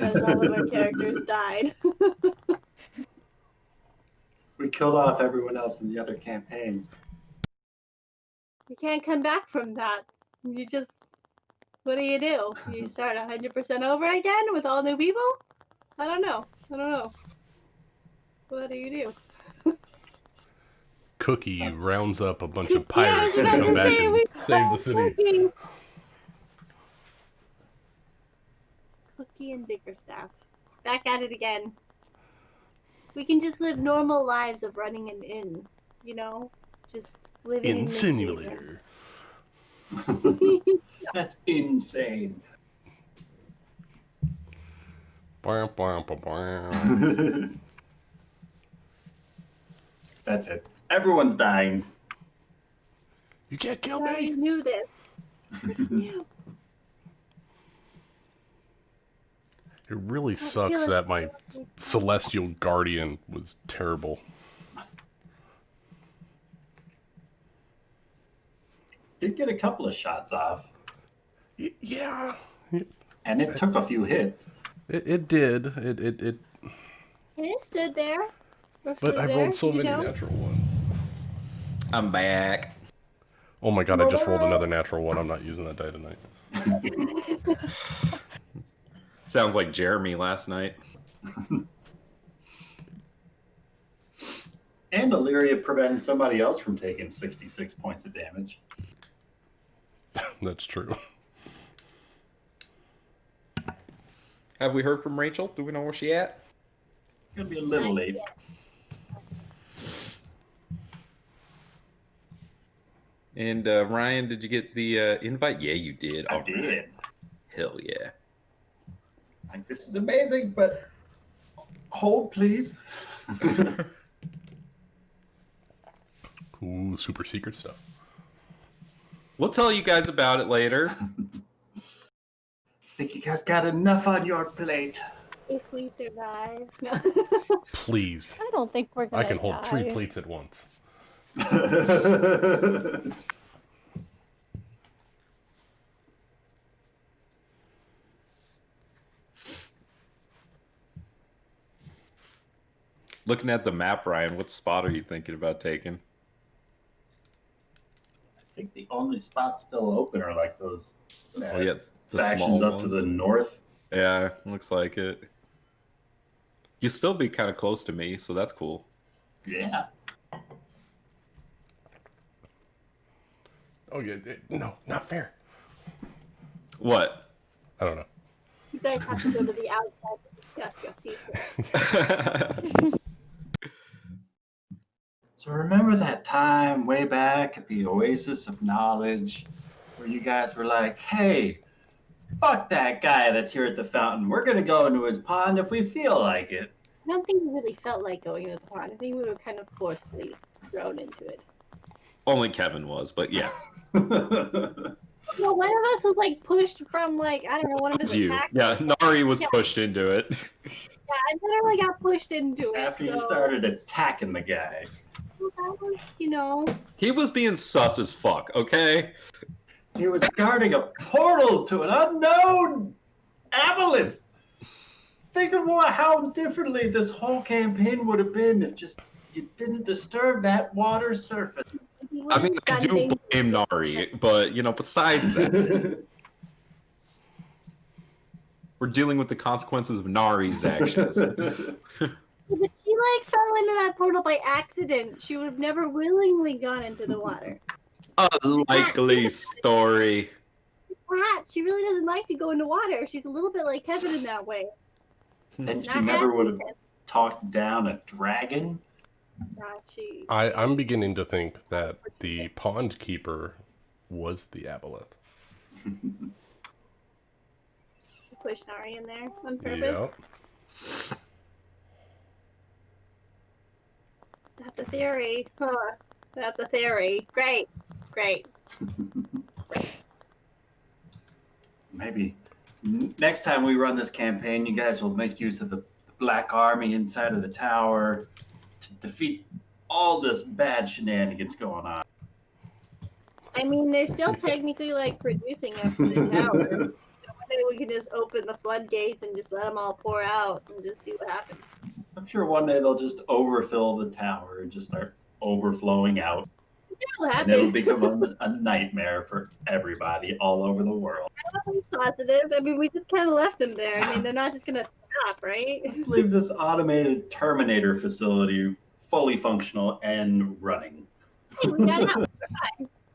because all of our characters died. We killed off everyone else in the other campaigns. You can't come back from that. You just, what do? You start 100% over again with all new people? I don't know. What do you do? Cookie rounds up a bunch of pirates to come back and save the city. Cookie and Bickerstaff. Back at it again. We can just live normal lives of running an inn, you know? Just living in Insinuator. That's insane. That's it. Everyone's dying. You can't kill I already me. knew this. It really sucks that my celestial guardian was terrible. Did get a couple of shots off. Yeah. And it took a few hits. It did. It And it stood there. But I've rolled so many natural ones. I'm back. Oh my god, I just rolled another natural one. I'm not using that die tonight. Sounds like Jeremy last night. And Illyria prevented somebody else from taking 66 points of damage. That's true. Have we heard from Rachel? Do we know where she at? Gonna be a little late. And Ryan, did you get the invite? Yeah, you did. I did. Hell yeah. Like, this is amazing, but hold, please. Ooh, super secret stuff. We'll tell you guys about it later. Think you guys got enough on your plate? If we survive. No. Please. I don't think we're gonna I can hold die. 3 plates at once. Looking at the map, Ryan, what spot are you thinking about taking? I think the only spots still open are like those The factions small up to the north. Yeah, looks like it. You'll still be kind of close to me, so that's cool. Yeah. Oh, yeah. No, not fair. What? I don't know. You guys have to go to the outside to discuss your secrets. So remember that time way back at the Oasis of Knowledge where you guys were like, hey, fuck that guy that's here at the fountain. We're going to go into his pond if we feel like it. I don't think we really felt like going to the pond. I think we were kind of forcibly thrown into it. Only Kevin was, but yeah. Well, one of us was like pushed from like, I don't know, one of his attacks. Yeah, Nari was pushed into it. Yeah, I literally got pushed into it. After you started attacking the guy. Well, that was, you know. He was being sus as fuck, okay? He was guarding a portal to an unknown aboleth. Think of how differently this whole campaign would have been if just you didn't disturb that water surface. I mean, I do blame Nari, but, you know, besides that, we're dealing with the consequences of Nari's actions. But she like fell into that portal by accident. She would have never willingly gone into the water. A likely story. Cat, she really doesn't like to go into water. She's a little bit like Kevin in that way. And she never would have talked down a dragon. I'm beginning to think that the pond keeper was the aboleth. Push Nari in there on purpose. Yep. That's a theory. Huh. That's a theory. Great. Maybe next time we run this campaign, you guys will make use of the Black Army inside of the tower to defeat all this bad shenanigans going on. I mean, they're still technically like producing after the tower. So Maybe we can just open the floodgates and just let them all pour out and just see what happens. I'm sure one day they'll just overfill the tower and just start overflowing out. What And it'll happens? become a nightmare for everybody all over the world. Positive. I mean, we just kind of left them there. I mean, they're not just gonna stop, right? Let's leave this automated Terminator facility fully functional and running. Hey, we got out.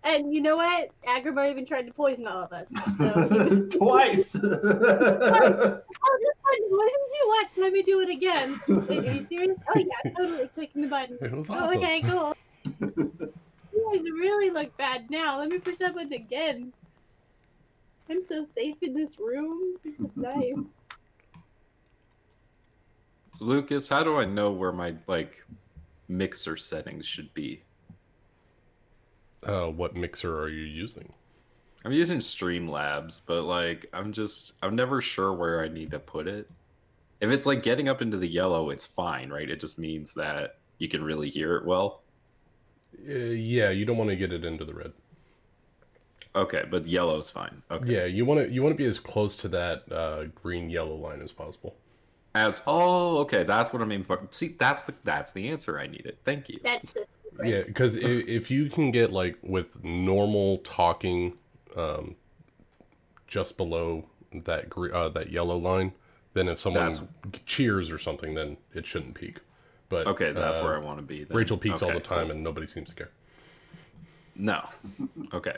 And you know what? Agrabah even tried to poison all of us. So he was... Twice. Oh, this one wasn't you. Watch. Let me do it again. Wait, are you serious? Oh yeah, totally clicking the button. It was Oh, awesome. okay, cool. You guys really look bad now. Let me push that button again. I'm so safe in this room. This is nice. Lucas, how do I know where my mixer settings should be? What mixer are you using? I'm using Streamlabs, but I'm never sure where I need to put it. If it's getting up into the yellow, it's fine, right? It just means that you can really hear it well. Yeah, you don't want to get it into the red. Okay, but yellow's fine. Okay. Yeah, you want to be as close to that green-yellow line as possible. Okay, that's what I mean. See, that's the answer I needed. Thank you. That's the secret. Yeah, because if you can get with normal talking, just below that yellow line, then if someone cheers or something, then it shouldn't peak. But okay, that's where I want to be. Then. Rachel peaks all the time, cool. and nobody seems to care. No. Okay.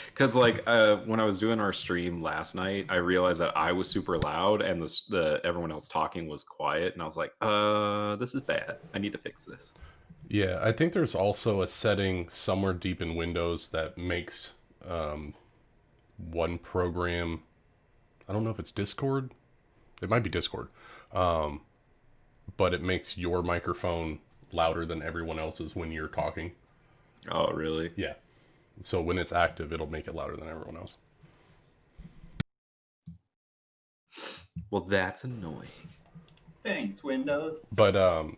Because when I was doing our stream last night, I realized that I was super loud and the everyone else talking was quiet, and I was like, this is bad. I need to fix this. Yeah, I think there's also a setting somewhere deep in Windows that makes one program. I don't know if it's Discord. It might be Discord. But it makes your microphone louder than everyone else's when you're talking. Oh, really? Yeah. So when it's active, it'll make it louder than everyone else. Well, that's annoying. Thanks, Windows. But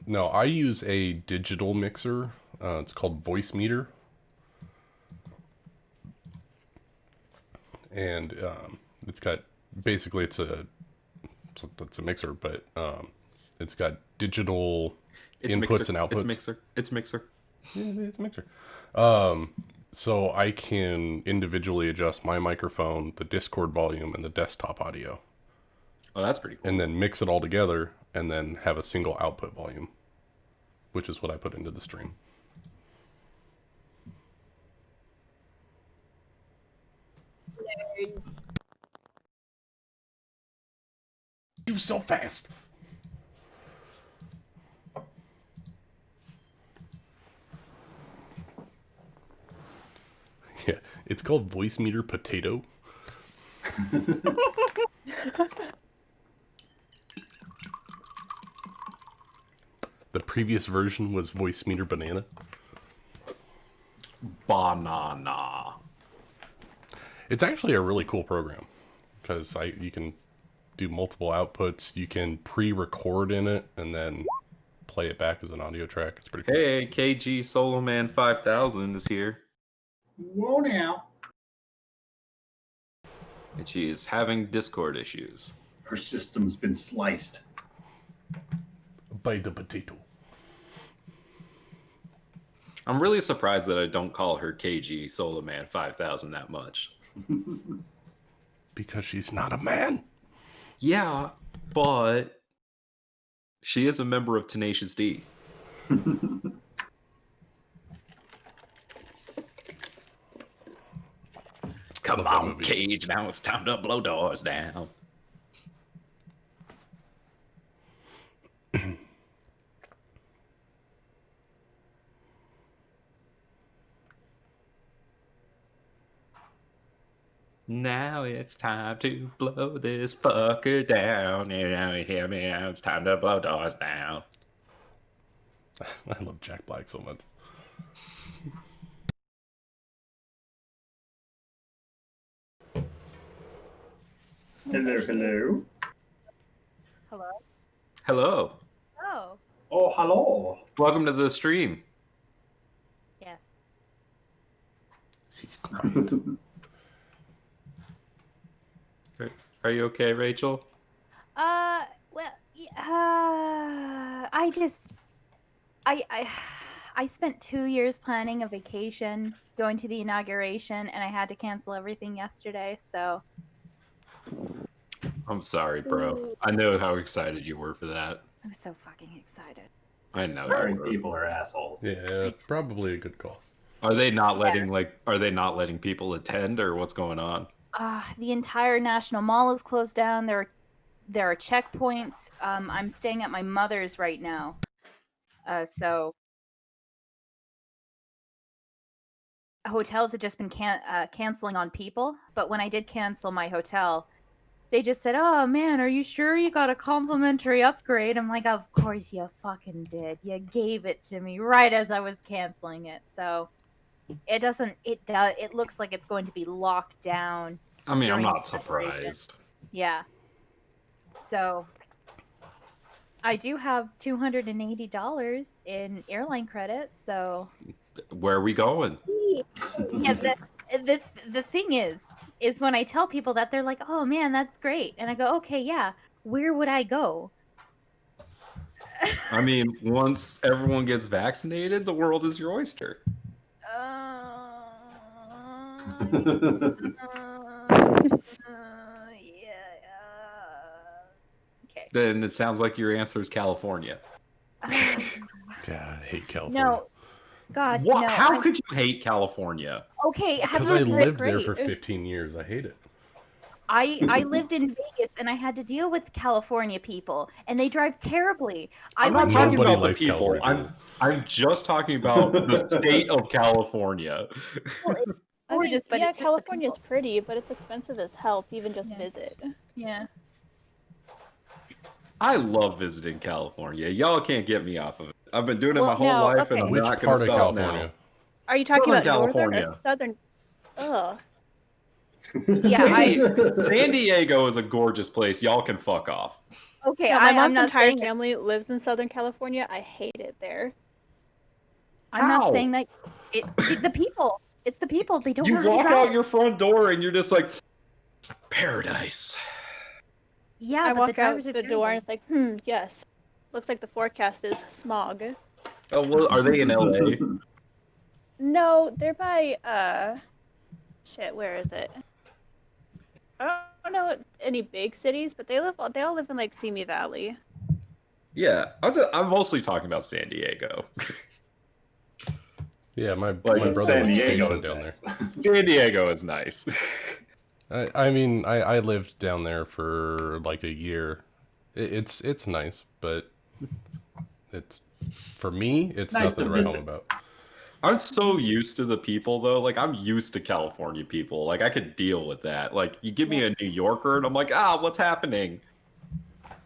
no, I use a digital mixer. It's called Voice Meter. And it's got basically it's a mixer, but it's got digital inputs and outputs. It's mixer. Yeah, it's a mixer. So I can individually adjust my microphone, the Discord volume, and the desktop audio. Oh, that's pretty cool. And then mix it all together, and then have a single output volume, which is what I put into the stream. You so fast. Yeah, it's called Voice Meter Potato. The previous version was Voice Meter Banana. Banana. It's actually a really cool program because you can do multiple outputs. You can pre-record in it and then play it back as an audio track. It's pretty cool. Hey, KG Solo Man 5000 is here. Whoa now. And she is having Discord issues. Her system's been sliced. By the potato. I'm really surprised that I don't call her KG Solo Man 5000 that much. Because she's not a man. Yeah, but she is a member of Tenacious D. Come on, Cage, now it's time to blow doors down. Now it's time to blow this fucker down. You know, you hear me? Now it's time to blow doors down. I love Jack Black so much. Hello, hello. Hello? Hello. Oh. Oh, hello. Welcome to the stream. Yes. She's quiet. Are you okay, Rachel? Well, I I spent 2 years planning a vacation, going to the inauguration, and I had to cancel everything yesterday. So I'm sorry, bro. I know how excited you were for that. I was so fucking excited. I know you Starring were. people are assholes. Yeah, probably a good call. Are they not letting people attend, or what's going on? The entire National Mall is closed down. There are checkpoints. I'm staying at my mother's right now. So hotels had just been canceling on people, but when I did cancel my hotel, they just said, "Oh man, are you sure you got a complimentary upgrade?" I'm like, "Of course you fucking did. You gave it to me right as I was canceling it." So it doesn't. It looks like it's going to be locked down. I mean, I'm during the not inauguration. surprised. Yeah. So I do have $280 in airline credit. So Where are we going? yeah, the thing is when I tell people that, they're like, "Oh man, that's great," and I go, "Okay, yeah. Where would I go?" I mean, once everyone gets vaccinated, the world is your oyster. Uh, yeah. Okay. Then it sounds like your answer is California. Yeah, I hate California. No, God, What? no. How could you hate California? Okay, have Because I I heard lived there great. for 15 years. I hate it. I lived in Vegas and I had to deal with California people, and they drive terribly. I I'm not went talking Nobody about the likes people. California I'm just talking about the state of California. well, it's I mean, gorgeous, but yeah, it's just the California's people. pretty, but it's expensive as hell to even just Yeah. visit. Yeah. I love visiting California. Y'all can't get me off of it. I've been doing it my Well, whole now, life, and okay. I'm Which not going part to of stop California? now. Are you talking Southern about northern or California. southern? Ugh. Yeah, San Diego is a gorgeous place. Y'all can fuck off. Okay, No, my I'm mom's not entire saying family lives in Southern California. I hate it there. I'm not How? saying that the people. It's the people. They don't You know how to walk drive. out your front door and you're just like, paradise. Yeah, I but the walk out drivers are the door and terrible. it's like, yes. Looks like the forecast is smog. Oh, well, are they in LA? No, they're by shit, where is it? I don't know any big cities, but they all live in like Simi Valley. Yeah, I'm mostly talking about San Diego. Yeah, my Like, brother San was Diego stationed is down nice. there. San Diego is nice. I mean, I lived down there for like a year. It's nice, but it's for me, it's nice nothing to to write home visit. about. I'm so used to the people though. Like I'm used to California people. Like I could deal with that. Like you give me a New Yorker and I'm like, what's happening?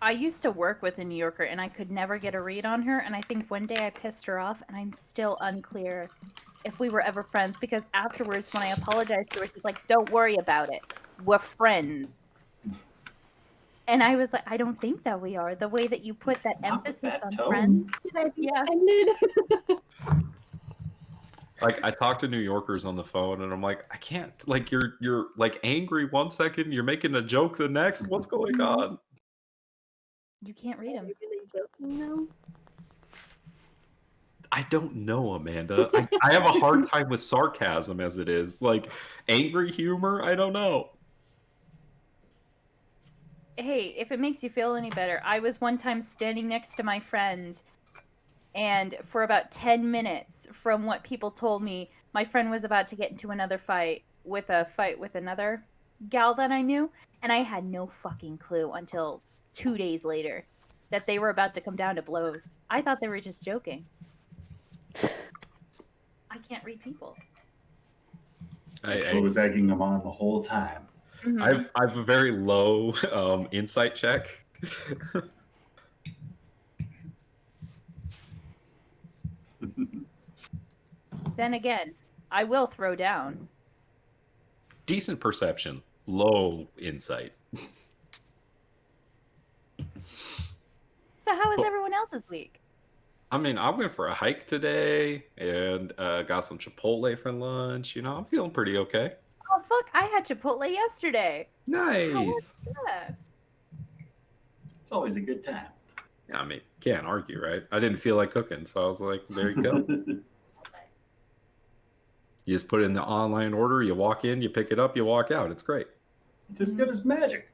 I used to work with a New Yorker, and I could never get a read on her. And I think one day I pissed her off, and I'm still unclear if we were ever friends. Because afterwards, when I apologized to her, she's like, "Don't worry about it. We're friends." And I was like, "I don't think that we are. The way that you put that Not with emphasis that on tone. friends." Should I be Yeah. offended? Like I talk to New Yorkers on the phone and I'm like, I can't. Like you're like angry one second, you're making a joke the next. What's going on? You can't read Are them. you really joking though? I don't know, Amanda. I have a hard time with sarcasm as it is. Like angry humor, I don't know. Hey, if it makes you feel any better, I was one time standing next to my friend, and for about 10 minutes, from what people told me, my friend was about to get into another fight with another gal that I knew, and I had no fucking clue until 2 days later that they were about to come down to blows. I thought they were just joking. I can't read people. I was egging them on the whole time. Mhm. I've a very low insight check. Then again, I will throw down. Decent perception, low insight. So how was But- everyone else's week? I mean, I went for a hike today and got some Chipotle for lunch. You know, I'm feeling pretty okay. Oh fuck! I had Chipotle yesterday. Nice. Yeah. It's always a good time. Yeah, I mean, can't argue, right? I didn't feel like cooking, so I was like, there you go. You just put it in the online order, you walk in, you pick it up, you walk out. It's great. It's as good as magic.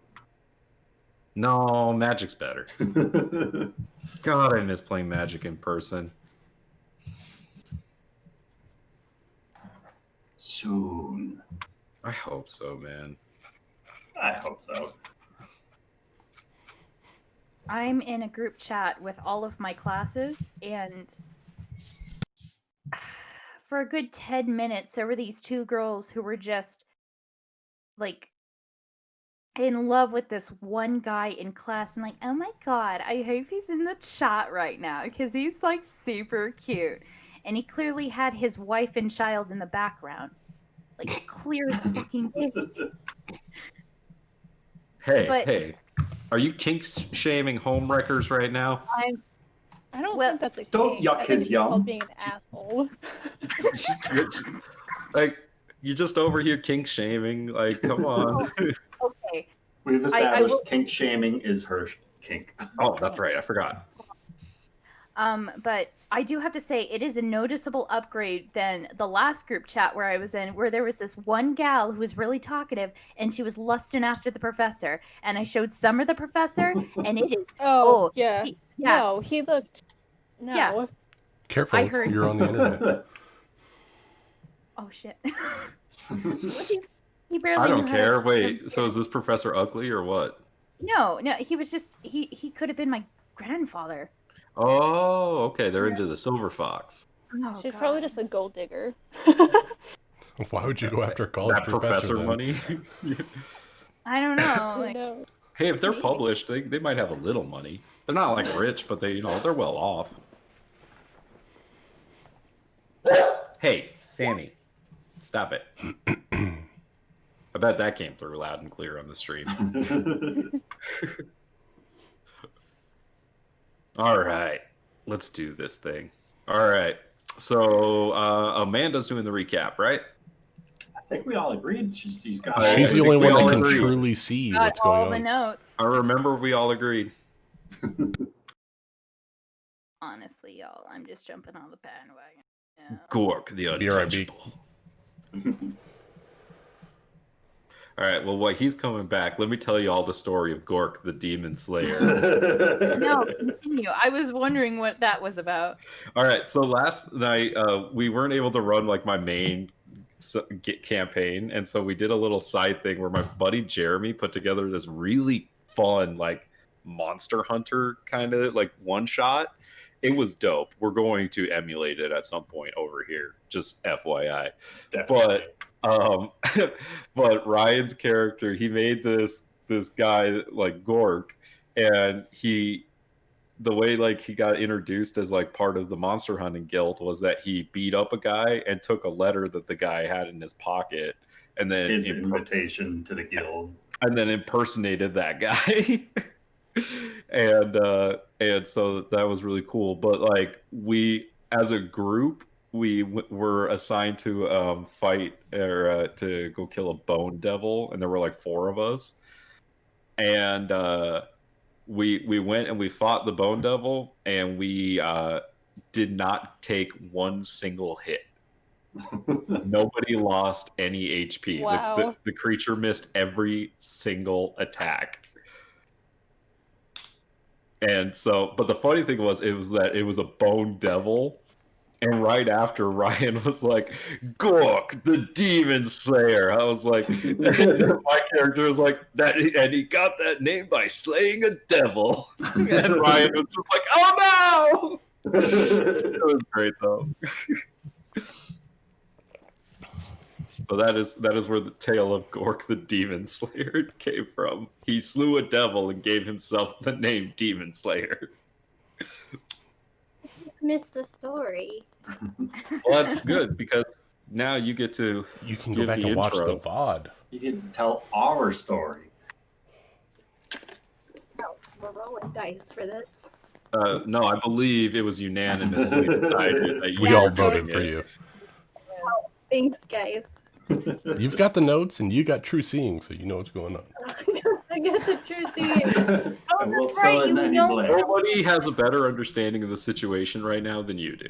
No, Magic's better. God, I miss playing Magic in person. Soon. I hope so, man. I hope so. I'm in a group chat with all of my classes, and for a good 10 minutes, there were these two girls who were just like in love with this one guy in class. And like, oh my god, I hope he's in the chat right now because he's like super cute. And he clearly had his wife and child in the background, like clear as fucking day. Hey, are you kink shaming homewreckers right now? I don't Well, think that's a don't kink. yuck I think his it's called yum. being an asshole. Like, you just over here kink shaming. Like, come on. Okay, We've I established will- kink shaming is her kink. Oh, that's right. I forgot. but I do have to say it is a noticeable upgrade than the last group chat where I was in, where there was this one gal who was really talkative and she was lusting after the professor. And I showed Summer the professor, and it is Oh, yeah. yeah. No, he looked. No. Yeah. Careful, I heard- you're on the internet. Oh shit. He barely I knew don't how to- care. Wait, so is this professor ugly or what? No, he was just he could have been my grandfather. Oh, okay. They're into the silver fox. Oh, She's God. probably just a gold digger. Why would you go after a college That professor then? money. I don't know. Who Like, knows? Hey, if they're Maybe. published, they might have a little money. They're not like rich, but they they're well off. Hey, Sammy, stop it. I bet that came through loud and clear on the stream. All right, let's do this thing. All right, so Amanda's doing the recap, right? I think we all agreed she's got. I She's the think only we one that all can agree. truly see got what's all going the on. notes. I remember we all agreed. Honestly, y'all, I'm just jumping on the bandwagon. Yeah. Gork, the BRB. untouchable. All right, well, while he's coming back, let me tell you all the story of Gork, the demon slayer. No, continue. I was wondering what that was about. All right, so last night we weren't able to run like my main campaign, and so we did a little side thing where my buddy Jeremy put together this really fun like Monster Hunter kind of like one shot. It was dope. We're going to emulate it at some point over here, just FYI. Definitely. But Ryan's character, he made this guy like Gork, and the way like he got introduced as like part of the monster hunting guild was that he beat up a guy and took a letter that the guy had in his pocket, and then His invitation to the guild. and then impersonated that guy. and so that was really cool. But like we as a group, we were assigned to fight or to go kill a bone devil, and there were like 4 of us, and we went and we fought the bone devil, and we did not take one single hit. Nobody lost any HP. Wow. The creature missed every single attack. And so, but the funny thing was that it was a bone devil. And right after, Ryan was like, Gork, the demon slayer. I was like, my character was like, that, and he got that name by slaying a devil. And Ryan was just like, oh no! It was great though. So that is where the tale of Gork the Demon Slayer came from. He slew a devil and gave himself the name Demon Slayer. Missed the story. Well, that's good because now you get to You can go give back the and watch intro. the VOD. You get to tell our story. No, we're rolling dice for this. No, I believe it was unanimously decided that We Yeah, all I voted doing for it. you. Thanks, guys. You've got the notes, and you got true seeing, so you know what's going on. I get the true seeing. And we'll that's right, fill in you any know blanks. Nobody has a better understanding of the situation right now than you do.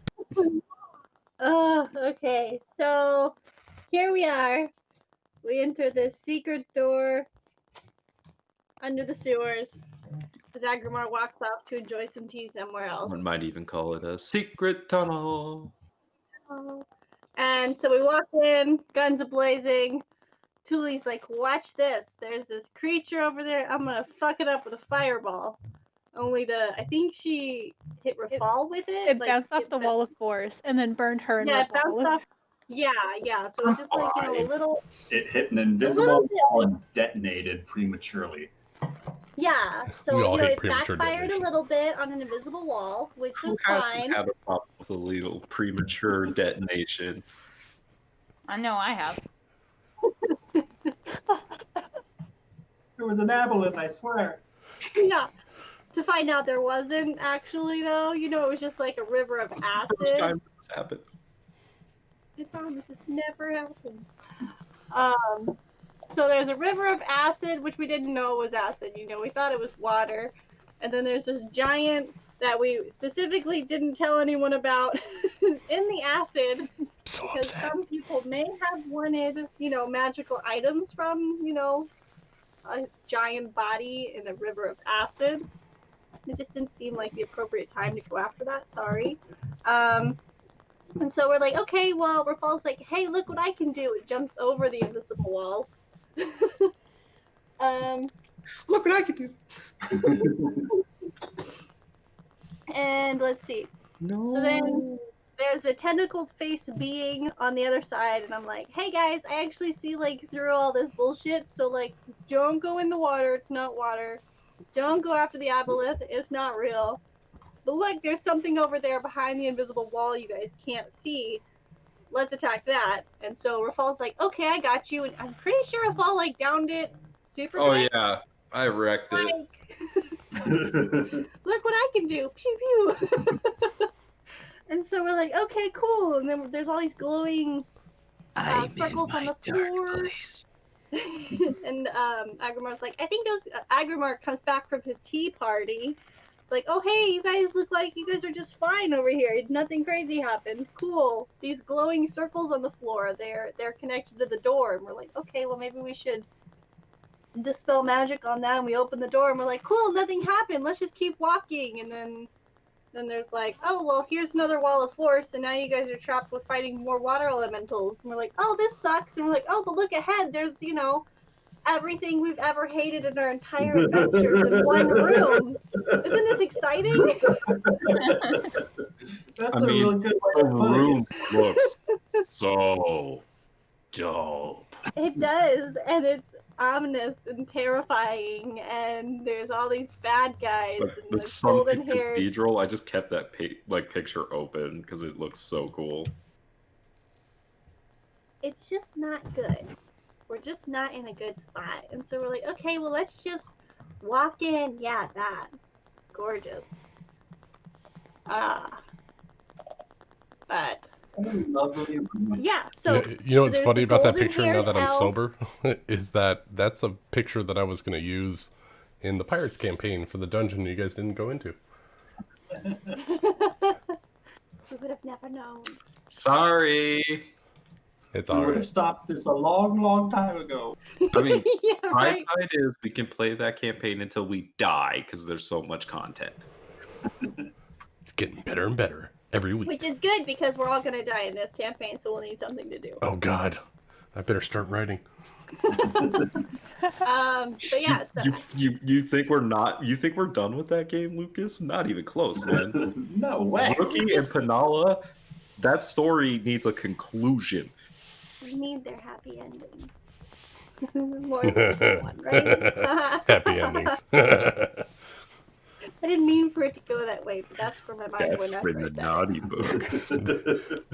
Okay. So here we are. We enter this secret door under the sewers. As Agrimar walks off to enjoy some tea somewhere else. One might even call it a secret tunnel. And so we walk in, guns a-blazing. Tuli's like, watch this. There's this creature over there. I'm gonna fuck it up with a fireball. Only to, I think she hit Rafal with it. It bounced off the wall of force and then burned her and Yeah, it Rafal. bounced off. Yeah. So it's just like, a little. It hit an invisible wall and detonated prematurely. Yeah. So, We all hate it premature backfired detonation. a little bit on an invisible wall, which Who was hasn't fine. had a problem with a little premature detonation? I know I have. There was an aboleth, I swear. Yeah. To find out there wasn't actually, though. It was just like a river of It's the first acid. time this has happened. I promise this never happens. So there's a river of acid, which we didn't know was acid. We thought it was water. And then there's this giant that we specifically didn't tell anyone about in the acid. So Because upset. some people may have wanted, magical items from, a giant body in a river of acid. It just didn't seem like the appropriate time to go after that. Sorry. And so we're like, okay, well, Rafal's like, hey, look what I can do. It jumps over the invisible wall. Look what I can do. And let's see. No. So then there's the tentacled face being on the other side, and I'm like, hey guys, I actually see through all this bullshit. So don't go in the water. It's not water. Don't go after the aboleth. It's not real. But look, there's something over there behind the invisible wall you guys can't see. Let's attack that. And so Rafal's like, okay, I got you. And I'm pretty sure Rafal downed it super quick. Yeah, I wrecked it. Look what I can do. Pew pew. And so we're like, okay, cool. And then there's all these glowing circles on the floor. And Agrimar's like, I think those. Agrimar comes back from his tea party. It's like, oh hey, you guys look like you guys are just fine over here. Nothing crazy happened. Cool. These glowing circles on the floor, they're connected to the door. And we're like, okay, well maybe we should dispel magic on that. And we open the door and we're like, cool, nothing happened. Let's just keep walking. And then there's like, oh well, here's another wall of force, and now you guys are trapped with fighting more water elementals. And we're like, oh, this sucks. And we're like, oh, but look ahead. There's everything we've ever hated in our entire adventures in one room. Isn't this exciting? That's a real good way The of putting room looks so dope. It does, and it's ominous and terrifying, and there's all these bad guys Like, and the the sunken golden-haired. cathedral, I just kept that picture open because it looks so cool. It's just not good. We're just not in a good spot. And so we're like, okay, well, let's just walk in. Yeah, that. It's gorgeous. But, Lovely. yeah, so. You know what's there's funny the about that picture now golden-haired that I'm elf. sober? Is that's a picture that I was going to use in the Pirates campaign for the dungeon you guys didn't go into. We would have never known. Sorry. It's We would alright. have stopped this a long, long time ago. I mean, Yeah, high right. tide is we can play that campaign until we die because there's so much content. It's getting better and better every week. Which is good because we're all gonna die in this campaign, so we'll need something to do. Oh God, I better start writing. But yeah, so You think we're not? You think we're done with that game, Lucas? Not even close, man. No way. Rookie and Penala, that story needs a conclusion. we need their happy ending. More than just one, right? Happy endings. I didn't mean for it to go that way, but that's where my mind That's went from after I the said naughty book.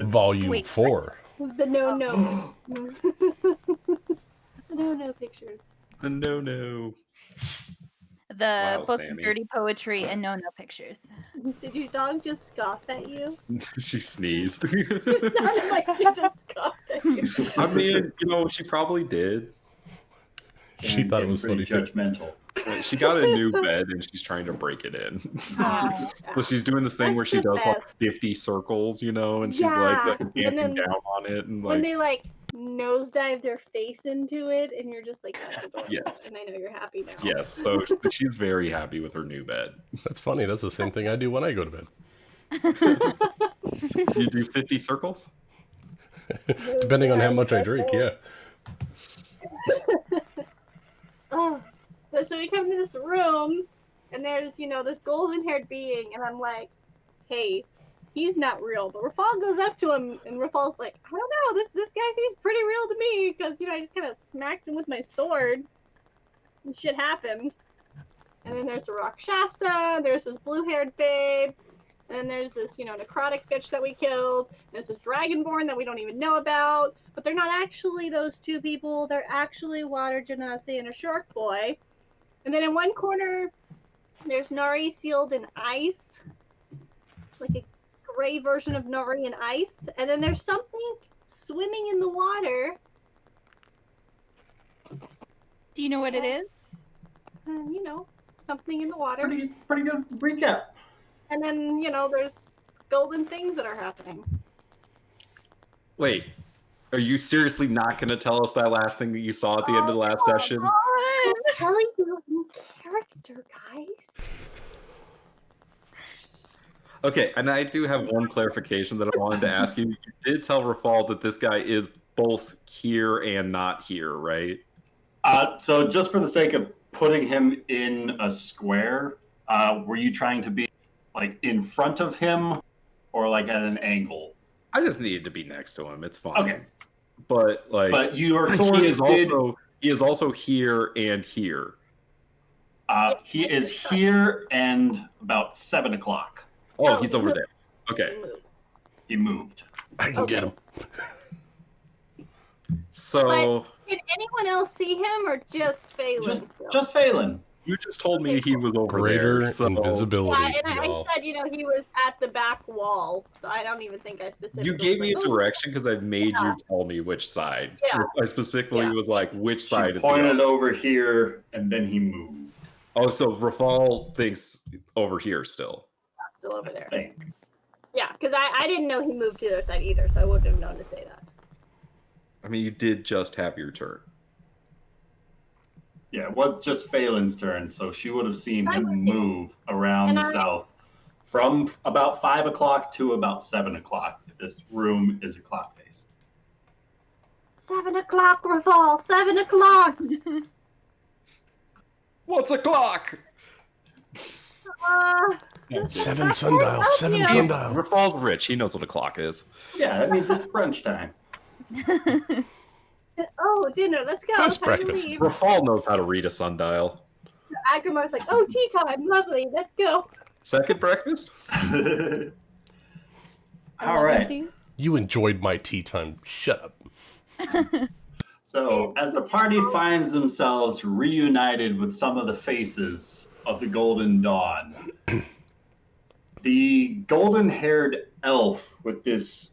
Volume Wait, 4. it. The no. The no pictures. No. The Wow, book Sammy. of dirty poetry and no pictures. Did your dog just scoff at you? She sneezed. It sounded like she just scoffed at you. I mean, she probably did. She thought it getting was pretty funny too. judgmental. She got a new bed and she's trying to break it in. Oh. So she's doing the thing That's where she the does like best. 50 circles, and she's Yeah, like and stamping then down on it and when like they like nosedive their face into it, and you're just like, that's adorable. Yes. And I know you're happy now. yes. So she's very happy with her new bed. That's funny. That's the same thing I do when I go to bed. You do 50 circles? Depending on how much I drink, yeah. Oh, but so we come to this room, and there's, this golden-haired being, and I'm like, hey, he's not real. But Rafal goes up to him, and Rafal's like, I don't know, this guy seems pretty real to me, because, I just kind of smacked him with my sword, and shit happened. And then there's the Rakshasa, there's this blue-haired babe, and then there's this, necrotic bitch that we killed. There's this dragonborn that we don't even know about. But they're not actually those two people. They're actually Water Genasi and a shark boy. And then in one corner, there's Nari sealed in ice. It's like a gray version of Nari in ice. And then there's something swimming in the water. Do you know what it is? Something in the water. Pretty good recap. And then, there's golden things that are happening. Wait, are you seriously not going to tell us that last thing that you saw at the end of the last session? I'm telling you in character, guys. Okay, and I do have one clarification that I wanted to ask you. You did tell Rafal that this guy is both here and not here, right? So just for the sake of putting him in a square, were you trying to be like in front of him or like at an angle? I just needed to be next to him. It's fine. Okay. But your sword he is also here and here. He is here and about 7 o'clock. Oh, he's over there. Okay. He moved. I can get him. So Did anyone else see him or just Phelan? Just Phelan. you just told me he was over Greater there. So invisibility. Yeah, and I y'all. said, he was at the back wall, so I don't even think I specifically. you gave me a was like, direction because I made you tell me which side. Yeah. I specifically was like, which side He is he pointed on? over here and then he moved. Oh, so Rafal thinks over here still. Still over there. I think. Yeah, because I didn't know he moved to the other side either, so I wouldn't have known to say that. I mean, you did just have your turn. Yeah, it was just Phelan's turn, so she would have seen I him would see. move around And the south from about 5 o'clock to about 7 o'clock. This room is a clock face. 7 o'clock, Rafal! 7 o'clock! What's a clock? 7 sundial. 7 sundial. Rafal's rich. He knows what a clock is. Yeah, that means it's brunch time. Oh, dinner, let's go. First Time to breakfast. leave. Rafal knows how to read a sundial. Agramar's like, oh, tea time, lovely, let's go. Second breakfast? All right. You enjoyed my tea time. Shut up. So, as the party finds themselves reunited with some of the faces of the Golden Dawn, the golden-haired elf with this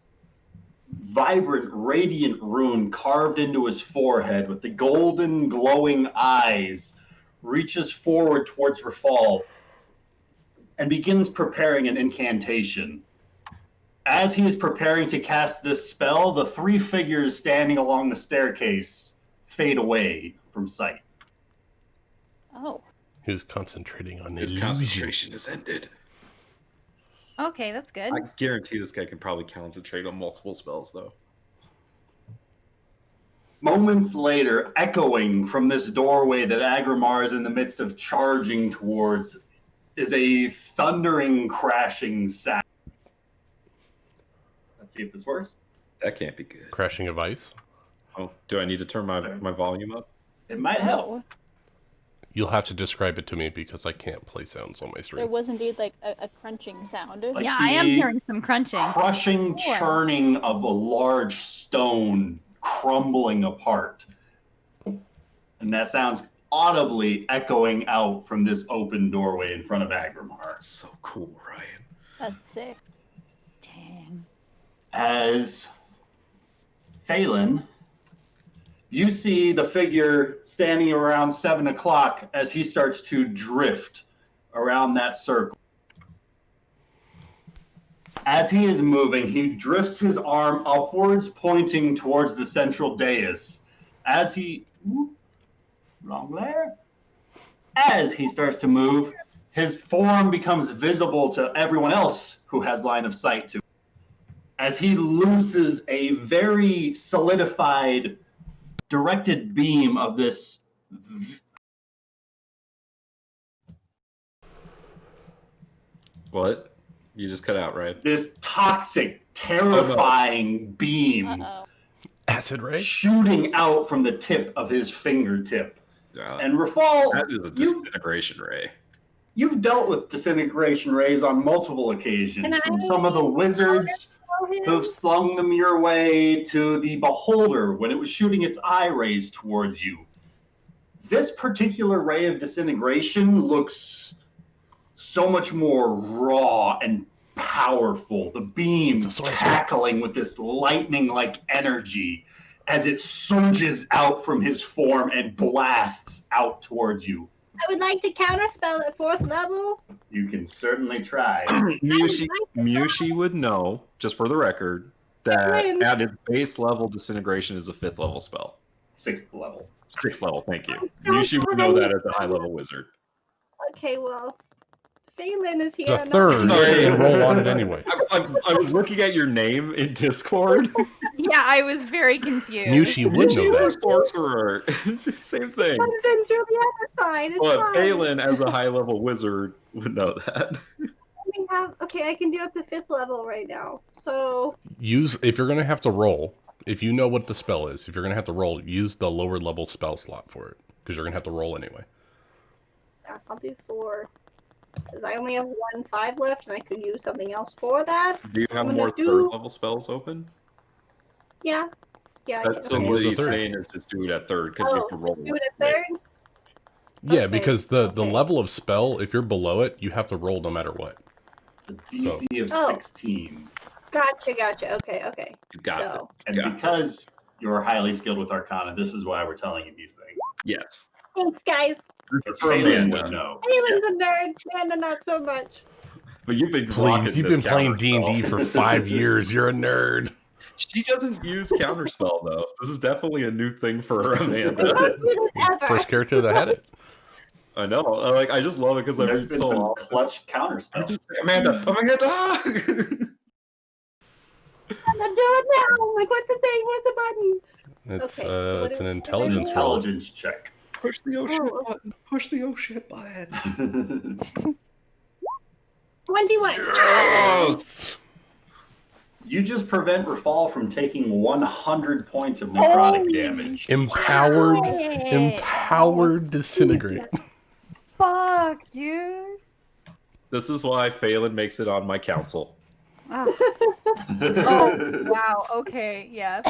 vibrant, radiant rune carved into his forehead with the golden, glowing eyes reaches forward towards Rafal and begins preparing an incantation. As he is preparing to cast this spell, the three figures standing along the staircase fade away from sight. Oh. He was concentrating on His illusion. concentration is ended. Okay, that's good. I guarantee this guy can probably concentrate on multiple spells, though. Moments later, echoing from this doorway that Agramar is in the midst of charging towards, is a thundering, crashing sound. Let's see if this works. That can't be good. Crashing of ice. Oh, do I need to turn my volume up? It might help. Oh, You'll have to describe it to me because I can't play sounds on my there stream. was indeed like a crunching sound. Like yeah, I am the hearing some crunching. Crushing Sure. churning of a large stone crumbling apart. And that sounds audibly echoing out from this open doorway in front of Agrimar. That's so cool, Ryan. That's sick. Dang. As Phelan, you see the figure standing around 7 o'clock as he starts to drift around that circle. As he is moving, he drifts his arm upwards, pointing towards the central dais. As he... wrong layer. As he starts to move, his form becomes visible to everyone else who has line of sight to him. As he looses a very solidified, directed beam of this... What? You just cut out, right? This toxic, terrifying beam Uh-oh. Acid ray? shooting out from the tip of his fingertip. Yeah. And Rafal, That is a disintegration ray. you've dealt with disintegration rays on multiple occasions, Can from I some of the wizards who've slung them your way to the beholder when it was shooting its eye rays towards you. This particular ray of disintegration looks so much more raw and powerful. The beam It's a sorcerer. cackling with this lightning-like energy as it surges out from his form and blasts out towards you. I would like to counterspell at 4th level. You can certainly try. Mushi would know, just for the record, that Win. at its base level, disintegration is a 5th level spell. 6th level. 6th level, thank you. Don't Mushi would know that as a high level wizard. Okay, well, Phelan is here. The not- third, Sorry. and roll on it anyway. I was looking at your name in Discord. Yeah, I was very confused. Mushi would know Mushi's a that. sorcerer. Same thing. But then to the other side. It's But fine. Phelan, as a high level wizard, would know that. Okay, I can do up to 5th level right now. So If you're going to have to roll, if you know what the spell is, if you're going to have to roll, use the lower level spell slot for it. Because you're going to have to roll anyway. yeah, I'll do 4. Because I only have 1 5 left, and I could use something else for that. Do you have I'm gonna more do- 3rd level spells open? Yeah. Yeah, I That's can. so Okay. what Use the he's 3rd. saying is just do it at 3rd because you have to roll. do it at 3rd? Yeah, Okay, because the okay. level of spell, if you're below it, you have to roll no matter what. It's a DC of Oh. 16. Gotcha. Okay. You got So- this. And You got because this. you're highly skilled with Arcana, this is why we're telling you these things. Yes. Thanks, guys. Because For Phelan Amanda. would know. Phelan's a nerd. Amanda, not so much. But you've been Please, rocking you've this been playing counterspell. D&D for 5 years. You're a nerd. She doesn't use counterspell though. This is definitely a new thing for Amanda. Don't do this ever. First character that had it. I know. I just love it because I read There's been so some often. clutch I counterspell. just say, Amanda, oh my god, ah! I'm gonna do it now. Like, what's the thing? Where's the button? It's Okay, so what it's do- an what do I intelligence do? roll. Intelligence check. Push the oh shit Oh. button. Push the oh shit button. 21. Yes! You just prevent Rafal from taking 100 points of necrotic damage. Empowered disintegrate. Fuck, dude. This is why Phelan makes it on my council. Oh, oh wow. Okay, yeah.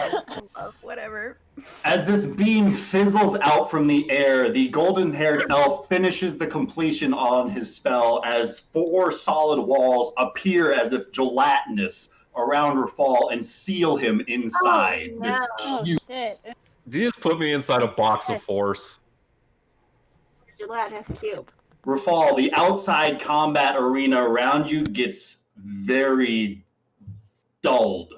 Whatever. As this beam fizzles out from the air, the golden-haired elf finishes the completion on his spell as 4 solid walls appear as if gelatinous around Rafal and seal him inside. Oh, This no. Oh huge shit. Did you just put me inside a box of force? Gelatinous cube. Rafal, the outside combat arena around you gets very dulled.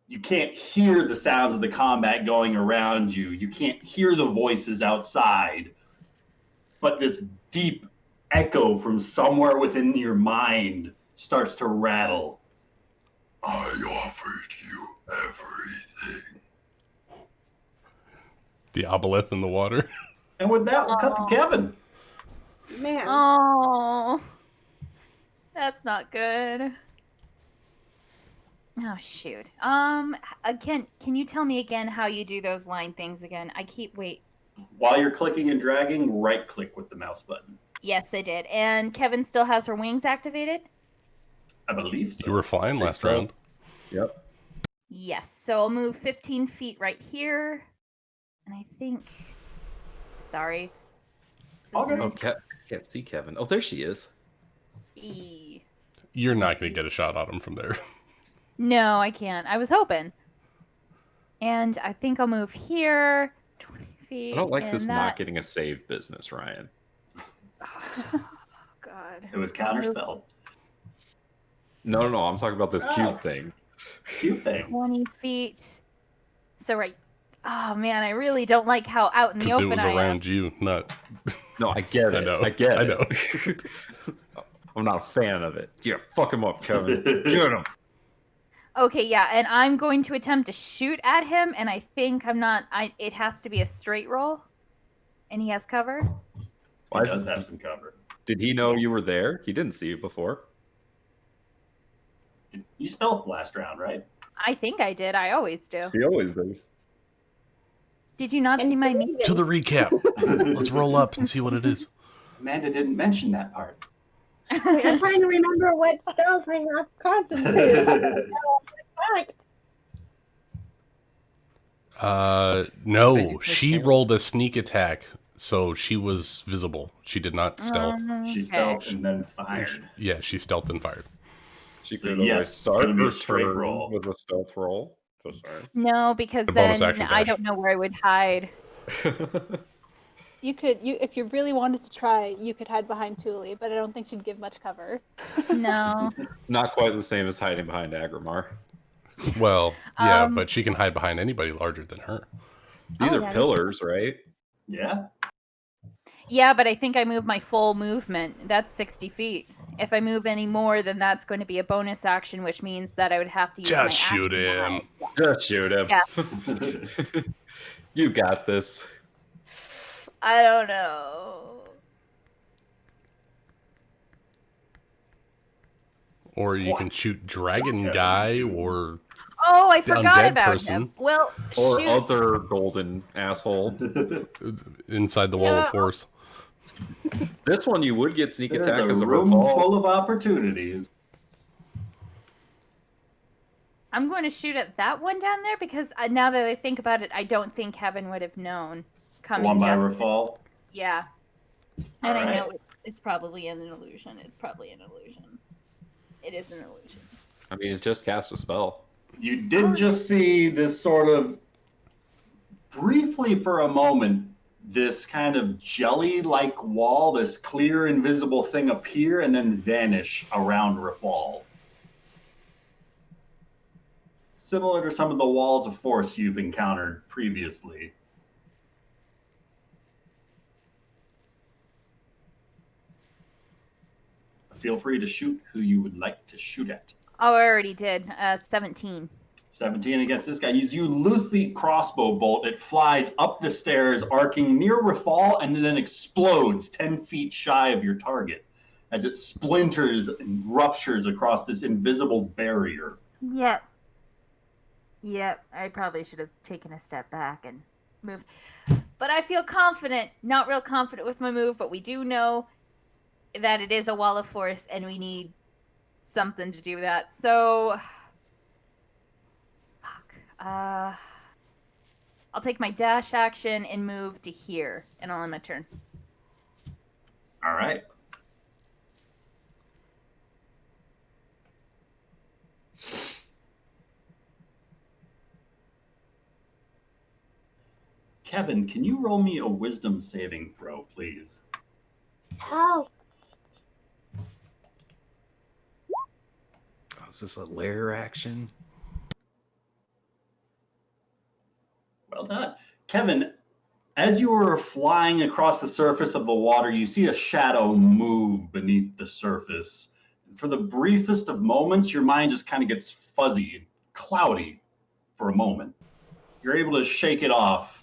You can't hear the sounds of the combat going around you. You can't hear the voices outside. But this deep echo from somewhere within your mind starts to rattle. I offered you everything. The obelisk in the water. And with that, we'll cut to Kevin. Man. Oh, that's not good. Oh shoot. Again, can you tell me again how you do those line things again? Wait. While you're clicking and dragging, right click with the mouse button. Yes, I did. And Kevin still has her wings activated? I believe so. You were flying last so. round. Yep. Yes. So I'll move 15 feet right here. And I think... Sorry. Okay. Oh, can't see Kevin. Oh, there she is. You're not going to get a shot on him from there. No, I can't. I was hoping. And I think I'll move here 20 feet. I don't like and this that... not getting a save business, Ryan. Oh, God. It was counterspelled. No. I'm talking about this cube thing. Cube thing. 20 feet. So right. Oh man, I really don't like how out in the Because open it was I am. around you, not... No, I get it. I know. I get I it. know. I'm not a fan of it. Yeah, fuck him up, Kevin. Get him. Okay, yeah, and I'm going to attempt to shoot at him, and I think I'm not. It has to be a straight roll, and he has cover. He does have some cover. Did he know you were there? He didn't see you before. You stealth last round, right? I think I did. I always do. He always does. Did you not see my meat? To the recap. Let's roll up and see what it is. Amanda didn't mention that part. I'm trying to remember what spells I have concentrated on. No, she rolled a sneak attack, so she was visible. She did not stealth. She stealthed and then fired. Yeah, she stealthed and fired. She So could yes, always start it's gonna be her a straight turn roll. with a stealth roll. So sorry. No, because The bonus then action I dash. don't know where I would hide. You if you really wanted to try, you could hide behind Thule, but I don't think she'd give much cover. No. Not quite the same as hiding behind Agrimar. Well, yeah, but she can hide behind anybody larger than her. These Oh, are yeah. pillars, right? Yeah. Yeah, but I think I move my full movement. That's 60 feet. If I move any more, then that's going to be a bonus action, which means that I would have to use my Just shoot action to him. hide. Just shoot him. Yeah. You got this. I don't know. Or you can shoot Dragon Guy or Oh, I the forgot undead about person. him. Well, Or shoot. other golden asshole. inside the wall of force. This one you would get sneak There's attack as a a room revolve. full of opportunities. I'm going to shoot at that one down there because now that I think about it, I don't think Kevin would have known coming. One by just Rafal. Yeah. And I know Alright. it's probably an illusion. It's probably an illusion. It is an illusion. I mean, it just cast a spell. You did just see this sort of, briefly for a moment, this kind of jelly-like wall, this clear, invisible thing appear and then vanish around Rafal. Similar to some of the walls of force you've encountered previously. Feel free to shoot who you would like to shoot at. Oh, I already did. 17. 17 against this guy. You loosely crossbow bolt. It flies up the stairs, arcing near Rafal, and then explodes 10 feet shy of your target as it splinters and ruptures across this invisible barrier. Yep. Yep. I probably should have taken a step back and moved. But I feel confident. Not real confident with my move, but we do know that it is a wall of force and we need something to do that. So I'll take my dash action and move to here, and I'll end my turn. All right. Kevin, can you roll me a wisdom saving throw, please? Help. Oh, is this a lair action? Well done. Kevin, as you were flying across the surface of the water, you see a shadow move beneath the surface. For the briefest of moments, your mind just kind of gets fuzzy, cloudy for a moment. You're able to shake it off.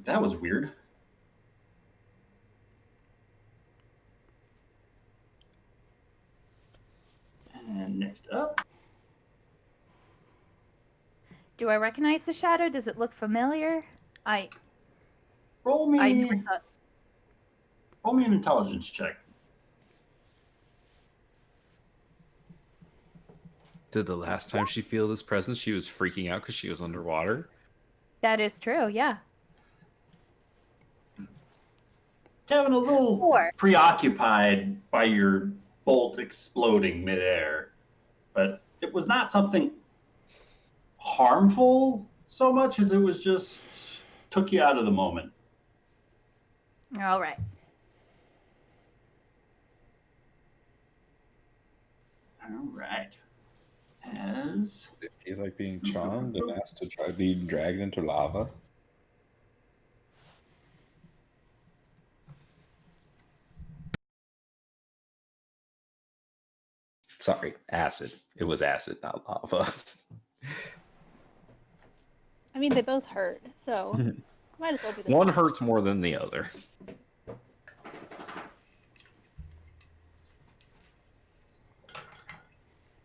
That was weird. And next up. Do I recognize the shadow? Does it look familiar? Roll me I never thought. Roll me an intelligence check. Did the last time she feel this presence, she was freaking out because she was underwater? That is true, yeah. Kevin, a little 4. preoccupied by your bolt exploding midair, but it was not something harmful so much as it was just took you out of the moment. All right. All right. As Did he feel like being charmed and asked to try being dragged into lava? Sorry, acid. It was acid, not lava. I mean, they both hurt, so might as well be the One same. hurts more than the other.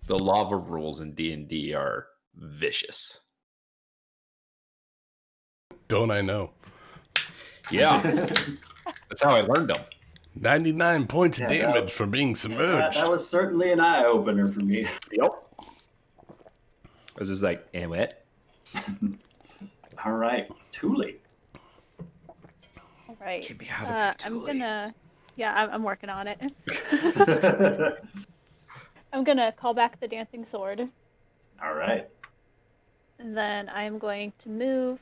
The lava rules in D&D are vicious. Don't I know? Yeah, that's how I learned them. 99 points of Yeah, damage from being submerged. that was certainly an eye opener for me. Yep. I was just like, eh, what? All right, Thule. All right. Get me out of here, I'm Thule. gonna. Yeah, I'm working on it. I'm gonna call back the dancing sword, All right. and then I'm going to move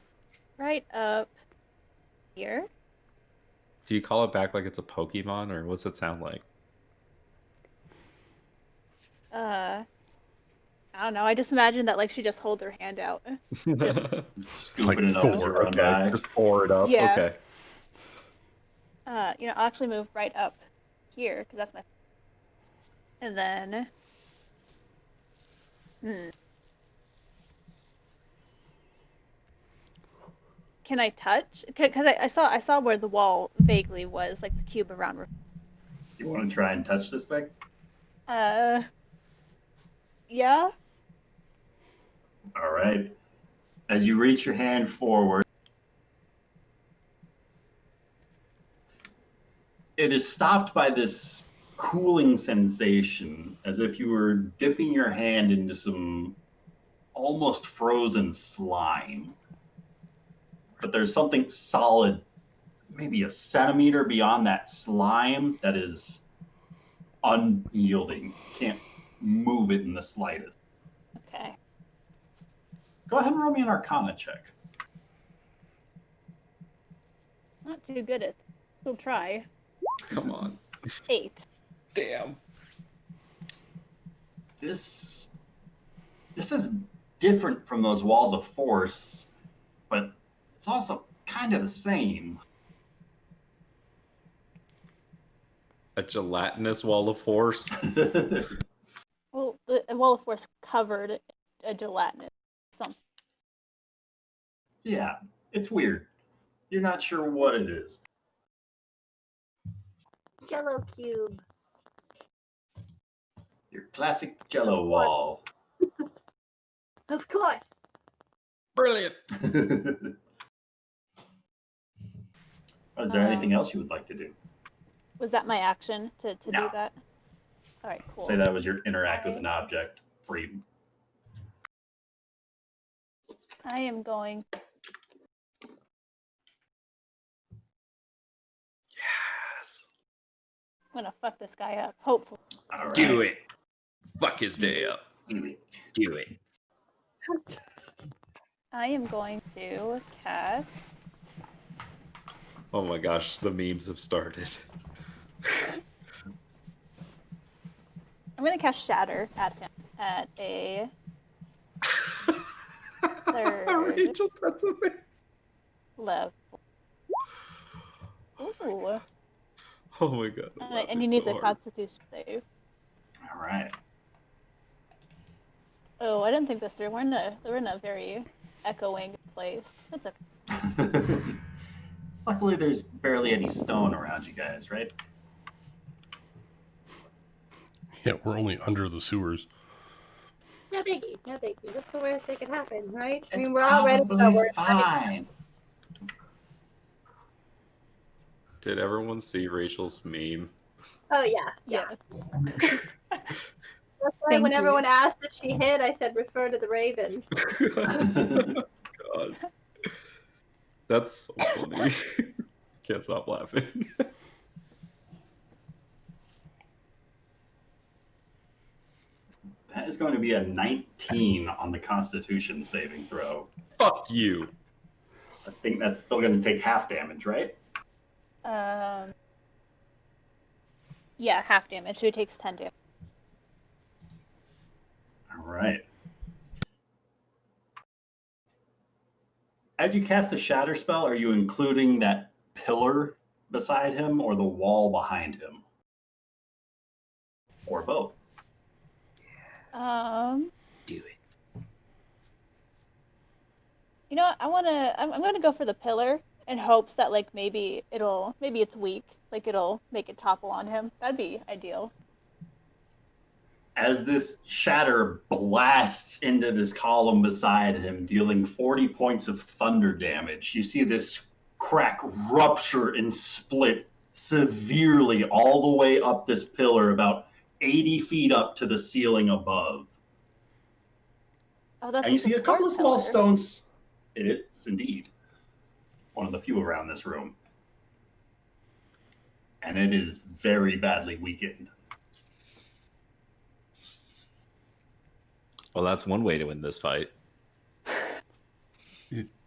right up here. Do you call it back like it's a Pokemon, or what's it sound like? I don't know. I just imagine that like she just holds her hand out. Scooping it up as you Thor, run by. Okay, just pour it up. Yeah. Okay. I'll actually move right up here because that's my. And then. Can I touch? Because I saw where the wall vaguely was, like the cube around. You want to try and touch this thing? Yeah. All right. As you reach your hand forward, it is stopped by this cooling sensation, as if you were dipping your hand into some almost frozen slime. But there's something solid, maybe a centimeter beyond that slime, that is unyielding. You can't move it in the slightest. Okay. Go ahead and roll me an Arcana check. Not too good at. We'll try. Come on. 8. Damn. This is different from those walls of force, but it's also kind of the same. A gelatinous wall of force. Well, the wall of force covered a gelatinous something. Yeah, it's weird. You're not sure what it is. Jello cube. Your classic Jello wall. Of course. Brilliant. Is there anything else you would like to do? Was that my action to No. do that? All right, cool. Say that was your interact with an object free. I am going. Yes. I'm gonna fuck this guy up. Hopefully. All right. Do it. Fuck his day up. Do it. Do it. I am going to cast. Oh my gosh, the memes have started. I'm gonna cast Shatter at him at a third Rachel, that's amazing. level. Ooh. Oh my god. I'm And laughing you need so a hard. Constitution save. All right. Oh, I didn't think this through. We're in a very echoing place. That's okay. Luckily, there's barely any stone around you guys, right? Yeah, we're only under the sewers. No biggie, no biggie. What's the worst that could happen, right? I It's mean, we're all ready to go. probably We're fine. Did everyone see Rachel's meme? Oh yeah, yeah. Yeah. That's why Thank when you. everyone asked if she hid, I said refer to the raven. God. That's so funny. Can't stop laughing. That is going to be a 19 on the Constitution saving throw. Fuck you. I think that's still going to take half damage, right? Yeah, half damage, so he takes 10 damage. All right. As you cast the Shatter spell, are you including that pillar beside him or the wall behind him? Or both? Do it. You know what? I'm gonna go for the pillar in hopes that like maybe it's weak, like it'll make it topple on him. That'd be ideal. As this shatter blasts into this column beside him, dealing 40 points of thunder damage, you see this crack rupture and split severely all the way up this pillar, about 80 feet up to the ceiling above. Oh, that's And you see a couple of small pillar. stones. It is indeed one of the few around this room. And it is very badly weakened. Well, that's one way to win this fight.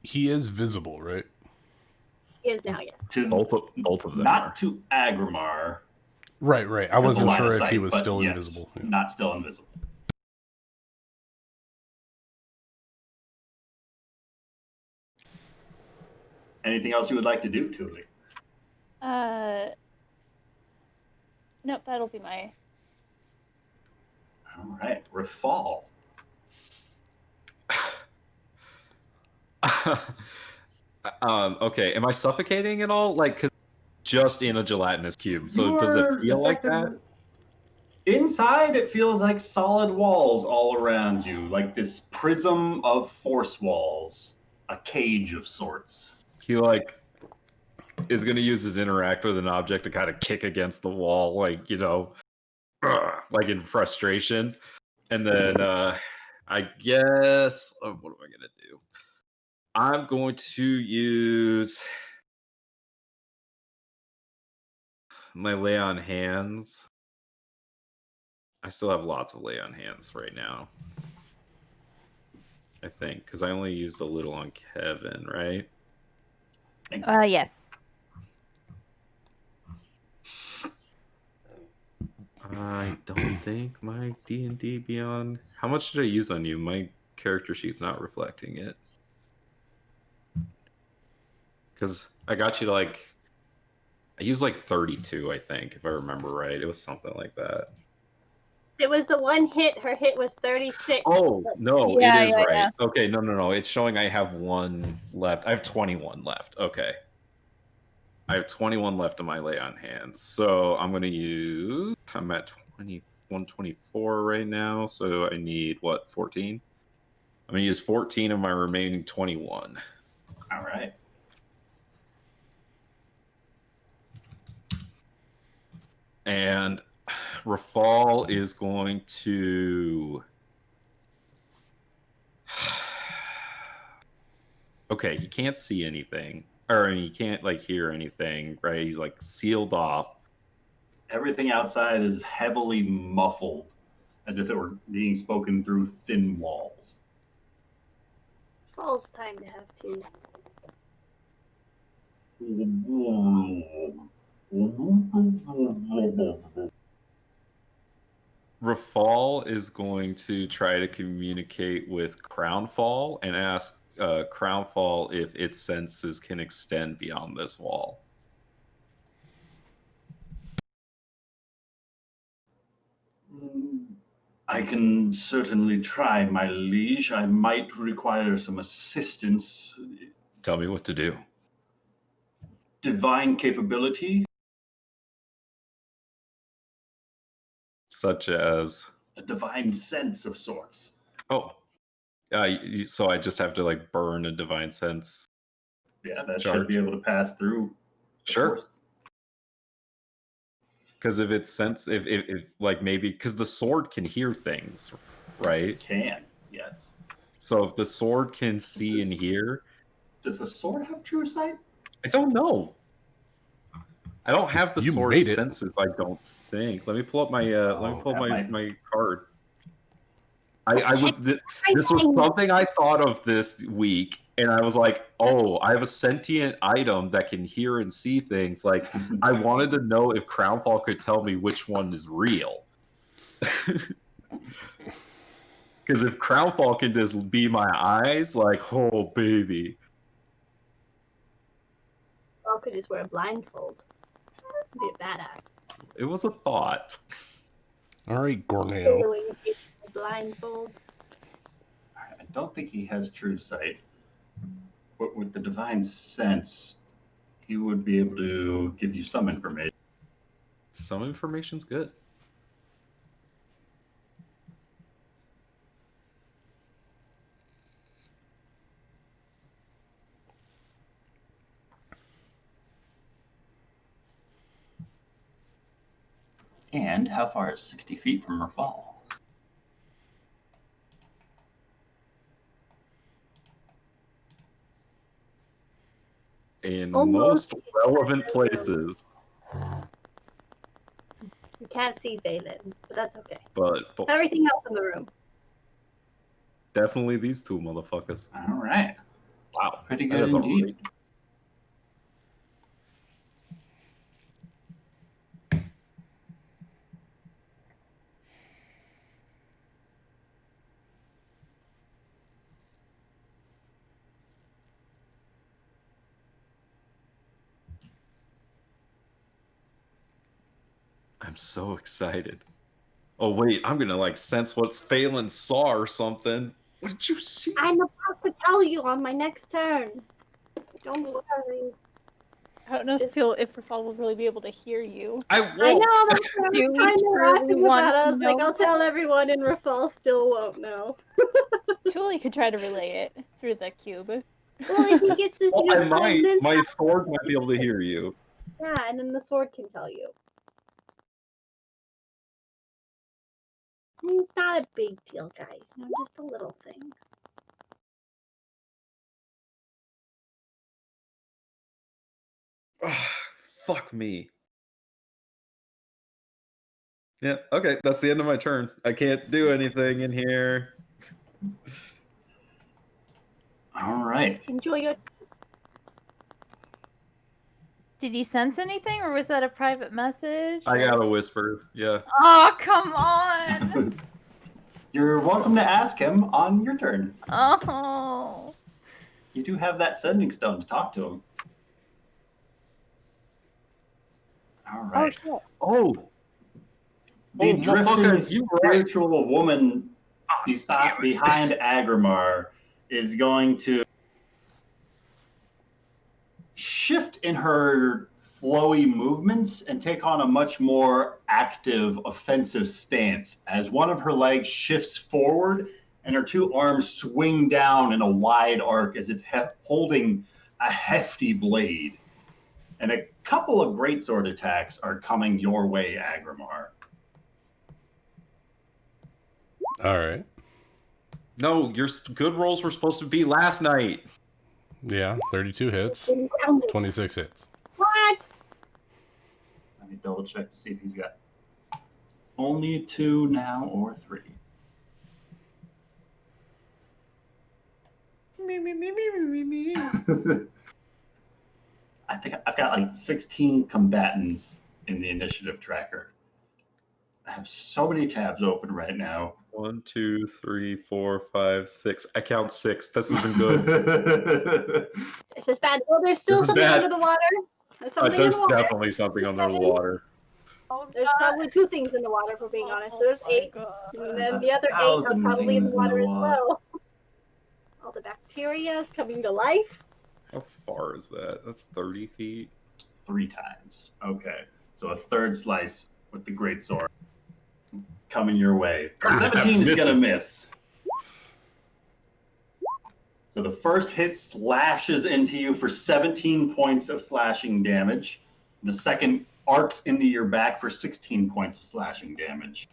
He is visible, right? He is now, yes. Both of them Not are. to Agrimar. Right. I wasn't sure if he was but still yes, invisible. Yeah. Not still invisible. Anything else you would like to do, Tuli? Nope, that'll be my... All right, Rafal. Okay, am I suffocating at all? Like, cause just in a gelatinous cube. So does it feel like that? Inside, it feels like solid walls all around you, like this prism of force walls, a cage of sorts. He like is gonna use his interact with an object to kind of kick against the wall, like, you know, like in frustration. And then I guess what am I gonna do? I'm going to use my lay on hands. I still have lots of lay on hands right now, I think, because I only used a little on Kevin, right? Yes. I don't think my D&D Beyond... How much did I use on you? My character sheet's not reflecting it. Because I got you to like... I used like 32, I think, if I remember right. It was something like that. It was the one hit. Her hit was 36. Oh, no, Yeah, it is yeah, right. yeah. Okay, no. It's showing I have one left. I have 21 left. Okay. I have 21 left of my lay on hands. So I'm going to use... I'm at 124 right now, so I need, what, 14? I'm going to use 14 of my remaining 21. All right. And Rafal is going to... Okay, he can't see anything. Or he can't, like, hear anything, right? He's, like, sealed off. Everything outside is heavily muffled, as if it were being spoken through thin walls. Falls time to have tea. Rafal is going to try to communicate with Crownfall and ask Crownfall if its senses can extend beyond this wall. I can certainly try, my liege. I might require some assistance. Tell me what to do. Divine capability? Such as... A divine sense of sorts. Oh. So I just have to, like, burn a divine sense. Yeah, that Charge. should be able to pass through. Sure. Because if it's sense, if like maybe because the sword can hear things, right? It can, yes. So if the sword can see and hear, does the sword have true sight? I don't know. I don't have the You sword's made it. senses. I don't think. Let me pull up my my card. This was something I thought of this week, and I was like, oh, I have a sentient item that can hear and see things. Like, I wanted to know if Crownfall could tell me which one is real. Because if Crownfall can just be my eyes, like, oh, baby. Or could just wear a blindfold. Be a badass. It was a thought. All right, Gorneo. Totally a blindfold. I don't think he has true sight. But with the divine sense, he would be able to give you some information. Some information's good. And how far is 60 feet from her fall? In Almost. most relevant places. You can't see Valen, but that's okay. But Everything else in the room. definitely these two motherfuckers. All right. Wow. Pretty That good is a indeed. reach. I'm so excited. Oh wait, I'm gonna like sense what's Phelan saw or something. What did you see? I'm about to tell you on my next turn. Don't worry. I don't know if Just- if Rafal will really be able to hear you. I I won't. know, that's what I Do was we trying to truly ask him want about. I to was like, know I'll tell everyone, and Rafal still won't know. Julie could try to relay it through the cube. Well, if he gets this, Well, I might. present, My sword might be able to hear you. yeah, and then the sword can tell you. I mean, it's not a big deal, guys. You know, just a little thing. Fuck me. Yeah, okay, that's the end of my turn. I can't do anything in here. All right. Enjoy your. Did you sense anything, or was that a private message? I got a whisper, yeah. Oh, come on! You're welcome to ask him on your turn. Oh. You do have that sending stone to talk to him. All right. shit. Oh! The Oh, drifting motherfucker, you were right. spiritual woman behind Agrimar is going to shift in her flowy movements and take on a much more active, offensive stance as one of her legs shifts forward and her two arms swing down in a wide arc as if holding a hefty blade. And a couple of greatsword attacks are coming your way, Agrimar. All right. No, your good rolls were supposed to be last night. Yeah, 32 hits, 26 hits. What? Let me double check to see if he's got only 2 now or 3. I think I've got like 16 combatants in the initiative tracker. I have so many tabs open right now. 1, 2, 3, 4, 5, 6. I count 6. This isn't good. It's just bad. Well, there's still This is something bad. under the water. There's something in There's the water. definitely something under the water. There's probably 2 things in the water, if we're being honest. There's 8, and then the other 8 are 1,000 probably in the things in the water as water. well. All the bacteria is coming to life. How far is that? That's 30 feet. 3 times. Okay. So a third slice with the greatsword coming your way. 17 is going to miss. So the first hit slashes into you for 17 points of slashing damage. And the second arcs into your back for 16 points of slashing damage.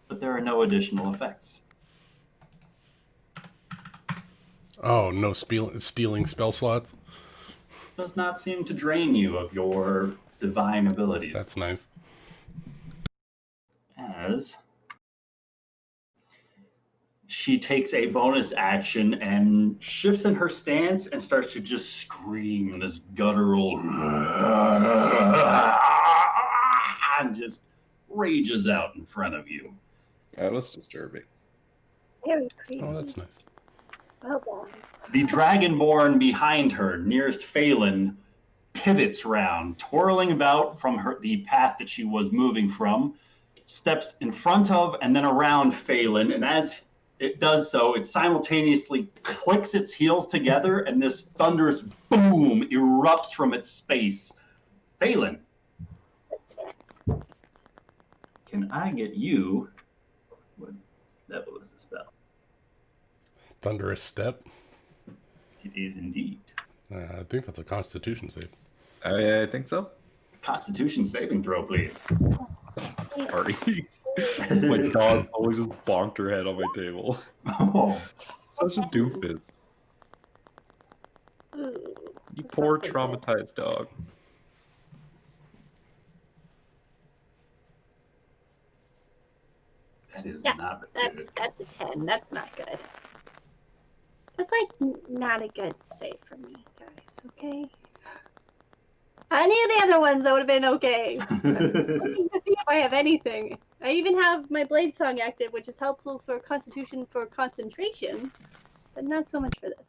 But there are no additional effects. Oh, no stealing spell slots? Does not seem to drain you of your divine abilities. That's nice. As she takes a bonus action and shifts in her stance and starts to just scream this guttural and just rages out in front of you. That was disturbing. Very creepy. Oh, that's nice. Well done. The Dragonborn behind her, nearest Phelan, pivots round, twirling about from the path that she was moving from, steps in front of and then around Phelan, and as it does so, it simultaneously clicks its heels together, and this thunderous boom erupts from its space. Phelan, can I get you? What level is the spell? Thunderous Step. It is indeed. I think that's a Constitution save. I think so. Constitution saving throw, please. Sorry. My dog always just bonked her head on my table. Oh, Such a doofus. Ooh, You that's poor not so good. traumatized dog. that is Yeah, not good. That's a 10. That's not good. That's like not a good save for me, guys. Okay. Any of the other ones, that would have been okay. Looking to see if I have anything. I even have my Blade Song active, which is helpful for Constitution for concentration, but not so much for this.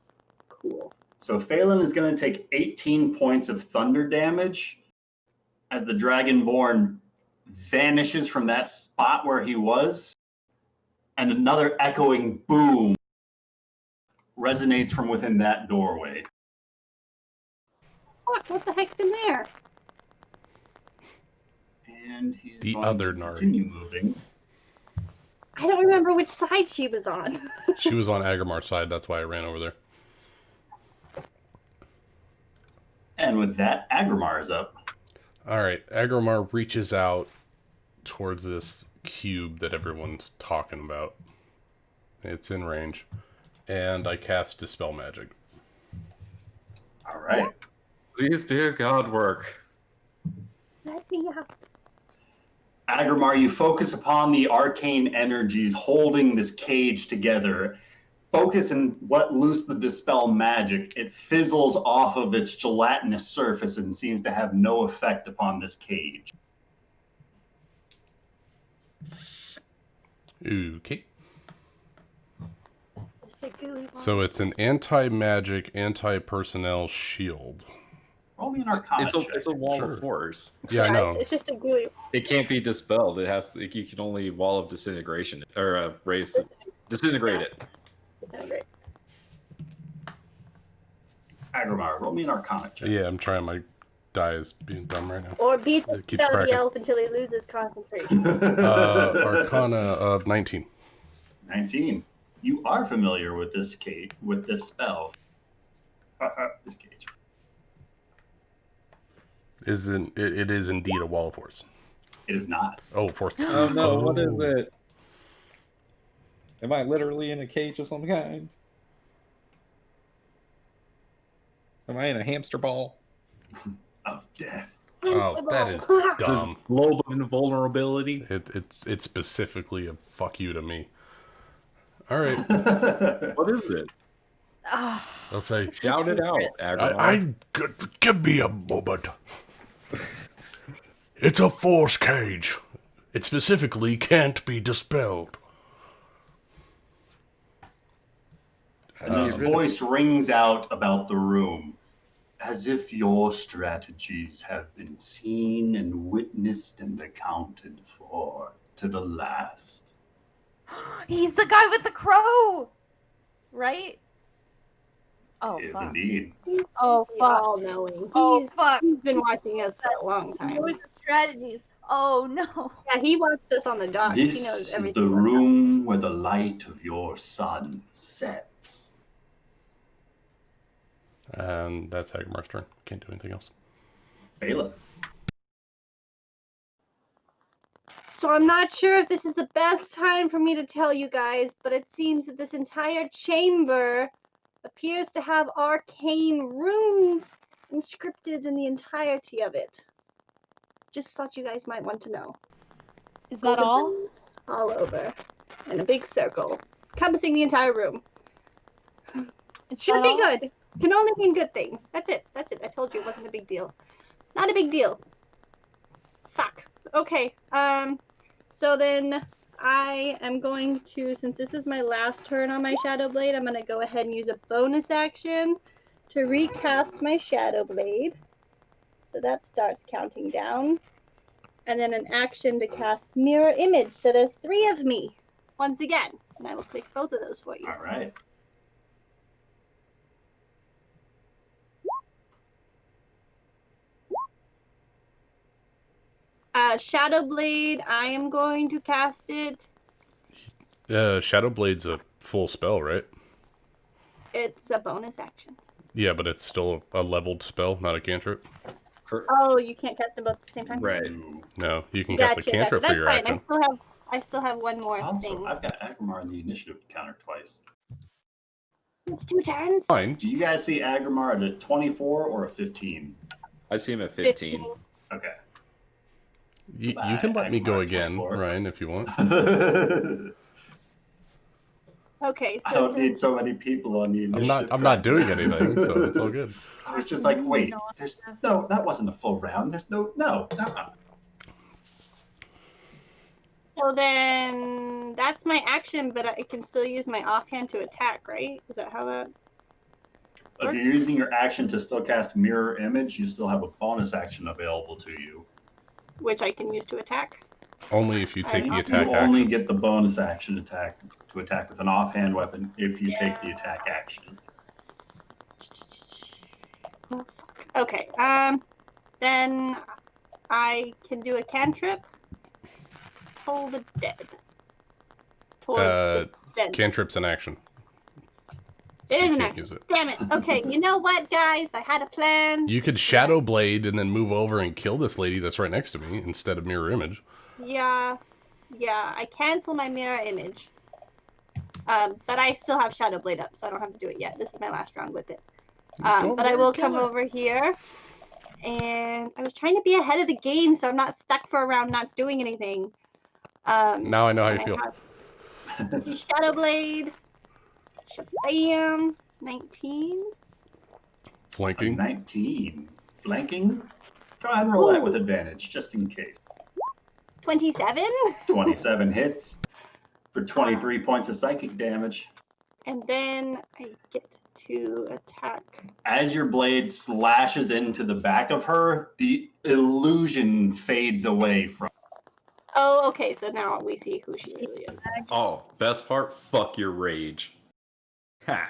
Cool. So Phelan is going to take 18 points of thunder damage as the Dragonborn vanishes from that spot where he was, and another echoing boom resonates from within that doorway. Fuck, what the heck's in there? And he's The going other to Nari. continue moving. I don't remember which side she was on. She was on Agramar's side, that's why I ran over there. And with that, Agrimar is up. Alright, Agramar reaches out towards this cube that everyone's talking about. It's in range. And I cast Dispel Magic. All right. Please, dear God, work. Let me out. Agrimar, you focus upon the arcane energies holding this cage together. Focus on what loose the Dispel Magic. It fizzles off of its gelatinous surface and seems to have no effect upon this cage. Okay. Just a gooey one. So it's an anti-magic, anti-personnel shield. Roll me an Arcana check. It's a wall Sure. of force. Yeah, I know. It's just a gooey. It can't be dispelled. It has to. You can only wall of disintegration or raise it. Disintegrate it. Disintegrate. Agrimar, roll me an Arcana check. Yeah, I'm trying. My die is being dumb right now. Or beat the It keeps shit out of the cracking. elf until he loses concentration. Arcana of 19. 19. You are familiar with this cage, with this spell. This cage. It is indeed a wall of force. It is not. Oh, force. Oh no! What is Oh. it? Am I literally in a cage of some kind? Am I in a hamster ball? Of death. Oh, that is Is this dumb. globe of invulnerability? It's specifically a fuck you to me. All right, What is it? I'll say. Shout it out, Agrimar. Give me a moment. It's a force cage. It specifically can't be dispelled. And his voice rings out about the room, as if your strategies have been seen and witnessed and accounted for to the last. He's the guy with the crow, right? Oh Is fuck! indeed. Oh fuck! All knowing. Oh fuck! He's been watching us for a long What time. was the strategies? Oh no! Yeah, he watched us on the dock. This He knows is everything. the room where the light of your sun sets. And that's Agmar's turn. Can't do anything else. Bela. So I'm not sure if this is the best time for me to tell you guys, but it seems that this entire chamber appears to have arcane runes inscripted in the entirety of it. Just thought you guys might want to know. Is that all? Runes all over, in a big circle. encompassing the entire room. It should be good. Can only mean good things. That's it. That's it. I told you it wasn't a big deal. Not a big deal. Fuck. Okay. So then I am going to, since this is my last turn on my Shadow Blade, I'm going to go ahead and use a bonus action to recast my Shadow Blade. So that starts counting down. And then an action to cast Mirror Image. So there's 3 of me once again. And I will click both of those for you. All right. Shadow Blade, I am going to cast it. Shadow Blade's a full spell, right? It's a bonus action. Yeah, but it's still a leveled spell, not a cantrip. Oh, you can't cast them both at the same time? Right. No, you can cast a cantrip That's for your fine. action. I still have one more Also, thing. I've got Agrimar in the initiative counter twice. It's 2 turns. Fine. Do you guys see Agrimar at a 24 or a 15? I see him at 15. Okay. You Goodbye, can let me go Agrimar again, 24. Ryan, if you want. Okay, so I don't need so many people on the initiative. I'm not doing anything, so it's all good. I was just like, wait, there's no, that wasn't a full round. There's no. So then that's my action, but I can still use my offhand to attack, right? Is that how that? If you're using your action to still cast Mirror Image, you still have a bonus action available to you. Which I can use to attack. Only if you take the You attack only action. get the bonus action attack to attack with an offhand weapon if you take the attack action. Oh, fuck. Okay. Then I can do a cantrip. Toll the dead. Towards the dead. Cantrip's an action. It is you an can't action. use it. Damn it. Okay, you know what, guys? I had a plan. You could Shadow Blade and then move over and kill this lady that's right next to me instead of Mirror Image. Yeah. I cancel my Mirror Image. But I still have Shadow Blade up, so I don't have to do it yet. This is my last round with it. But I will come over here. And I was trying to be ahead of the game, so I'm not stuck for a round not doing anything. Now I know how you feel. Shadow Blade. Shabam. 19. Flanking. 19. Flanking. Go ahead and roll that with advantage, just in case. 27. 27 hits for 23 points of psychic damage. And then I get to attack. As your blade slashes into the back of her, the illusion fades away from. Oh, okay. So now we see who she really is. Oh, best part, fuck your rage. Ha!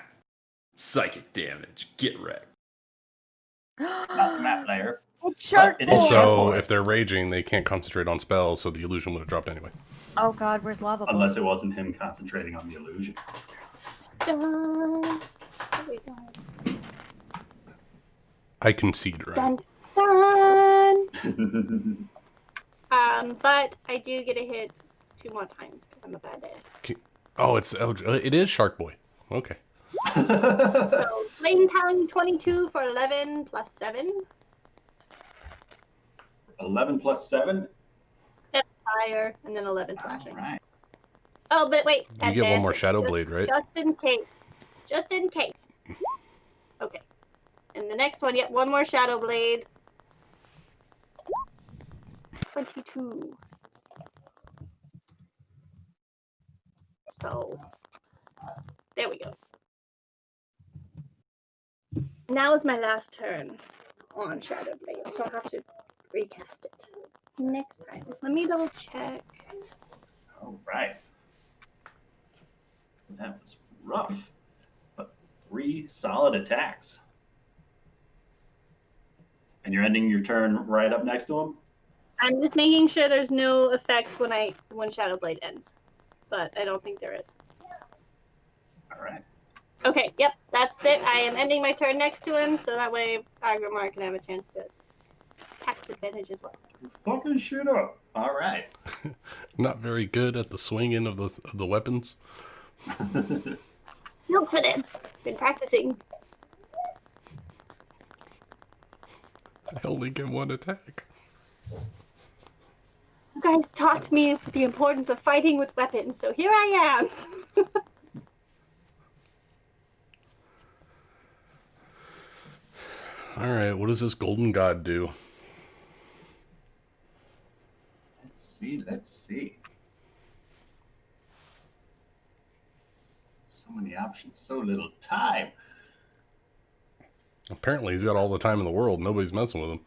Psychic damage. Get wrecked. Not the map layer. It's Shark It is Boy. Also, Boy. if they're raging, they can't concentrate on spells, so the illusion would have dropped anyway. Oh god, where's Lava Boy? Unless it wasn't him concentrating on the illusion. Dun, I concede, Ryan. dun, dun. But I do get a hit 2 more times because I'm a badass. Oh, it is Shark Boy. Okay. So, Flame Tongue 22 for 11 plus 7. 11 plus 7. Fire, and then 11 slashing. All right. Oh, but wait. You get one more advantage, Shadow just- Blade, right? Just in case. Just in case. Okay. And the next one, one more Shadow Blade. 22. So, there we go. Now is my last turn on Shadow Blade, so I'll have to recast it next time. Let me double check. All right. That was rough, but 3 solid attacks. And you're ending your turn right up next to him? I'm just making sure there's no effects when Shadow Blade ends, but I don't think there is. All right. Okay, yep, that's it. I am ending my turn next to him, so that way Agrimar can have a chance to attack with advantage as well. Fucking shit up. All right. Not very good at the swinging of the weapons. Built for this. Been practicing. I only get one attack. You guys taught me the importance of fighting with weapons, so here I am. Alright, what does this golden god do? Let's see. So many options, so little time. Apparently he's got all the time in the world. Nobody's messing with him.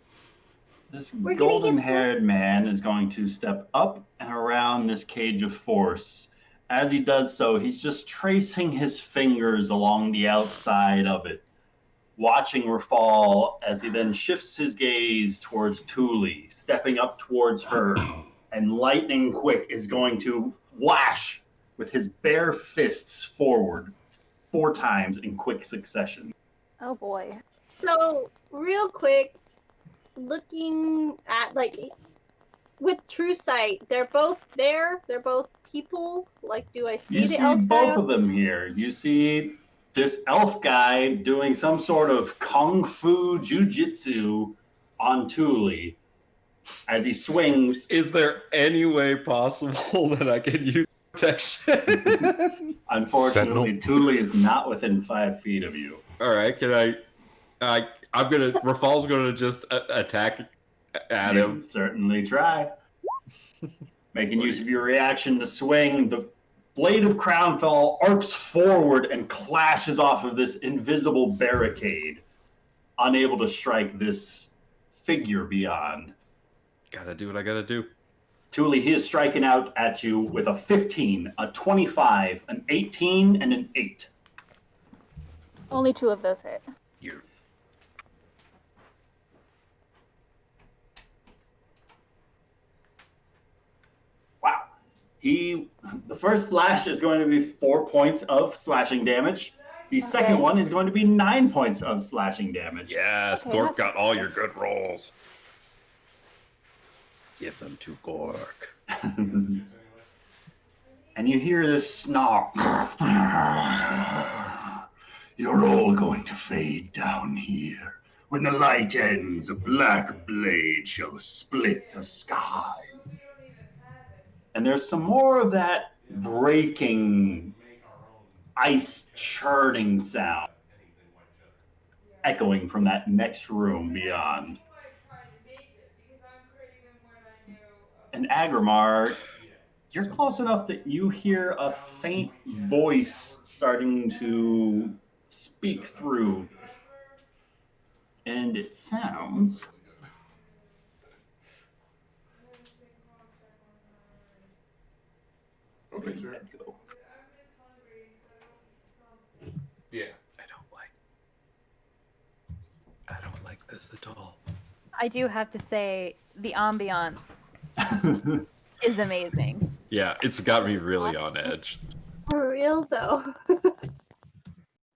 This golden-haired man is going to step up and around this cage of force. As he does so, he's just tracing his fingers along the outside of it, watching Rafal as he then shifts his gaze towards Thule, stepping up towards her, and lightning quick is going to flash with his bare fists forward 4 times in quick succession. Oh boy. So, real quick, looking at, like, with True Sight, they're both there? They're both people? Like, do I see the elf guy? You see both of them here. You see this elf guy doing some sort of kung fu jujitsu on Thule as he swings. Is there any way possible that I can use protection? Unfortunately, Thule is not within 5 feet of you. All right, can I'm gonna. Rafal's gonna just attack at him. Certainly try. Making use of your reaction to swing, the blade of Crownfell arcs forward and clashes off of this invisible barricade, unable to strike this figure beyond. Gotta do what I gotta do. Thule, he is striking out at you with a 15, a 25, an 18, and an 8. Only 2 of those hit. You. Wow. The first slash is going to be 4 points of slashing damage. The second one is going to be 9 points of slashing damage. Yes, Okay, Gork got all your good rolls. Give them to Gork. And you hear this snarl. You're all going to fade down here. When the light ends, a black blade shall split the sky. And there's some more of that breaking, ice churning sound echoing from that next room beyond. And Agrimar, you're close enough that you hear a faint voice starting to speak through. And it sounds... Where did that go? Yeah. I don't like this at all. I do have to say, the ambiance is amazing. Yeah, it's got me really on edge. For real, though.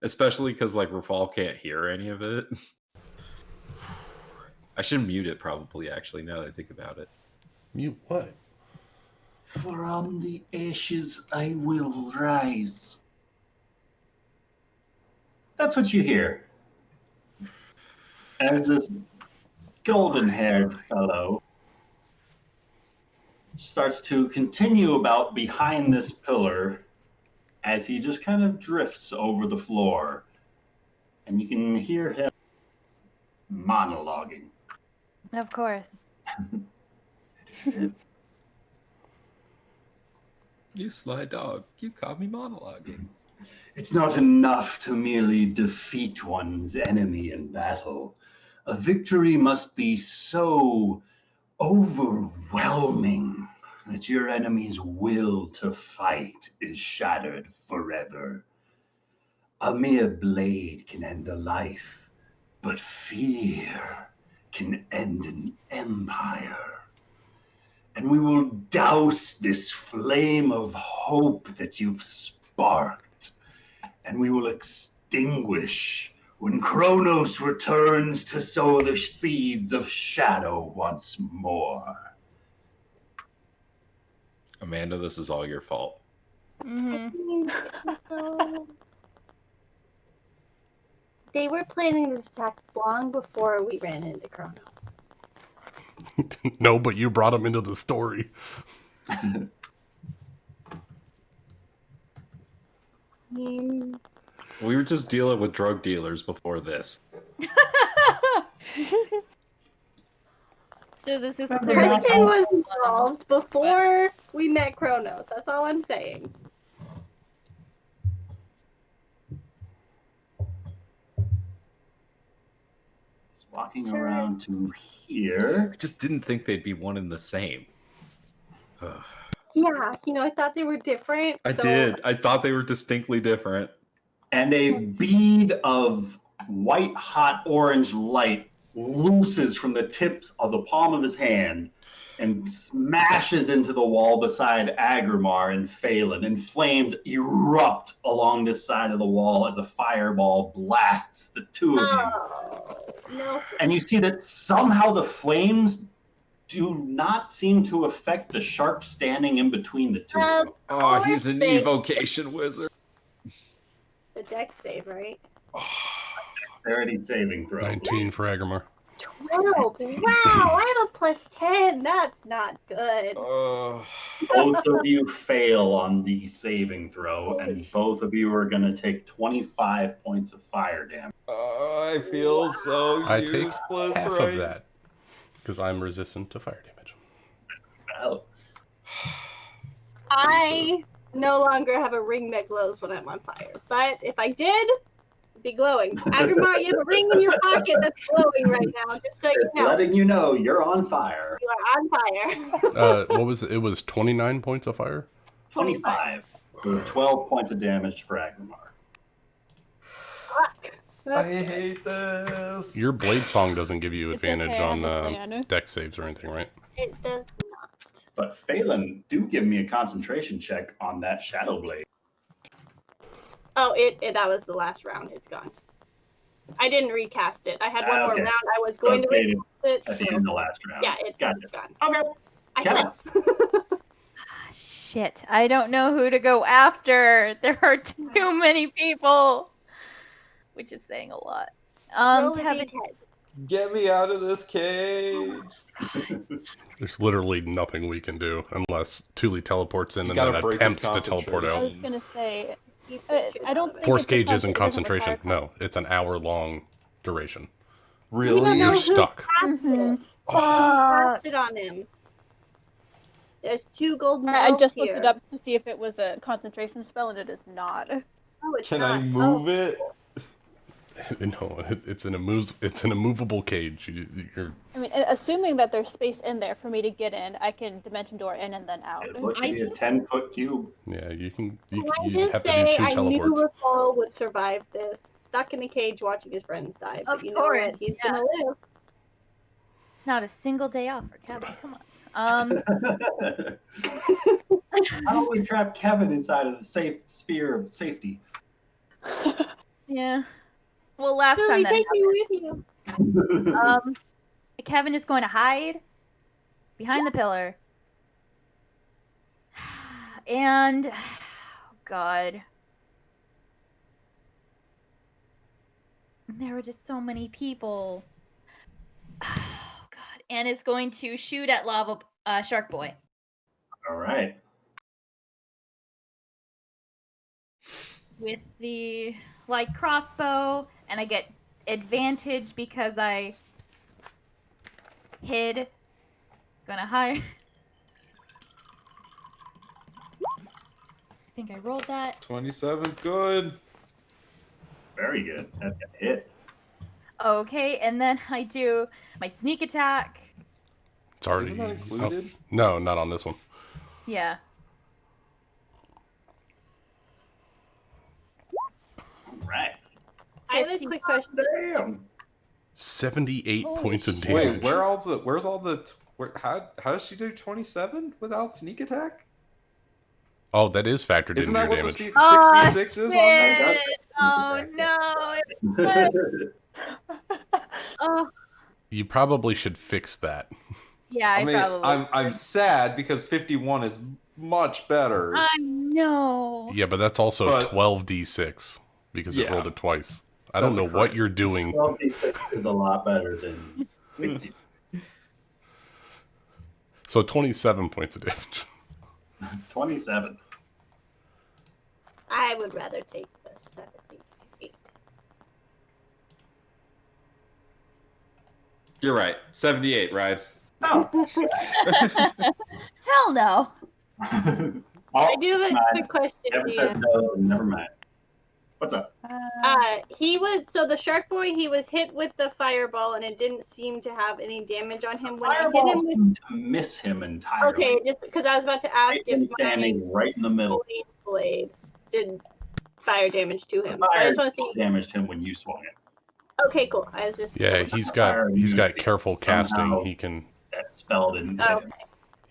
Especially because, like, Rafal can't hear any of it. I should mute it, probably, actually, now that I think about it. Mute what? From the ashes I will rise. That's what you hear. As this golden-haired fellow starts to continue about behind this pillar as he just kind of drifts over the floor. And you can hear him monologuing. Of course. You sly dog, you caught me monologuing. It's not enough to merely defeat one's enemy in battle. A victory must be so overwhelming that your enemy's will to fight is shattered forever. A mere blade can end a life, but fear can end an empire. And we will douse this flame of hope that you've sparked, and we will extinguish when Kronos returns to sow the seeds of shadow once more. Amanda, this is all your fault. Mm-hmm. They were planning this attack long before we ran into Kronos. No, but you brought him into the story. We were just dealing with drug dealers before this. So this is Remember clearly that? Kristen was involved before we met Kronos. That's all I'm saying. Just walking Sure. around to here. I just didn't think they'd be one and the same. Yeah, I thought they were different. I so did. I thought they were distinctly different. And a bead of white hot orange light looses from the tips of the palm of his hand and smashes into the wall beside Agrimar and Phelan, and flames erupt along this side of the wall as a fireball blasts the two of you. Oh, no. And you see that somehow the flames do not seem to affect the shark standing in between the two of you. Oh, he's an They- evocation wizard. The deck save, right? Dexterity saving throw. 19 for Agrimar. 12. Wow, I have a plus 10. That's not good. Both of you fail on the saving throw, Holy and shit. both of you are going to take 25 points of fire damage. I feel so I take useless half right of that because I'm resistant to fire damage. Well, I no longer have a ring that glows when I'm on fire. But if I did, it'd be glowing. Agrimar, you have a ring in your pocket that's glowing right now, just so you it's know. letting you know you're on fire. You are on fire. What was it? It was 29 points of fire? 25. So 12 points of damage for Agrimar. Fuck. I hate this. Your blade song doesn't give you It's okay, advantage I have on a plan. deck saves or anything, right? It does not. But Phelan, do give me a concentration check on that Shadow Blade. Oh, that was the last round. It's gone. I didn't recast it. I had one more Okay. round. I was going to Updated recast it. at the so- end of the last round. Yeah, it's Gotcha. gone. Okay. I Kevin. know. Shit, I don't know who to go after. There are too many people, which is saying a lot. Roll a Kevin, d10. Get me out of this cage. There's literally nothing we can do unless Thule teleports in You and gotta then break his attempts to teleport I out. was gonna say, Keep that shit I don't out of think Force it's gauge because isn't it doesn't concentration. require No, it's an hour-long duration. You don't know You're who stuck. cast Mhm. it. Who cast it on him? There's 2 golden I elves just here. looked it up to see if it was a concentration spell, and it is not. Oh, it's Can not. I move it? No, it's an immovable cage. You're I mean, assuming that there's space in there for me to get in, I can dimension door in and then out. It looks to be a 10-foot cube. yeah. You I you did have to do say 2 I knew teleports. Rafael would survive this, stuck in a cage watching his friends die. But Of you know course, what? He's yeah. gonna live. not a single day off for Kevin. Come on. How don't we trap Kevin inside of the safe sphere of safety? Yeah. Well, last Billy, time that take me with you. Kevin is going to hide behind the pillar. And oh God. There were just so many people. Oh God. And is going to shoot at Shark Boy. All right. With the light crossbow, and I get advantage because I hid. Gonna hide. I think I rolled that. 27's good. Very good. That's a hit. Okay, and then I do my sneak attack. It's already Isn't that included? Oh, no, not on this one. Yeah. All right. I have a 50. quick question. Damn. 78 Holy points of shit. damage. Wait, where's all the how does she do 27 without sneak attack? Oh, that is factored Isn't into that your what damage. the 66 is on there? Shit. Oh no. Oh. You probably should fix that. Yeah, I mean, probably. I'm sad because 51 is much better. I know. Yeah, but that's also But- 12d6 because it Yeah. rolled it twice. I don't That's a know what crit. you're doing. 12d6 is a lot better than 60. So 27 points of damage. 27. I would rather take the 78. You're right. 78, right? Oh. Hell no. I do have a quick question. Kevin says no, and never mind. What's up? The shark boy, he was hit with the fireball and it didn't seem to have any damage on him when I hit Fireball him with. seemed to miss him entirely. Okay, just because I was about to ask Him if my standing right in the middle. blade did fire damage to him. The So I fire just want to see. damaged him when you swung it. Okay, cool. I was just. Yeah, he's got careful casting. He can That spell didn't hit him.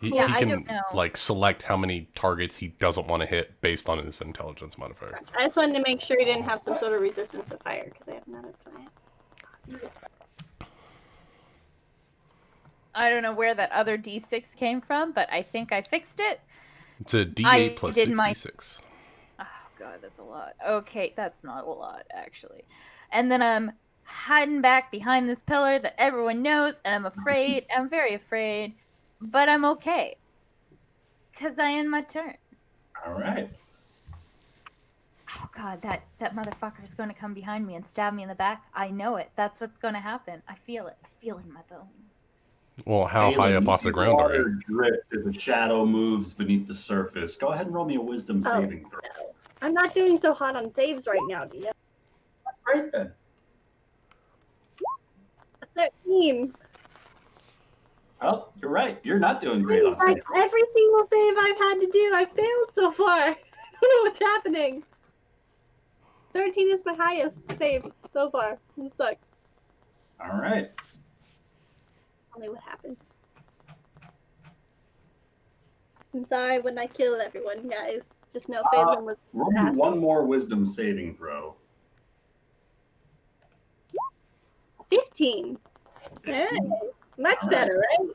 he Yeah, I can don't know. like select how many targets he doesn't want to hit based on his intelligence modifier. I just wanted to make sure he didn't have some sort of resistance to fire because I have another plan. I don't know where that other D6 came from, but I think I fixed it. It's a D8 I plus did my- 66. Oh god, that's a lot. Okay, that's not a lot actually. And then I'm hiding back behind this pillar that everyone knows, and I'm afraid. I'm very afraid, but I'm okay. Cause I end my turn. All right. Oh god, that motherfucker is going to come behind me and stab me in the back. I know it. That's what's going to happen. I feel it. I feel it in my bones. Well, how high up off the ground are you? Drift as a shadow moves beneath the surface. Go ahead and roll me a wisdom Oh. saving throw. I'm not doing so hot on saves right now, do you know? Great then. 13. Well, you're right. You're not doing great on Like save. every single save I've had to do, I failed so far. I don't know what's happening. 13 is my highest save so far. This sucks. All right. Tell me what happens. I'm sorry when I killed everyone, guys. Just know Phelan was Roll me one more wisdom saving throw. 15. Hey, much All right. better, right?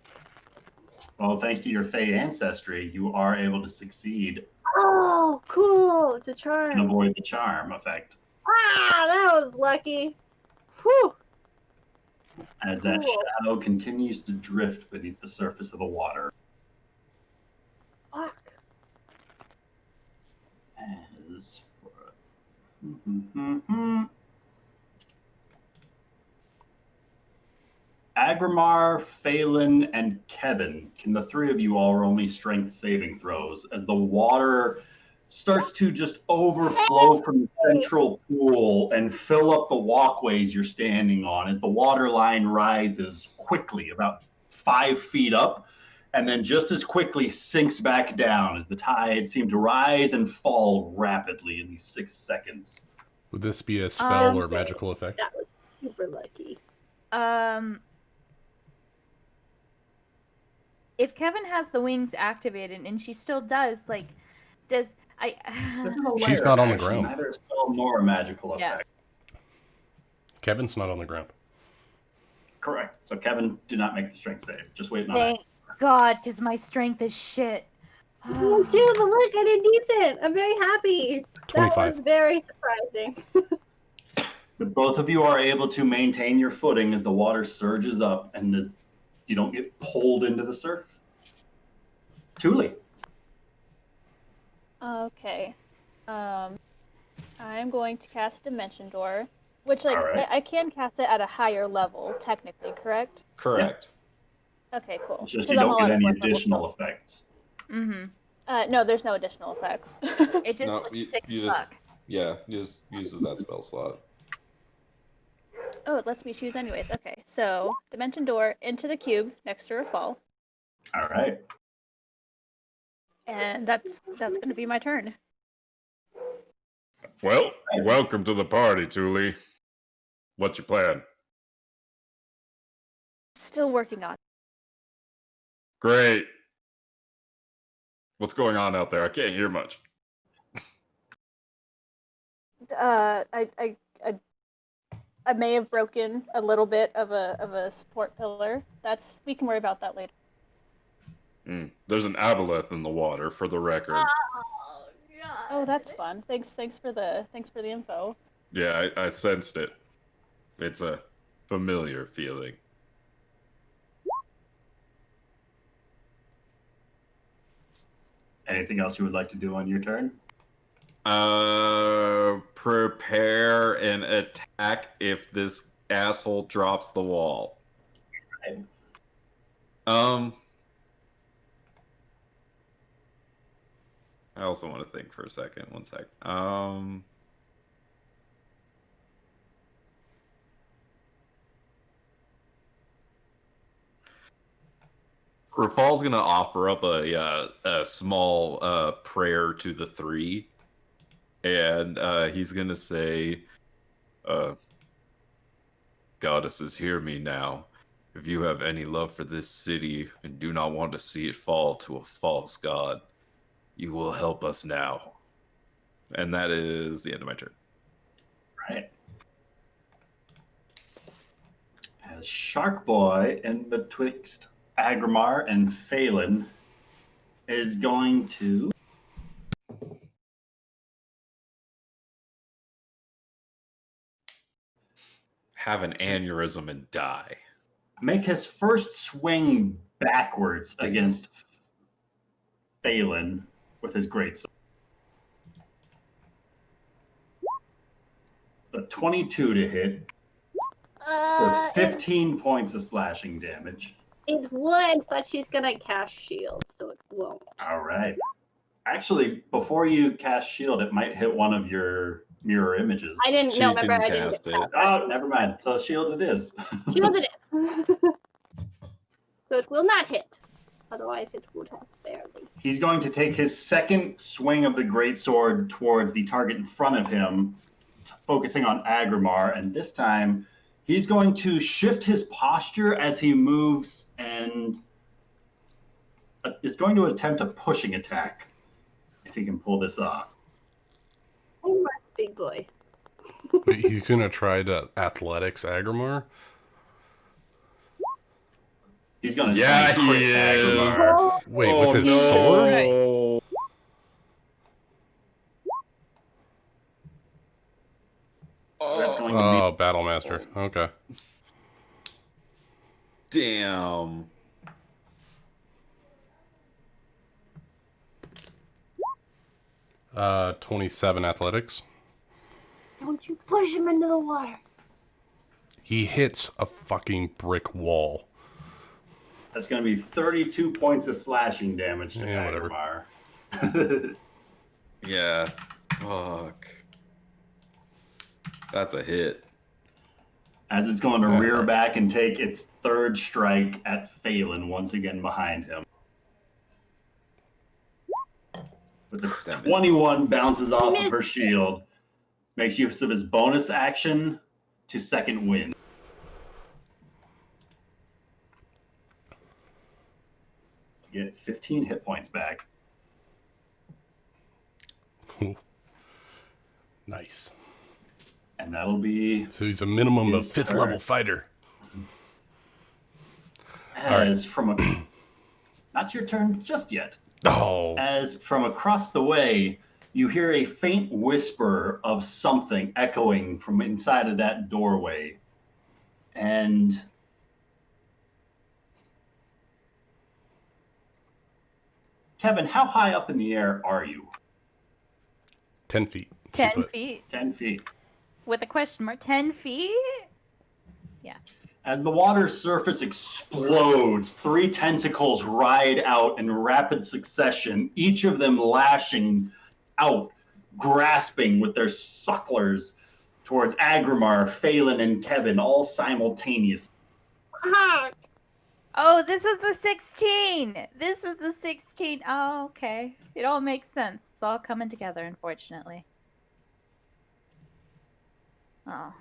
Well, thanks to your Fey ancestry, you are able to succeed Oh, cool. It's a and charm. avoid the charm effect. Wow, that was lucky. Whew. As that Cool. shadow continues to drift beneath the surface of the water. Fuck. As for... Agrimar, Phelan, and Kevin, can the three of you all roll me strength saving throws as the water starts to just overflow from the central pool and fill up the walkways you're standing on as the water line rises quickly, about 5 feet up, and then just as quickly sinks back down as the tide seemed to rise and fall rapidly in these 6 seconds. Would this be a spell or Okay. magical effect? That was super lucky. If Kevin has the wings activated and she still does, like, does I? This is a She's lair not on the action, ground. Neither a spell nor a magical Yeah. effect. Kevin's not on the ground. Correct. So Kevin, do not make the strength save. Just wait on that. Thank God, because my strength is shit. Me too, but look, I did decent. I'm very happy. 25. That was very surprising. But both of you are able to maintain your footing as the water surges up and you don't get pulled into the surf. Thule. Okay. I'm going to cast Dimension Door, which, like, All right. I can cast it at a higher level, technically, correct? Correct. Okay, cool. It's just 'Cause you I'm don't on get a any fourth level additional spell. effects. Mm-hmm. No, there's no additional effects. It just No, looks you- sick you as just- fuck. Yeah, he just uses that spell slot. Oh, it lets me choose anyways. Okay, so Dimension Door into the cube next to Rafal, All right. and that's going to be my turn. Well, welcome to the party, Thule. What's your plan? Still working on. Great. What's going on out there? I can't hear much. I may have broken a little bit of a support pillar. We can worry about that later. There's an aboleth in the water, for the record. Oh, that's fun. Thanks for the info. Yeah, I sensed it. It's a familiar feeling. Anything else you would like to do on your turn? Prepare an attack if this asshole drops the wall. I also want to think for a second. One sec. Rafal's gonna offer up a small prayer to the three, and he's gonna say, "Goddesses, hear me now. If you have any love for this city and do not want to see it fall to a false god, you will help us now." And that is the end of my turn. Right. As Shark Boy in betwixt Agrimar and Phelan is going to Have an aneurysm and die. make his first swing backwards against Phelan with his greatsword. The 22 to hit for 15 points of slashing damage. It would, but she's gonna cast shield, so it won't. All right. Actually, before you cast shield, it might hit one of your mirror images. I didn't She know. Remember, didn't I didn't cast get it. cast. Oh, never mind. So shield it is. Shield it is. So it will not hit. Otherwise, it would have barely. He's going to take his second swing of the greatsword towards the target in front of him, focusing on Agrimar, and this time he's going to shift his posture as he moves and is going to attempt a pushing attack, if he can pull this off. Oh, my big boy. Wait, he's gonna try to athletics Agrimar? He's going to Yeah, try and crit he is. Agrimar. Wait, with his sword? No. So that's going to Oh, Battle Master. Okay. Damn. be 27 athletics. Don't you push him into the water. He hits a fucking brick wall. That's going to be 32 points of slashing damage to Yeah, whatever. Agrimar. Yeah. Fuck. That's a hit. As it's going to rear back and take its third strike at Phelan once again behind him. But the That 21 bounces off of her shield, makes use of his bonus action to second wind. Get 15 hit points back. Nice. And that'll be So he's a minimum of his 5th turn. level fighter. As from a... Not your turn just yet. Oh. As from across the way, you hear a faint whisper of something echoing from inside of that doorway. And Kevin, how high up in the air are you? 10 feet. 10 feet 10 feet. with a question mark. 10 feet? As the water surface explodes, 3 tentacles ride out in rapid succession, each of them lashing out, grasping with their sucklers towards Agrimar, Phelan, and Kevin, all simultaneously. Oh, this is the 16. This is the 16. Oh, okay. It all makes sense. It's all coming together, unfortunately. Oh,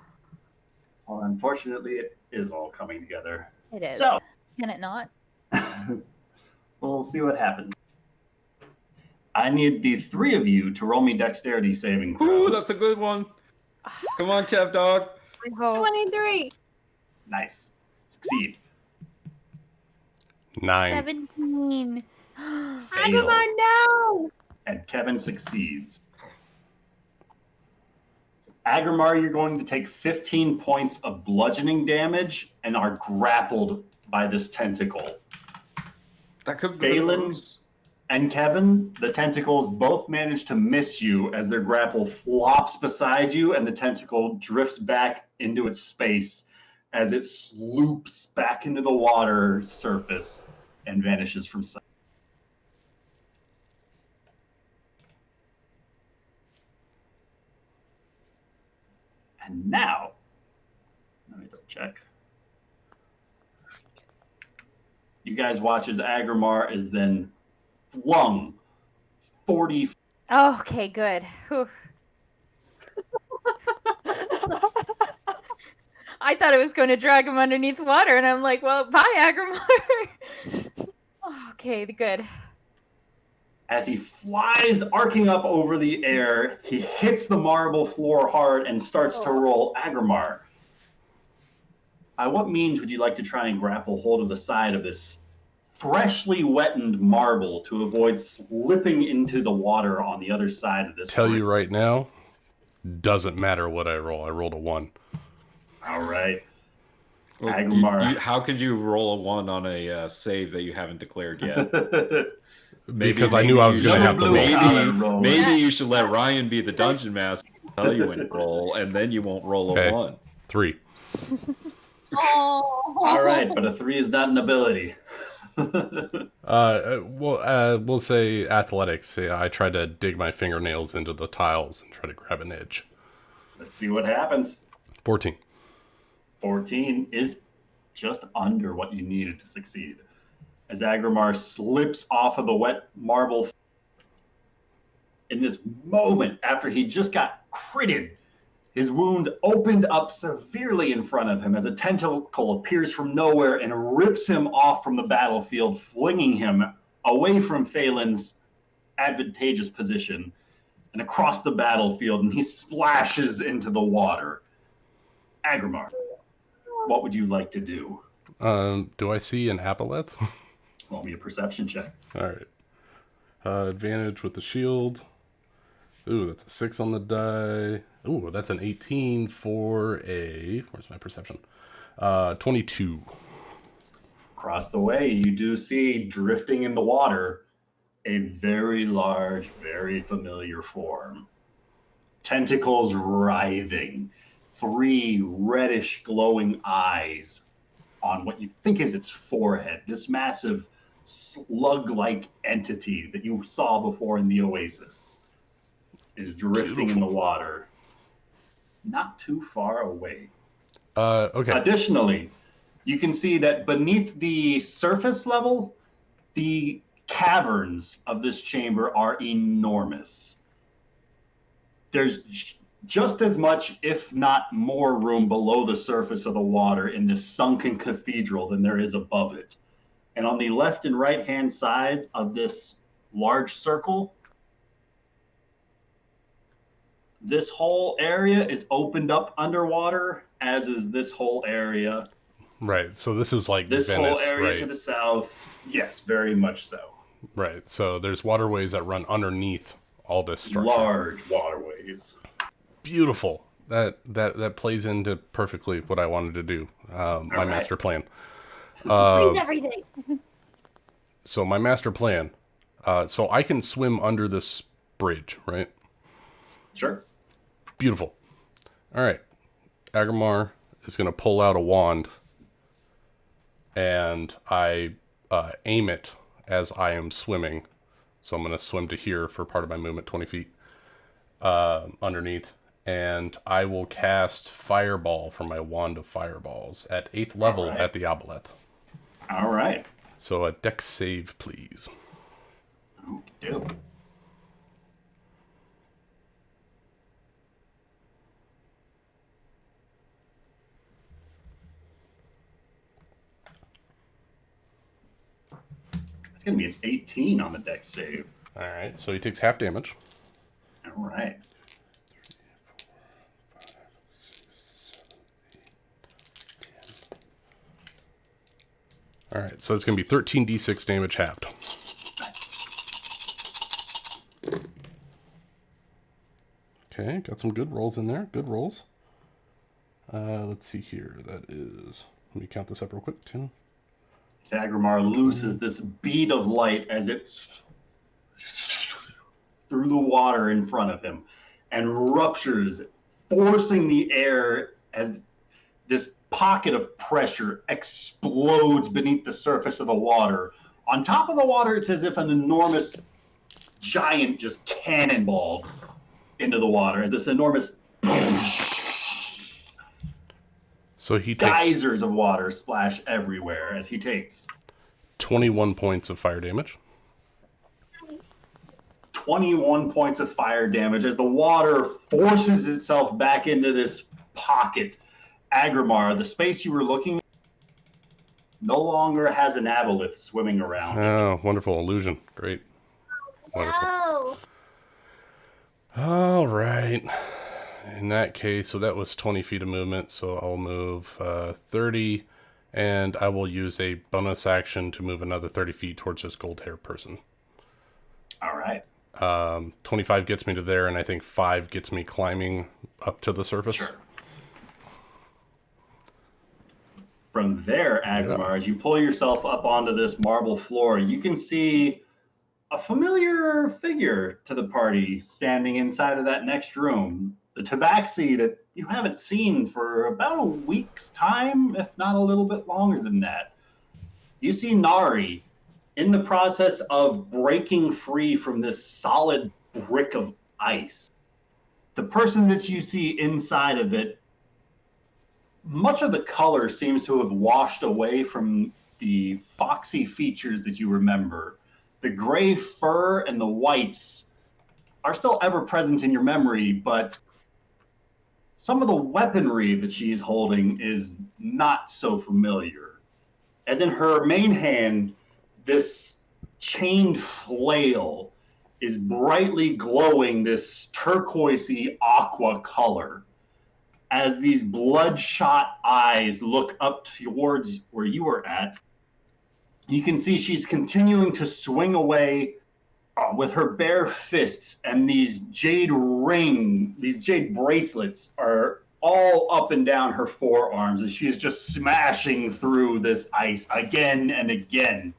Well, unfortunately, it is all coming together. it is. So, Can it not? we'll see what happens. I need the 3 of you to roll me dexterity saving throws. Ooh, that's a good one. Come on, Kev Dog. I hope. 23. Nice. Succeed. 9. 17. Agrimar, no! And Kevin succeeds. So Agrimar, you're going to take 15 points of bludgeoning damage and are grappled by this tentacle. That could be Phelan and Kevin, the tentacles both manage to miss you as their grapple flops beside you and the tentacle drifts back into its space as it sloops back into the water surface and vanishes from sight. And now, let me double check. You guys watch as Agrimar is then flung 40. Oh, okay, good. Whew. I thought it was going to drag him underneath water, and I'm like, well, bye, Agrimar. Oh, okay, good. As he flies arcing up over the air, he hits the marble floor hard and starts to roll. Agrimar, by what means would you like to try and grapple hold of the side of this freshly wettened marble to avoid slipping into the water on the other side of this? Tell you right now, doesn't matter what I roll. I rolled a 1. All right. Well, Agrimar. how could you roll a 1 on a save that you haven't declared yet? Because I knew I was going to have to roll. Maybe you should let Ryan be the dungeon master, tell you when to roll, and then you won't roll a 1. 3. Oh. All right, but a 3 is not an ability. We'll say athletics. Yeah, I tried to dig my fingernails into the tiles and try to grab an edge. Let's see what happens. 14. 14 is just under what you needed to succeed. As Agrimar slips off of the wet marble in this moment after he just got critted, his wound opened up severely in front of him as a tentacle appears from nowhere and rips him off from the battlefield, flinging him away from Phelan's advantageous position and across the battlefield, and he splashes into the water. Agrimar, what would you like to do? Do I see an aboleth? Roll me a perception check. All right. Advantage with the shield. Ooh, that's a 6 on the die. Ooh, that's an 18 for a... Where's my perception? 22. Across the way, you do see drifting in the water a very large, very familiar form. Tentacles writhing, 3 reddish glowing eyes on what you think is its forehead. This massive slug-like entity that you saw before in the Oasis is drifting in the water, not too far away. Okay. Additionally, you can see that beneath the surface level, the caverns of this chamber are enormous. There's just as much, if not more, room below the surface of the water in this sunken cathedral than there is above it. And on the left and right hand sides of this large circle, this whole area is opened up underwater, as is this whole area. Right, so this is like this Venice, whole area right? To the south. Yes, very much so. Right, so there's waterways that run underneath all this structure. Large waterways. Beautiful. That plays into perfectly what I wanted to do. My master plan. Brings everything. So my master plan. So I can swim under this bridge, right? Sure. Beautiful. All right. Agrimar is going to pull out a wand, and I aim it as I am swimming. So I'm going to swim to here for part of my movement, 20 feet underneath. And I will cast Fireball from my Wand of Fireballs at 8th level at the Aboleth. All right. So a dex save, please. Do. It's going to be an 18 on the dex save. All right, so he takes half damage. All right. 3, 4, 5, 6, 7, 8, 10. All right, so it's going to be 13d6 damage halved. Okay, got some good rolls in there. Good rolls. Let's see here. That is... Let me count this up real quick. 10. Agrimar looses this bead of light as it through the water in front of him and ruptures, forcing the air as this pocket of pressure explodes beneath the surface of the water. On top of the water, it's as if an enormous giant just cannonballed into the water. This enormous So he takes geysers of water splash everywhere as he takes 21 points of fire damage. 21 points of fire damage as the water forces itself back into this pocket. Agrimar, the space you were looking at no longer has an aboleth swimming around. Oh, wonderful illusion. Great. Wonderful. No. All right. In that case, so that was 20 feet of movement, so I'll move 30, and I will use a bonus action to move another 30 feet towards this gold-haired person. All right. 25 gets me to there, and I think 5 gets me climbing up to the surface. Sure. From there, Agrimar, as you pull yourself up onto this marble floor, you can see a familiar figure to the party standing inside of that next room. The tabaxi that you haven't seen for about a week's time, if not a little bit longer than that. You see Nari in the process of breaking free from this solid brick of ice. The person that you see inside of it, much of the color seems to have washed away from the foxy features that you remember. The gray fur and the whites are still ever present in your memory, but some of the weaponry that she is holding is not so familiar. As in her main hand, this chained flail is brightly glowing this turquoisey aqua color. As these bloodshot eyes look up towards where you are at, you can see she's continuing to swing away with her bare fists, and these jade bracelets are all up and down her forearms, and she is just smashing through this ice again and again.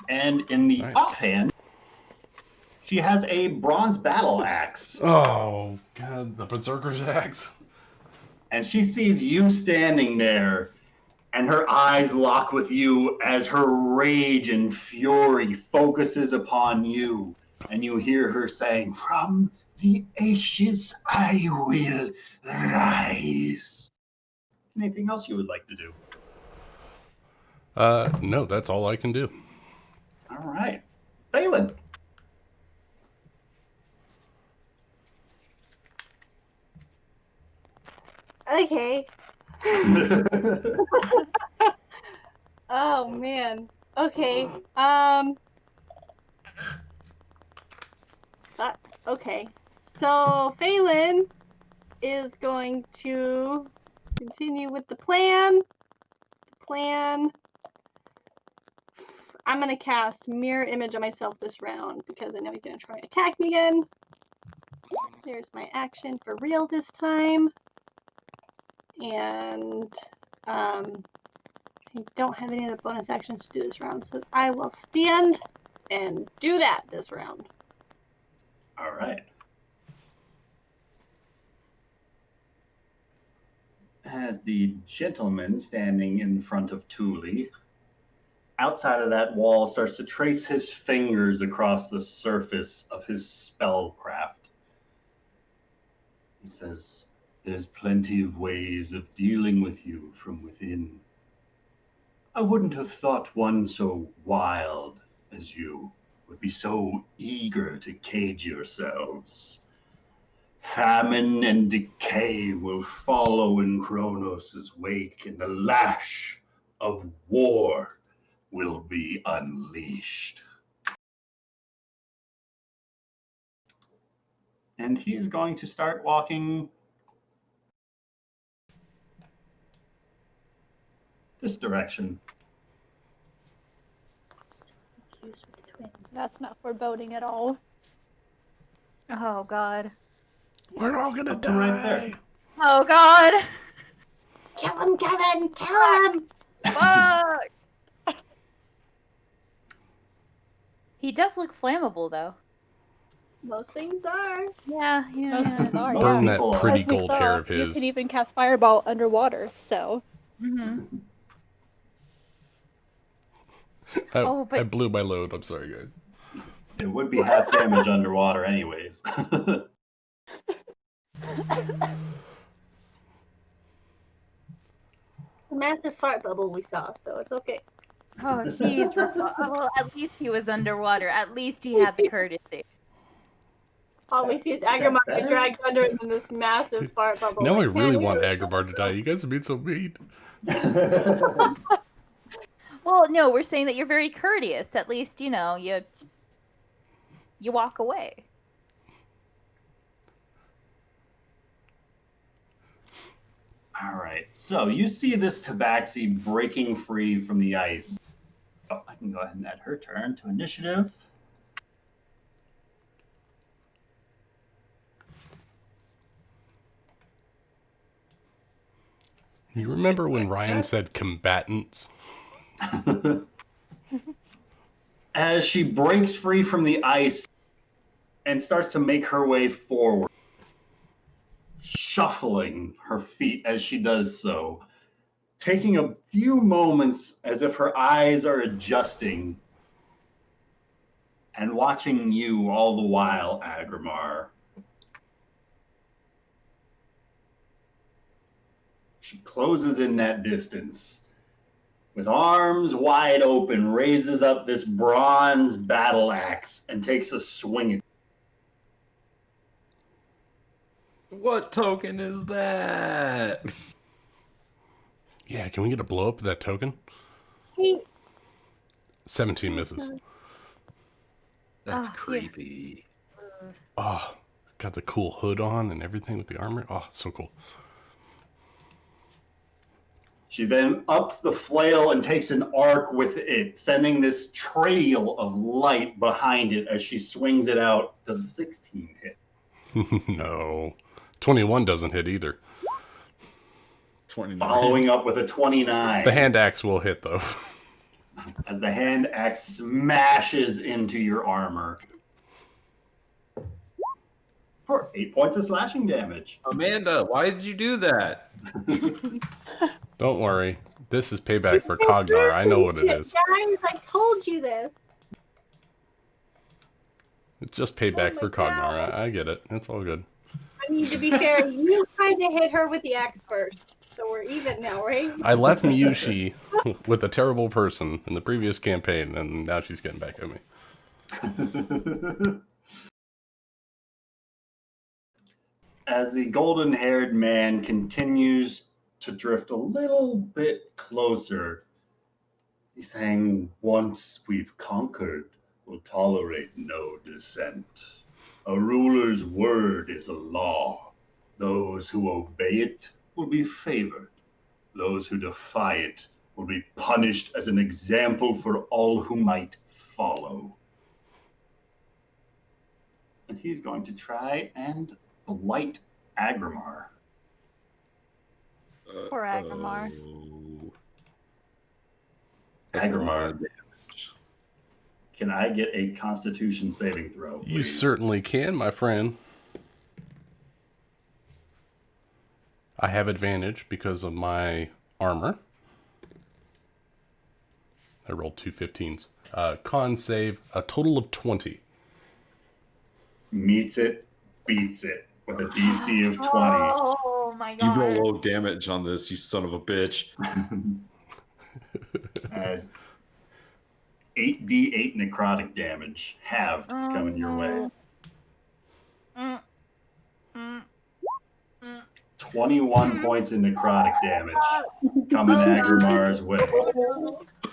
And in the offhand, she has a bronze battle axe. Oh, God, the Berserker's axe. And she sees you standing there, and her eyes lock with you as her rage and fury focuses upon you. And you hear her saying, "From the ashes I will rise." Anything else you would like to do? No, that's all I can do. All right. Phelan. Okay. Oh man. Okay. Okay. So Phelan is going to continue with the plan. I'm gonna cast Mirror Image on myself this round because I know he's gonna try and attack me again. There's my action for real this time. And I don't have any other bonus actions to do this round, so I will stand and do that this round. All right. As the gentleman standing in front of Thule, outside of that wall, starts to trace his fingers across the surface of his spellcraft. He says, "There's plenty of ways of dealing with you from within. I wouldn't have thought one so wild as you would be so eager to cage yourselves. Famine and decay will follow in Kronos' wake, and the lash of war will be unleashed." And he is going to start walking this direction. That's not foreboding at all. Oh God. We're all gonna die. Right there. Oh God. Kill him, Kevin! Kill him! Fuck. He does look flammable though. Most things are. Yeah, Most yeah. things are, Most Burn yeah. that people are. pretty As we gold saw, hair of you his. can even cast Fireball underwater, so. Mm-hmm. I But blew my load. I'm sorry, guys. It would be half damage underwater, anyways. A massive fart bubble we saw, so it's okay. oh, jeez. Well, at least he was underwater. At least he had the courtesy. All we see is Is that Agramar get better? dragged under in this massive fart bubble. Now I Like, really man, want you're Agrabah to die. You guys are being so mean. Well, no, we're saying that you're very courteous. At least, you walk away. All right, so you see this tabaxi breaking free from the ice. Oh, I can go ahead and add her turn to initiative. You remember when Ryan said combatants? As she breaks free from the ice and starts to make her way forward, shuffling her feet as she does so, taking a few moments as if her eyes are adjusting and watching you all the while, Agramar. She closes in that distance. With arms wide open, raises up this bronze battle axe and takes a swing at What token is that? Yeah, can we get a blow up of that token? Hey, 17 misses. That's Oh, yeah. creepy. Oh, got the cool hood on and everything with the armor. Oh, so cool. She then ups the flail and takes an arc with it, sending this trail of light behind it as she swings it out. Does a 16 hit? No. 21 doesn't hit either. 29. Following up with a 29. The hand axe will hit, though. As the hand axe smashes into your armor. For 8 points of slashing damage. Amanda, why did you do that? Don't worry. This is payback for Cognar. I know what it is. Guys, I told you this. It's just payback Oh for my Cognar. God. I get it. It's all good. I mean, to be fair, you kind of hit her with the axe first, so we're even now, right? I left Miyushi with a terrible person in the previous campaign, and now she's getting back at me. As the golden-haired man continues to drift a little bit closer, he's saying, once we've conquered, we'll tolerate no dissent. A ruler's word is a law. Those who obey it will be favored. Those who defy it will be punished as an example for all who might follow. And he's going to try and blight Agramar. Poor Agramar. That's a lot Agramar, of damage. can I get a Constitution saving throw, please? You certainly can, my friend. I have advantage because of my armor. I rolled 2 15s. Con save, a total of 20. Meets it, beats it with a DC of 20. Oh my You god. roll low damage on this, you son of a bitch. As 8d8 necrotic damage halved is coming your way. 21 points of necrotic damage coming Agramar's way.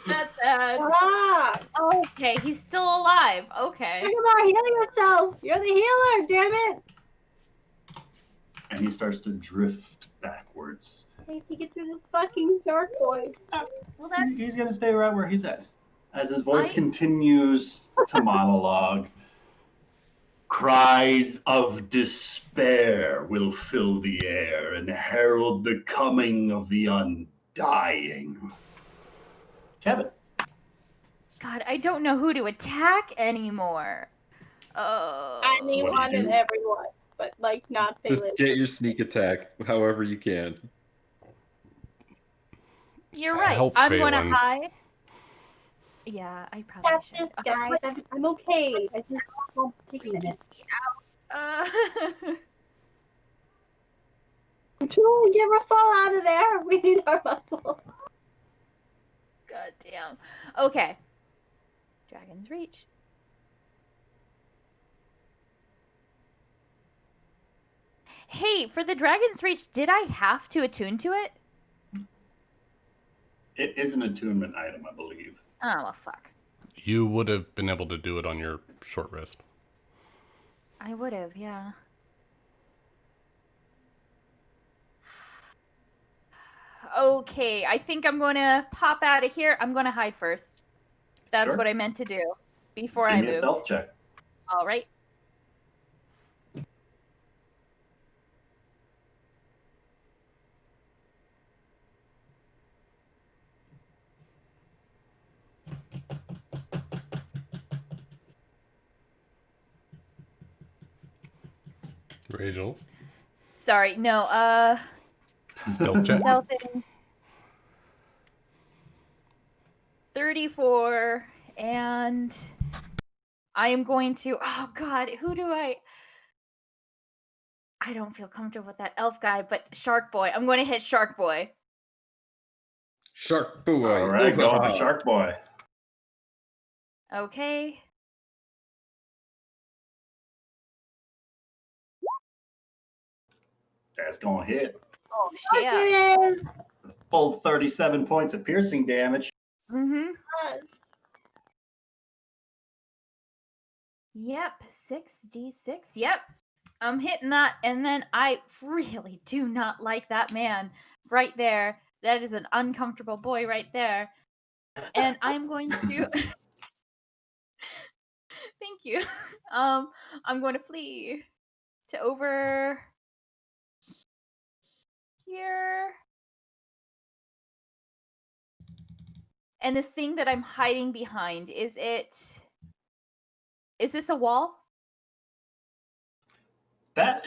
That's bad. Ah! Okay, he's still alive. Okay. Agramar, heal yourself! You're the healer, damn it! And he starts to drift backwards. I have to get through this fucking dark void. Well, that's He's going to stay right where he's at. As his voice continues to monologue, cries of despair will fill the air and herald the coming of the undying. Kevin. God. I don't know who to attack anymore. Oh. Anyone and everyone, but like not Just Phelan. get your sneak attack however you can. You're right. Help I'm Phelan. gonna hide. Yeah, I probably Got should. this, guys. I'm okay. I just won't take a minute. Julie, get her fall out of there. We need our muscle. God damn. Okay. Dragon's Reach. Hey, for the Dragon's Reach, did I have to attune to it? It is an attunement item, I believe. Oh, well, fuck. You would have been able to do it on your short rest. I would have, yeah. Okay, I think I'm going to pop out of here. I'm going to hide first. That's Sure. what I meant to do before Give I me a moved. stealth check. All right. Rachel, Sorry, no, stealth check. stealthing. 34, and I am going to, oh god, who do I don't feel comfortable with that elf guy, but Shark Boy. I'm going to hit Shark Boy. Shark boy. All right, go Ooh-ha-ha. for Shark Boy. Okay. That's gonna hit. Oh, shit. Yes. Full 37 points of piercing damage. Mm-hmm. Yep, 6d6. Yep, I'm hitting that, and then I really do not like that man right there. That is an uncomfortable boy right there. And I'm going to... Thank you. I'm going to flee to over here. And this thing that I'm hiding behind, is this a wall? That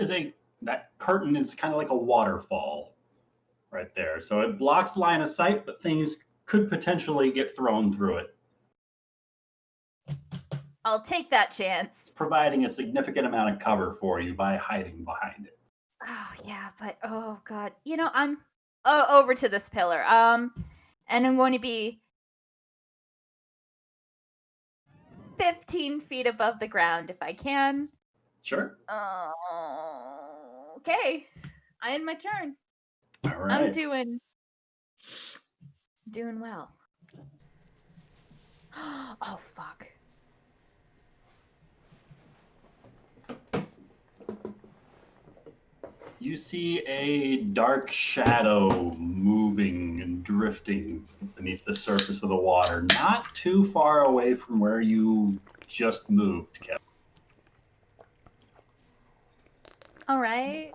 curtain is kind of like a waterfall right there. So it blocks line of sight, but things could potentially get thrown through it, I'll take that chance. providing a significant amount of cover for you by hiding behind it. Oh, yeah, but oh god. You know, I'm over to this pillar. And I'm going to be 15 feet above the ground if I can. Sure. Okay. I end my turn. All right. I'm doing well. Oh fuck. You see a dark shadow moving and drifting beneath the surface of the water, not too far away from where you just moved, Kevin. All right.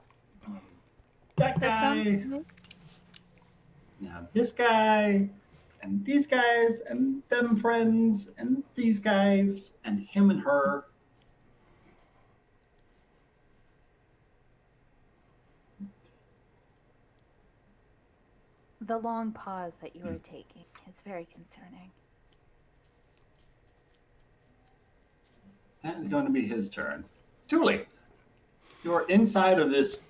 That That sounds guy. good. Now this guy, and these guys, and them friends, and these guys, and him and her. The long pause that you are taking is very concerning. That is going to be his turn. Tuli, you're inside of this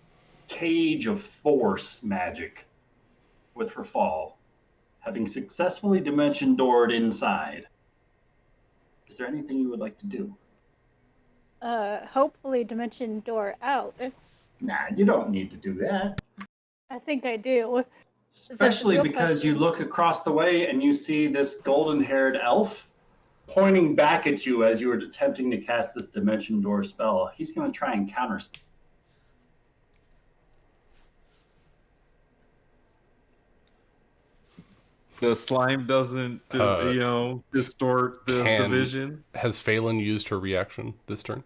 cage of force magic with her fall, having successfully dimension doored inside. Is there anything you would like to do? Hopefully dimension door out. Nah, you don't need to do that. I think I do. Especially real because you question. look across the way and you see this golden-haired elf pointing back at you as you were attempting to cast this dimension door spell. He's going to try and counter. The slime doesn't, distort the vision. Has Phelan used her reaction this turn?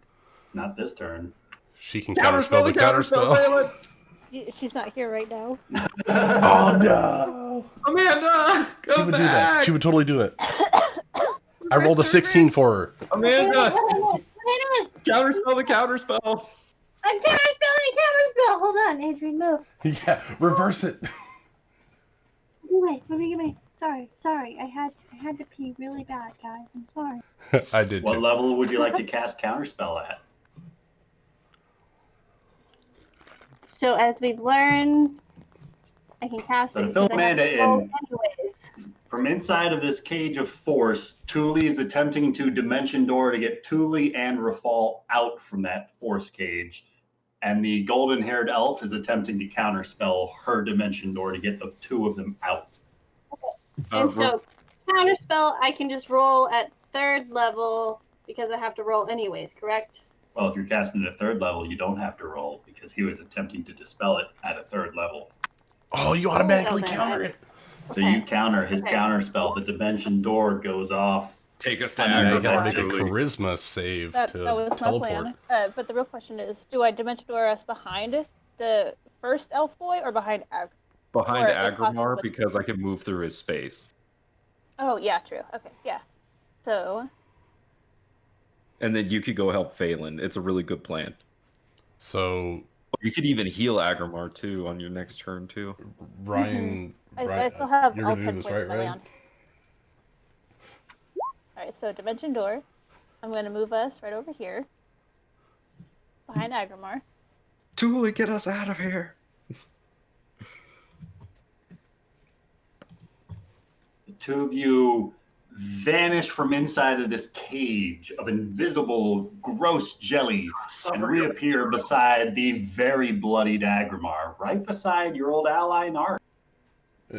Not this turn. She can counterspell the counterspell. She's not here right now. Oh no! Amanda, She come would do that. back. She would totally do it. I rolled a 16 for her. Amanda, Counterspell the counterspell. I'm counterspell. Hold on, Adrian, move. Yeah, reverse it. Wait, let me get my. Sorry. I had to pee really bad, guys. I'm sorry. I did What too. level would you like to cast Counterspell at? So as we've learned, I can cast So it fill because I have Amanda to roll in. anyways. From inside of this cage of force, Thule is attempting to dimension door to get Thule and Rafal out from that force cage. And the golden-haired elf is attempting to counterspell her dimension door to get the two of them out. And so counterspell, I can just roll at 3rd level because I have to roll anyways, correct? Well, if you're casting at 3rd level, you don't have to roll because he was attempting to dispel it at a 3rd level. Oh, you automatically then counter it. So you counter his counterspell. The dimension door goes off. Take us to Yeah, you gotta make a Agrabah. charisma save That to was my teleport. plan. But the real question is, do I dimension door us behind the first elf boy or behind Behind Or if Agramar possible- because I can move through his space. Oh, yeah, true. Okay, yeah. So, And then you could go help Phelan. It's a really good plan. So You could even heal Agramar too on your next turn too. Ryan, I Ryan still have you're all gonna 10 do this, points right, of my Ryan? land. Alright, so dimension door. I'm going to move us right over here. Behind Agramar. Thule, get us out of here. The two of you vanish from inside of this cage of invisible, gross jelly and reappear beside the very bloodied Agramar, right beside your old ally Nari,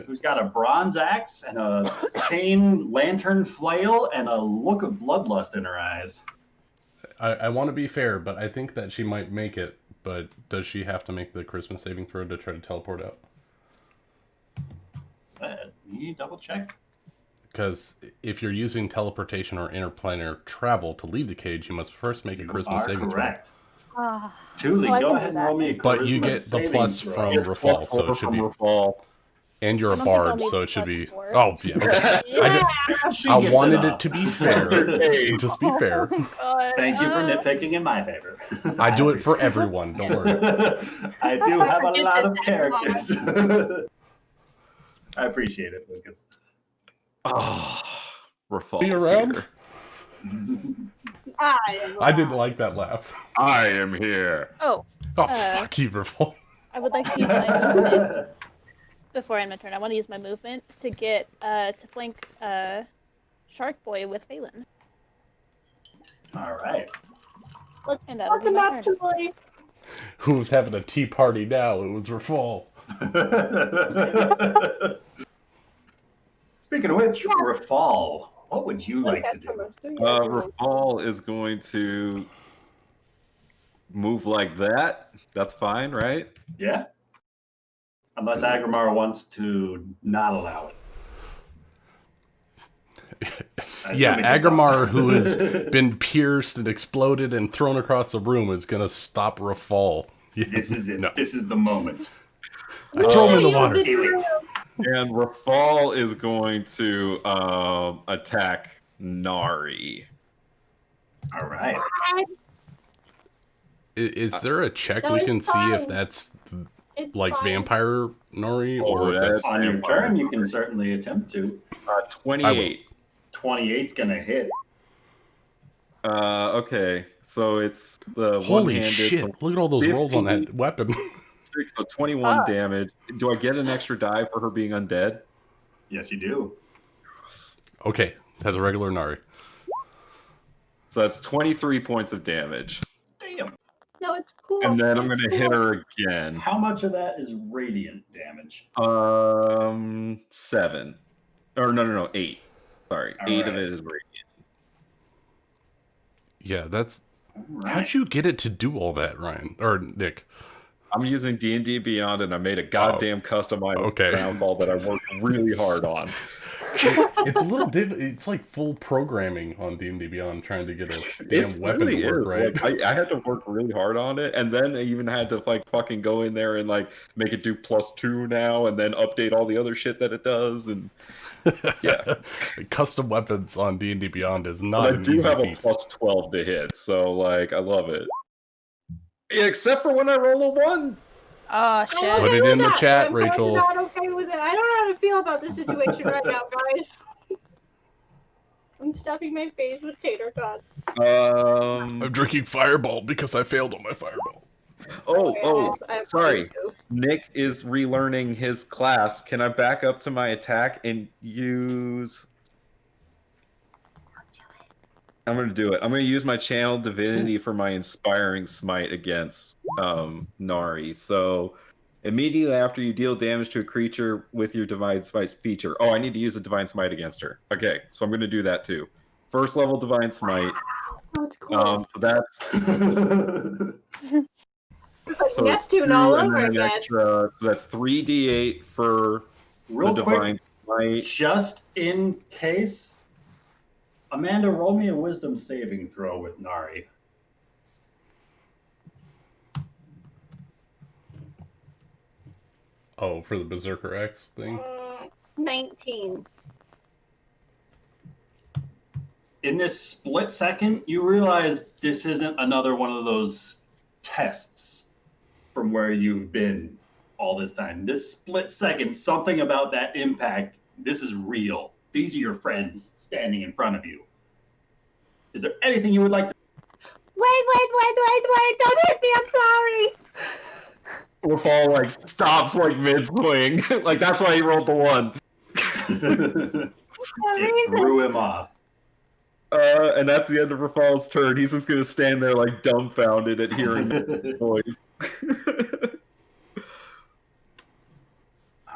who's got a bronze axe and a chain lantern flail and a look of bloodlust in her eyes. I want to be fair, but I think that she might make it. But does she have to make the Christmas saving throw to try to teleport out? You double check. Because if you're using teleportation or interplanar travel to leave the cage, you must first make a Christmas saving correct. Ah, Thule, Oh, I go can ahead do and that. roll me a throw. But you charisma get the saving plus throw. from Rafal, so it should be. Rafal. And you're I a don't think I'll bard, need so it should plus be. 4. Oh yeah. Okay. She I gets wanted off. it to be fair. Just be fair. God. Thank you for nitpicking in my favor. I do it for everyone. Don't worry. I do have a lot of characters. I appreciate it, Lucas. Oh, Rafal's Be around? here. I didn't like that laugh. I am here. Oh, Oh, fuck you, Rafal. I would like to use my movement before I end my turn. I want to use my movement to get to flank Shark Boy with Phelan. All right. And that'll be my turn. Who was having a tea party now? It was Rafal. Speaking of which, Rafal, what would you like to do? Rafal is going to move like that. That's fine, right? Yeah. Unless Agramar wants to not allow it. Yeah, Agramar, who has been pierced and exploded and thrown across the room, is going to stop Rafal. Yeah. This is it. No. This is the moment. I throw him in the water. Do it. And Rafal is going to attack Nari. All right. Is there a check No, we it's can see fine. if that's It's like fine. vampire Nari or if that's it's... On your turn, you can certainly attempt to. 28. 28's going to hit. Okay, so it's the Holy one-handed. shit, So look at all those rolls on that weapon. 6, so 21 damage. Do I get an extra die for her being undead? Yes, you do. Okay, that's a regular Nari. So that's 23 points of damage. Damn. No, it's cool. And then I'm It's going to cool. hit her again. How much of that is radiant damage? 7. Or no, 8. Sorry, All 8 of right. it is radiant. Yeah, that's... All right. How'd you get it to do all that, Ryan? Or Nick? I'm using D&D Beyond, and I made a goddamn customized Okay. downfall that I worked really hard on. It's a little it's like full programming on D&D Beyond trying to get a damn It weapon really to work is. right. Like, I had to work really hard on it, and then I even had to like fucking go in there and like make it do +2 now, and then update all the other shit that it does, and yeah. Custom weapons on D&D Beyond is But not I an do easy have a feat. +12 to hit, so like I love it. Except for when I roll a 1. Oh I'm shit. okay Put it with in the that, chat, but I'm Rachel. not okay with it. I don't know how to feel about this situation right now, guys. I'm stuffing my face with tater tots. I'm drinking Fireball because I failed on my Fireball. Sorry. Nick is relearning his class. Can I back up to my attack and use... I'm going to do it. I'm going to use my Channel Divinity for my Inspiring Smite against Nari. So, immediately after you deal damage to a creature with your Divine Smite feature... Oh, I need to use a Divine Smite against her. Okay, so I'm going to do that too. First level Divine Smite. That's cool. So that's... It's So like it's Neptune 2 all and over then an again. extra. So that's 3d8 for Real the quick, Divine Smite. just in case, Amanda, roll me a wisdom saving throw with Nari. Oh, for the Berserker X thing? 19. In this split second, you realize this isn't another one of those tests from where you've been all this time. This split second, something about that impact, this is real. These are your friends standing in front of you. Is there anything you would like to... Wait! Don't hit me, I'm sorry! Rafal like stops like mid swing. Like that's why he rolled the 1. It threw him off. And that's the end of Rafal's turn. He's just gonna stand there like dumbfounded at hearing the noise.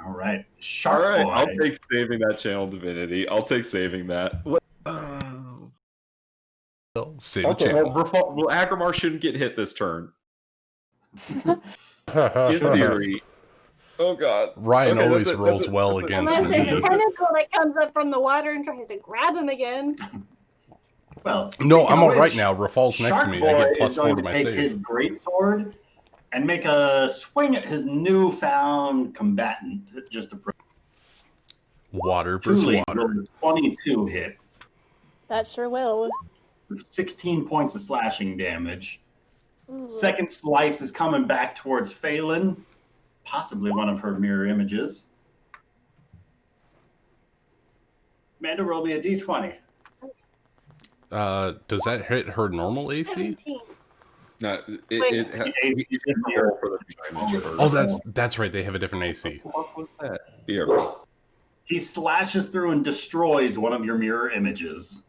All right, All Shark right, Boy. I'll take saving that Channel Divinity. I'll take saving that. What? Save a Okay, channel. well, Agrimar shouldn't get hit this turn. In theory. Oh god. Ryan Okay, always that's it, rolls that's it, well that's it. against Unless there's a me. tentacle that comes up from the water and tries to grab him again. Well, No, I'm speaking of all right which, now. Rafal's next to Shark me. Boy I get is +4 going to to my take save. his greatsword and make a swing at his newfound combatant. Just to Water versus Thule water. rolled a 22 hit That sure will. with 16 points of slashing damage. Ooh. Second slice is coming back towards Phelan, possibly one of her mirror images. Amanda, roll me a d20. Does that hit her normal AC? 17. No, You you have to roll for the damage first. Oh, that's right. They have a different AC. What was that? Here. He slashes through and destroys one of your mirror images.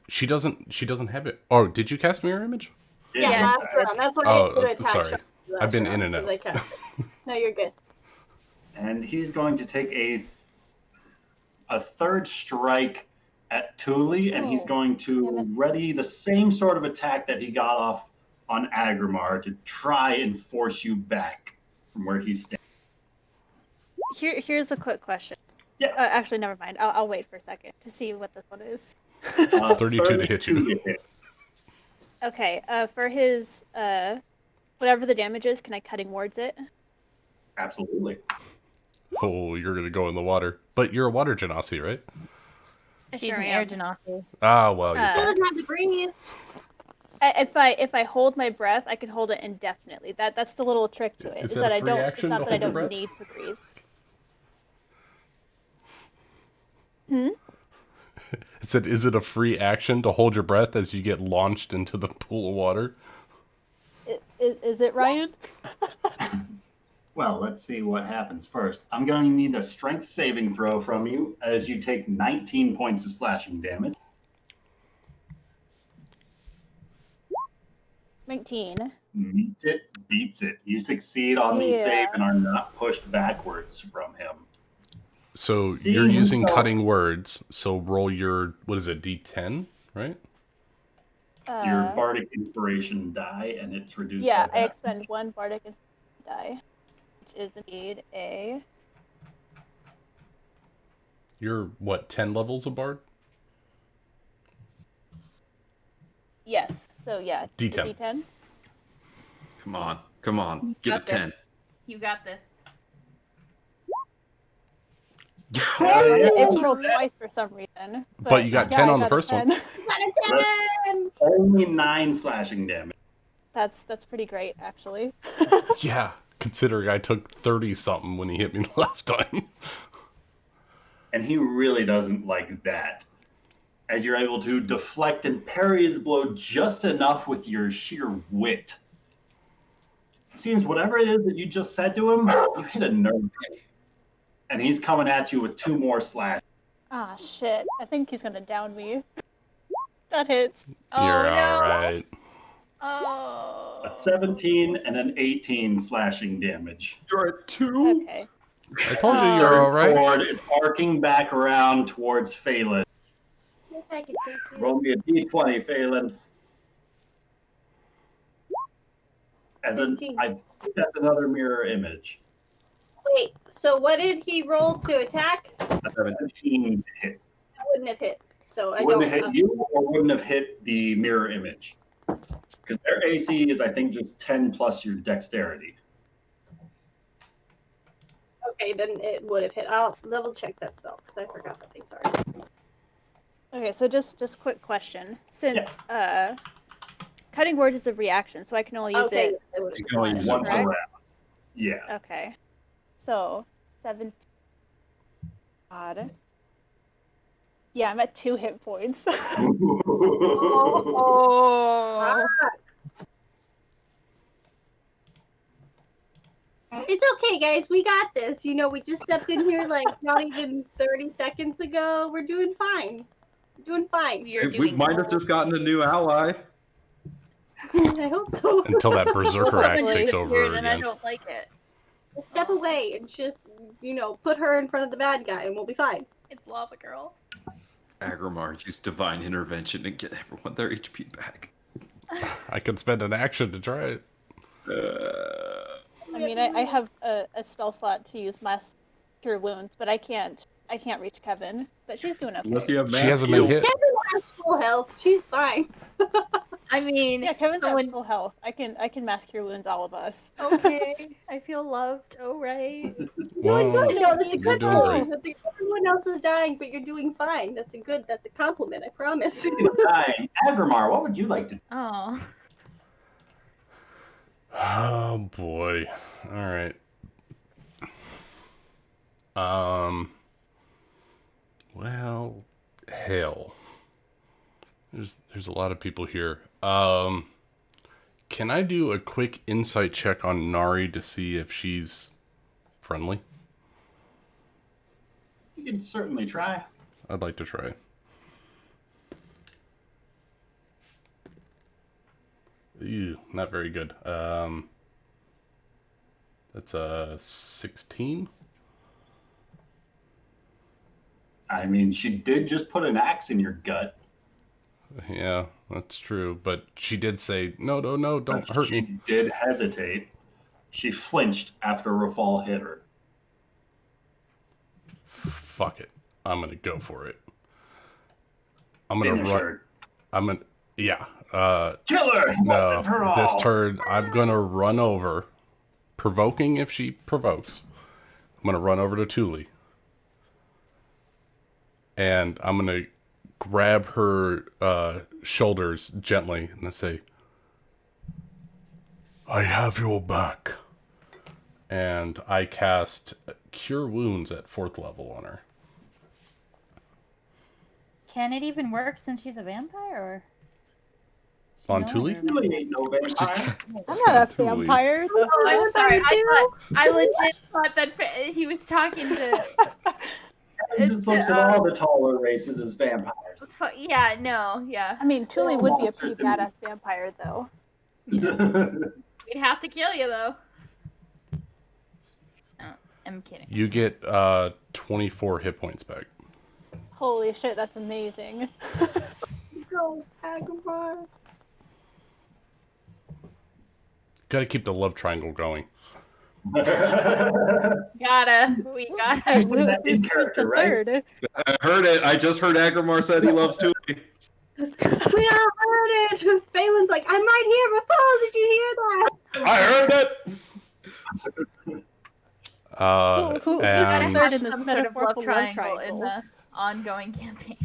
She doesn't have it. Oh, did you cast mirror image? Yeah, last round. That's why Oh, I did attack sorry. Shark last I've been round, in and 'cause I out. cast it. No, you're good. And he's going to take a third strike at Thule, and he's going to ready the same sort of attack that he got off on Agrimar to try and force you back from where he's standing. Here's a quick question. Yeah. Actually, never mind. I'll wait for a second to see what this one is. 32 to hit you. to hit. Okay. For his whatever the damage is, can I cutting wards it? Absolutely. Oh, you're gonna go in the water. But you're a water genasi, right? She's Sure an air am. genasi. Ah, well, She you're fine. doesn't have to breathe. If I hold my breath, I can hold it indefinitely. That's the little trick to it. Is Is that that a I free don't. action It's not to that I hold your don't breath? need to breathe. I said, is it a free action to hold your breath as you get launched into the pool of water? Is it, Ryan? Well, let's see what happens first. I'm going to need a strength saving throw from you as you take 19 points of slashing damage. 19. Beats it. You succeed on the Yeah. save and are not pushed backwards from him. So Seeing you're using himself- cutting words. So roll your, what is it, D10, right? Your bardic inspiration die, and it's reduced. Yeah, by I that. expend 1 bardic die, which is indeed a You're, what, 10 levels of Bard? Yes. So yeah. D10. D10. Come on. Come on. Get a Got this. 10. You got this. It's rolled twice for some reason. But you got yeah, 10 I on the got a first one. 10. Got a 10! Only 9 slashing damage. That's pretty great, actually. Yeah, considering I took 30-something when he hit me last time. And he really doesn't like that. As you're able to deflect and parry his blow just enough with your sheer wit. It seems whatever it is that you just said to him, you hit a nerve. And he's coming at you with 2 more slash. Ah, shit. I think he's gonna down me. That hits. Oh, You're no. alright. Oh. A 17 and an 18 slashing damage. You're at 2? Okay. I told you you're Third alright. cord is arcing back around towards Phelan. Yes, I can take you. Roll me a d20, Phelan. As an, 15. I think that's another mirror image. Wait, so what did he roll to attack? 17 hit. I wouldn't have hit. So I Wouldn't don't have hit you or wouldn't have hit the mirror image. Because their AC is, I think, just 10 plus your dexterity. Okay, then it would have hit. I'll level check that spell because I forgot that thing. Sorry. Okay, so just quick question. Since Yes. cutting words is a reaction, so I can only use Okay, it. it would You can only use it Once Correct. around. Yeah. Okay. So 17. Odd. Yeah, I'm at 2 hit points. Oh. It's okay, guys. We got this. You know, we just stepped in here like not even 30 seconds ago. We're doing fine. We're doing fine. We might have just gotten a new ally. I hope so. Until that Berserker act Hopefully. takes over And I again. don't like it. Step away and just, you know, put her in front of the bad guy and we'll be fine. It's Lava Girl. Agrimar used divine intervention and get everyone their HP back. I could spend an action to try it. I mean, I have a spell slot to use Mass Cure Wounds, but I can't reach Kevin. But she's doing okay. Unless you have She hasn't been hit. Kevin has full health. She's fine. I mean, Yeah, Kevin's someone- at full health. I can Mass Cure Wounds all of us. okay. I feel loved. Oh, right. Doing Well, good. No, that's a you're good doing roll. great. That's a, everyone else is dying, but you're doing fine. That's a compliment, I promise. Dying. Agrimar, what would you like to Oh. Oh boy. Alright. Well, hell. There's a lot of people here. Can I do a quick insight check on Nari to see if she's friendly? You can certainly try. I'd like to try. Ew, not very good. That's a 16. I mean, she did just put an axe in your gut. Yeah, that's true. But she did say, no, don't But hurt she me. did hesitate. She flinched after Rafal hit her. Fuck it. I'm gonna go for it. I'm gonna Finish run. her. I'm gonna, yeah. Kill her! Once No, and for all! this turn I'm gonna run over, provoking if she provokes. I'm gonna run over to Thule, and I'm gonna grab her shoulders gently and I say, "I have your back." And I cast Cure Wounds at 4th level on her. Can it even work since she's a vampire? Or... On No, Thule? I don't- Really ain't no vampire. I'm not a Thule. vampire. Oh, I'm sorry. I I legit thought that he was talking to. He just looks at all the taller races as vampires. Yeah, no, yeah. I mean, Thule would be a pretty Monsters to me. badass vampire, though. We'd have to kill you though. Oh, I'm kidding. You get 24 hit points back. Holy shit, that's amazing. Go, Agrippar. Got to keep the love triangle going. We gotta. Putting that in Who's character, the right? third? I heard it. I just heard Agrimar said he loves Tuli. We all heard it. Phelan's like, I'm right here, Raphael. Did you hear that? I heard it. Who's and third in this Some sort of love metaphorical triangle in the ongoing campaign.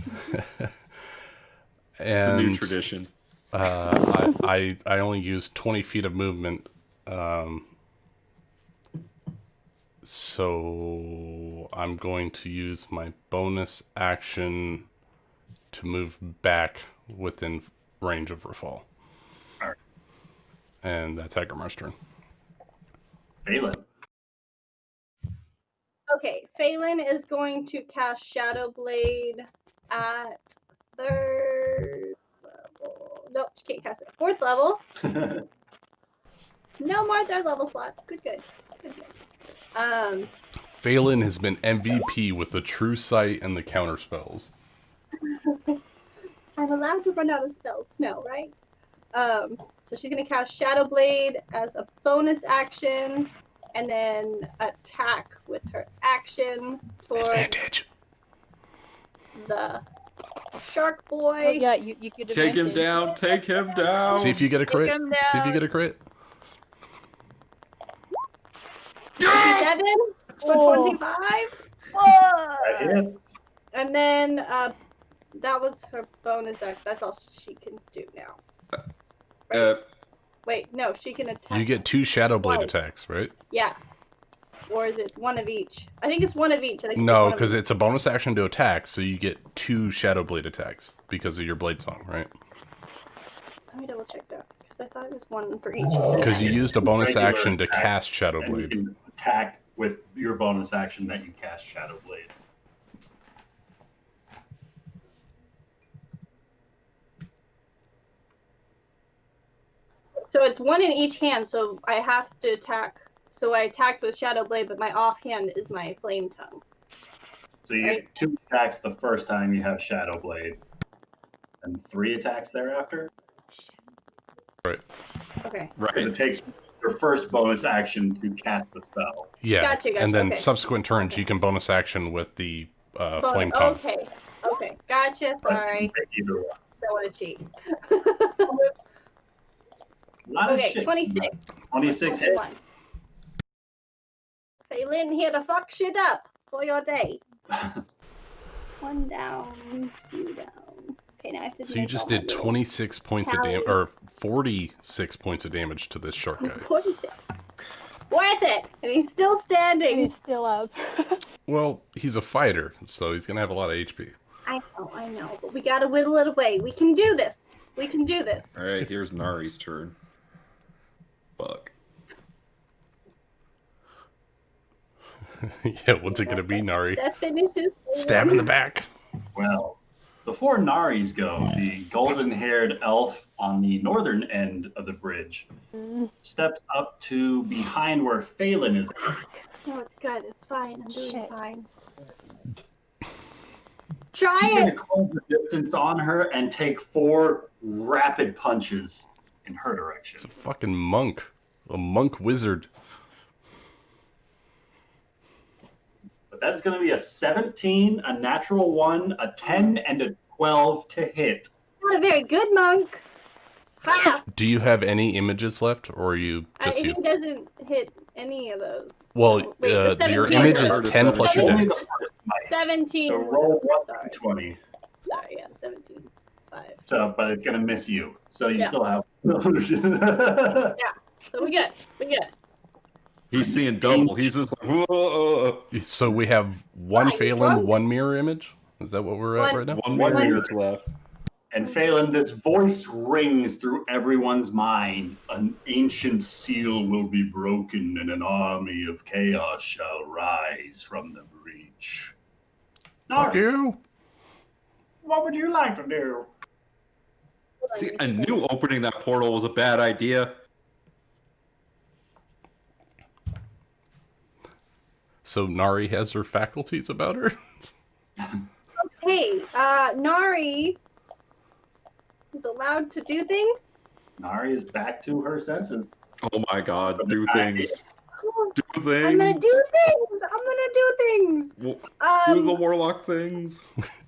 It's a new and tradition. I only used 20 feet of movement, so I'm going to use my bonus action to move back within range of Rafal. Alright. And that's Agrimar's turn. Phelan. Okay, Phelan is going to cast Shadow Blade at 3rd level. Nope, she can't cast it. 4th level. No more 3rd level slots. Good. Phelan has been MVP with the True Sight and the counter spells. I'm allowed to run out of spells. No, right? So she's gonna cast Shadow Blade as a bonus action, and then attack with her action towards Advantage. the Shark Boy. Oh, yeah, you could Take him advantage. down. Take him down. See if you get a crit. him See if you down. get a crit. 7 for Oh. 25. That hits. And then that was her bonus action. That's all she can do now. Wait, no, she can attack. You get 2 Shadow Blade Twice. attacks, right? Yeah. Or is it one of each? I think it's one of each. I think No, because it's a bonus action to attack, so you get 2 Shadow Blade attacks because of your Blade Song, right? Let me double check that, because I thought it was one for each. Because you used a bonus Regular action to attack, cast Shadow And you Blade. can attack with your bonus action that you cast Shadow Blade. So it's one in each hand, so I have to attack. So I attacked with Shadow Blade, but my offhand is my Flame Tongue. So you get 2 attacks the first time you have Shadow Blade, and 3 attacks thereafter. Right. Okay. Because it Right. takes your first bonus action to cast the spell. Yeah. Gotcha, And then okay. subsequent turns, you can bonus action with the Flame Tongue. Okay. Gotcha. But Sorry. you can pick either one. Don't want to cheat. A lot of Okay, shit. 26. 26 hit. 21. Phelan here to fuck shit up for your day. 1 down, 2 down. Okay, now I have to So you make just all my did little 26 points of damage, tallies. or 46 points of damage to this shark guy. 46. Worth it! And he's still And standing. he's still up. Well, he's a fighter, so he's gonna have a lot of HP. I know, but we gotta whittle it away. We can do this. We can do this. All right. Here's Nari's turn. Fuck. Yeah, what's it gonna be, Nari? That finishes. Stab in the back. Well, before Nari's go, the golden-haired elf on the northern end of the bridge steps up to behind where Phelan is. No, it's good. It's fine. I'm doing Shit. fine. Try He's going it! to close the distance on her and take 4 rapid punches in her direction. It's a fucking monk. A monk wizard. But that's going to be a 17, a natural 1, a 10, and a 12 to hit. Not a very good monk. Ha! Do you have any images left, or are you just He you? doesn't hit any of those. Well, Oh, wait, the your 17 image is Hard to 10 plus your Only dex. the first night. 17. So roll Sorry. 1d20. Sorry, yeah, 17. 5. So, but it's going to miss you. So you Yeah. still have. So we good. We good. He's seeing double. He's just like, whoa. So we have one Fine, Phelan, drunk. one mirror image? Is that what we're at One. right now? One One mirror mirror. image left. And Phelan, this voice rings through everyone's mind. An ancient seal will be broken, and an army of chaos shall rise from the breach. Fuck Nari, you! what would you like to do? See, I knew opening that portal was a bad idea. So Nari has her faculties about her? Hey, Nari is allowed to do things. Nari is back to her senses. Oh my god, do things. Do things. I'm gonna do things. Do the warlock things.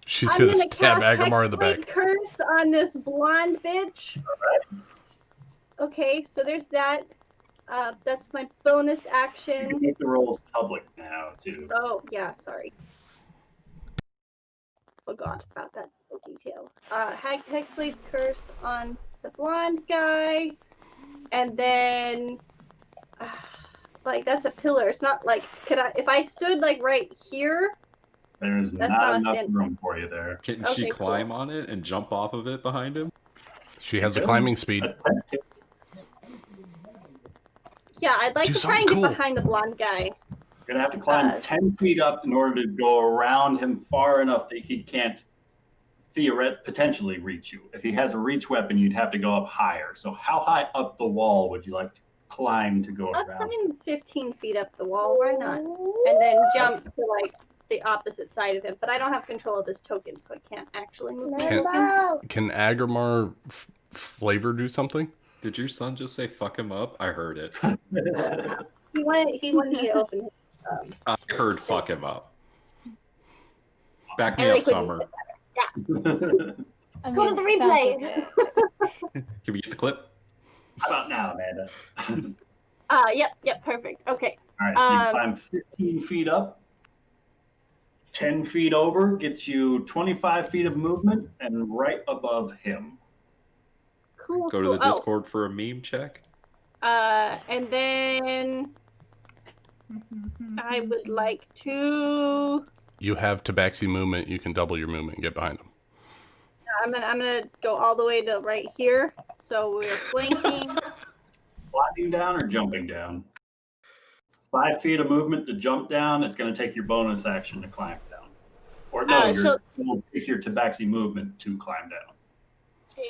She's I'm gonna gonna stab cast Agamar in the back. Hexblade Curse on this blonde bitch. Okay, so there's that. That's my bonus You action. can make the rolls public now, too. Oh, yeah, sorry. Forgot about that little detail. Hexblade Curse on the blonde guy. And then, like, that's a pillar. It's not like, if I stood, like, right here, There's That's not not a enough stand- room for you there. Can Okay, she cool. climb on it and jump off of it behind him? She has a climbing speed. Attempt to. yeah, I'd like Do to try and something get cool. behind the blonde guy. You're gonna have to climb 10 feet up in order to go around him far enough that he can't potentially reach you. If he has a reach weapon, you'd have to go up higher. So how high up the wall would you like to climb to go I'll around? climb 15 feet up the wall, why not? And then jump to, like, the opposite side of him. But I don't have control of this token, so I can't actually move the token. Can Agamar flavor do something? Did your son just say fuck him up? I heard it. He wanted me to open his, I heard fuck him up. Back me I up, like when you Summer. I Go to the mean, sounds replay. like it. Can we get the clip? How about now, Amanda? Yep, perfect. Okay. All right, so you climb 15 feet up. 10 feet over gets you 25 feet of movement and right above him. Cool. Go to the Discord for a meme check. And then I would like to. You have tabaxi movement. You can double your movement and get behind him. I'm gonna go all the way to right here. So we're flanking. Sliding down or jumping down? 5 feet of movement to jump down. It's going to take your bonus action to climb down. Or no, you'll take your tabaxi movement to climb down.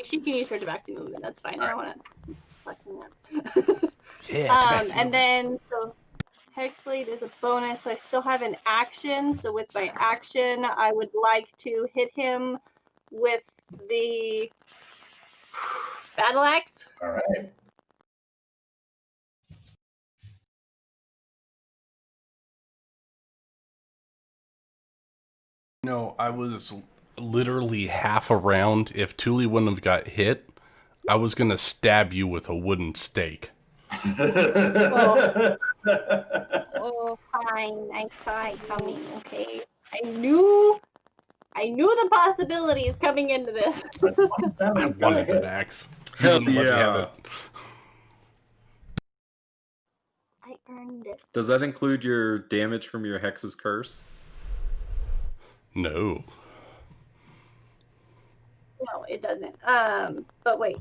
She can use her tabaxi movement. That's fine. I don't want to fucking that. Yeah, tabaxi And then so Hexblade is a bonus. So I still have an action. So with my action, I would like to hit him with the battle axe. All right. No, I was literally half a round. If Thule wouldn't have got hit, I was going to stab you with a wooden stake. Oh, fine. I saw it coming. Okay. I knew the possibilities coming into this. I wanted that axe. You Hell wouldn't let me have yeah. it. I earned it. Does that include your damage from your Hex's curse? No. No, it doesn't. But wait.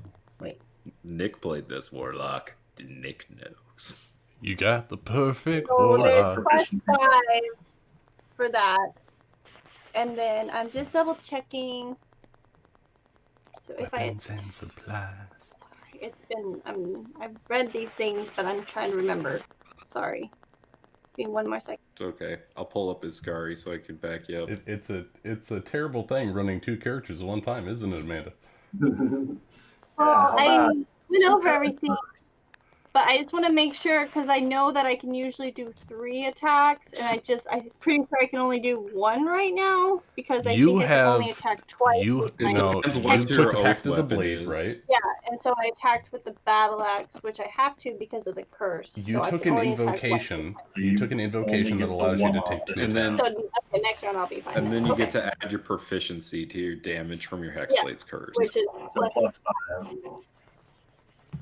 Nick played this warlock. Nick knows. You got the perfect So there's warlock. +5 for that. And then I'm just double checking. So if Weapons and supplies. it's been, I've read these things, but I'm trying to remember. Sorry. Give me one more second. It's okay. I'll pull up his Scary so I can back you up. It's a terrible thing running two characters at one time, isn't it, Amanda? Well, I went over everything, but I just want to make sure because I know that I can usually do 3 attacks, and I'm pretty sure I can only do 1 right now because I think I can only attack twice. You with my- depends took what the your pact oath of the weapon blade, is. right? Yeah, and so I attacked with the battle axe, which I have to because of the curse. You so I took can an only attack once. invocation. You took an invocation that get the allows you to one-off take 2 and then- attacks. So okay, next round I'll be fine. And then you Okay, get to add your proficiency to your damage from your Hexblade's curse. which is So +5.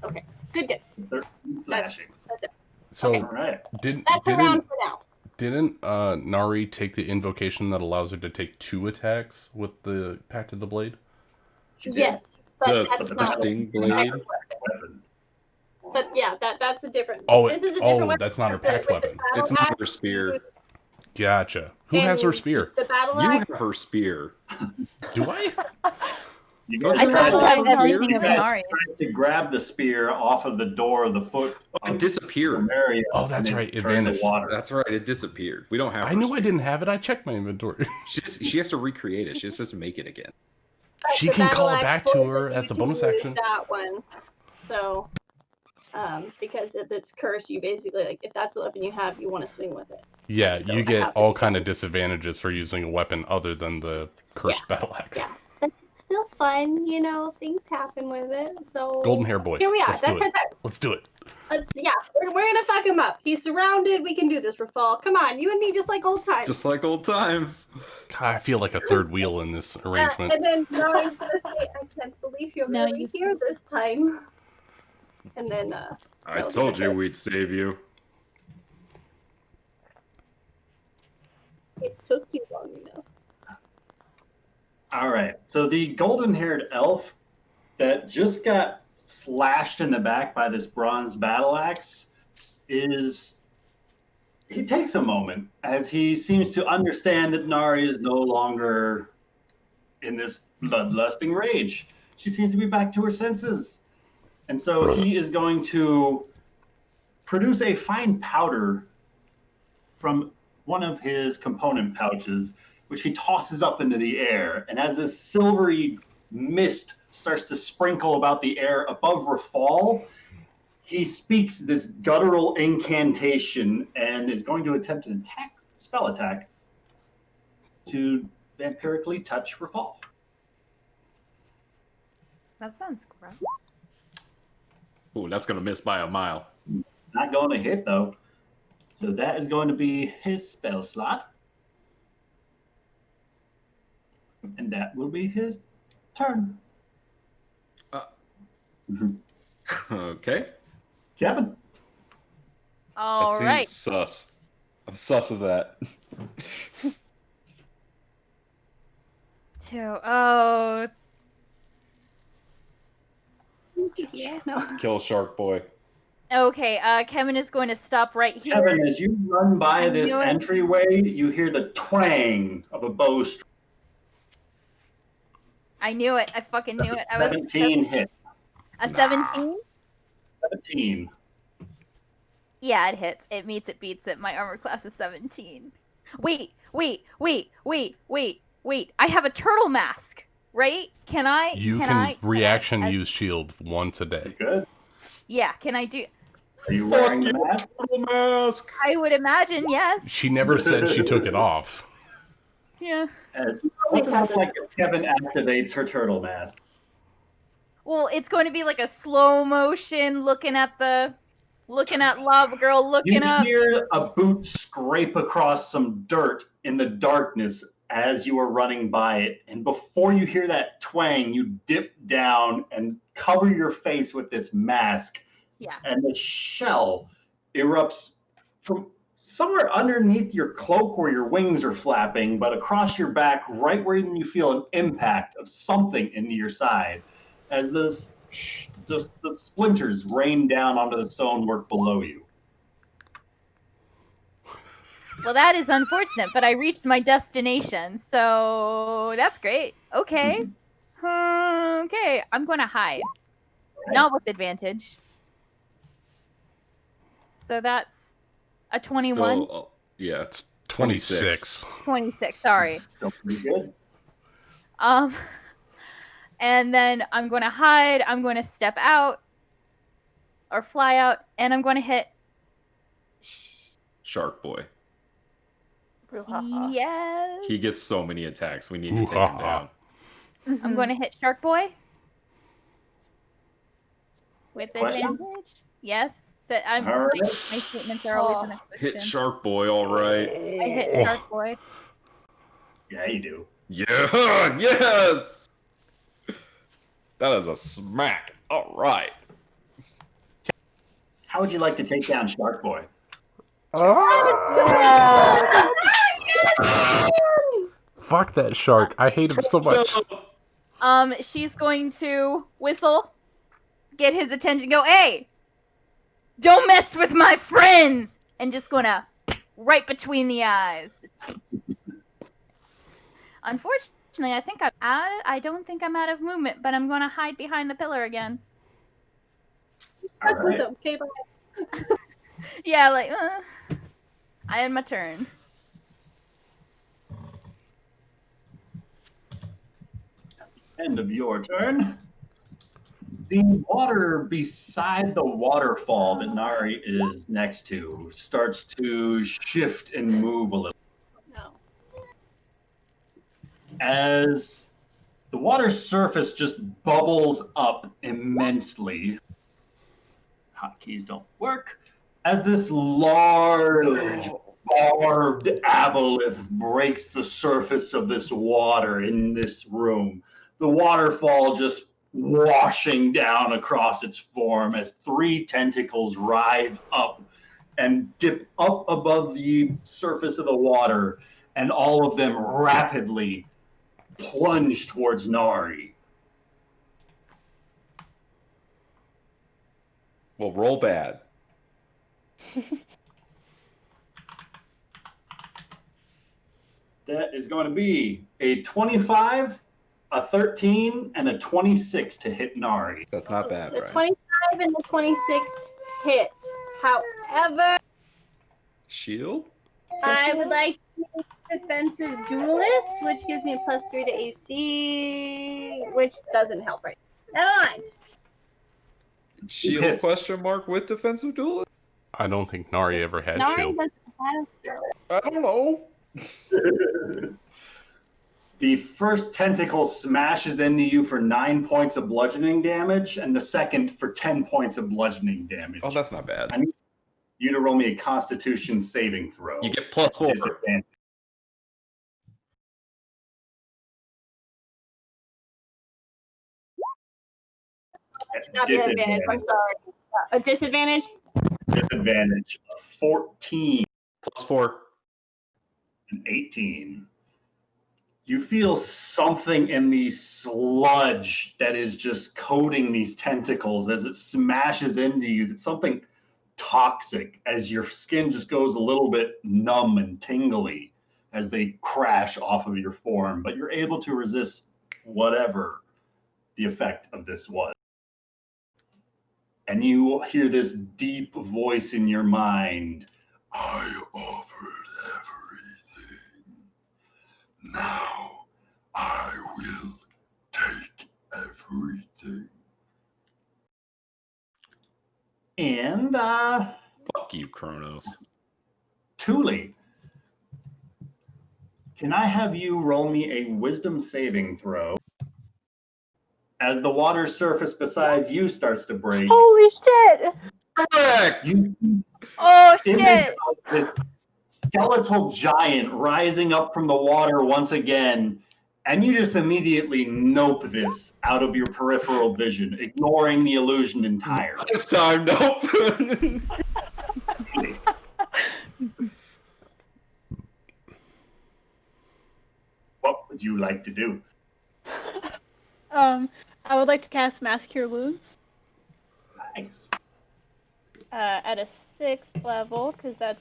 okay. Good. 13 slashing. That's it. So All right. That's a round for now. didn't Nari take the invocation that allows her to take 2 attacks with the Pact of the Blade? She did. Yes, but The that's the not. Sting Blade. Weapon. But yeah, that's a different. Oh, this is a different weapon. that's not her With the- pact with the weapon. battle It's not her axe, spear. Gotcha. Who has her and spear? The battle You axe. have her spear. Do I? You Don't guys you I tried thought have I to- have everything you of guys Nari. tried to grab the spear off of the door of the foot. It disappeared. Mario, Oh, that's and right, it turned to vanished. water. That's right. It disappeared. We don't have. I her knew spear. I didn't have it. I checked my inventory. She has to recreate it. She just has to make it again. She The can call battle it back axe to forces her you as a to bonus use action. That one. So Because if it's cursed, you basically like if that's the weapon you have, you want to swing with it. Yeah, So you I get have to all do kind that. of disadvantages for using a weapon other than the cursed battle axe. Yeah. But it's still fun, things happen with it. So Golden hair boy. here we are. Let's That's do it. our time. Let's do it. We're gonna fuck him up. He's surrounded. We can do this, Rafal. Come on, you and me, just like old times. Just like old times. God, I feel like a third wheel in this arrangement. And then Nari's gonna say, "I can't believe you're No, really you- here this time." And then I that'll be told her you turn. we'd save you. It took you long enough. All right. So the golden-haired elf that just got slashed in the back by this bronze battle axe he takes a moment as he seems to understand that Nari is no longer in this bloodlusting rage. She seems to be back to her senses. And so he is going to produce a fine powder from one of his component pouches, which he tosses up into the air. And as this silvery mist starts to sprinkle about the air above Rafal, he speaks this guttural incantation and is going to attempt an spell attack to vampirically touch Rafal. That sounds gross. Ooh, that's gonna miss by a mile. Not going to hit, though. So that is going to be his spell slot. And that will be his turn. Okay. Kevin. All That right. seems sus. I'm sus of that. Oh, Yeah, no. Kill Shark Boy. okay. Kevin is going to stop right here. Kevin, as you run by I'm this doing- entryway, you hear the twang of a bowstring. I knew it. I fucking knew it. 17 hit. A 17? 17. Yeah, it hits. It meets, it beats it. My armor class is 17. Wait. I have a turtle mask, right? Can I? You can reaction use shield once a day. Good. Yeah, can I do? Are you wearing the mask? Turtle mask. I would imagine, yes. She never said she took it off. Yeah. What's it look like as Kevin activates her turtle mask? Well, it's going to be like a slow motion looking at Lava Girl, You looking up. hear a boot scrape across some dirt in the darkness as you are running by it. And before you hear that twang, you dip down and cover your face with this mask. Yeah. And the shell erupts from somewhere underneath your cloak where your wings are flapping, but across your back, right where you feel an impact of something into your side, as the splinters rain down onto the stonework below you. Well, that is unfortunate, but I reached my destination, so that's great. Okay. Okay, I'm going to hide. Right. Not with advantage. So that's a 21. Still, yeah, It's 26. 26, sorry. Still pretty good. And then I'm going to hide, I'm going to step out or fly out, and I'm going to hit. Shark Boy. Brouhaha. Yes. He gets so many attacks. We need to take him down. I'm going to hit Shark Boy. With Question? advantage? Yes. All right. My statements are always in a question. Hit Shark Boy, all right. I hit Shark Boy. Yeah, you do. Yeah, yes. That is a smack. All right. How would you like to take down Shark Boy? Fuck that shark. I hate him so much. She's going to whistle, get his attention, go, hey, don't mess with my friends, and just gonna right between the eyes. Unfortunately, I don't think I'm out of movement, but I'm gonna hide behind the pillar again. All right. Okay, bye. Yeah, like, I had my turn. End of your turn. The water beside the waterfall that Nari is next to starts to shift and move a little. No. As the water surface just bubbles up immensely. Hotkeys don't work. As this large barbed aboleth breaks the surface of this water in this room, the waterfall just washing down across its form as 3 tentacles writhe up and dip up above the surface of the water, and all of them rapidly plunge towards Nari. Well, roll bad. That is going to be a 25, a 13, and a 26 to hit Nari. That's not bad, The right? 25 and the 26 hit. However, Shield? I would like to use Defensive Duelist, which gives me a +3 to AC, which doesn't help right now. Never mind. Shield Yes. question mark with defensive duelist? I don't think Nari ever had Nari shield. doesn't have shield. I don't know. The first tentacle smashes into you for 9 points of bludgeoning damage, and the second for 10 points of bludgeoning damage. Oh, that's not bad. I need you to roll me a Constitution saving throw. You get +4. Disadvantage. Not be an advantage. I'm sorry. A disadvantage? Disadvantage of 14 +4. and 18. You feel something in the sludge that is just coating these tentacles as it smashes into you. That's something toxic, as your skin just goes a little bit numb and tingly as they crash off of your form. But you're able to resist whatever the effect of this was. And you hear this deep voice in your mind. I offered everything. Now I will take everything. And Fuck you, Kronos. Thule, can I have you roll me a wisdom saving throw? As the water surface beside you starts to break, Holy shit! Correct! you see Oh image shit! of this skeletal giant rising up from the water once again, and you just immediately nope this out of your peripheral vision, ignoring the illusion entirely. This time, nope. What would you like to do? I would like to cast Mass Cure Wounds Nice. at a 6th level, because that's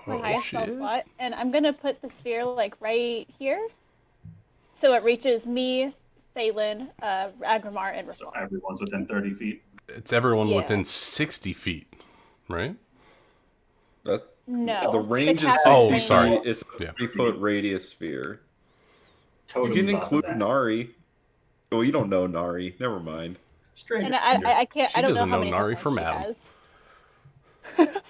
my Oh, highest spell shit. slot. And I'm going to put the sphere, like, right here. So it reaches me, Phelan, Agrimar, and So Rasual. everyone's within 30 feet. It's everyone Yeah. within 60 feet, right? No. The range is cast 60 range- sorry. feet. It's a Yeah. 3-foot radius sphere. Totems You can off of include that. Nari. Oh, you don't know Nari. Never mind. Stranger And I can't. She I don't know doesn't how know many Nari hit from points she Adam. has.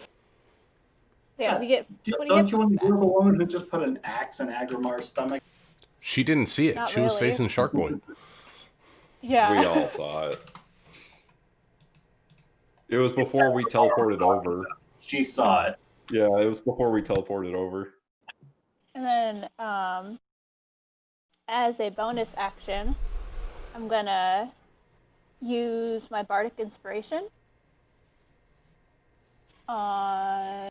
Yeah, we get 20 Don't hit you want points to back. do the woman who just put an axe in Agrimar's stomach? She didn't see it. Not She was really. facing Shark Boy. Yeah. We all saw it. It was before we teleported over. She saw it. Yeah, it was before we teleported over. And then, as a bonus action, I'm gonna use my Bardic Inspiration on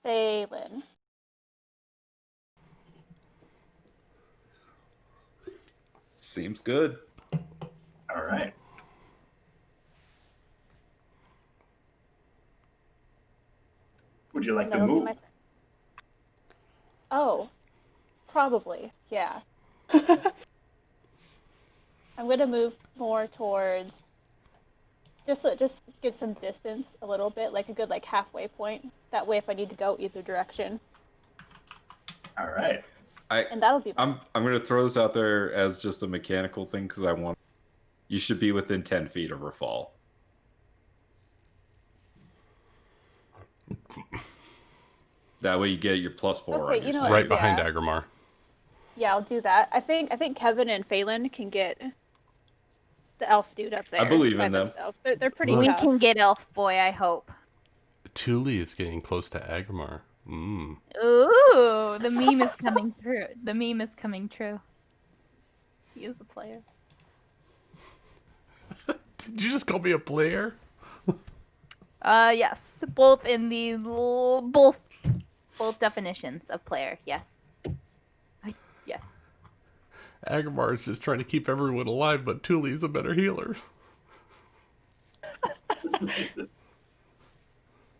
Phelan. Seems good. All right. Would you like to That'll be move? my. Oh, probably. Yeah. I'm gonna move more towards. Just get some distance a little bit, like a good halfway point. That way, if I need to go either direction. All right. And that'll be. I'm gonna throw this out there as just a mechanical thing because you should be within 10 feet of Rafal. That way you get your +4 Okay, on your you know save. what? Right behind Yeah. Agrimar. Yeah, I'll do that. I think Kevin and Phelan can get the elf dude up there. I believe by in them. themselves. They're pretty We tough. can get Elf Boy, I hope. Thule is getting close to Agrimar. Ooh, the meme is coming through. The meme is coming true. He is a player. Did you just call me a player? Yes, both in the both definitions of player. Yes. Yes. Agrimar is just trying to keep everyone alive, but Thule's a better healer.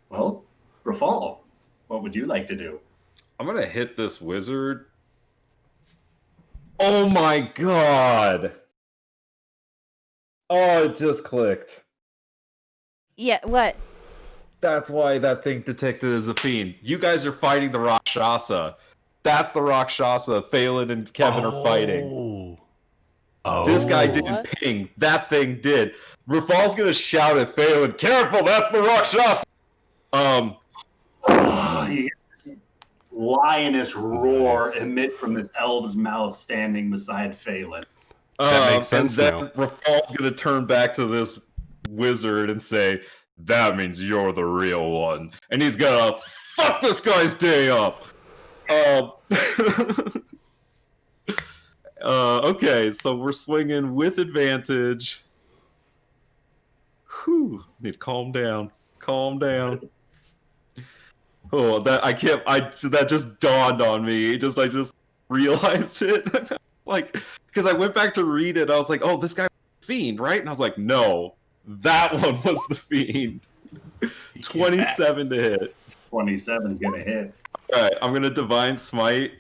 Well, Rafal, what would you like to do? I'm gonna hit this wizard. Oh my god! Oh, it just clicked. Yeah. What? That's why that thing detected as a fiend. You guys are fighting the Rakshasa. That's the Rakshasa Phelan and Kevin are fighting. Oh. This guy didn't What? ping. That thing did. Rafal's gonna shout at Phelan, "Careful, that's the Rakshasa!" You hear this lioness roar Nice. emit from this elf's mouth standing beside Phelan. That makes sense and then now. Rafal's gonna turn back to this wizard and say, "That means you're the real one." And he's gonna fuck this guy's day up. Okay, so we're swinging with advantage. Whew, need to calm down. Calm down. Oh, that just dawned on me. I just realized it. Like, because I went back to read it, I was like, oh, this guy was the fiend, right? And I was like, no, that one was the fiend. 27 to hit. 27's gonna hit. Alright, I'm gonna Divine Smite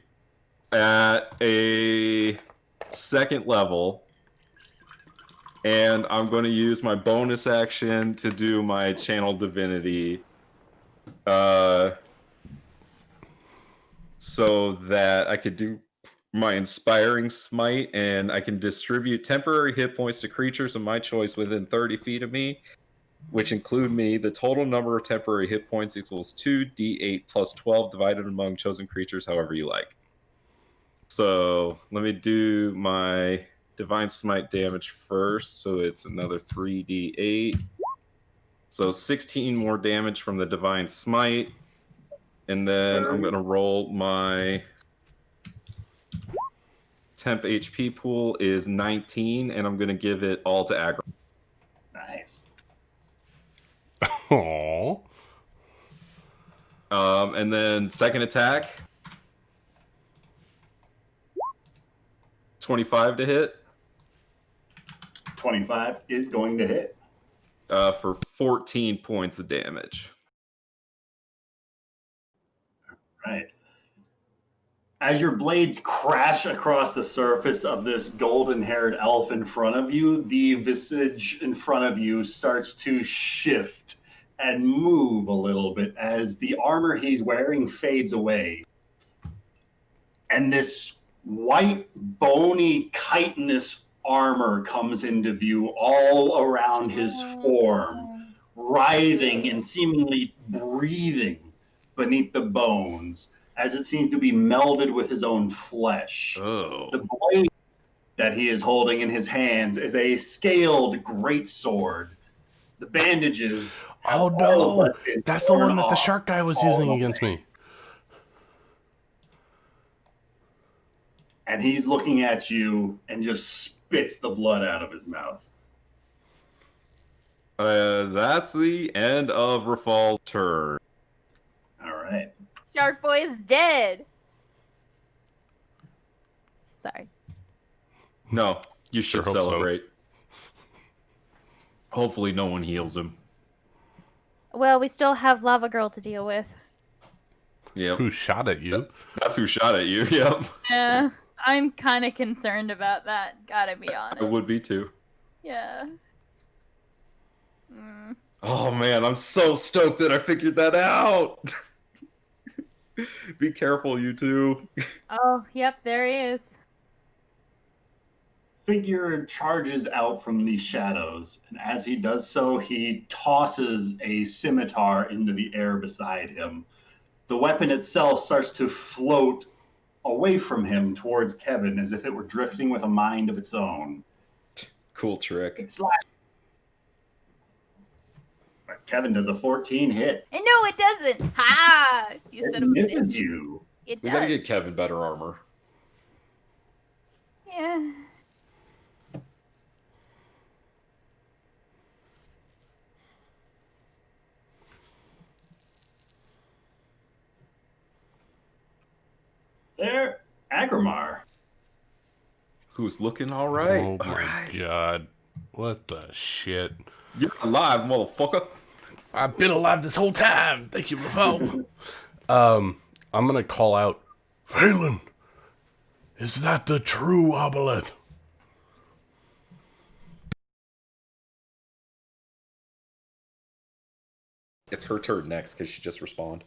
at a 2nd level. And I'm going to use my bonus action to do my Channel Divinity. So that I could do my Inspiring Smite, and I can distribute temporary hit points to creatures of my choice within 30 feet of me, which include me. The total number of temporary hit points equals 2d8 plus 12 divided among chosen creatures, however you like. So let me do my Divine Smite damage first. So it's another 3d8. So 16 more damage from the Divine Smite. And then I'm going to roll my temp HP pool is 19, and I'm going to give it all to aggro. Nice. Aww. And then second attack. 25 to hit. 25 is going to hit. For 14 points of damage. Right. As your blades crash across the surface of this golden-haired elf in front of you, the visage in front of you starts to shift and move a little bit as the armor he's wearing fades away. And this white, bony, chitinous armor comes into view all around his form, writhing and seemingly breathing beneath the bones, as it seems to be melded with his own flesh. Oh. The blade that he is holding in his hands is a scaled greatsword. The bandages. Oh have all no! but been That's the torn one that the off shark guy was all using the against way. me. And he's looking at you and just spits the blood out of his mouth. That's the end of Rafal's turn. All right. Shark Boy is dead. Sorry. No, you should Sure hope so. celebrate. Hopefully no one heals him. Well, we still have Lava Girl to deal with. Yep. Who shot at you? That's who shot at you, yep. Yeah, I'm kind of concerned about that. Gotta be honest. I would be too. Yeah. Oh man, I'm so stoked that I figured that out. Be careful, you two. Oh, yep, there he is. Figure charges out from these shadows, and as he does so, he tosses a scimitar into the air beside him. The weapon itself starts to float away from him towards Kevin as if it were drifting with a mind of its own. Cool trick. It's like Kevin does a 14 hit. And no, it doesn't. Ha! You It said it was misses you. It We does. gotta get Kevin better armor. Yeah. There, Agrimar. Who's looking all right? Oh All my right. god. What the shit? You're alive, motherfucker. I've been alive this whole time. Thank you, Rafal. I'm gonna call out, Phelan, is that the true Obeleth? It's her turn next because she just respawned.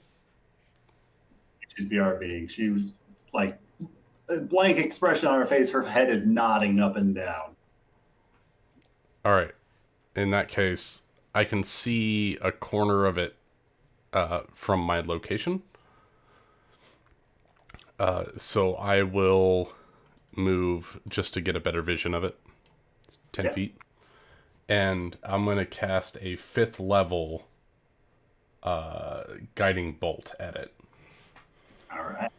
She's BRBing. She was like a blank expression on her face. Her head is nodding up and down. Alright. In that case, I can see a corner of it from my location. So I will move just to get a better vision of it. 10 feet. And I'm going to cast a 5th level guiding bolt at it. All right.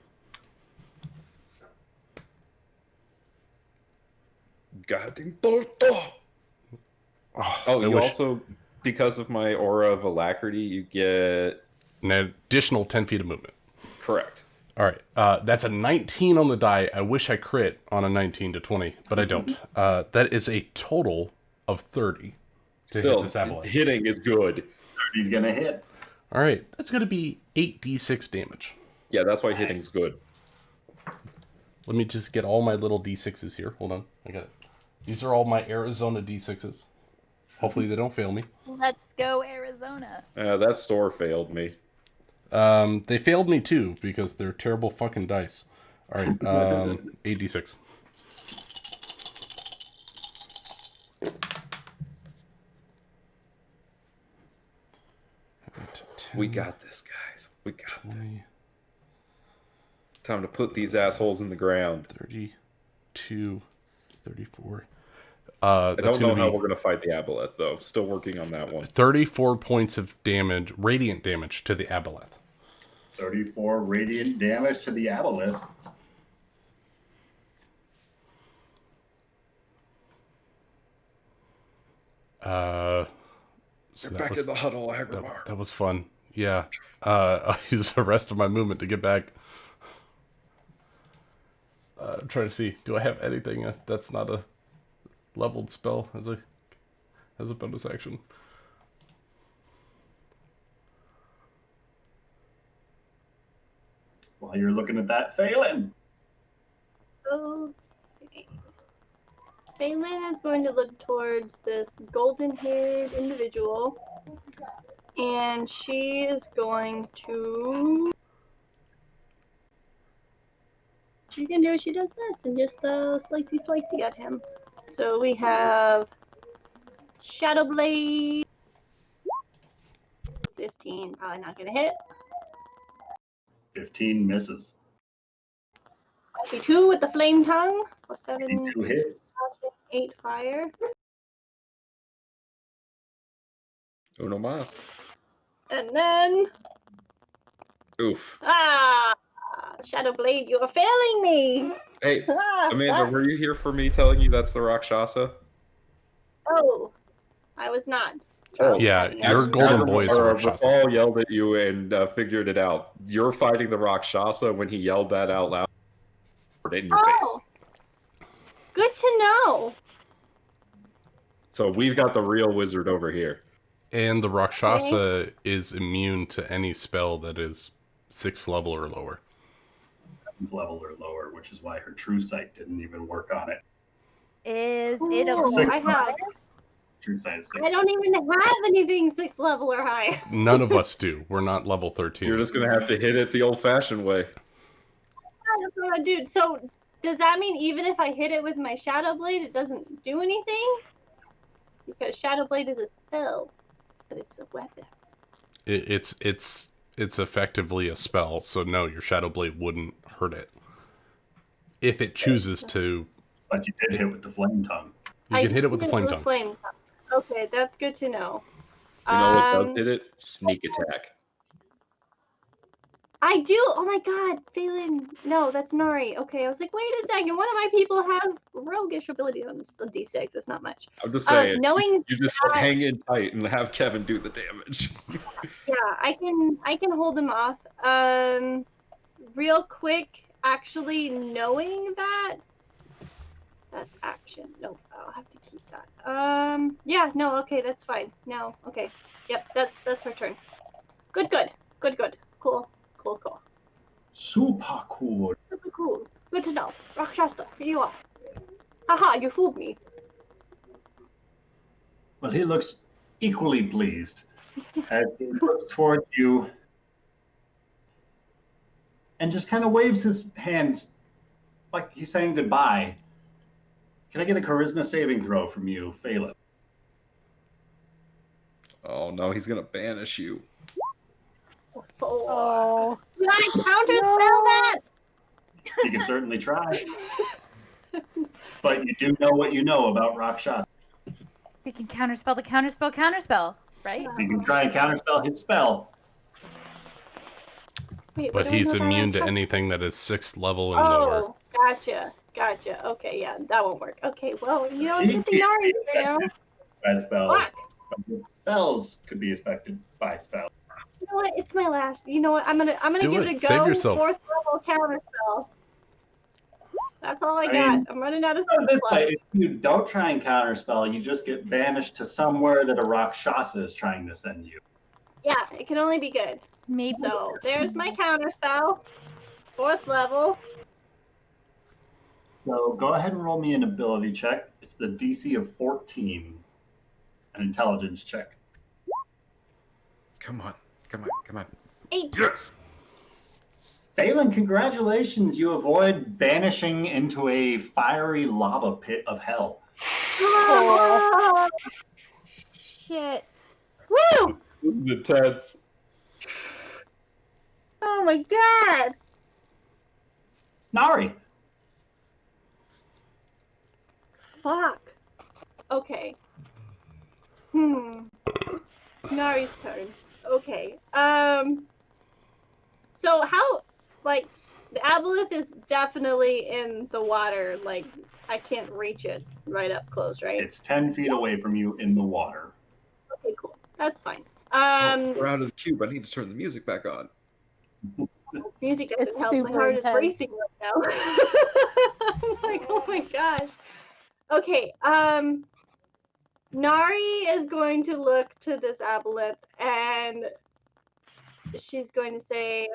Guiding bolt. Oh, you also, because of my aura of alacrity, you get an additional 10 feet of movement. Correct. All right. That's a 19 on the die. I wish I crit on a 19 to 20, but I don't. That is a total of 30. Still, hitting is good. 30's going to hit. All right. That's going to be 8d6 damage. Yeah, that's why hitting's good. Let me just get all my little d6s here. Hold on. I got it. These are all my Arizona d6s. Hopefully they don't fail me. Let's go, Arizona. That store failed me. They failed me too because they're terrible fucking dice. All right, 8d6. We got this, guys. We got 20. Time to put these assholes in the ground. 32, 34. I don't know how we're going to fight the Aboleth, though. Still working on that one. 34 points of damage, radiant damage to the Aboleth. 34 radiant damage to the Aboleth. So back in the huddle, Agrimar. That was fun. Yeah. I'll use the rest of my movement to get back. I'm trying to see. Do I have anything that's not a leveled spell as a bonus action? While you're looking at that, Phelan. Okay. Phelan is going to look towards this golden-haired individual, and she is going to. She's gonna do what she does best and just slicey at him. So we have Shadow Blade. 15, probably not gonna hit. 15 misses. 22 with the flame tongue for 7. 2 hits. 8 fire. Uno más. And then. Oof. Shadow Blade, you are failing me. Hey, Amanda, were you here for me telling you that's the Rakshasa? Oh, I was not. Oh, yeah, your golden boy is Rakshasa. Rafal yelled at you and figured it out. You're fighting the Rakshasa when he yelled that out loud. In your face. Good to know. So we've got the real wizard over here. And the Rakshasa is immune to any spell that is 6th level or lower. 7th level or lower, which is why her true sight didn't even work on it. Is it a I have. True size 6. I don't even have anything 6th level or higher. None of us do. We're not level 13. You're just gonna have to hit it the old-fashioned way. That's what I do. So, does that mean even if I hit it with my Shadow Blade, it doesn't do anything? Because Shadow Blade is a spell, but it's a weapon. It's effectively a spell, so no, your Shadow Blade wouldn't hurt it. If it chooses to... But you did hit with the flame tongue. You can hit it with the flame tongue. Okay, that's good to know. You know what does hit it? Sneak attack. I do. Oh my god, Phelan. No, that's Nari. Okay, I was like, wait a second. One of my people have roguish ability on the D6. It's not much. I'm just saying. Knowing you just that, hang in tight and have Kevin do the damage. yeah, I can hold him off. Real quick, actually knowing that. That's action. Nope, I'll have to keep that. Yeah, no, okay, that's fine. No, okay. Yep, that's her turn. Good. Cool. Super cool. Super cool. Good to know. Rakshasta, here you are. Haha, you fooled me. Well, he looks equally pleased as he looks towards you and just kind of waves his hands like he's saying goodbye. Can I get a charisma saving throw from you, Phelan? Oh no, he's gonna banish you. Oh. Can I counterspell that? You can certainly try. But you do know what you know about Rakshasa. We can counterspell the counterspell, right? You can try and counterspell his spell. Wait, But he's immune to anything that is 6th level and lower. Oh, gotcha. Okay, yeah, that won't work. Okay, well, you know, He good can't thing Nari, be you know. By spells. Fuck. But his spells could be affected by spells. You know what? It's my last. You know what? I'm gonna Do give it. it a go. Save yourself. 4th level counterspell. That's all I I got. mean, I'm running out of Put it this slots. way, if you don't try and counterspell, you just get banished to somewhere that a Rakshasa is trying to send you. Yeah, it can only be good. Maybe. So there's my counterspell. 4th level. So go ahead and roll me an ability check. It's the DC of 14. An intelligence check. Come on. 8. Yes. Phelan, congratulations. You avoid banishing into a fiery lava pit of hell. Oh, Shit. woo! This is intense. Oh my god! Nari. Fuck. Okay. Nari's turn. Okay. So how, like, the aboleth is definitely in the water. Like, I can't reach it right up close, right? It's 10 feet away from you in the water. Okay, cool. That's fine. We're out of the cube. I need to turn the music back on. Music doesn't It's help. My super heart is intense. racing right now. I'm like, oh my gosh. Okay, Nari is going to look to this aboleth and she's going to say,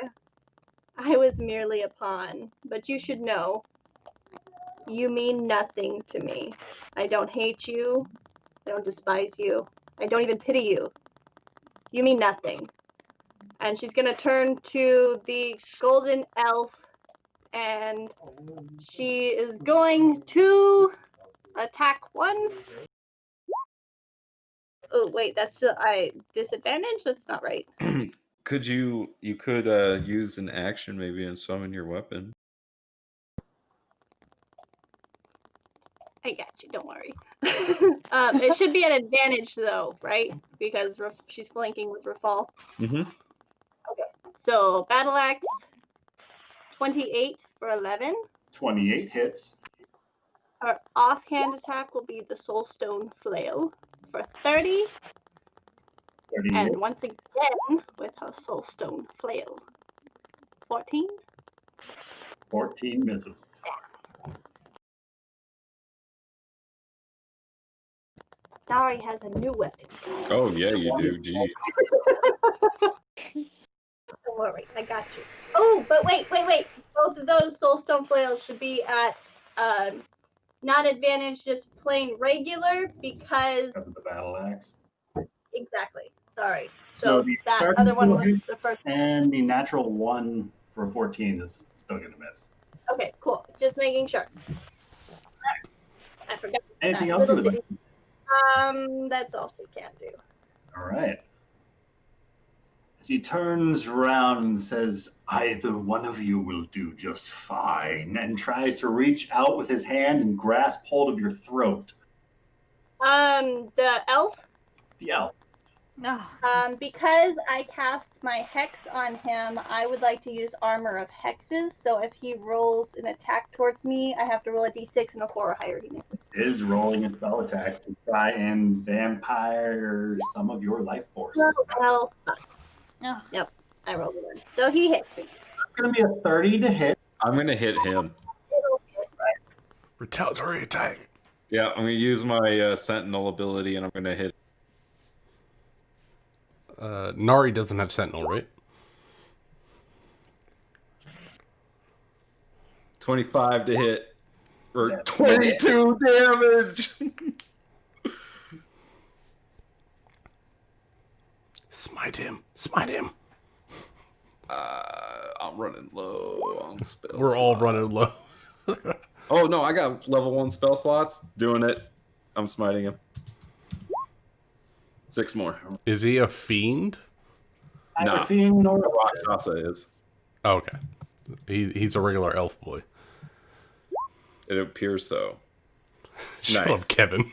I was merely a pawn, but you should know, you mean nothing to me. I don't hate you. I don't despise you. I don't even pity you. You mean nothing. And she's going to turn to the golden elf and she is going to attack once. Oh wait, that's disadvantage? That's not right. Could you could use an action maybe and summon your weapon? I got you, don't worry. It should be an advantage though, right? Because she's flanking with Rafal. Mm-hmm. So battle axe 28 for 11. 28 hits. Her offhand attack will be the Soulstone Flail for 30. 38. And once again with her Soulstone Flail. 14. 14 misses. Nari has a new weapon. Oh yeah, you do. Gee. Don't worry, I got you. Oh, but wait. Both of those Soulstone Flails should be at Not advantage, just plain regular because Because of the battle axe. exactly. Sorry. So So the that starting other one skill was hits the first. and the natural 1 for 14 is still going to miss. Okay, cool. Just making sure. I forgot. Anything that else you little would like? bitty- That's all she can do. All right. As he turns around and says, either one of you will do just fine, and tries to reach out with his hand and grasp hold of your throat. The elf. The elf. Because I cast my hex on him, I would like to use armor of hexes. So if he rolls an attack towards me, I have to roll a d6 and a 4 or higher. He misses. Is rolling a spell attack to try and vampire some of your life force. Well, Oh. yep, I rolled a 1. So he hits me. It's going to be a 30 to hit. I'm gonna hit him. It'll hit. Retaliatory attack. Yeah, I'm gonna use my Sentinel ability, and I'm gonna hit. Nari doesn't have Sentinel, right? 25 to hit. Or Yeah. 22 damage! Smite him. Smite him. I'm running low on spell We're all slots. running low. Oh no, I got level 1 spell slots. Doing it. I'm smiting him. 6 more. Is he a fiend? Neither Nah. fiend nor Rakshasa is. Oh, okay. He's a regular elf boy. It appears so. Shut Nice. up, Kevin.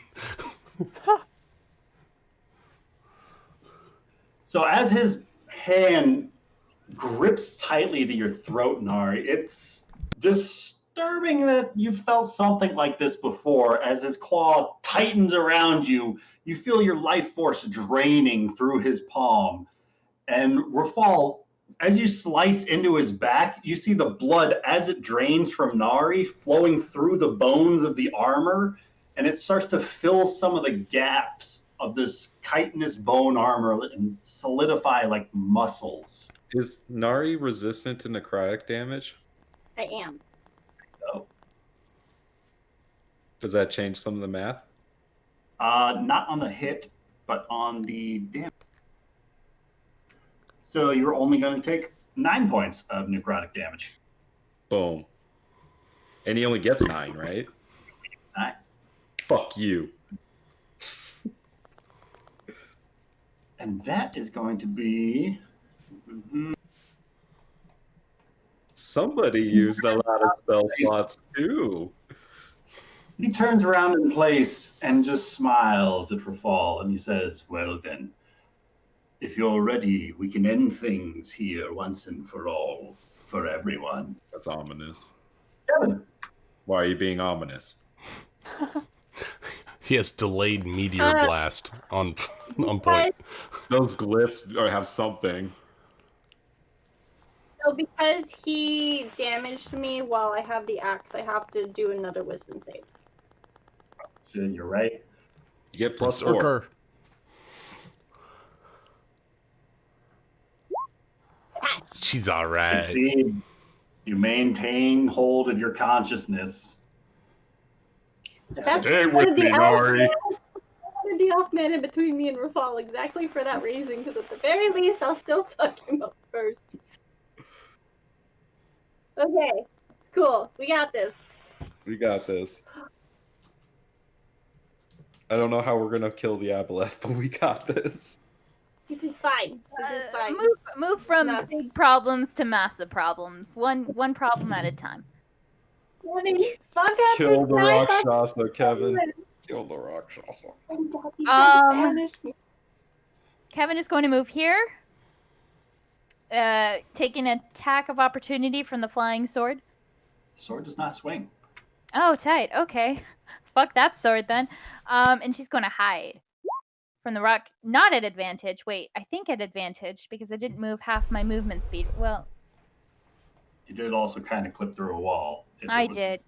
So as his hand grips tightly to your throat, Nari, it's disturbing that you've felt something like this before. As his claw tightens around you, you feel your life force draining through his palm. And Rafal, as you slice into his back, you see the blood as it drains from Nari flowing through the bones of the armor, and it starts to fill some of the gaps of this chitinous bone armor and solidify like muscles. Is Nari resistant to necrotic damage? I am. So, Does that change some of the math? not on the hit, but on the damage. So you're only going to take 9 points of necrotic damage. Boom. And he only gets 9, right? 9. Fuck you. And that is going to be... Somebody used a lot of spell slots too. He turns around in place and just smiles at Rafal, and he says, well then, if you're ready, we can end things here once and for all, for everyone. That's ominous. Kevin. Why are you being ominous? He has delayed meteor blast on point. Those glyphs have something. So because he damaged me while I have the axe, I have to do another wisdom save. Sure, you're right. You get plus Berserker. 4. She's alright. Succeed. You maintain hold of your consciousness. Stay with me, Nari. The elf man in between me and Rafal exactly for that reason, because at the very least, I'll still fuck him up first. Okay, it's cool. We got this. We got this. I don't know how we're gonna kill the aboleth, but we got this. This is fine. This is fine. Move from No. big problems to massive problems. One problem at a time. Kevin, fuck up Kill the this guy. Rakshasa, Kevin. Kill the Rakshasa. Kevin is going to move here. Take an attack of opportunity from the flying sword. Sword does not swing. Oh, tight. Okay. Fuck that sword then. And she's going to hide from the rock. Not at advantage. Wait, I think at advantage because I didn't move half my movement speed. Well, You did also kind of clip through a wall. I did.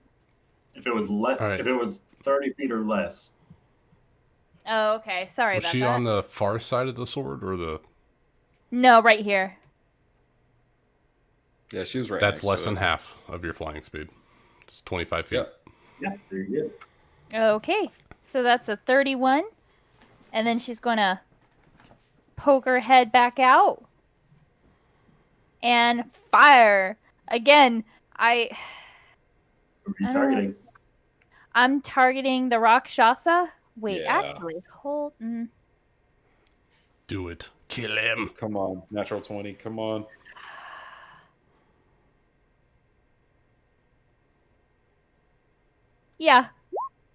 If it was less, All right. if it was 30 feet or less. Oh, okay. Sorry Was about she that. on the far side of the sword or the... No, right here. Yeah, she was right. That's next less to than it. half of your flying speed. It's 25 feet. Yep. Yeah, very good. Okay, so that's a 31. And then she's going to poke her head back out. And fire. Again, Who are you targeting? I'm targeting the Rakshasa. Wait, Yeah. actually, hold. Do it. Kill him. Come on, natural 20. Come on. Yeah,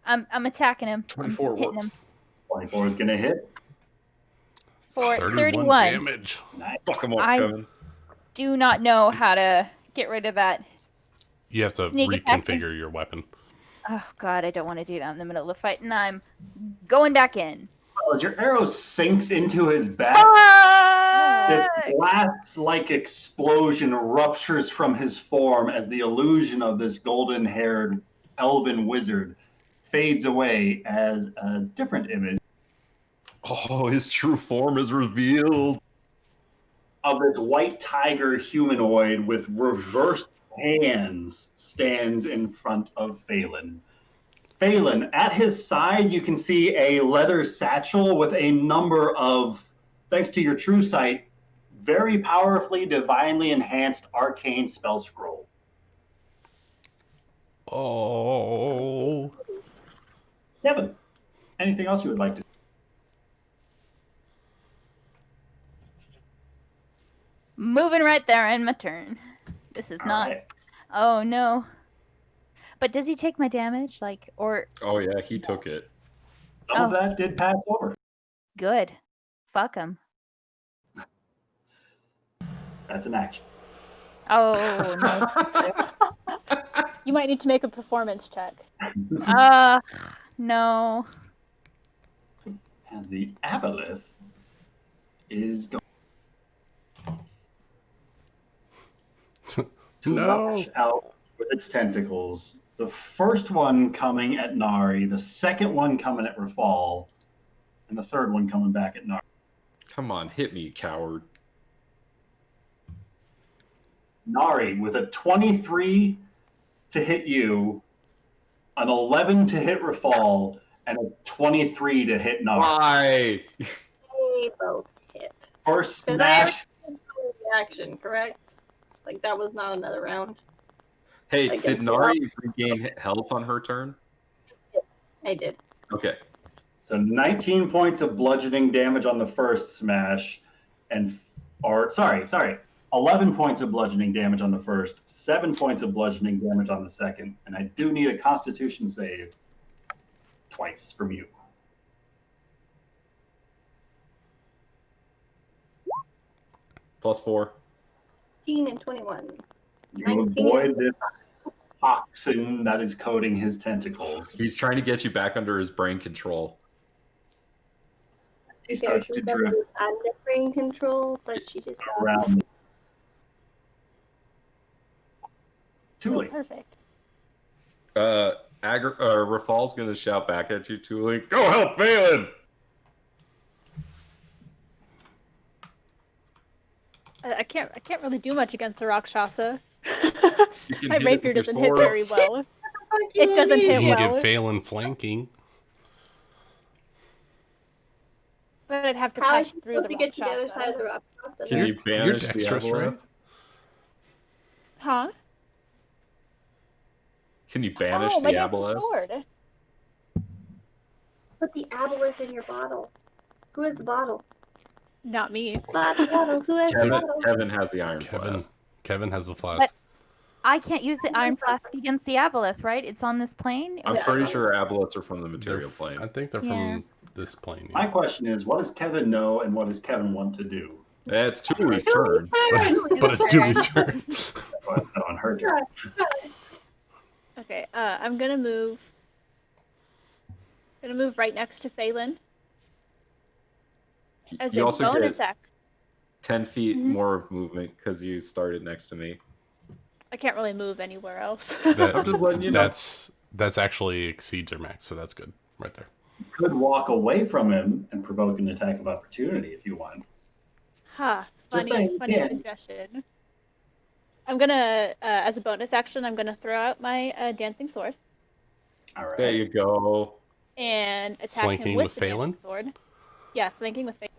I'm attacking him. 24 I'm hitting him works. 24 is going to hit. for 31 31. damage. Nice. Fuck him up, I- Kevin. Do not know how to get rid of that. You have to Sneak attack. reconfigure your weapon. Oh god, I don't want to do that in the middle of the fight, and I'm going back in. Well, as your arrow sinks into his back, this glass-like explosion ruptures from his form as the illusion of this golden-haired elven wizard fades away as a different image Oh, his true form is revealed. of this white tiger humanoid with reversed hands stands in front of Phelan. Phelan, at his side, you can see a leather satchel with a number of, thanks to your true sight, very powerfully, divinely enhanced arcane spell scroll. Oh. Kevin, anything else you would like to? Moving right there in my turn. This is not. Right. Oh no. But does he take my damage? Like, or Oh, yeah, he took it. Some of that did pass over. good? Fuck him. That's an action. Oh no. You might need to make a performance check. No. As the aboleth is going to launch out with its tentacles. The first one coming at Nari, the second one coming at Rafal, and the third one coming back at Nari. Come on, hit me, coward. Nari with a 23 to hit you, an 11 to hit Rafal, and a 23 to hit Nari. Why? They both hit. First Because smash. reaction, correct? Like that was not another round. Hey, I guess did Nari regain health on her turn? I did. Okay. So 19 points of bludgeoning damage on the first smash, and 11 points of bludgeoning damage on the first, 7 points of bludgeoning damage on the second, and I do need a Constitution save twice from you. +4. 18 and 21. You 19. avoid this toxin that is coating his tentacles. He's trying to get you back under his brain control. He starts to drift under brain control, but she just got around. Tuli. Perfect. Rafal's gonna shout back at you, Tuli. Go help Phelan! I can't really do much against the Rakshasa. You can My hit it rapier with your doesn't hit sword. very well. It doesn't You hit can well. get Phelan flanking. But I'd have to How is pass she through supposed the to get to the other Rakshasa. side of the rock? Can you banish the dexterous, right? aboleth? Can you banish Oh, my the dancing aboleth? sword. Put the aboleth in your bottle. Who has the bottle? Not me. Bottle. Who has the Kevin, bottle? Kevin has the iron flask. Kevin has the flask. I can't use the iron flask against the aboleth, right? It's on this plane. I'm pretty sure aboleths are from the material I plane. think they're from this plane. My question is, what does Kevin know and what does Kevin want to do? It's Tuli's turn. But it's Tuli's turn. On her turn. Okay, I'm gonna move. Right next to Phelan. As You a also bonus get act. 10 feet more of movement because you started next to me. I can't really move anywhere else. I'm just letting you know. That's actually exceeds your max, so that's good right there. You could walk away from him and provoke an attack of opportunity if you want. Just saying, Funny yeah. suggestion. I'm gonna, as a bonus action, I'm gonna throw out my dancing sword. All right. There you go. And attack Flanking him with with the dancing Phelan? sword. Yeah, flanking with Phelan.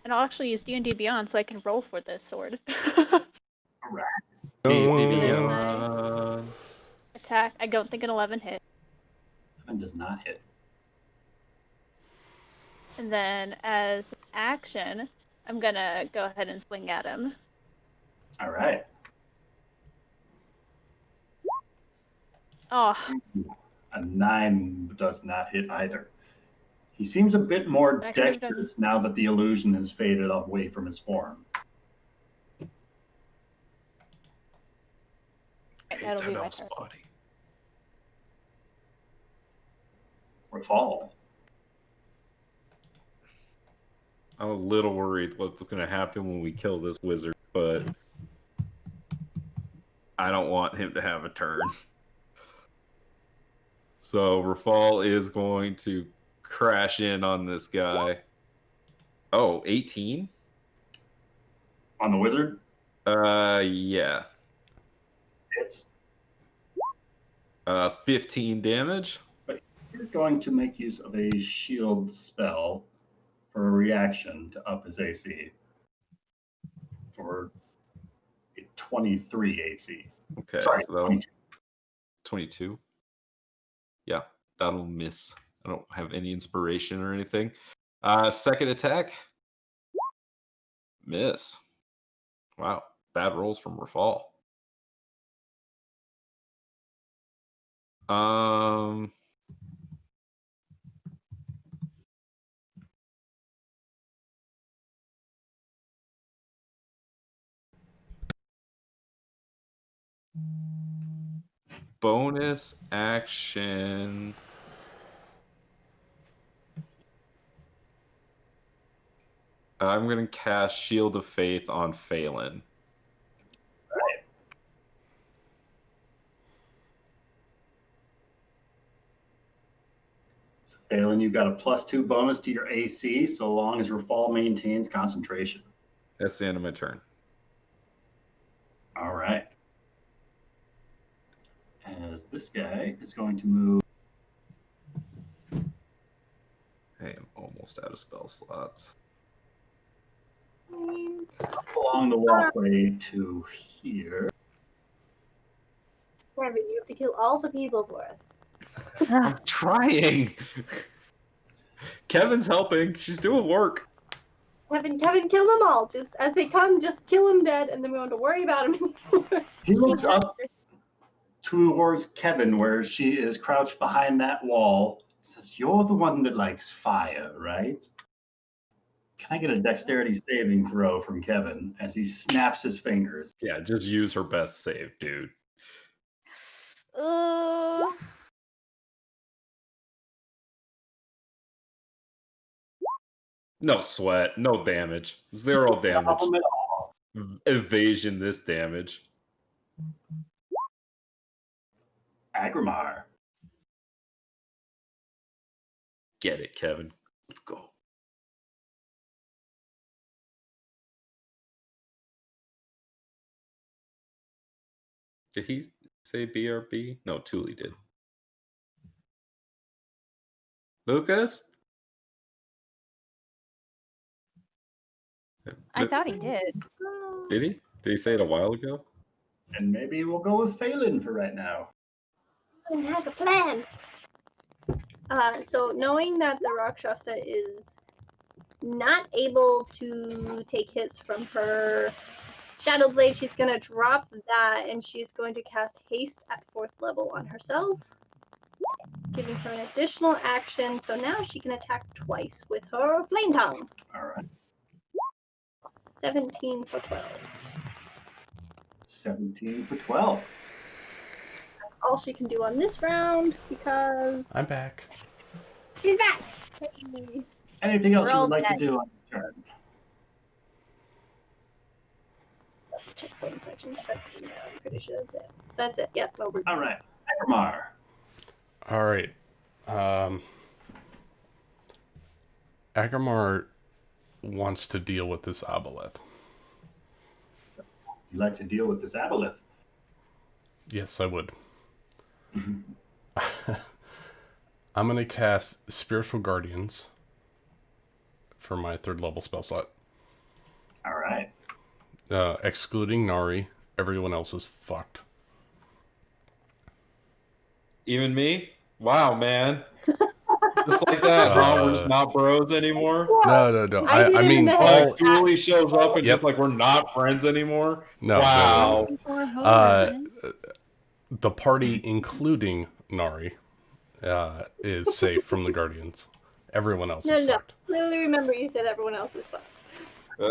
And I'll actually use D&D Beyond so I can roll for this sword. All right. There's Oh. my attack. I don't think an 11 hit. 7 does not hit. And then as an action, I'm gonna go ahead and swing at him. All right. Oh, A 9 does not hit either. He seems a bit more I could've done- dexterous now that the illusion has faded away from his form. that'll be my elf's turn. body. Rafal. I'm a little worried what's going to happen when we kill this wizard, but I don't want him to have a turn. So Rafal is going to crash in on this guy. Oh, 18? On the wizard? Yeah. Hits. 15 damage. You're going to make use of a shield spell for a reaction to up his AC. For a 23 AC. Okay, Sorry, so that'll 22. 22. Yeah, that'll miss. I don't have any inspiration or anything. Second attack. Miss. Wow, bad rolls from Rafal. Bonus action. I'm going to cast Shield of Faith on Phelan. Right. So Phelan, you've got a +2 bonus to your AC so long as your fall maintains concentration. That's the end of my turn. All right. As this guy is going to move. I am almost out of spell slots. Along the walkway to here. Kevin, you have to kill all the people for us. I'm trying. Kevin's helping. She's doing work. Kevin, kill them all. Just as they come, just kill them dead, and then we don't have to worry about them anymore. He looks up towards Kevin where she is crouched behind that wall. Says, "You're the one that likes fire, right?" Can I get a dexterity saving throw from Kevin as he snaps his fingers? Yeah, just use her best save, dude. No sweat, no damage. 0 damage. Problem at all. Evasion this damage. Agrimar. Get it, Kevin. Let's go. Did he say BRB? No, Thule did. Lucas? I thought he did. Did he? Did he say it a while ago? And maybe we'll go with Phelan for right now. He has a plan. So knowing that the Rakshasa is not able to take hits from her Shadow Blade, she's going to drop that and she's going to cast Haste at 4th level on herself, giving her an additional action. So now she can attack twice with her Flame Tongue. All right. 17 for 12. 17 for 12. That's all she can do on this round because I'm back. she's back. Hey. Anything else We're you all would like dead. to do on your turn? Checkpoint section. I'm pretty sure that's it. That's it. Yep. Over. All right. Agrimar. All right. Agrimar wants to deal with this Aboleth. You'd like to deal with this aboleth? Yes, I would. I'm going to cast Spiritual Guardians for my 3rd level spell slot. All right. Excluding Nari, everyone else is fucked. Even me? Wow, man. Just like that, huh? We're just not bros anymore. No. I mean, Like, Julie shows up and Yep. just like we're not friends anymore. No, Wow. The party, including Nari, is safe from the Guardians. Everyone else is fucked. Clearly remember you said everyone else is fucked.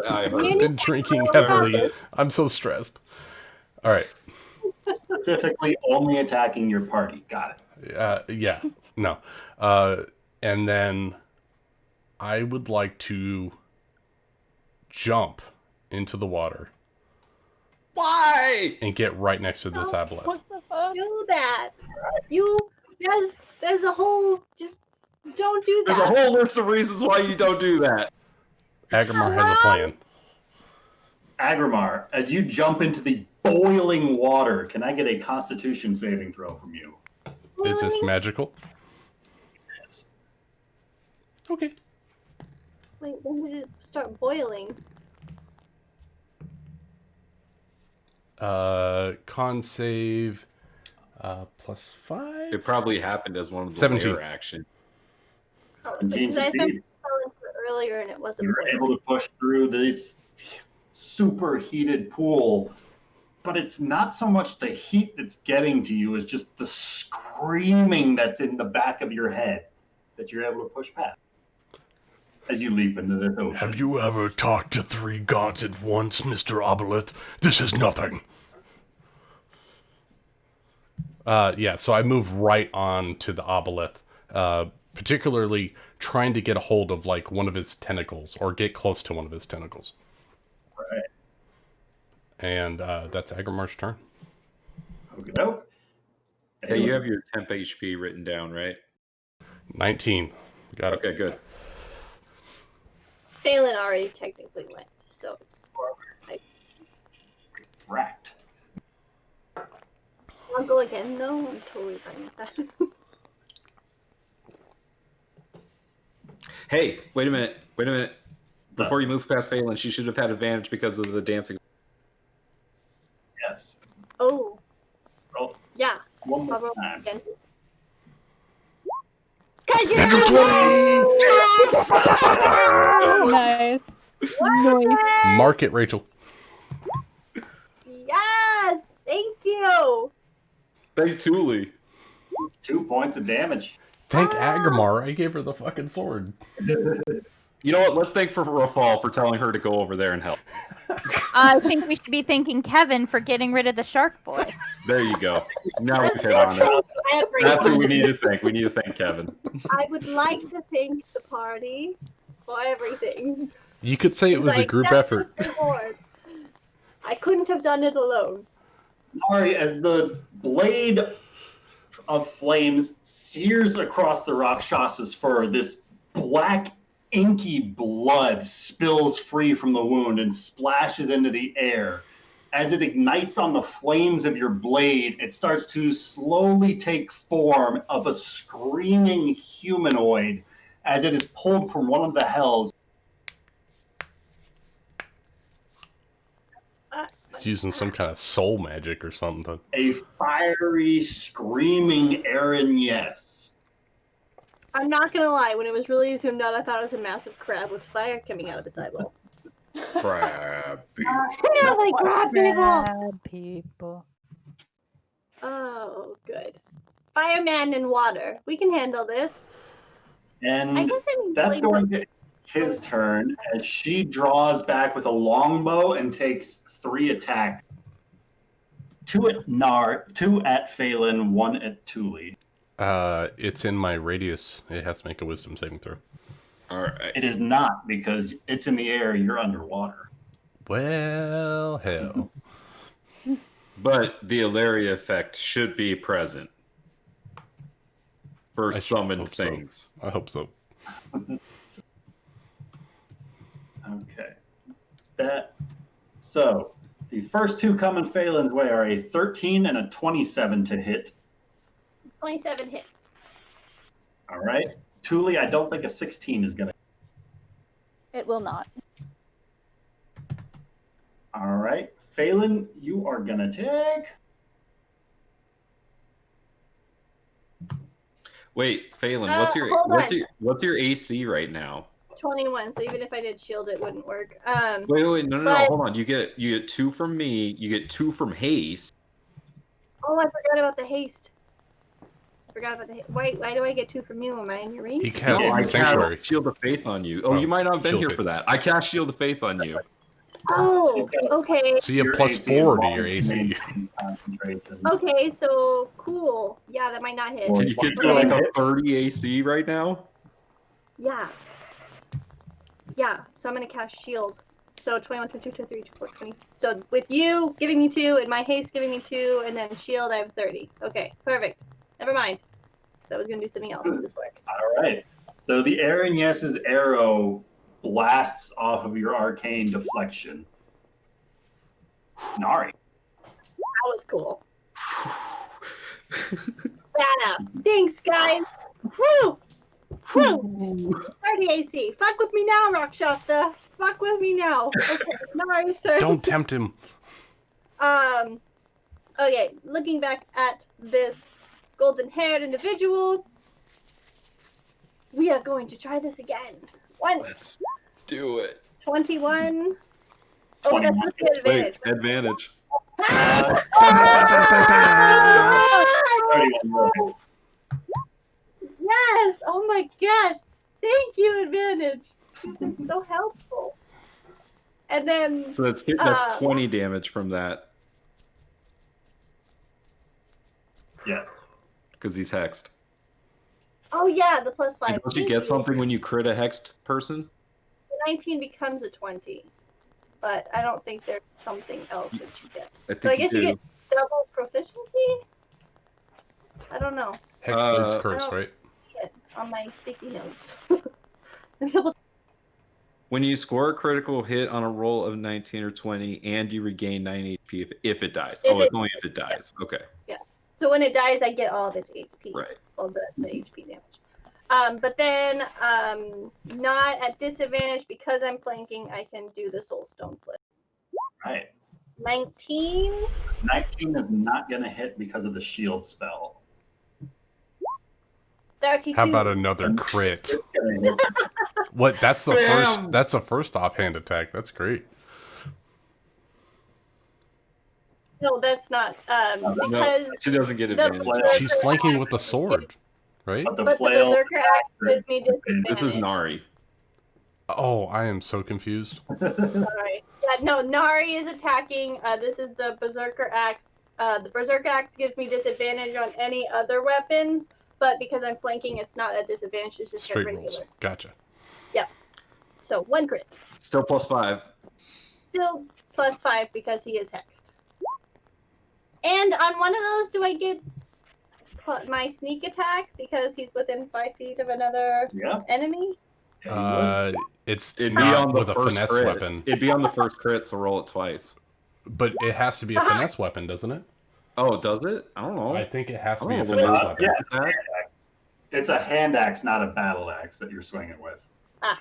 I've been drinking heavily. I'm so stressed. All right. Specifically only attacking your party. Got it. Yeah. No. And then I would like to jump into the water. Why? And get right next to this aboleth. What the fuck? Do that. There's a whole, just don't do that. There's a whole list of reasons why you don't do that. Agrimar has a plan. Agrimar, as you jump into the boiling water, can I get a Constitution saving throw from you? Is this magical? Yes. Okay. Wait, when did it start boiling? Con save +5. It probably happened as one of the 17. layer actions. Oh, 17 because I remember succeeds. telling it earlier and it wasn't You were boiling. able to push through this super heated pool, but it's not so much the heat that's getting to you as just the screaming that's in the back of your head that you're able to push past as you leap into this ocean. Have you ever talked to 3 gods at once, Mr. Obelith? This is nothing. Yeah, so I move right on to the Obelith, particularly trying to get a hold of, like, one of his tentacles, or get close to one of his tentacles. Right. And that's Agrimar's turn. Okie doke. Hey, you have your temp HP written down, right? 19. Got it. Okay, good. Phelan already technically went, so it's Racked. I'll go again though. I'm totally fine with that. Hey, wait a minute. Before you move past Phelan, she should have had advantage because of the dancing. Yes. Oh. Roll Yeah. one I'll more roll time. again. Cause Natural 20! Nice. Nice. Mark it, Rachel. Yes. Thank you. Thank Thule. 2 points of damage. Thank Agrimar. I gave her the fucking sword. You know what? Let's thank for Rafal for telling her to go over there and help. I think we should be thanking Kevin for getting rid of the shark boy. There you go. Now we've hit on it. That's who we need to thank. We need to thank Kevin. I would like to thank the party for everything. You could say it was a group effort. I couldn't have done it alone. Nari, as the blade of flames sears across the Rakshasa's fur, this black, inky blood spills free from the wound and splashes into the air. As it ignites on the flames of your blade, it starts to slowly take form of a screaming humanoid as it is pulled from one of the hells. He's using some kind of soul magic or something. A fiery, screaming Aaron Yes. I'm not gonna lie, when it was really zoomed out, I thought it was a massive crab with fire coming out of its eyeball. Crap. I was like, crab people! Bad people. Oh, good. Fireman and water. We can handle this. I And guess I mean, that's like, going to his turn as she draws back with a longbow and takes 3 attacks. 2 at Phelan, 1 at Thule. It's in my radius. It has to make a wisdom saving throw. All right. It is not because it's in the air, you're underwater. Well, hell. But the Ilaria effect should be present for summoned hope so. things. I hope so. Okay. So the first 2 coming Phelan's way are a 13 and a 27 to hit. 27 hits. All right. Thule, I don't think a 16 is going to. It will not. All right. Phelan, you are going to take. Wait, Phelan, what's your AC right now? 21, so even if I did shield, it wouldn't work. Wait, no, hold on. You get 2 from me. You get 2 from Haste. Oh, I forgot about the haste. Why do I get 2 from you? Am I in your range? He casts I Sanctuary. cast Shield of Faith on you. Oh, you might not have been Shield here Faith. for that. I cast Shield of Faith on you. Oh, okay. So you have Your plus AC 4 to as long your as you AC. maintain concentration. Okay, so cool. Yeah, that might not hit. Or- Can you get to Okay. like a 30 AC right now? Yeah. Yeah, so I'm going to cast shield. So 21, 22, 23, 24, 20. So with you giving me 2 and my haste giving me 2 and then shield I have 30. Okay, perfect. Never mind. So I was going to do something else if this works. All right. So the Aaron Yes's arrow blasts off of your arcane deflection. Nari. That was cool. Badass. Thanks, guys. Woo! Woo! 30 AC. Fuck with me now, Rakshasta. Fuck with me now. Okay, Nari's turn. Don't tempt him. Okay, looking back at this golden-haired individual, we are going to try this again. Once. Let's do it. 21. Oh, that's with the advantage. Wait, advantage. Yes! Oh my gosh! Thank you, advantage. You've been so helpful. And then. So that's 20 damage from that Yes. because he's hexed. Oh yeah, the +5. And don't you Thank get something when you crit a hexed person? 19 becomes a 20, but I don't think there's something else that you get. I think So I guess you do. get double proficiency. I don't know. Hexblade's Uh, curse, I don't- right? It on my sticky notes. Let me double. When you score a critical hit on a roll of 19 or 20 and you regain 9 HP if it dies. If It's it- only if it dies. Okay. So when it dies, I get all of its HP. Right. All the HP damage. But then not at disadvantage because I'm flanking. I can do the Soulstone flip. Right. 19. 19 is not going to hit because of the shield spell. 32. How about another crit? It's going to hit. What? That's the Bam! first. That's the first offhand attack. That's great. No, that's not. No, Because she doesn't get the advantage. Berserker She's flanking with the sword, right? But the But the flail. Berserker Axe gives me disadvantage. This is Nari. Oh, I am so confused. Sorry. Yeah, no, Nari is attacking. This is the Berserker Axe. The Berserker Axe gives me disadvantage on any other weapons, but because I'm flanking, it's not a disadvantage. It's just a Straight regular. rolls. Gotcha. So 1 crit. Still +5. Still +5 because he is hexed. And on one of those, do I get my sneak attack because he's within 5 feet of another Yeah. enemy? It's It'd be not on the with a first finesse crit. weapon, It'd be on the first crit, so roll it twice. but it has to be a finesse weapon, doesn't it? Oh, does it? I don't know. I think it has to I be a don't know finesse what weapon. Yeah, hand axe. It's a hand axe, not a battle axe that you're swinging with. Ah.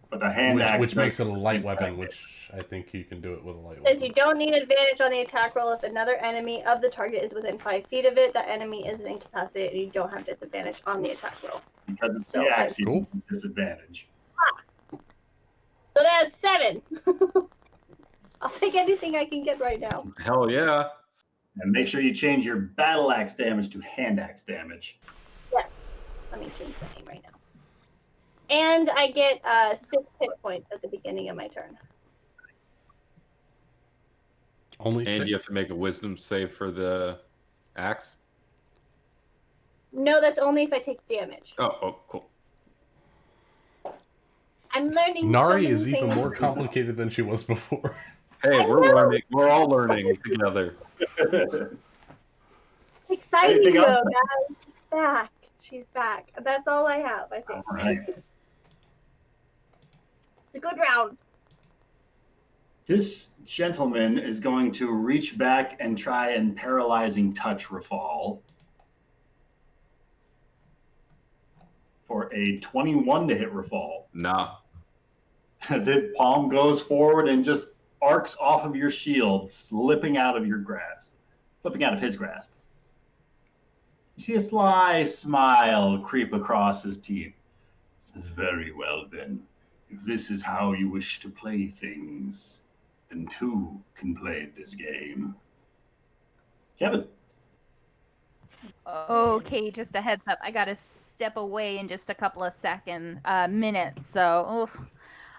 But the hand axe. Which does makes it a the light same weapon, thing. which I think you can do it with a light Says you weapon. don't need advantage on the attack roll if another enemy of the target is within 5 feet of it. That enemy isn't incapacitated and you don't have disadvantage on the attack roll. Because it's So the axe, you Cool. have disadvantage. So that's 7. I'll take anything I can get right now. Hell yeah. And make sure you change your battle axe damage to hand axe damage. Let me change the name right now. And I get 6 hit points at the beginning of my turn. Only And 6. you have to make a wisdom save for the axe. No, that's only if I take damage. Oh, cool. I'm learning. Nari so is many even things. more complicated than she was before. Hey, I we're know. learning. We're all learning together. Exciting Anything though, else? guys. She's back. She's back. That's all I have, I think. All right. It's a good round. This gentleman is going to reach back and try and paralyzing touch Rafal. for a 21 to hit Rafal. Nah. As his palm goes forward and just arcs off of your shield, slipping out of your grasp, slipping out of his grasp. You see a sly smile creep across his teeth. He says, very well then. If this is how you wish to play things, then two can play this game. Kevin. Okay, just a heads up. I gotta step away in just a couple of minutes. So,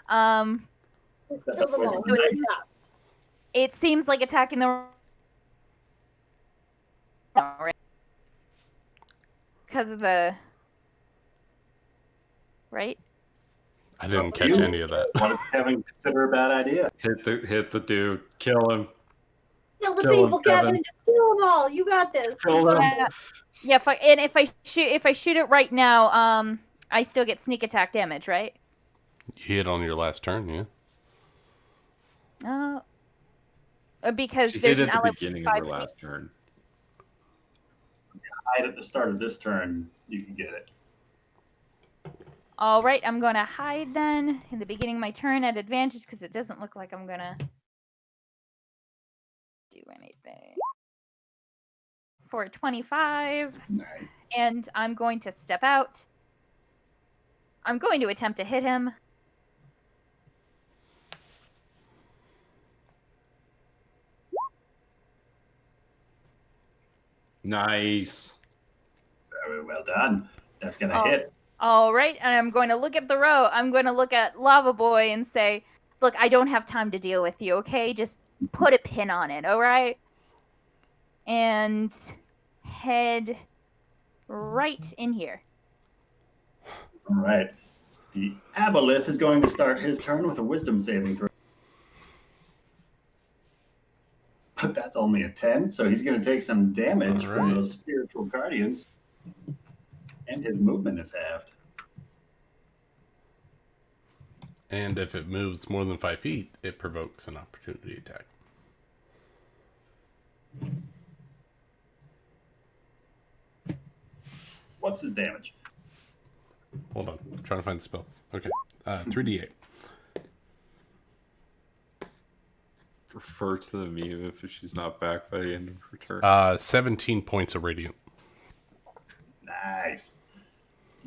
Kill them all. So it seems like attacking the because of the right. I didn't catch any of that. What does Kevin consider a bad idea? Hit the dude. Kill him. Kill the Kill 'em, people, Kevin. Kevin. Just kill them all. You got this. Kill them. Yeah, if I shoot it right now, I still get sneak attack damage, right? You hit on your last turn, yeah. Because She there's hit an at the ally beginning with of her 5 last turn. Hide at the start of this turn, you can get it. All right, I'm gonna hide then in the beginning of my turn at advantage because it doesn't look like I'm gonna do anything. For 25, Nice. and I'm going to step out. I'm going to attempt to hit him. Nice. Very well done. That's going to hit. All right, and I'm going to look at the row. I'm going to look at Lava Boy and say, look, I don't have time to deal with you, okay? Just put a pin on it, all right? And head right in here. All right. The Aboleth is going to start his turn with a wisdom saving throw. But that's only a 10, so he's going to take some damage from those spiritual guardians. And his movement is halved. And if it moves more than 5 feet, it provokes an opportunity attack. What's his damage? Hold on. I'm trying to find the spell. Okay. 3d8. Refer to the meme if she's not back by the end of her turn. 17 points of radiant. Nice.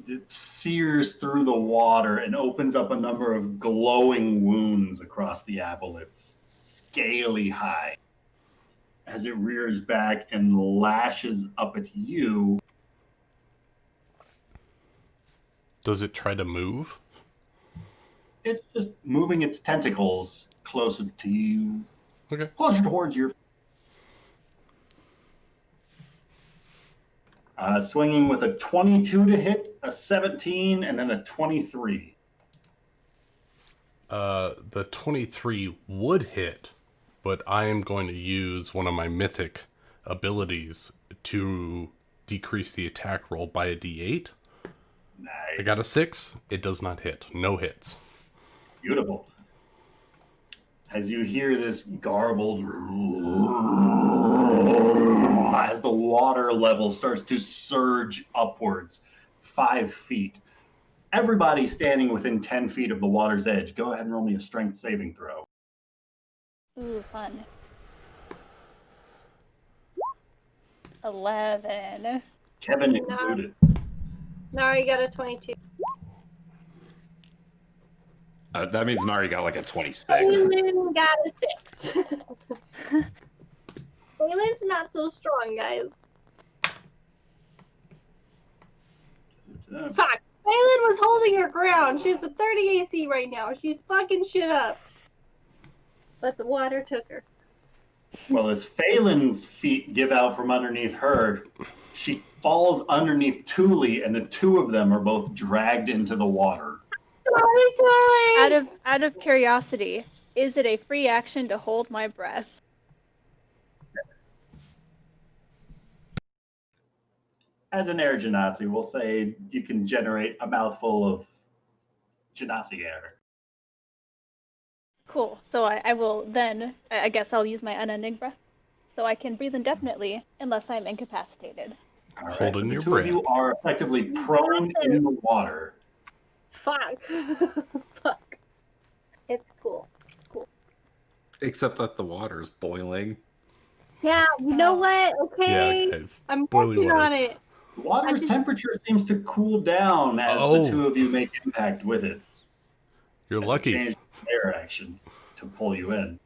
It sears through the water and opens up a number of glowing wounds across the Aboleth's scaly hide. As it rears back and lashes up at you. Does it try to move? It's just moving its tentacles closer to you. Okay. Closer towards your... swinging with a 22 to hit, a 17, and then a 23. The 23 would hit, but I am going to use one of my mythic abilities to decrease the attack roll by a d8. Nice. I got a 6. It does not hit. No hits. Beautiful. As you hear this garbled, as the water level starts to surge upwards 5 feet. Everybody standing within 10 feet of the water's edge, go ahead and roll me a strength saving throw. Ooh, fun. 11. Kevin included. Nari got a 22. That means Nari got like a 26. Phelan got a 6. Phelan's not so strong, guys. Fuck. Phelan was holding her ground. She's a 30 AC right now. She's fucking shit up. But the water took her. Well, as Phelan's feet give out from underneath her, she falls underneath Thule, and the two of them are both dragged into the water. Sorry, Thule! Out of curiosity, is it a free action to hold my breath? As an air genasi, we'll say you can generate a mouthful of genasi air. Cool. So I will then, I guess I'll use my unending breath. So I can breathe indefinitely unless I'm incapacitated. All right, Holding the your two breath. of you are effectively prone in the water. Fuck. Fuck. It's cool. Except that the water is boiling. Yeah, you know what? Okay. Yeah, guys. I'm Boiling working water. on it. The water's just- temperature seems to cool down as the two of you make impact with it. You're As it lucky. changes air action to pull you in.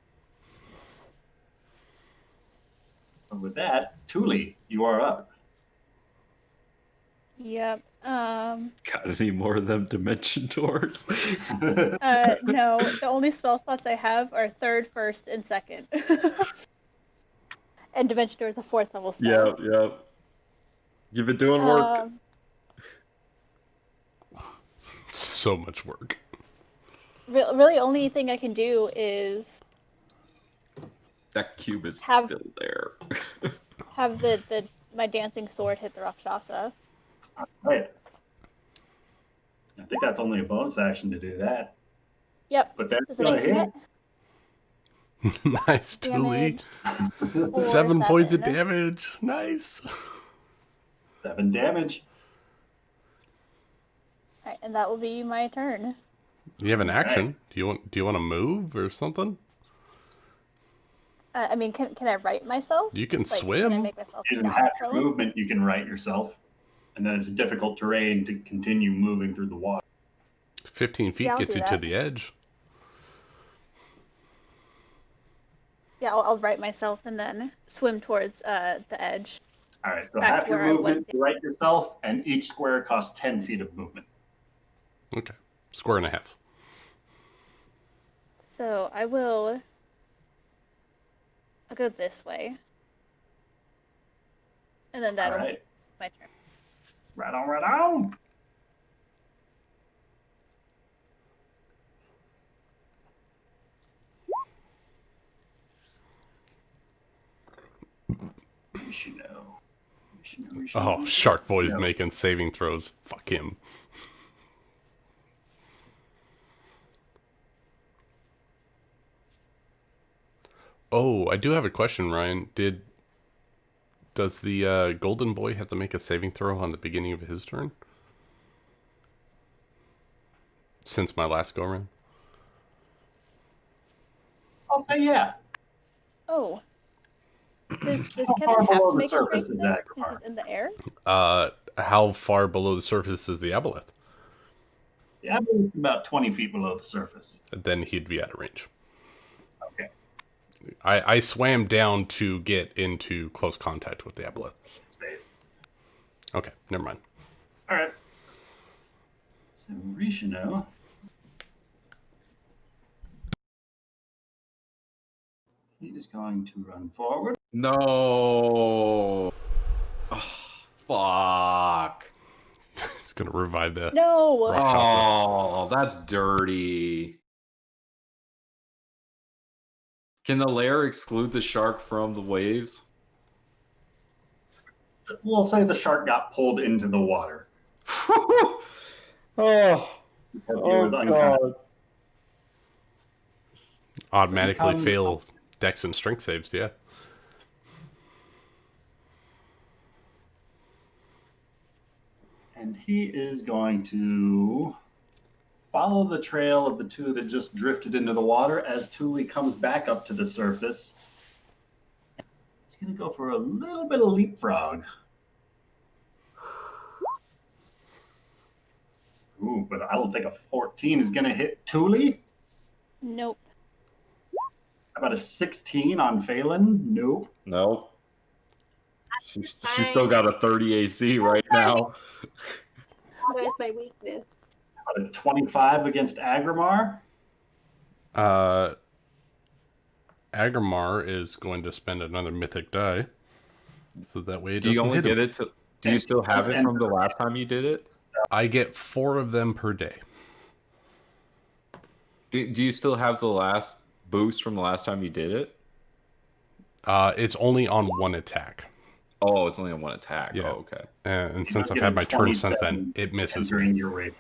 And with that, Thule, you are up. Yep. Got any more of them dimension doors? No, the only spell slots I have are third, first, and second. And Dimension Door is a 4th level spell. Yep. You've been doing work. So much work. Really, only thing I can do is That cube is Have- still there. have my dancing sword hit the Rakshasa. Right. I think that's only a bonus action to do that. Yep. But that's Does an gonna 18 hit. hit? Nice, Thule. Damage. 7 points of 7. damage. Nice. 7 damage. Alright, and that will be my turn. You have an action. Do you want to move or something? I mean, can I right myself? You can Can I swim. make myself In not half your prone? movement, you can right yourself. And then it's a difficult terrain to continue moving through the water. 15 feet Yeah, I'll gets do you to that. the edge. Yeah, I'll right myself and then swim towards the edge. All right, so Back half to your where I was. movement, you right yourself, and each square costs 10 feet of movement. Okay. Square and a half. So I'll go this way. And then All that'll right. be my turn. Right on, right on. You should know. You should Oh, know. Shark Boy's No. making saving throws. Fuck him. Oh, I do have a question, Ryan. Does the golden boy have to make a saving throw on the beginning of his turn? Since my last go around? I'll say yeah. Oh. Does How far Kevin have below to the make a surface break is throw Agamar? since he's in the air? How far below the surface is the aboleth? Yeah, I believe about 20 feet below the surface. Then he'd be out of range. Okay. I swam down to get into close contact with the aboleth. Space. Okay, never mind. All right. So Rishino. He is going to run forward. No. Oh, fuck. It's gonna revive the No! Rakshasa. Oh, that's dirty. Can the lair exclude the shark from the waves? We'll say the shark got pulled into the water Oh, because he was unconscious. Automatically comes- fail dex and strength saves, yeah. And he is going to follow the trail of the two that just drifted into the water as Thule comes back up to the surface. He's going to go for a little bit of leapfrog. Ooh, but I don't think a 14 is going to hit Thule. Nope. How about a 16 on Phelan? Nope. Nope. She's still got a 30 AC right now. That is my weakness. How about a 25 against Agrimar? Agrimar is going to spend another mythic die. So that way it Do you doesn't only hit him. get it to? Do you still have it from the last time you did it? I get 4 of them per day. Do you still have the last boost from the last time you did it? It's only on one attack. Oh, it's only on one attack. Yeah. Oh, okay. And He's since I've getting had my turn since 27 then, it misses entering me. your radius.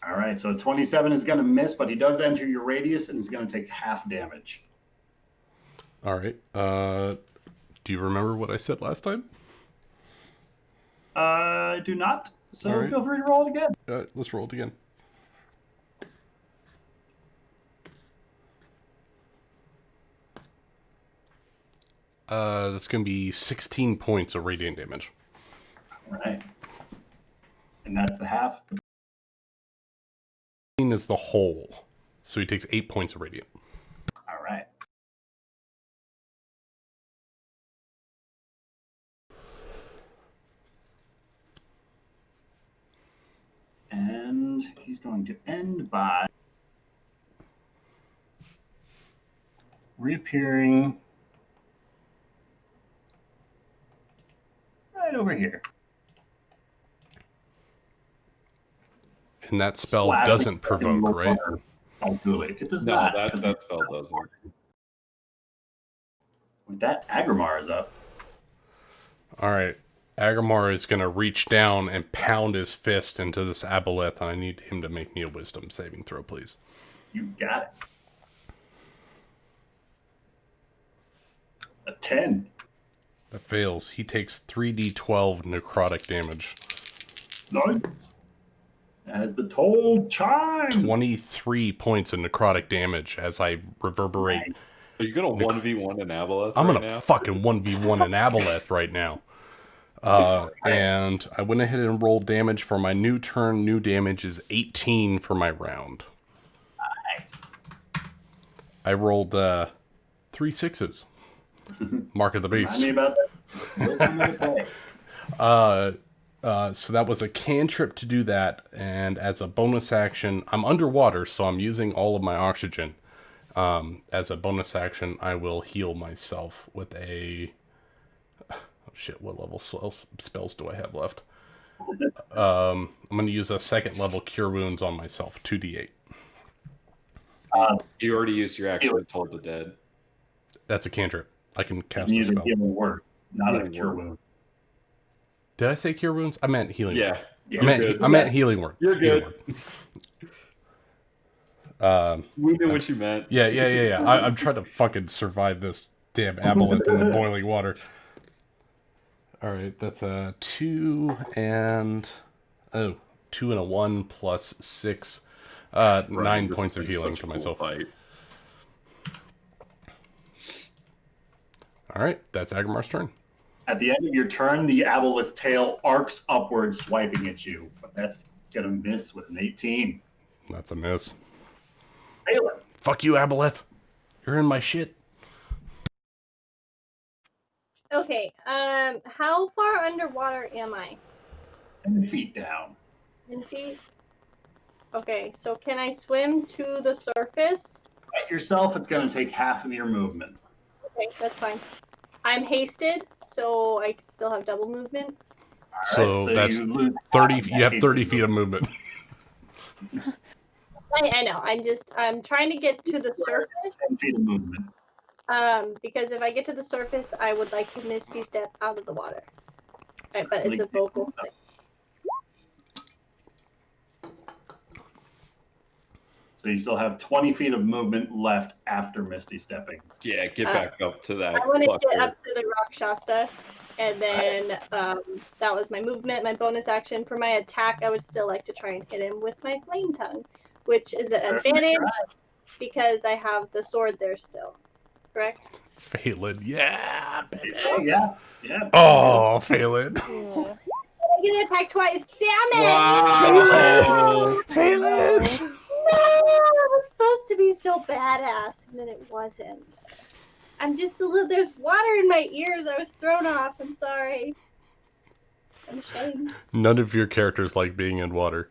All right, so 27 is going to miss, but he does enter your radius and is going to take half damage. All right. Do you remember what I said last time? I do not. So All right. feel free to roll it again. Let's roll it again. That's going to be 16 points of radiant damage. All right. And that's the half. 16 is the whole. So he takes 8 points of radiant. All right. And he's going to end by reappearing right over here. And that spell Slashing doesn't provoke, right? Don't do it. It does No, not. that spell doesn't. With that, Agrimar is up. All right. Agrimar is going to reach down and pound his fist into this aboleth, and I need him to make me a wisdom saving throw, please. You got it. A 10. That fails. He takes 3d12 necrotic damage. Nice. As the toll chimes. 23 points of necrotic damage as I reverberate. Are you going to 1v1 an Aboleth I'm right going to now? fucking 1v1 an aboleth right now. And I went ahead and rolled damage for my new turn. New damage is 18 for my round. Nice. I rolled 3 6s. Mark of the beast. Remind me about that. We'll come into play. So that was a cantrip to do that, and as a bonus action, I'm underwater, so I'm using all of my oxygen. As a bonus action, I will heal myself with a... Oh shit, what level spells do I have left? I'm going to use a second level Cure Wounds on myself, 2d8. You already used your action to Toll the Dead. That's a cantrip. I can cast You a use a spell. healing word, not a Healing cure word. wound. Did I say Cure Wounds? I meant healing word. Yeah. I meant healing word. You're Healing good. word. We knew what you meant. Yeah. I'm trying to fucking survive this damn aboleth in the boiling water. Alright, that's a 2 and... Oh, 2 and a 1 plus 6. 9 This points has of been healing such to a cool myself. fight. Alright, that's Agrimar's turn. At the end of your turn, the aboleth's tail arcs upward, swiping at you. But that's going to miss with an 18. That's a miss. Taylor. Fuck you, aboleth. You're in my shit. Okay, how far underwater am I? 10 feet down. 10 feet? Okay, so can I swim to the surface? At yourself, it's going to take half of your movement. Okay, that's fine. I'm hasted, so I still have double movement. So that's you lose 30. half of You have that 30 hasted feet of movement. I know. I'm trying to get to the surface. 10 feet of movement. Because if I get to the surface, I would like to Misty Step out of the water. Right, but it's a vocal thing. So you still have 20 feet of movement left after Misty Stepping. Yeah, get back up to that. I want to fucker. get up to the Rakshasa, and then that was my movement, my bonus action. For my attack, I would still like to try and hit him with my flame tongue, which is an advantage because I have the sword there still. Correct? Phelan, yeah. Oh, yeah. Oh, Phelan. Yeah. I get attacked twice. Damn it! Wow. Phelan. No, it was supposed to be so badass, and then it wasn't. I'm just a little. There's water in my ears. I was thrown off. I'm sorry. I'm ashamed. None of your characters like being in water.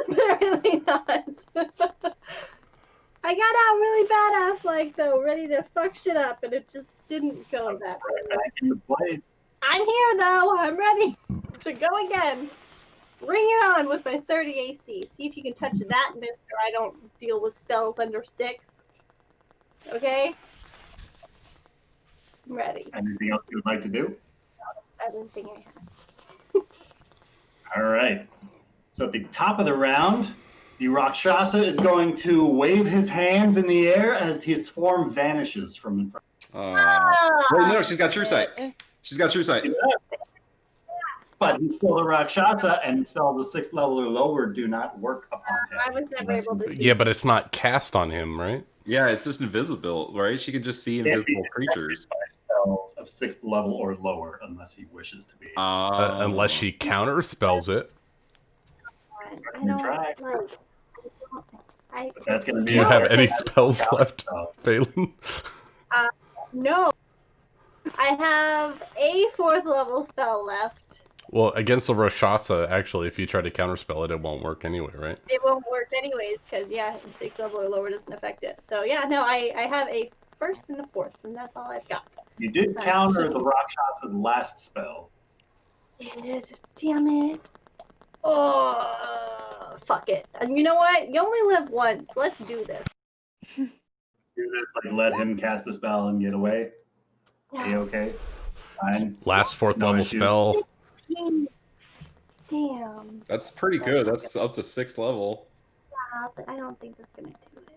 Apparently not. I got out really badass, like though, ready to fuck shit up, and it just didn't go that way. Back into place. I'm here though. I'm ready to go again. Bring it on with my 30 AC. See if you can touch that, mister. I don't deal with spells under 6. Okay? I'm ready. Anything else you would like to do? I didn't think I had. All right. So at the top of the round, the Rakshasa is going to wave his hands in the air as his form vanishes from in front. Wait, no, she's got true sight. She's got true sight. But he's still a Rakshasa, and spells of 6th level or lower do not work upon him. I was never able to see. Yeah, but it's not cast on him, right? Yeah, it's just invisible, right? She can just see invisible creatures. By spells of 6th level or lower, unless he wishes to be. Unless she counter spells it. I don't Try. like. That's gonna Do you have any spells left, Phelan? No. I have a 4th level spell left. Well, against the Rakshasa, actually, if you try to counterspell it, it won't work anyway, right? It won't work anyways, because, 6th level or lower doesn't affect it. So, no, I have a 1st and a 4th, and that's all I've got. You did counter the Rakshasa's last spell. Damn it. Oh, fuck it. And you know what? You only live once. Let's do this. Do this, like, let him cast the spell and get away. Okay. Fine. Last 4th No level issues. spell. Damn. That's pretty good. That's up to 6th level. But I don't think that's gonna do it.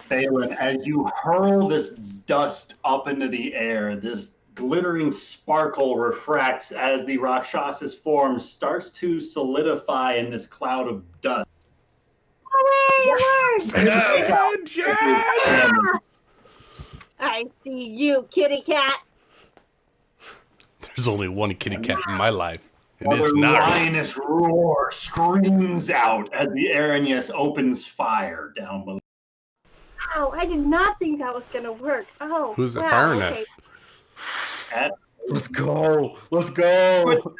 Phelan, as you hurl this dust up into the air, this glittering sparkle refracts as the Rakshasa's form starts to solidify in this cloud of dust. Hooray! It worked! Yes! I see you, kitty cat. There's only one kitty cat in my life, and Another it's Nari. lioness roar screams out as the Aranius opens fire down below. Ow, I did not think that was gonna work. Oh, Who's it wow, firing okay. at? Let's go. Let's go.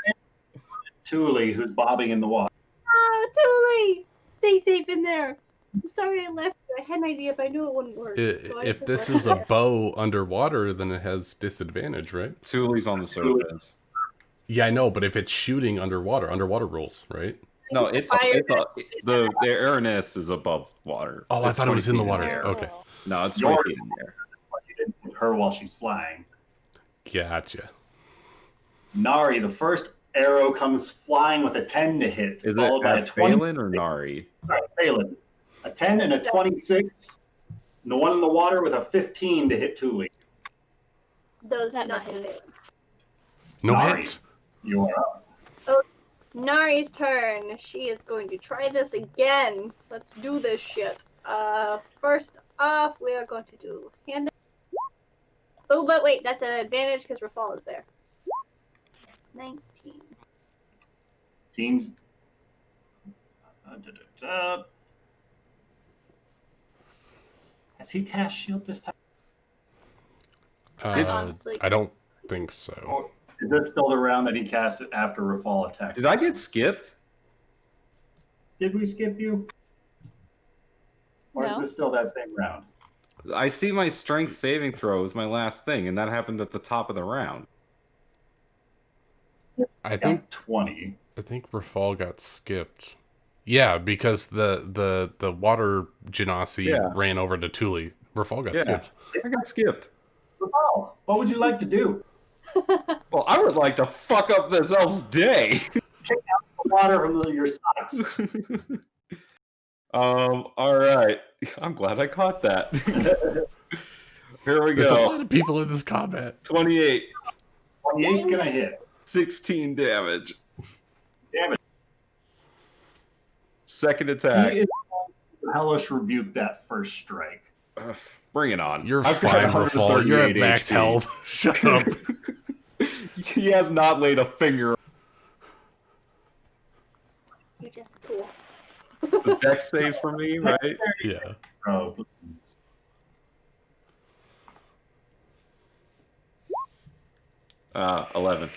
Thule, who's bobbing in the water. Oh, Thule! Stay safe in there. I'm sorry I left you. I had an idea, but I knew it wouldn't work. So I If just this left is it a there. bow underwater, then it has disadvantage, right? Thule's on the surface. Yeah, I know, but if it's shooting underwater rules, right? No, the Aranus is above water. Oh, I It's thought it was 20 in the feet water. air. Okay, No, it's Your- 20 feet in the air. You didn't hit her while she's flying. gotcha. Nari, the first arrow comes flying with a 10 to hit, Is followed it by a at 20. Phelan or Nari? Sorry, Phelan. A 10 and a 26. And the one in the water with a 15 to hit Thule. Those do not hit it. No Nari. hits. You are up. Nari's turn. She is going to try this again. Let's do this shit. First off, we are going to do hand. Oh, but wait, that's an advantage because Rafal is there. 19. Teens. Has he cast shield this time? Honestly. I don't think so. Or is this still the round that he cast it after Rafal attacked? Did I get skipped? Did we skip you? Or is No. this still that same round? I see my strength saving throw is my last thing, and that happened at the top of the round. I think 20. Rafal got skipped. Yeah, because the water genasi ran over to Thule. Rafal got skipped. I got skipped. Rafal, what would you like to do? Well, I would like to fuck up this elf's day. Water from your socks. All right. I'm glad I caught that. Here we There's a go. lot of people in this combat. 28. 28's gonna hit. 16 damage. Damn it. Second attack. He is going to hellish rebuke that first strike. Bring it on. You're I've got fine, Rafal. You're at 138 max HP. health. Shut up. He has not laid a finger. You just cool. The dex save for me, right? Yeah. Oh, please. Uh, 11.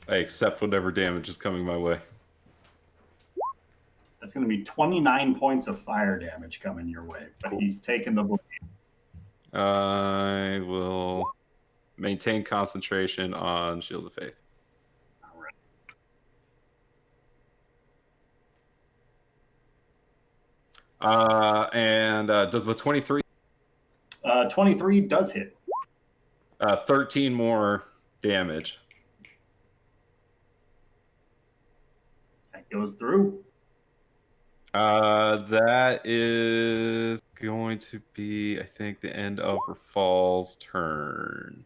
I accept whatever damage is coming my way. That's going to be 29 points of fire damage coming your way. But he's taken the bleed. I will maintain concentration on Shield of Faith. All right. And does the 23? 23 does hit. 13 more damage. That goes through. That is going to be, I think, the end of Rafal's turn.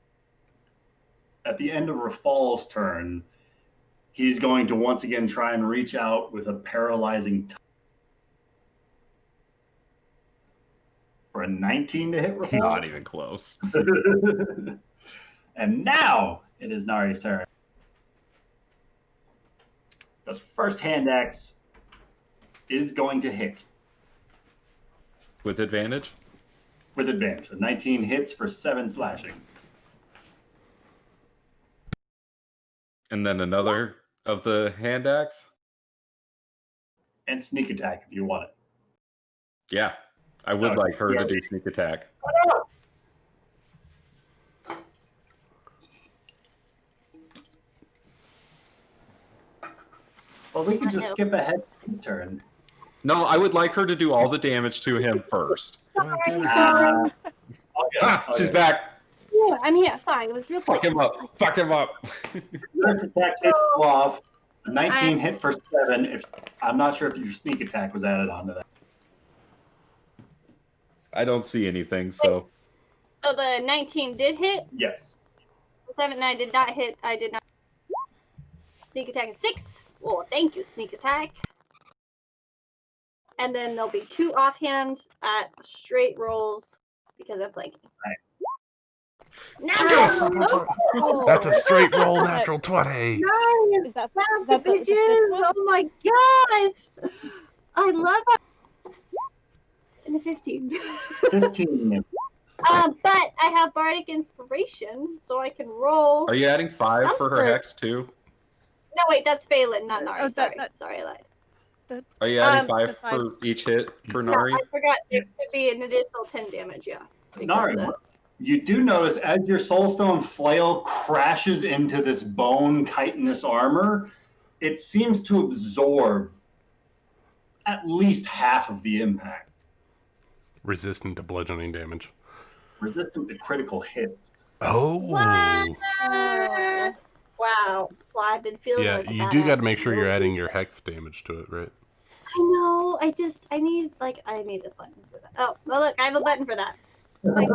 At the end of Rafal's turn, he's going to once again try and reach out with a paralyzing touch. For a 19 to hit Rafal. Not even close. And now it is Nari's turn. The first hand axe is going to hit With advantage? with advantage. A 19 hits for 7 slashing. And then another of the hand axe? And sneak attack if you want it. Yeah. I would Okay. like her to do sneak attack. Well, we could just skip ahead to his turn. No, I would like her to do all the damage to him first. She's back. Yeah, I'm here. Sorry, it was real quick. Fuck him up. Fuck him up. First attack hits off. A 19 hit for 7. I'm not sure if your sneak attack was added onto that. I don't see anything, so. So the 19 did hit. Yes. The 7-9 did not hit. I did not. Sneak attack is 6. Oh, thank you, sneak attack. And then there'll be 2 offhands at straight rolls because I'm flanking. Yes! That's a straight roll, natural 20. Nice! Is that Bitches! Oh my gosh! I love it. And a 15. 15. But I have Bardic Inspiration, so I can roll. Are you adding 5 for her Something. hex too? No, wait, that's Phelan, not Nari. Oh, Sorry, I lied. Are you adding the 5 five. for each hit for No, Nari? I forgot it could be an additional 10 damage, yeah. because Nari, the- you do notice as your Soulstone flail crashes into this bone chitinous armor, it seems to absorb at least half of the impact. Resistant to bludgeoning damage. Resistant to critical hits. Oh. What? Wow. Well, I've been feeling Yeah, like a you do got to badass make sure for you're real. adding your hex damage to it, right? I know. I need a button for that. Oh, well, look, I have a button for that. Like,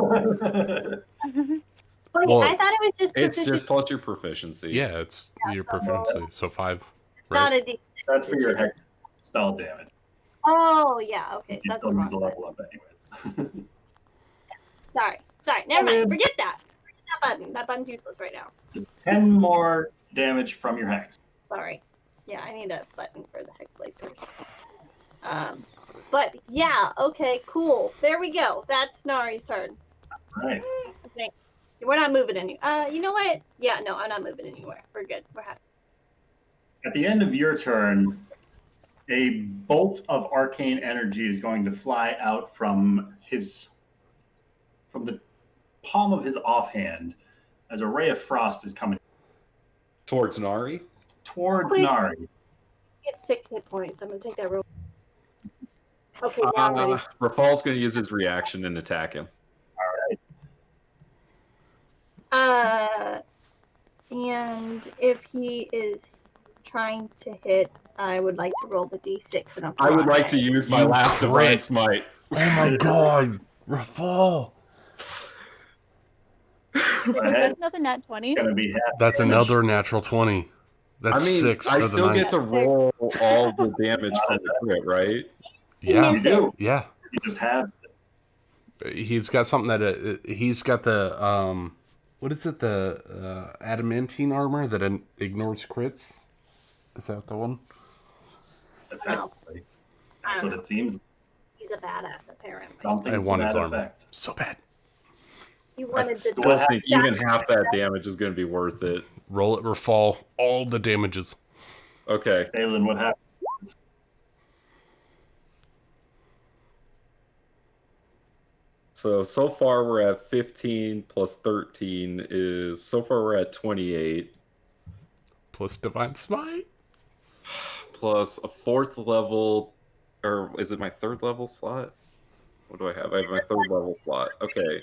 but Well, I thought it was just It's proficiency. just plus your proficiency. Yeah, it's your proficiency. So 5, It's not right? a D6. That's for It's your just- hex spell damage. Oh, yeah. Okay, You that's still the need wrong to button. level up anyways. Sorry. Never mind. Forget that. Forget that button. That button's useless right now. 10 more damage from your hex. Sorry. Yeah, I need a button for the hex blade first. But yeah, okay, cool. There we go. That's Nari's turn. Right. Okay. We're not moving any. You know what? Yeah, no, I'm not moving anywhere. We're good. We're happy. At the end of your turn, a bolt of arcane energy is going to fly out from the palm of his offhand as a ray of frost is coming Towards Nari? towards Quick. Nari. Get 6 hit points. I'm gonna take that real. Okay, now I'm ready. Rafal's going to use his reaction and attack him. And if he is trying to hit, I would like to roll the d6. And I would like to use my You last crit. divine smite. Oh my god! Rafal! Go ahead. That's another nat 20. Gonna be half That's damage. another natural 20. That's 6 I for the still night. get to roll all the damage from the crit, right? Yeah, You do. yeah. You just have He's got something that he's got the what is it? The adamantine armor that ignores crits. Is that the one? effectively. That's what it seems. He's a badass, apparently. Something I want to his that armor effect. so bad. You I wanted the still think even half that damage is going to be worth it. Roll it, Rafal. All the damages. Okay. Phelan, what happened? So far we're at 15 plus 13 is, so far we're at 28. Plus divine smite. Plus a 4th level, or is it my 3rd level slot? What do I have? I have my 3rd level slot. Okay.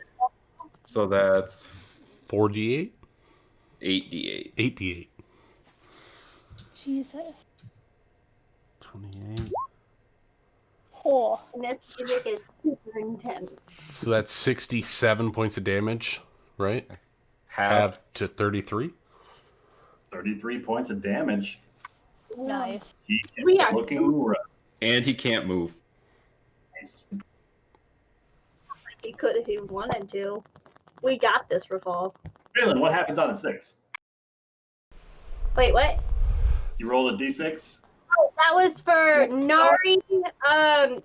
So that's 4d8. 8d8. 8d8. Jesus. 28. Oh. And this music is super intense. So that's 67 points of damage, right? Half to 33. 33 points of damage. Nice. He is We are looking rough. and he can't move. Nice. He could if he wanted to. We got this, Revolve. Phelan, what happens on a 6? Wait, what? You rolled a d6? Oh, that was for Nari.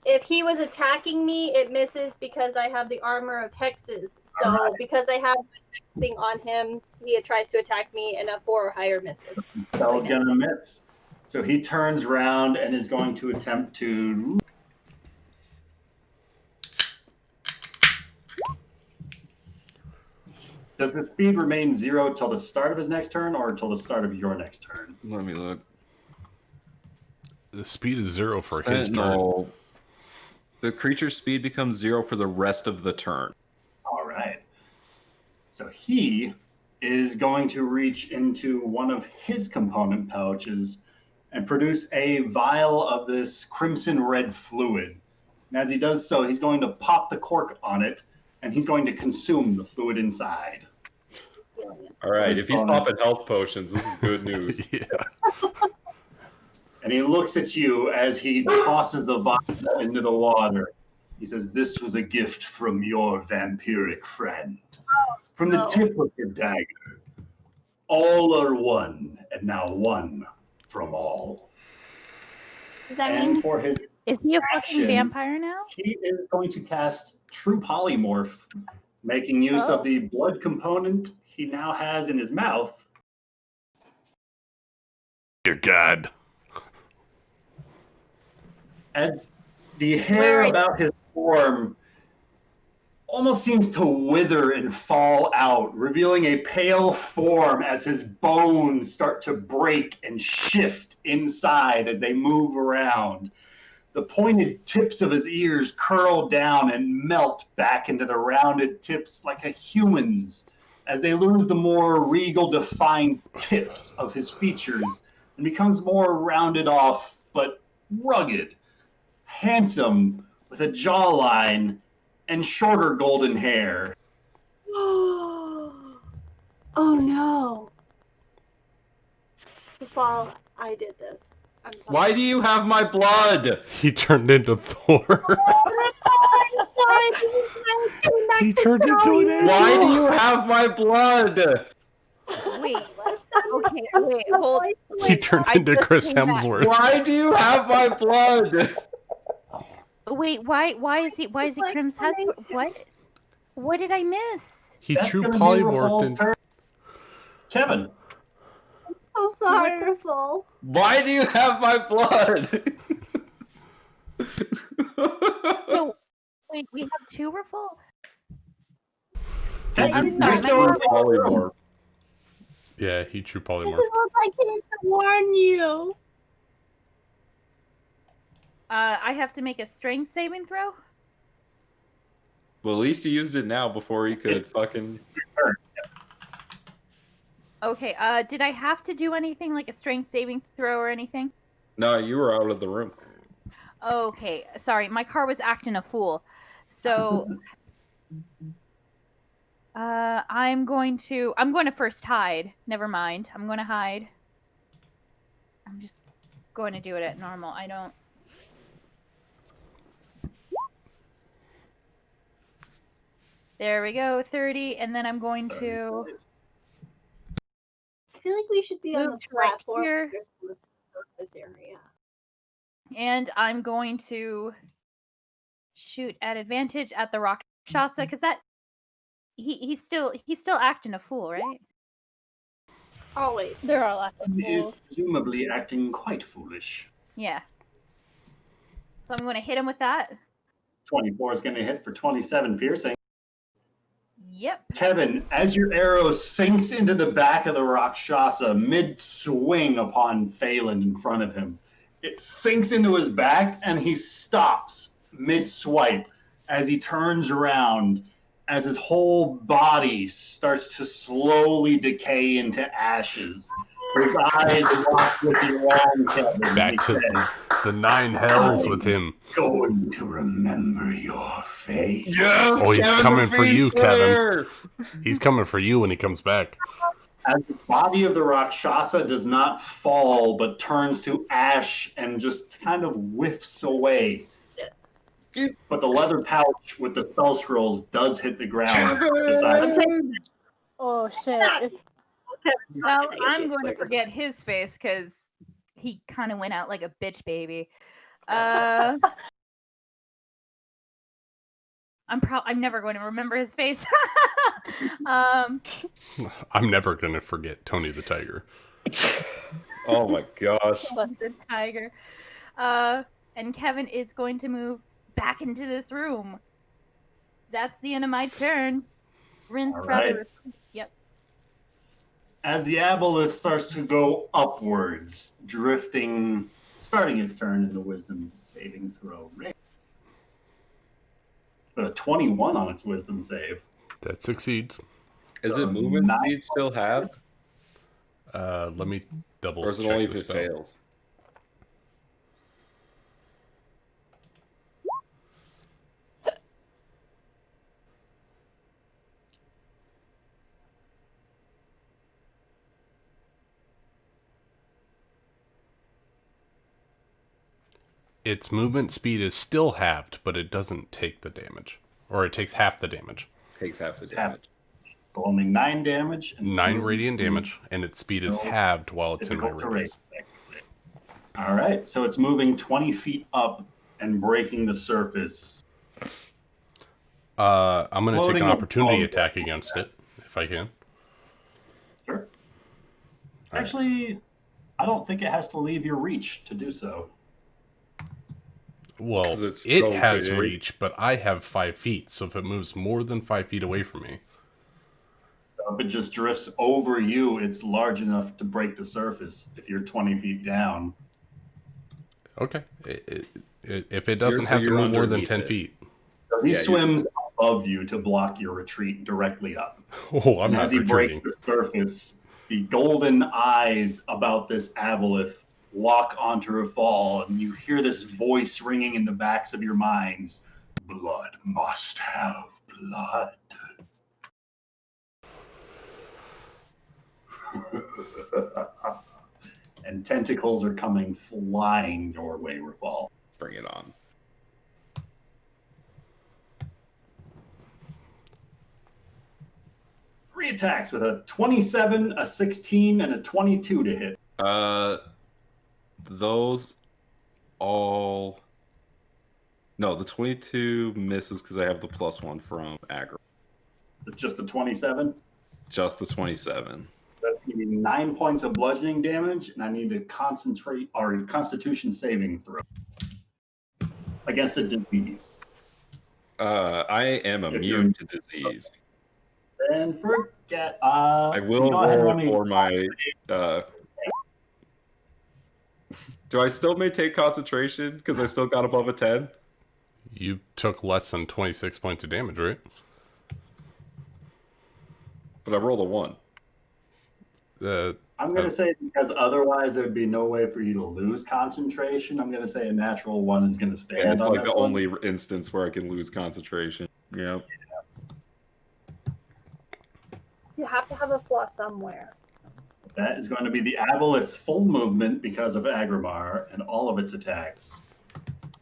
If he was attacking me, it misses because I have the armor of hexes. So because I have the hex thing on him, he tries to attack me, and a 4 or higher misses. Spell's gonna miss. So he turns around and is going to attempt to. Does the speed remain 0 till the start of his next turn or till the start of your next turn? Let me look. The speed is 0 for his turn. Sentinel. The creature's speed becomes 0 for the rest of the turn. All right. So he is going to reach into one of his component pouches and produce a vial of this crimson red fluid. And as he does so, he's going to pop the cork on it, and he's going to consume the fluid inside. All right, if he's popping health potions, this is good news. Yeah. And he looks at you as he tosses the vial into the water. He says, "This was a gift from your vampiric friend. From the tip of your dagger. All are one, and now one from all." Does that And mean for his Is he a action, fucking vampire now? he is going to cast True Polymorph, making use of the blood component he now has in his mouth. Dear God. As the hair about his form almost seems to wither and fall out, revealing a pale form as his bones start to break and shift inside as they move around. The pointed tips of his ears curl down and melt back into the rounded tips like a human's as they lose the more regal defined tips of his features and becomes more rounded off but rugged, handsome with a jawline and shorter golden hair. Oh no. Fall, I did this. I'm sorry. Why do you have my blood? He turned into Thor. He turned into an angel. Why do you have my blood? Wait. Okay, wait, hold. He turned into Chris Hemsworth. Why do you have my blood? Wait, why is he Crim's head? What did I miss? He That's true gonna be polymorphed Rahal's in. turn. Kevin. Oh, sorry, Fall. Why do you have my blood? So, wait, we have two revolt? I'm sorry, my Polymorph. Yeah, he true This polymorph. is what I came to warn you. I have to make a strength saving throw? Well, at least he used it now before he could fucking... Okay, did I have to do anything like a strength saving throw or anything? No, you were out of the room. Okay, sorry, my car was acting a fool. So, I'm going to first hide. Never mind, I'm going to hide. I'm just going to do it at normal. I don't... There we go, 30, and then I'm going to... I feel like we should be on the Move to right platform here. in this area. And I'm going to shoot at advantage at the Rakshasa, because that he's still acting a fool, right? Always. They're all acting He is fools. presumably acting quite foolish. Yeah. So I'm going to hit him with that. 24 is going to hit for 27 piercing. Yep. Kevin, as your arrow sinks into the back of the Rakshasa mid-swing upon Phelan in front of him, it sinks into his back and he stops mid-swipe as he turns around, as his whole body starts to slowly decay into ashes, His eyes locked with your own, Kevin. Back He to says, the 9 hells with him. going to remember your face. Yes, Oh, he's Kevin coming the for you, Fiend Kevin. Slayer! He's coming for you when he comes back. As the body of the Rakshasa does not fall, but turns to ash and just kind of whiffs away. But the leather pouch with the spell scrolls does hit the ground. Oh shit! Well, I'm going to forget his face because he kind of went out like a bitch baby. I'm never going to remember his face. I'm never going to forget Tony the Tiger. Oh my gosh. Busted tiger. And Kevin is going to move back into this room. That's the end of my turn. Rinse, All rather. right. Yep. As the aboleth starts to go upwards, drifting, starting its turn in the wisdom saving throw. A 21 on its wisdom save. That succeeds. Is it movement 9 speed still halved? Let me double Or is it check only the if it spell. fails? Its movement speed is still halved, but it doesn't take the damage. Or it takes half the damage. Takes half the It's half. damage. So only 9 damage. And 9 radiant damage, and its speed is halved while it's in my difficult to radius. raise. All right, so it's moving 20 feet up and breaking the surface. I'm going to take Floating an opportunity above attack against it, if I can. Sure. All Actually, I don't think it has to leave your reach to do so. Well, 'Cause it's it so has big. reach, but I have 5 feet, so if it moves more than 5 feet away from me... So if it just drifts over you, it's large enough to break the surface if you're 20 feet down. Okay. If it doesn't So have to you're move more than underneath 10 it. feet... So he Yeah, swims above you to block your retreat directly up. Oh, I'm And not as he retreating. breaks the surface, the golden eyes about this aboleth lock onto her fall, and you hear this voice ringing in the backs of your minds. Blood must have blood. And tentacles are coming flying your way, Rafal. Bring it on. Three attacks with a 27, a 16, and a 22 to hit. Those all... No, the 22 misses because I have the +1 from aggro. So just the 27. Just the 27. That's going to be 9 points of bludgeoning damage, and I need to concentrate our Constitution saving throw against a disease. I am immune to disease. And forget. I will roll for my... Do I still maintain concentration because I still got above a 10? You took less than 26 points of damage, right? But I rolled a 1. I'm going to say because otherwise there'd be no way for you to lose concentration. I'm going to say a natural 1 is going to stand And it's on like this the one. only instance where I can lose concentration. Yep. You have to have a flaw somewhere. That is going to be the aboleth's full movement because of Agrimar and all of its attacks.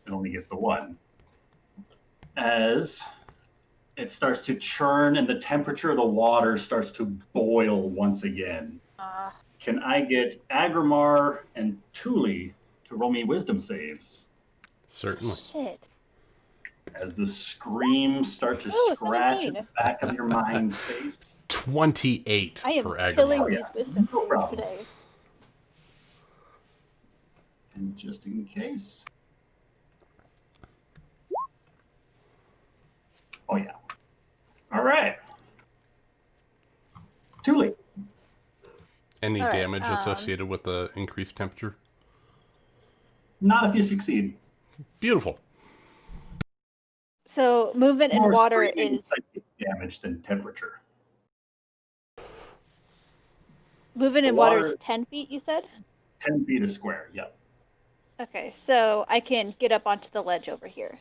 It only gets the 1. As it starts to churn and the temperature of the water starts to boil once again. Can I get Agrimar and Thule to roll me wisdom saves? Certainly. Shit. As the screams start to Ooh, scratch at 17. the back of your mind's face. 28 I am for killing Agrimar. these wisdom No saves problem. today. And just in case. Oh, yeah. All right. Thule. Any All right, damage associated with the increased temperature? Not if you succeed. Beautiful. So movement in More water screaming is psychic damage than temperature. Moving The in water is water- 10 feet, you said? 10 feet a square, yep. Okay, so I can get up onto the ledge over here.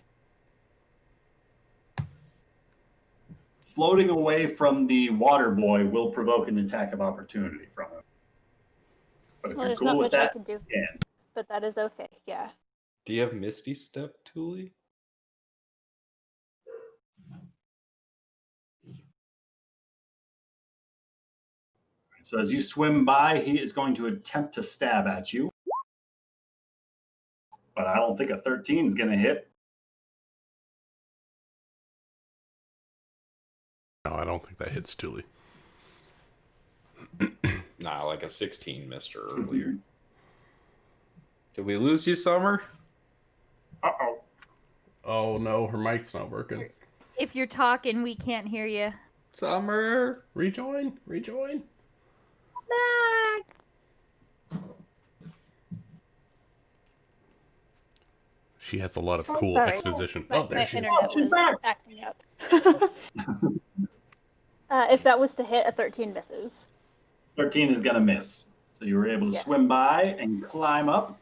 Floating away from the water boy will provoke an attack of opportunity from him. But if Well, you're there's cool not with much I that, can do, you can. but that is okay, yeah. Do you have Misty Step, Thule? So as you swim by, he is going to attempt to stab at you. But I don't think a 13 is going to hit. No, I don't think that hits Thule. Nah, like a 16 missed her earlier. Did we lose you, Summer? Uh-oh. Oh no, her mic's not working. If you're talking, we can't hear you. Summer! Rejoin, rejoin. Back. She has a lot of Oh, cool sorry. exposition. My, Oh, there my she is. internet she's was back. acting up. If that was to hit, a 13 misses. 13 is going to miss. So you were able to Yeah. swim by and climb up.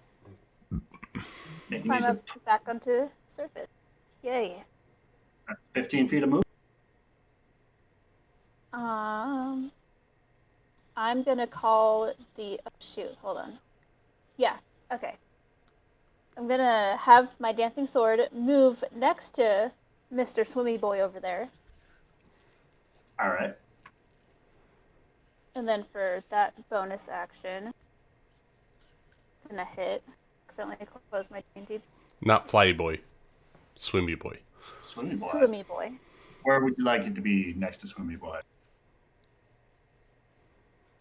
Making Climb use of up back onto surface. Yay. 15 feet of move. I'm gonna call the, oh shoot, hold on. Yeah, okay. I'm gonna have my dancing sword move next to Mr. Swimmy Boy over there. All right. And then for that bonus action, I'm gonna hit. Accidentally close my dainty. Not Flyy Boy. Swimmy Boy. Swimmy boy. Swimmy Boy. Where would you like it to be next to Swimmy boy?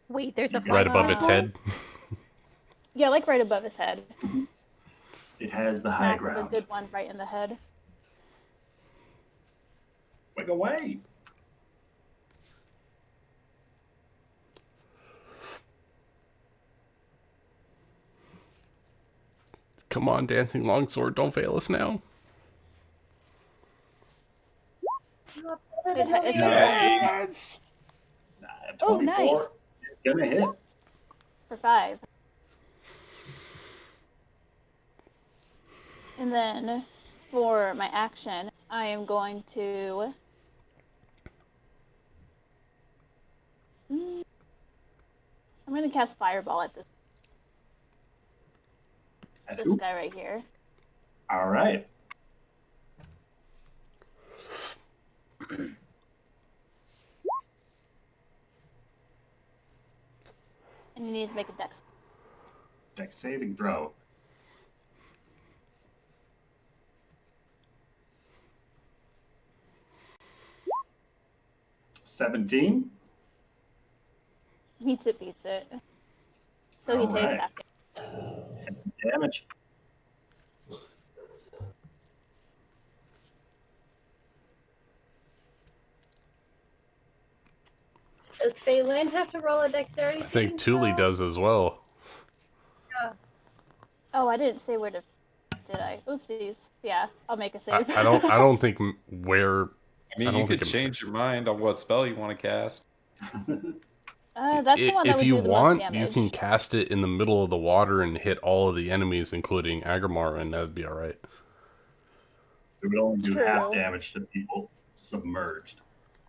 Wait, there's a Right Right flying above boy? its head. Yeah, like right above his head. It has the high Smack of a ground. good one right in the head. Wig away. Come on, Dancing Longsword, don't fail us now. It's Yes! Oh, 24 nice. is going to hit. for 5. And then for my action, I am going to... I'm going to cast Fireball at this Who? guy right here. All right. And he needs to make a dex. Dex saving throw. $17. Beats it. So he All takes right. half. Damage. Does Phelan have to roll a dexterity? I think Thule does as well. Oh, I didn't say where to... Did I? Oopsies. Yeah, I'll make a save. I don't think where. I mean, I don't you could think it change matters. your mind on what spell you want to cast. That's the one that If would you do the want, most you damage. can cast it in the middle of the water and hit all of the enemies, including Agrimar, and that'd be alright. It would only do True. half damage to people submerged.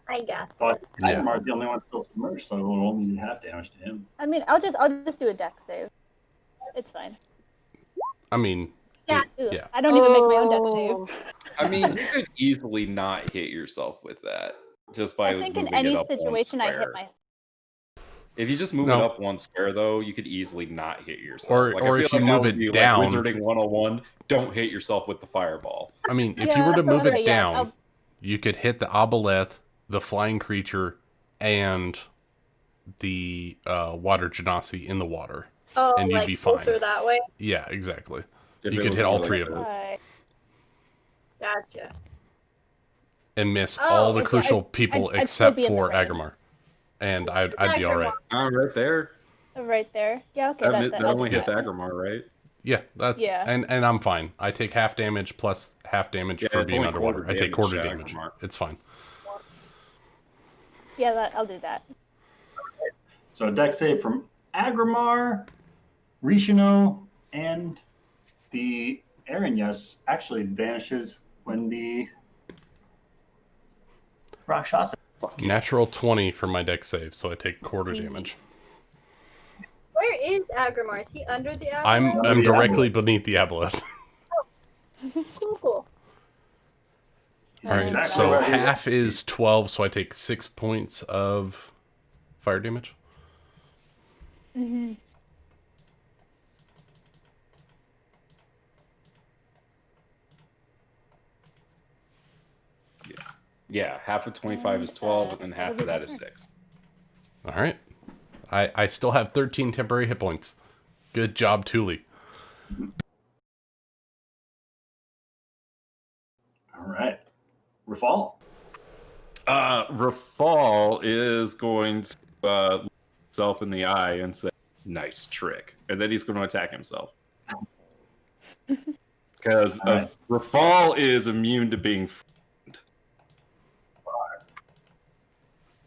I got But this. Yeah. Agrimar's the only one still submerged, so it will only do half damage to him. I mean, I'll just do a dex save. It's fine. I mean, Yeah. yeah. I don't even make my own dex Oh. save. I mean, you could easily not hit yourself with that just by I think in moving any it up situation one I hit square. my... If you just move No. it up one square, though, you could easily not hit yourself. Or- like, or I feel if you like that move would it be, down- like Wizarding 101, don't hit yourself with the fireball. I mean, if you Yeah, were to move okay, it yeah, down, I'll- you could hit the Aboleth, the flying creature, and the water genasi in the water. Oh, And you'd like be fine. closer that way. Yeah, exactly. If You it could was hit all more three like of them. Alright. Gotcha. And miss Oh, all the okay, crucial I'd people still except be in the for range. Agrimar. And I'd be alright. Oh, right there. Right there. Yeah, okay, That I'll only do hits that. Agrimar, right? Yeah, that's Yeah. and I'm fine. I take half damage plus half damage Yeah, for it's being only underwater. quarter I take damage quarter to damage. Agrimar. It's fine. Yeah, I'll do that. So a dex save from Agrimar, Rishino, and the Arinyas actually vanishes when the Rakshasa. Natural 20 for my deck save, so I take quarter Easy. damage. Where is Agrimar? Is he under the Agrimar? I'm the directly aboleth. beneath the aboleth. Cool. All right, Exactly so where he half was. is 12, so I take 6 points of fire damage. Mm-hmm. Yeah, half of 25 is 12, and then half of that is 6. All right. I still have 13 temporary hit points. Good job, Thule. All right. Rafal. Rafal is going to look himself in the eye and say, "Nice trick," and then he's going to attack himself. Because Right. Rafal is immune to being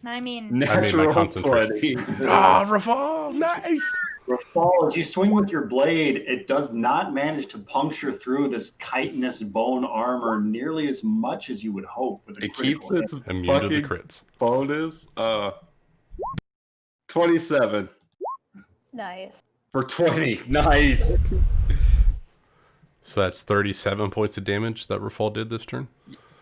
I mean, I made my natural concentration. 20. Rafal, nice! Rafal, as you swing with your blade, it does not manage to puncture through this chitinous bone armor nearly as much as you would hope. With a It keeps critical its hit. Immune to the fucking crits. bonus. 27 Nice. for 20. Nice. So that's 37 points of damage that Rafal did this turn.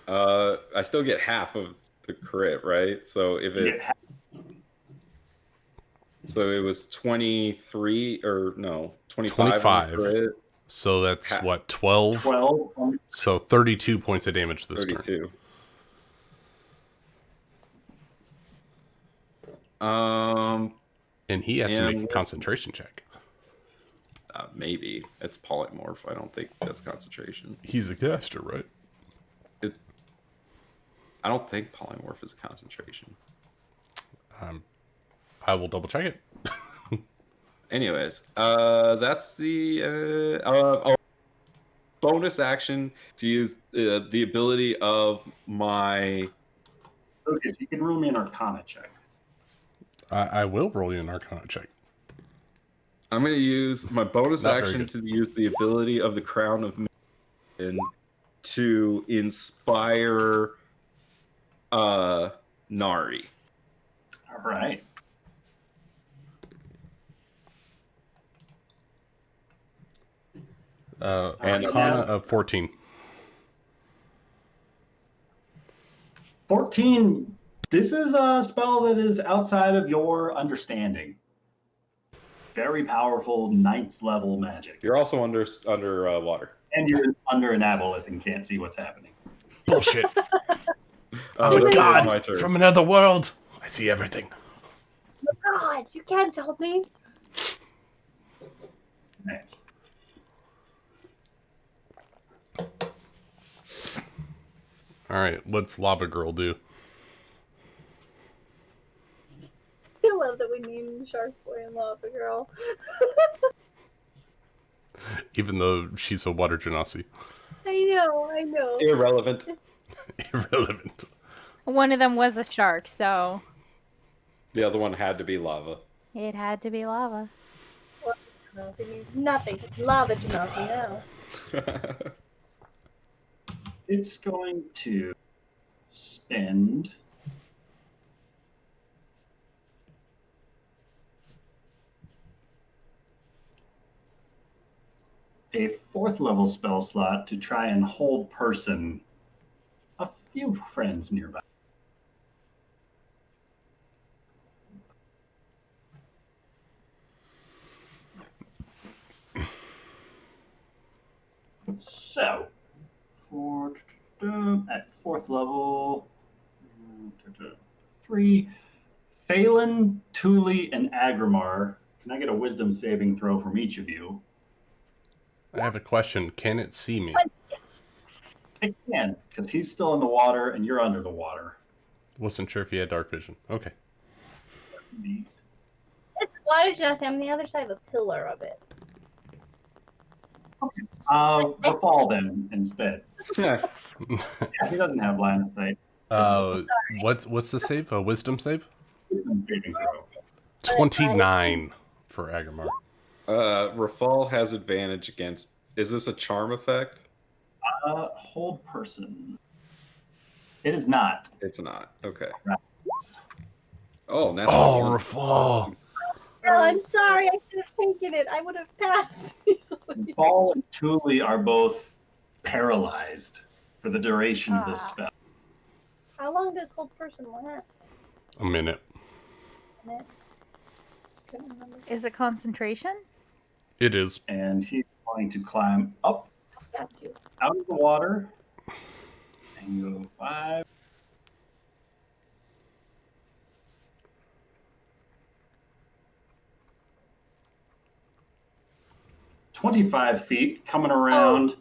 I still get half of the crit, right? So if You get it's so it was 23 or no 25 on the 25. crit, So that's Ha- what, 12? 12. So 32 points of damage this turn. 32. And he has to And make a concentration check. Maybe it's polymorph. I don't think that's concentration. He's a caster, right? I don't think polymorph is concentration. I will double check it. Anyways, that's the bonus action to use the ability of my. Okay, so you can roll me an Arcana check. I will roll you an Arcana check. I'm going to use my bonus Not very action good. to use the ability of the Crown of Maiden to inspire Nari. All right. And Arcana of 14. 14. This is a spell that is outside of your understanding. Very powerful 9th level magic. You're also under water. And you're under an aboleth and can't see what's happening. Bullshit. Oh my my God, turn. from another world. I see everything. God, you can't tell me. Right. All right, what's Lava Girl do? I love that we named Shark Boy and Lava Girl. Even though she's a water genasi. I know. Irrelevant. Irrelevant. one of them was a shark, so The other one had to be lava. it had to be lava. Genasi means nothing. It's Lava Genasi now. It's going to spend a 4th level spell slot to try and hold person a few friends nearby. So, at 4th level, 3, Phelan, Thule, and Agrimar. Can I get a wisdom saving throw from each of you? I have a question. Can it see me? It can, because he's still in the water and you're under the water. Wasn't sure if he had dark vision. Okay. It's Water Genasi. I'm the other side of a pillar of it. Rafal then instead. Yeah. Yeah, he doesn't have line of sight. What's the save? A wisdom save? Wisdom saving throw. 29 for Agrimar. Rafal has advantage against. Is this a charm effect? Hold person. It is not. It's not. Okay. Right. Oh, natural Oh, one. Rafal. Oh, I'm sorry. I should have taken it. I would have passed easily. Paul and Thule are both paralyzed for the duration of this spell. How long does hold person last? A minute. Couldn't remember. Is it concentration? It is. And he's going to climb up Got you. out of the water and go 5. $25 coming around.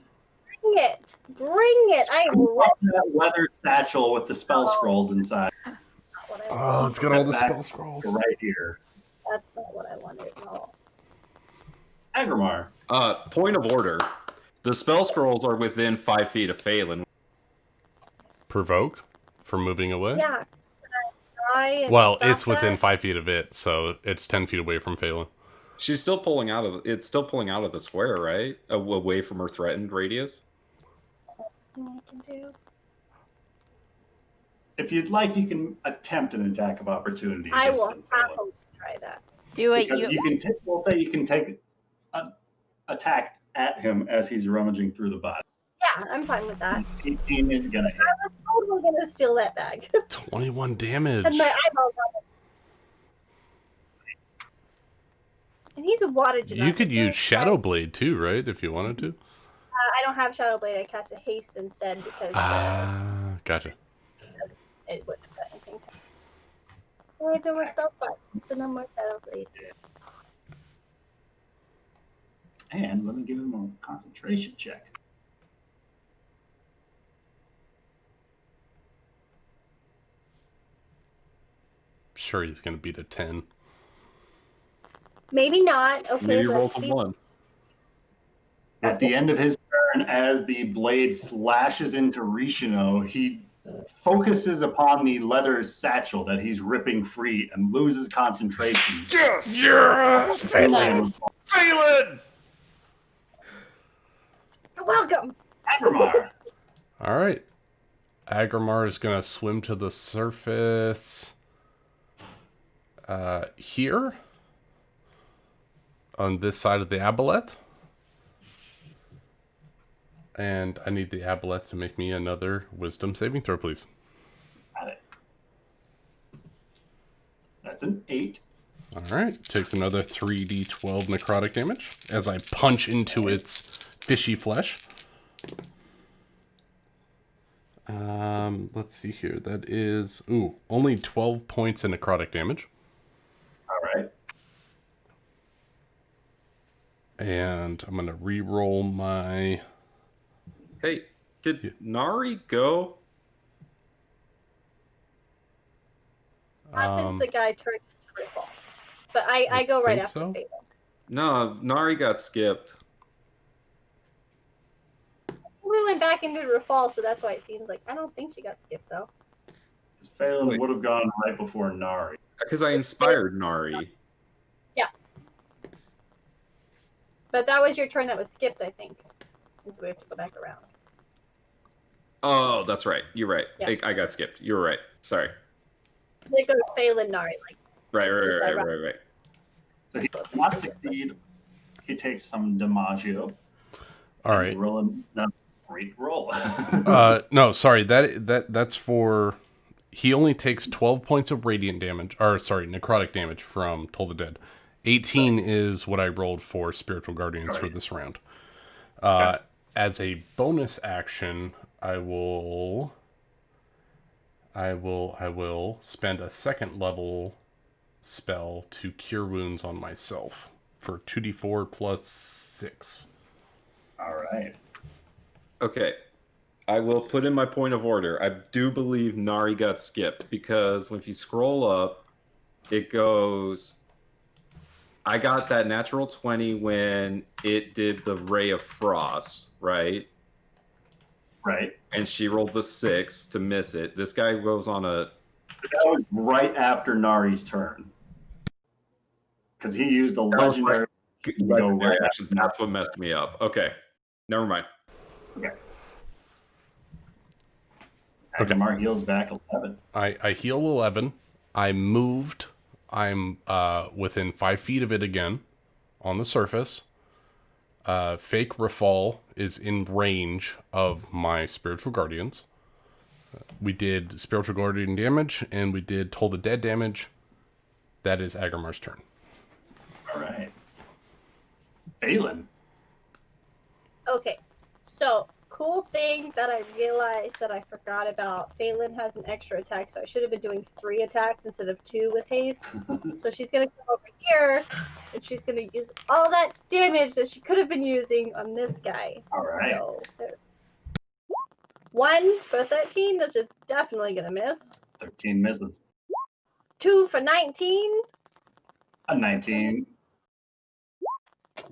Bring it. Bring it. I am ready. That leather satchel with the spell scrolls inside. Not what I Oh, wanted. it's got all the Back spell scrolls. Right here. That's not what I wanted at all. Agrimar. Point of order. The spell scrolls are within 5 feet of Phelan. Provoke for moving away? Yeah. Try and Well, stop it's within that. 5 feet of it, so it's 10 feet away from Phelan. She's still pulling out of. It's still pulling out of the square, right? Away from her threatened radius. Nothing I can do. If you'd like, you can attempt an attack of opportunity. I against will him, Phelan. happily try that. Do it. Because You. you can we'll say you can take an attack at him as he's rummaging through the body. Yeah, I'm fine with that. 18 is gonna hit. I'm totally gonna steal that bag. 21 damage. And my eyeballs on it. And he's a wattage. You could use Shadow Blade too, right? If you wanted to. I don't have Shadow Blade. I cast a haste instead because Gotcha. it wouldn't have done anything. Or no more spell slot, so no more Shadow Blade. And let me give him a concentration check. Sure, he's gonna beat a 10. Maybe not. Okay, Maybe let's rolls a see. 1. At the end of his turn, as the blade slashes into Rishino, he focuses upon the leather satchel that he's ripping free and loses concentration. Yes! Yes! Phelan! Phelan! You're welcome. Agrimar! All right. Agrimar is gonna swim to the surface. Here. On this side of the aboleth. And I need the aboleth to make me another wisdom saving throw, please. Got it. That's an 8. All right. Takes another 3d12 necrotic damage as I punch into its fishy flesh. Let's see here. That is only 12 points of necrotic damage. All right. And I'm gonna re-roll my. Hey, did Nari go? Since the guy turned critical. But I go right think after so. Phelan. No, Nari got skipped. We went back into Rafal, so that's why it seems like I don't think she got skipped though. Phelan Wait. would have gone right before Nari. Because I inspired Nari. But that was your turn that was skipped, I think. And so we have to go back around. Oh, that's right. You're right. Yeah. I got skipped. You're right. Sorry. They go Phelan Nari, like Right. So he does not succeed. He takes some Dimaggio. All right. Rolling a great roll. No, sorry. That's for. He only takes 12 points of radiant damage, or sorry, necrotic damage from Toll the Dead. 18 is what I rolled for Spiritual Guardians for this round. As a bonus action, I will spend a second level spell to cure wounds on myself for 2d4 plus 6. All right. Okay. I will put in my point of order. I do believe Nari got skipped because if you scroll up, it goes. I got that natural 20 when it did the Ray of Frost, right? Right. And she rolled the 6 to miss it. This guy goes on a. That was right after Nari's turn. Because he used a That was my legendary. legendary action. That's what messed me up. Okay. Never mind. Okay. Mark heals back 11. I heal 11. I moved. I'm within 5 feet of it again on the surface. Fake Rafal is in range of my spiritual guardians. We did spiritual guardian damage, and we did Toll the Dead damage. That is Agrimar's turn. All right. Phelan. Okay, so cool thing that I realized that I forgot about. Phelan has an extra attack, so I should have been doing 3 attacks instead of 2 with haste. So she's gonna come over here, and she's gonna use all that damage that she could have been using on this guy. All right. So 1 for 13, that's just definitely gonna miss. 13 misses. 2 for 19. A 19.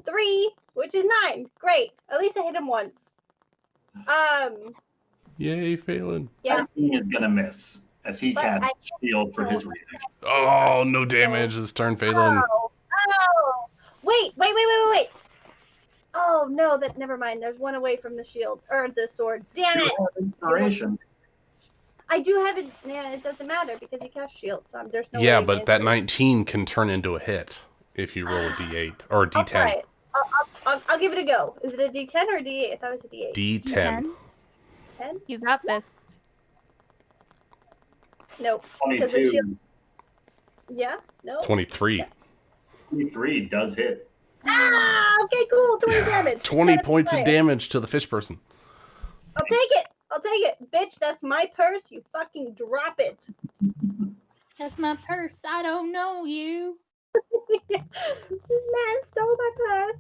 3, which is 9. Great. At least I hit him once. Yay, Phelan. Yeah. 19 is gonna miss as he But casts shield for his reaction. Oh, no damage this turn, Phelan. Oh. Wait. Oh no, never mind. There's one away from the shield or the sword. Damn You it! have inspiration. I do have it. Yeah, it doesn't matter because you cast shield. So there's no. Yeah, way but that to- 19 can turn into a hit if you roll a D8 or a I'll D10. try it. I'll give it a go. Is it a D10 or a D8? I thought it was a D8. D10. 10? You got this. Nope. Because the 22. shield. Yeah. No. 23. 23 does hit. Ah. Okay. Cool. 20 damage. 20 10 points of fire. damage to the fish person. I'll take it. Bitch, that's my purse. You fucking drop it. That's my purse. I don't know you. This man stole my purse.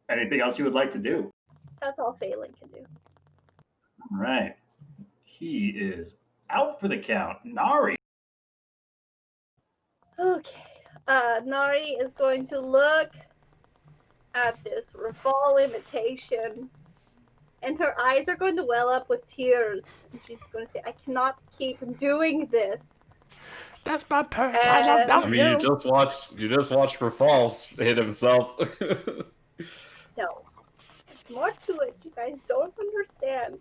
Anything else you would like to do? That's all Phelan can do. All right. He is out for the count. Nari. Okay. Nari is going to look at this Rafal imitation, and her eyes are going to well up with tears. And she's going to say, I cannot keep doing this. That's my purse. I don't know I mean, you just watched Rafal hit himself. No. There's more to it. You guys don't understand.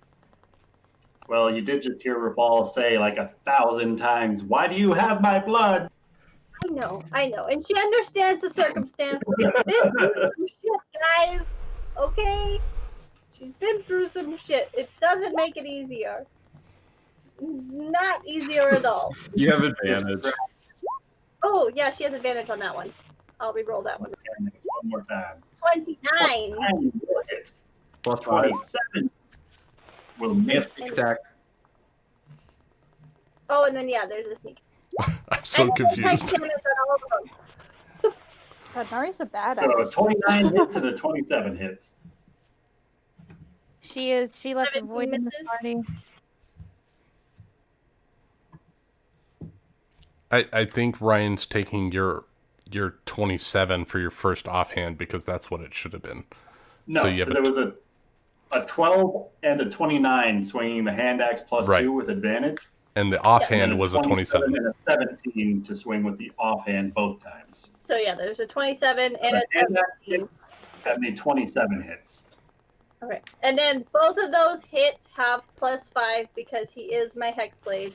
Well, you did just hear Rafal say like 1,000 times, "Why do you have my blood?" I know. And she understands the circumstance. She's been through some shit, guys. Okay? She's been through some shit. It doesn't make it easier. Not easier at all. You have advantage. Oh, yeah, she has advantage on that one. I'll re-roll that one. One more time. 29. 29 will hit. Plus 27 will miss. sneak attack. Oh, and then, yeah, there's a sneak. I'm so confused. Damage on all of them. God, Nari's a badass. So a 29 hits and a 27 hits. She left a 17 void in this misses. party. I think Ryan's taking your 27 for your first offhand because that's what it should have been. No, So you have there was a 12 and a 29 swinging the hand axe plus Right. 2 with advantage. And the And offhand then was a 27. and a 17 to swing with the offhand both times. So, yeah, there's a 27 and a The hand axe 17. and the 27 hits. Okay. And then both of those hits have +5 because he is my Hexblade.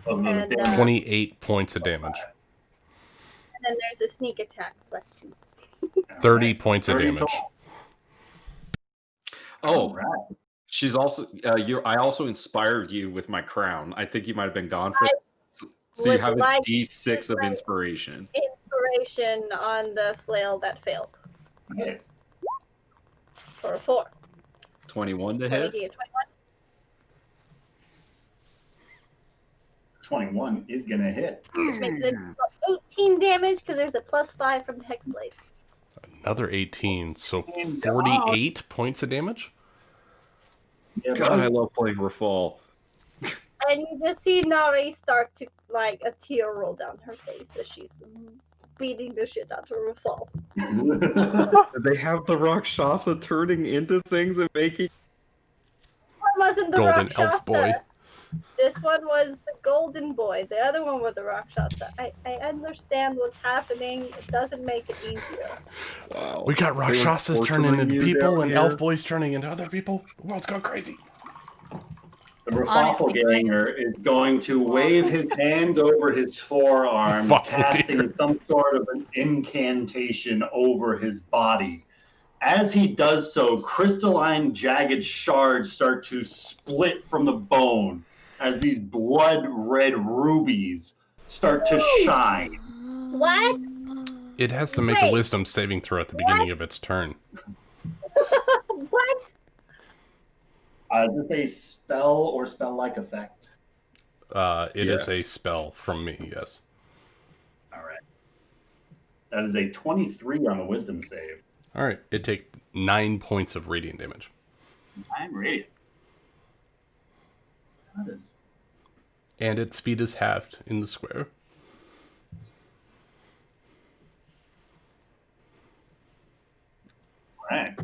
Of And, the damage. 28 points of damage. And then there's a sneak attack +2. 30 Alright, points of 30 damage. total. Oh, Alright. she's also I also inspired you with my crown. I think you might have been gone for so you would have a like D6 of to- inspiration. Inspiration on the flail that failed Okay. for a 4. 21 to So hit. he had 21. 21 is going to hit. Which makes it 18 damage because there's a +5 from the Hexblade. Another 18. So 48 points of damage? Yeah, God, I love playing Rafal. And you just see Nari start to, like, a tear roll down her face as she's beating the shit out of Rafal. They have the Rakshasa turning into things and making. What wasn't the Golden Rakshasa? elf boy. This one was the golden boy. The other one were the rock shots. I understand what's happening. It doesn't make it easier. Wow. We got They were Rakshasas turning torturing into you people down and here. elf boys turning into other people. The world's gone crazy. The Raffle Honestly, Ganger is going to wave his hands over his forearms, Raffle casting Ganger. some sort of an incantation over his body. As he does so, crystalline jagged shards start to split from the bone as these blood red rubies start to shine. What? It has to make a Wait. wisdom saving throw at the beginning of its turn. What? Is this a spell or spell-like effect? It is Yeah. a spell from me, yes. All right. That is a 23 on the wisdom save. All right, it takes 9 points of radiant damage. I'm ready. That is And its speed is halved in the square. right.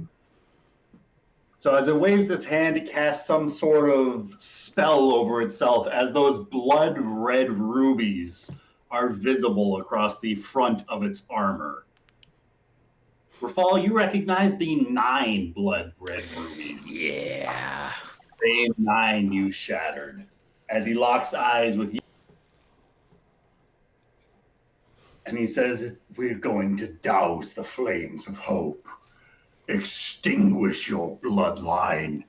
So as it waves its hand, it casts some sort of spell over itself as those blood red rubies are visible across the front of its armor. Rafal, you recognize the 9 blood red rubies. Yeah. Same 9 you shattered. As he locks eyes with you. And he says, we're going to douse the flames of hope. Extinguish your bloodline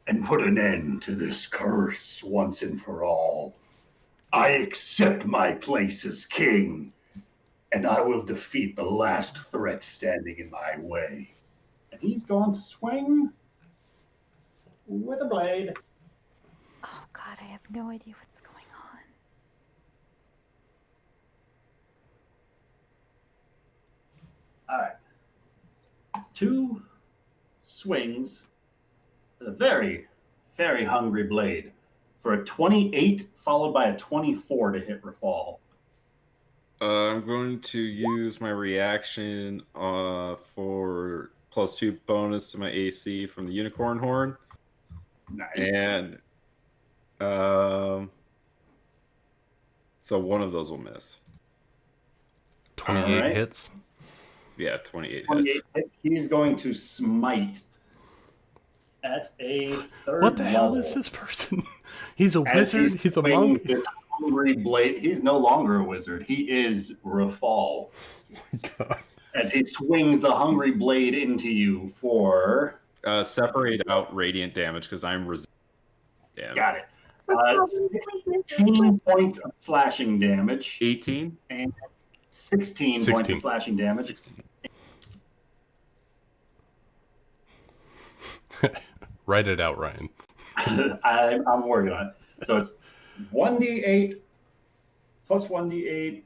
and put an end to this curse once and for all. I accept my place as king, and I will defeat the last threat standing in my way. And he's going to swing with a blade. Oh God, I have no idea what's going on. All right. 2 swings with a very, very hungry blade for a 28 followed by a 24 to hit Rafal. I'm going to use my reaction for +2 bonus to my AC from the unicorn horn. Nice. And so one of those will miss. 28 Alright. hits. Yeah, 28 28 hits. hits. He is going to smite at a 3rd What the hell level. is this person? He's a As wizard? He's a swinging monk? This hungry blade. He's no longer a wizard. He is Rafal. God. As he swings the hungry blade into you for. Separate out radiant damage because I'm resistant. Damn. Got it. 16 points of slashing damage 18? and 16 points 16. of slashing damage. 16. Write it out, Ryan. I'm working on it. So it's 1d8 plus 1d8.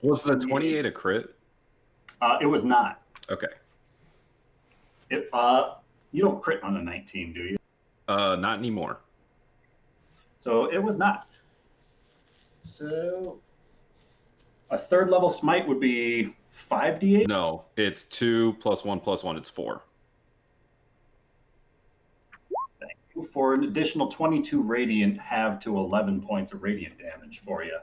Was the 28 a crit? It was not. Okay. You don't crit on a 19, do you? Not anymore. So it was not. So a 3rd level smite would be 5d8. No, it's 2 + 1 + 1. It's 4. For an additional 22 radiant, have to 11 points of radiant damage for you.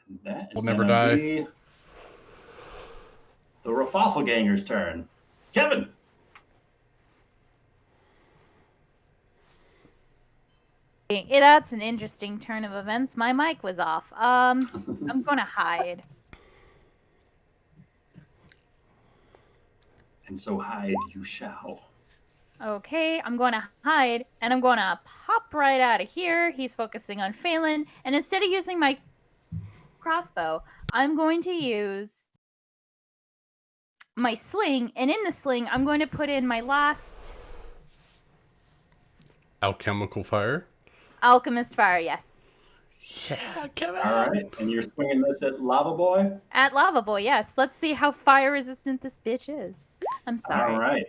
And that is We'll never gonna die. be the Raffalganger's turn. Kevin. That's an interesting turn of events. My mic was off. I'm gonna hide. And so hide you shall. Okay, I'm gonna hide, and I'm gonna pop right out of here. He's focusing on Phelan, and instead of using my crossbow, I'm going to use my sling, and in the sling, I'm going to put in my last Alchemical fire. alchemist fire. Yes, Yeah, Kevin. All right. And you're swinging this at Lava Boy? at Lava Boy. Yes, let's see how fire resistant this bitch is. I'm sorry. All right.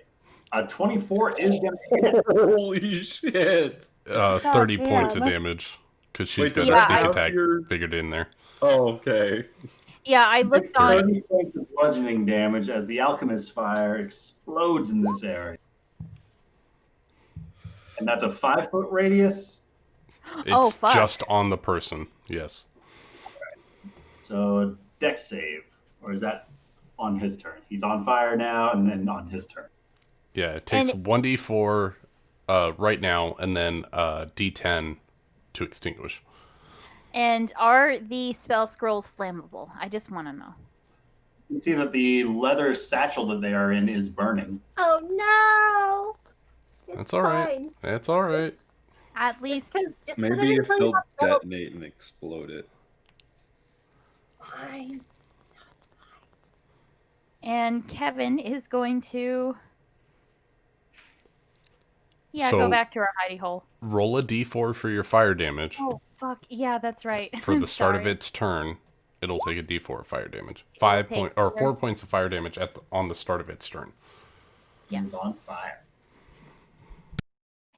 A 24 is going to hit. Holy shit! 30 points of damn. damage. Because she's Wait, got does her that sneak have attack your- figured in there. Oh, okay. Yeah, I looked on. 30 points of bludgeoning damage as the alchemist fire explodes in this area. And that's a 5-foot radius. It's fuck. just on the person. Yes. So dex save, or is that on his turn? He's on fire now, and then on his turn. Yeah, it takes 1d4 right now, and then d10 to extinguish. And are the spell scrolls flammable? I just want to know. You can see that the leather satchel that they are in is burning. Oh no! That's all right. fine. That's all right. At least Just 'cause I Maybe didn't if tell you they'll about metal- detonate and explode it. Fine. And Kevin is going to go So- back to our hidey hole. Roll a d4 for your fire damage. Oh fuck. Yeah, that's right. For the start of Sorry. its turn, it'll take a d4 of fire damage. take 4 points of fire damage on the start of its turn. He's on fire.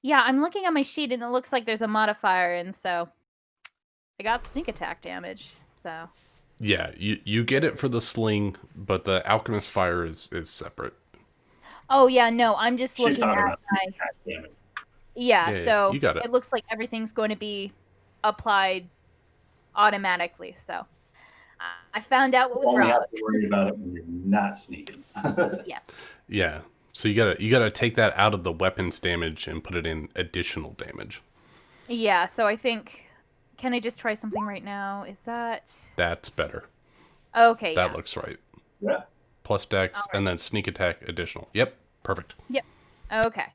Yeah, I'm looking at my sheet and it looks like there's a modifier, and so I got sneak attack damage. So Yeah, you get it for the sling, but the alchemist fire is separate. oh yeah, no, I'm just She's looking talking at about my attack damage. Yeah, so you got it. it looks like everything's going to be applied automatically. So I found out what was Only wrong. have to worry about it when you're not sneaking. Yes. Yeah. So you gotta take that out of the weapons damage and put it in additional damage. Yeah, so I think can I just try something right now? Is that That's better. okay? That Yeah. looks right. Yeah. Plus dex Alright. and then sneak attack additional. Yep. Perfect. Okay.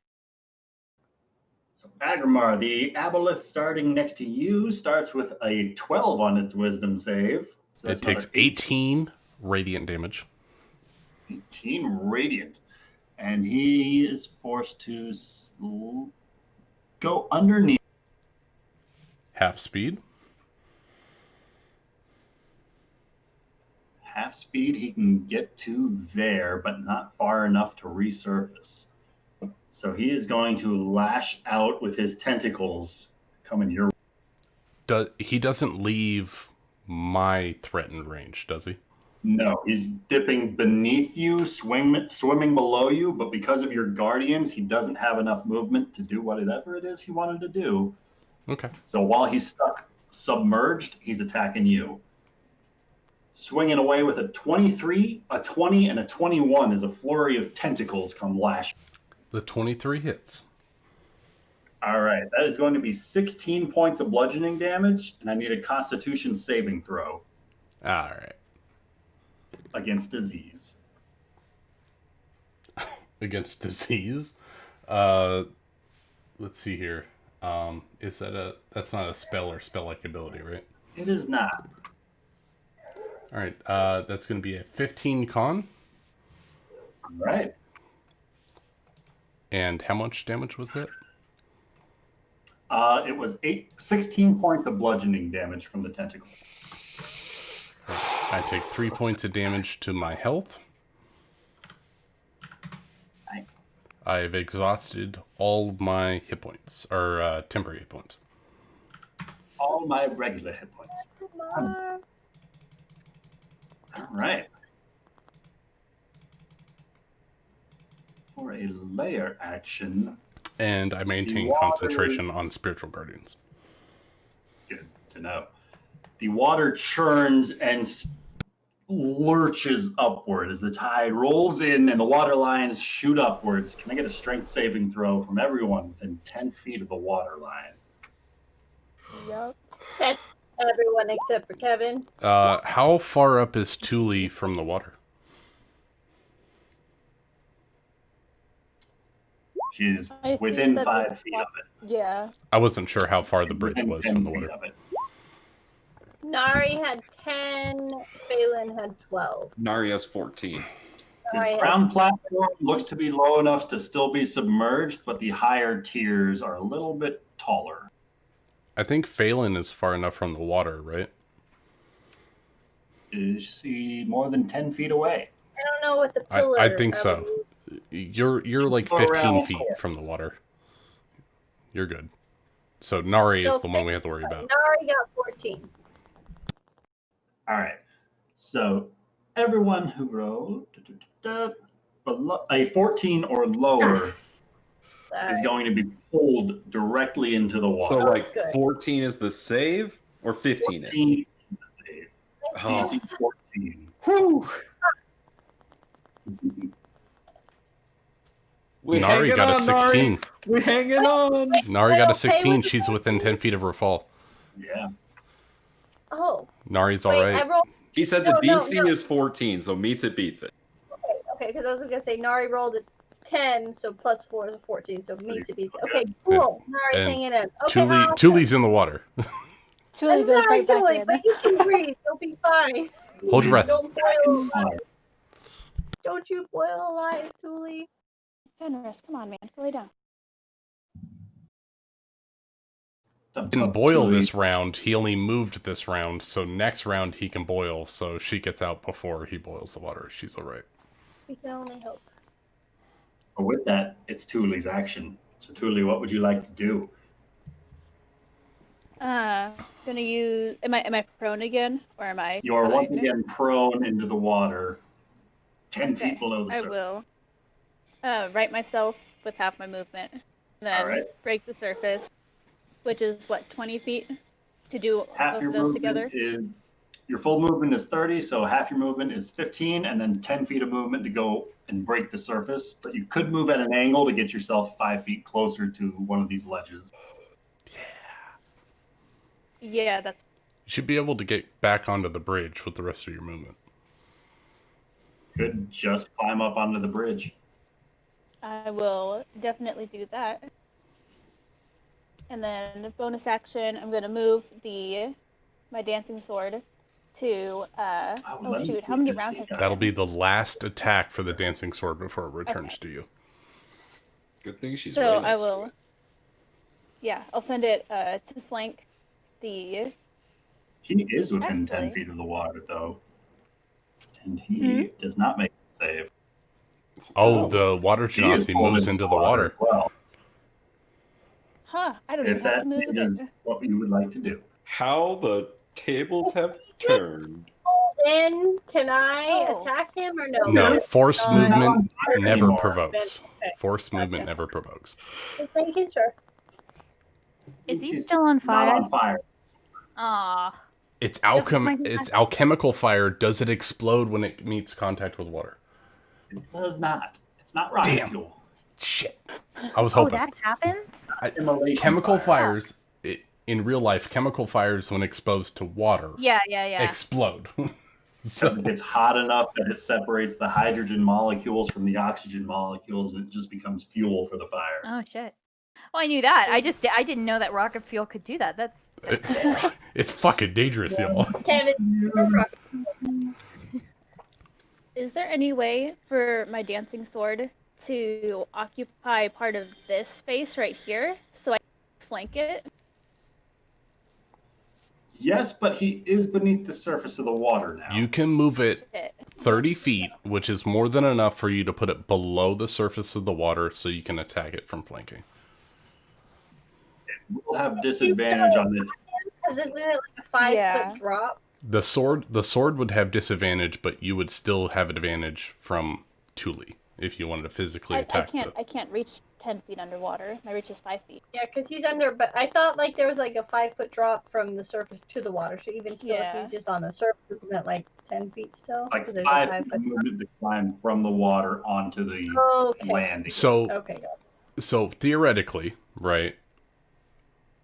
So Agrimar, the aboleth starting next to you starts with a 12 on its wisdom save. So It takes 18 radiant damage. 18 radiant. And he is forced to go underneath. Half speed. Half speed, he can get to there, but not far enough to resurface. So he is going to lash out with his tentacles coming your way. He doesn't leave my threatened range, does he? No, he's dipping beneath you, swimming below you, but because of your guardians, he doesn't have enough movement to do whatever it is he wanted to do. Okay. So while he's stuck submerged, he's attacking you. Swinging away with a 23, a 20, and a 21 as a flurry of tentacles come lashing. The 23 hits. All right, that is going to be 16 points of bludgeoning damage, and I need a Constitution saving throw All right. against disease. Against disease. Let's see here. Is that's not a spell or spell-like ability, right? It is not. All right. That's going to be a 15 con. All right. And how much damage was that? It was 16 points of bludgeoning damage from the tentacle. I take 3 points of damage to my health. Nice. I've exhausted all my hit points, or temporary hit points. All my regular hit points. All right. For a layer action, And I maintain water- concentration on spiritual guardians. good to know. The water churns and lurches upward as the tide rolls in and the water lines shoot upwards. Can I get a strength saving throw from everyone within 10 feet of the water line? Yup. That's everyone except for Kevin. How far up is Thule from the water? She's I think within that 5 the feet of it. Yeah. I wasn't sure how far the bridge Within was 10 from the feet water. of it. Nari had 10, Phelan had 12. Nari has 14. His Nari has ground platform looks to be low enough to still be submerged, but the higher tiers are a little bit taller. I think Phelan is far enough from the water, right? Is she more than 10 feet away? I don't know what the pillar. I think so. You're like 15 Around feet there. from the water. You're good. So Nari is So the one we have to worry about. Nari got 14. All right. So everyone who rolled a 14 or lower is going to be pulled directly into the water. So like Good. 14 is the save or 15 is? 14 is the save. Oh. DC 14. Whew. We Nari hanging got a on, 16. Nari. We hanging on. Nari got a Okay 16. with She's within 10 feet of her fall. Yeah. Oh, Nari's wait, alright. I rolled. He said No, the no, DC no. is 14, so meets it, beats it. Okay, because I was gonna say Nari rolled a 10, so plus 4 is 14, so meets it, beats it. Okay, Okay. cool. Nari's And hanging in. Okay, Tule's in the water. Julie I'm goes sorry, right back Julie, in. but you can breathe. You'll be fine. Hold your breath. Don't boil alive. Don't you boil alive, Tuli. Fenris, come on, man. Go lay down. Didn't boil this round. He only moved this round, so next round he can boil, so she gets out before he boils the water. She's alright. We can only hope. With that, it's Tule's action. So Tule, what would you like to do? Gonna use. Am I prone again, or am I? You're once fine? again prone into the water, 10 Okay, feet below the I surface. will. Right myself with half my movement, then All right. break the surface, which is what 20 feet to do Half both your of those movement together. is your full movement is 30, so half your movement is 15, and then 10 feet of movement to go and break the surface. But you could move at an angle to get yourself 5 feet closer to one of these ledges. Yeah, that's. You should be able to get back onto the bridge with the rest of your movement. Could just climb up onto the bridge. I will definitely do that. And then bonus action, I'm gonna move my dancing sword to let me shoot, see how many if rounds I have can- I That'll done? be the last attack for the dancing sword before it returns to you. Good thing she's So right I next to will. it. Yeah, I'll send it to flank the. He is within 10 Actually. feet of the water, though. And he does not make a save. Oh, the water He is genasi pulled moves into the water. as well. Huh, I don't If even have that to move is it. what you would like to do. How the tables have turned. Then can I Oh. attack him or no? No, Because force it's movement not on fire never anymore. provokes. Okay. Force movement Gotcha. never provokes. Just making sure. Is he He's still on Not fire? on fire. Aw. It's my- It's alchemical fire. Does it explode when it meets contact with water? It does not. It's not rocket Damn. fuel. Shit. I was Oh, hoping. that happens? Immolation Chemical fire. fires, in real life, chemical fires, when exposed to water, Yeah. explode. So it gets hot enough that it separates the hydrogen molecules from the oxygen molecules, and it just becomes fuel for the fire. Oh shit. Well, I knew that. I didn't know that rocket fuel could do that. That's It's fucking dangerous, y'all. Kevin, Is there any way for my dancing sword to occupy part of this space right here so I can flank it? Yes, but he is beneath the surface of the water now. You can move it Shit. 30 feet, which is more than enough for you to put it below the surface of the water so you can attack it from flanking. We'll have disadvantage on this. because isn't it like a 5-foot drop? The sword would have disadvantage, but you would still have advantage from Thule if you wanted to physically attack. I can't reach 10 feet underwater. My reach is 5 feet. Yeah, because he's under. But I thought like there was like a 5-foot drop from the surface to the water. So even still, if he's just on the surface, isn't that like 10 feet still? Like 'Cause there's 5 a 5-foot movement to climb from the water onto the Okay. landing. So theoretically, right,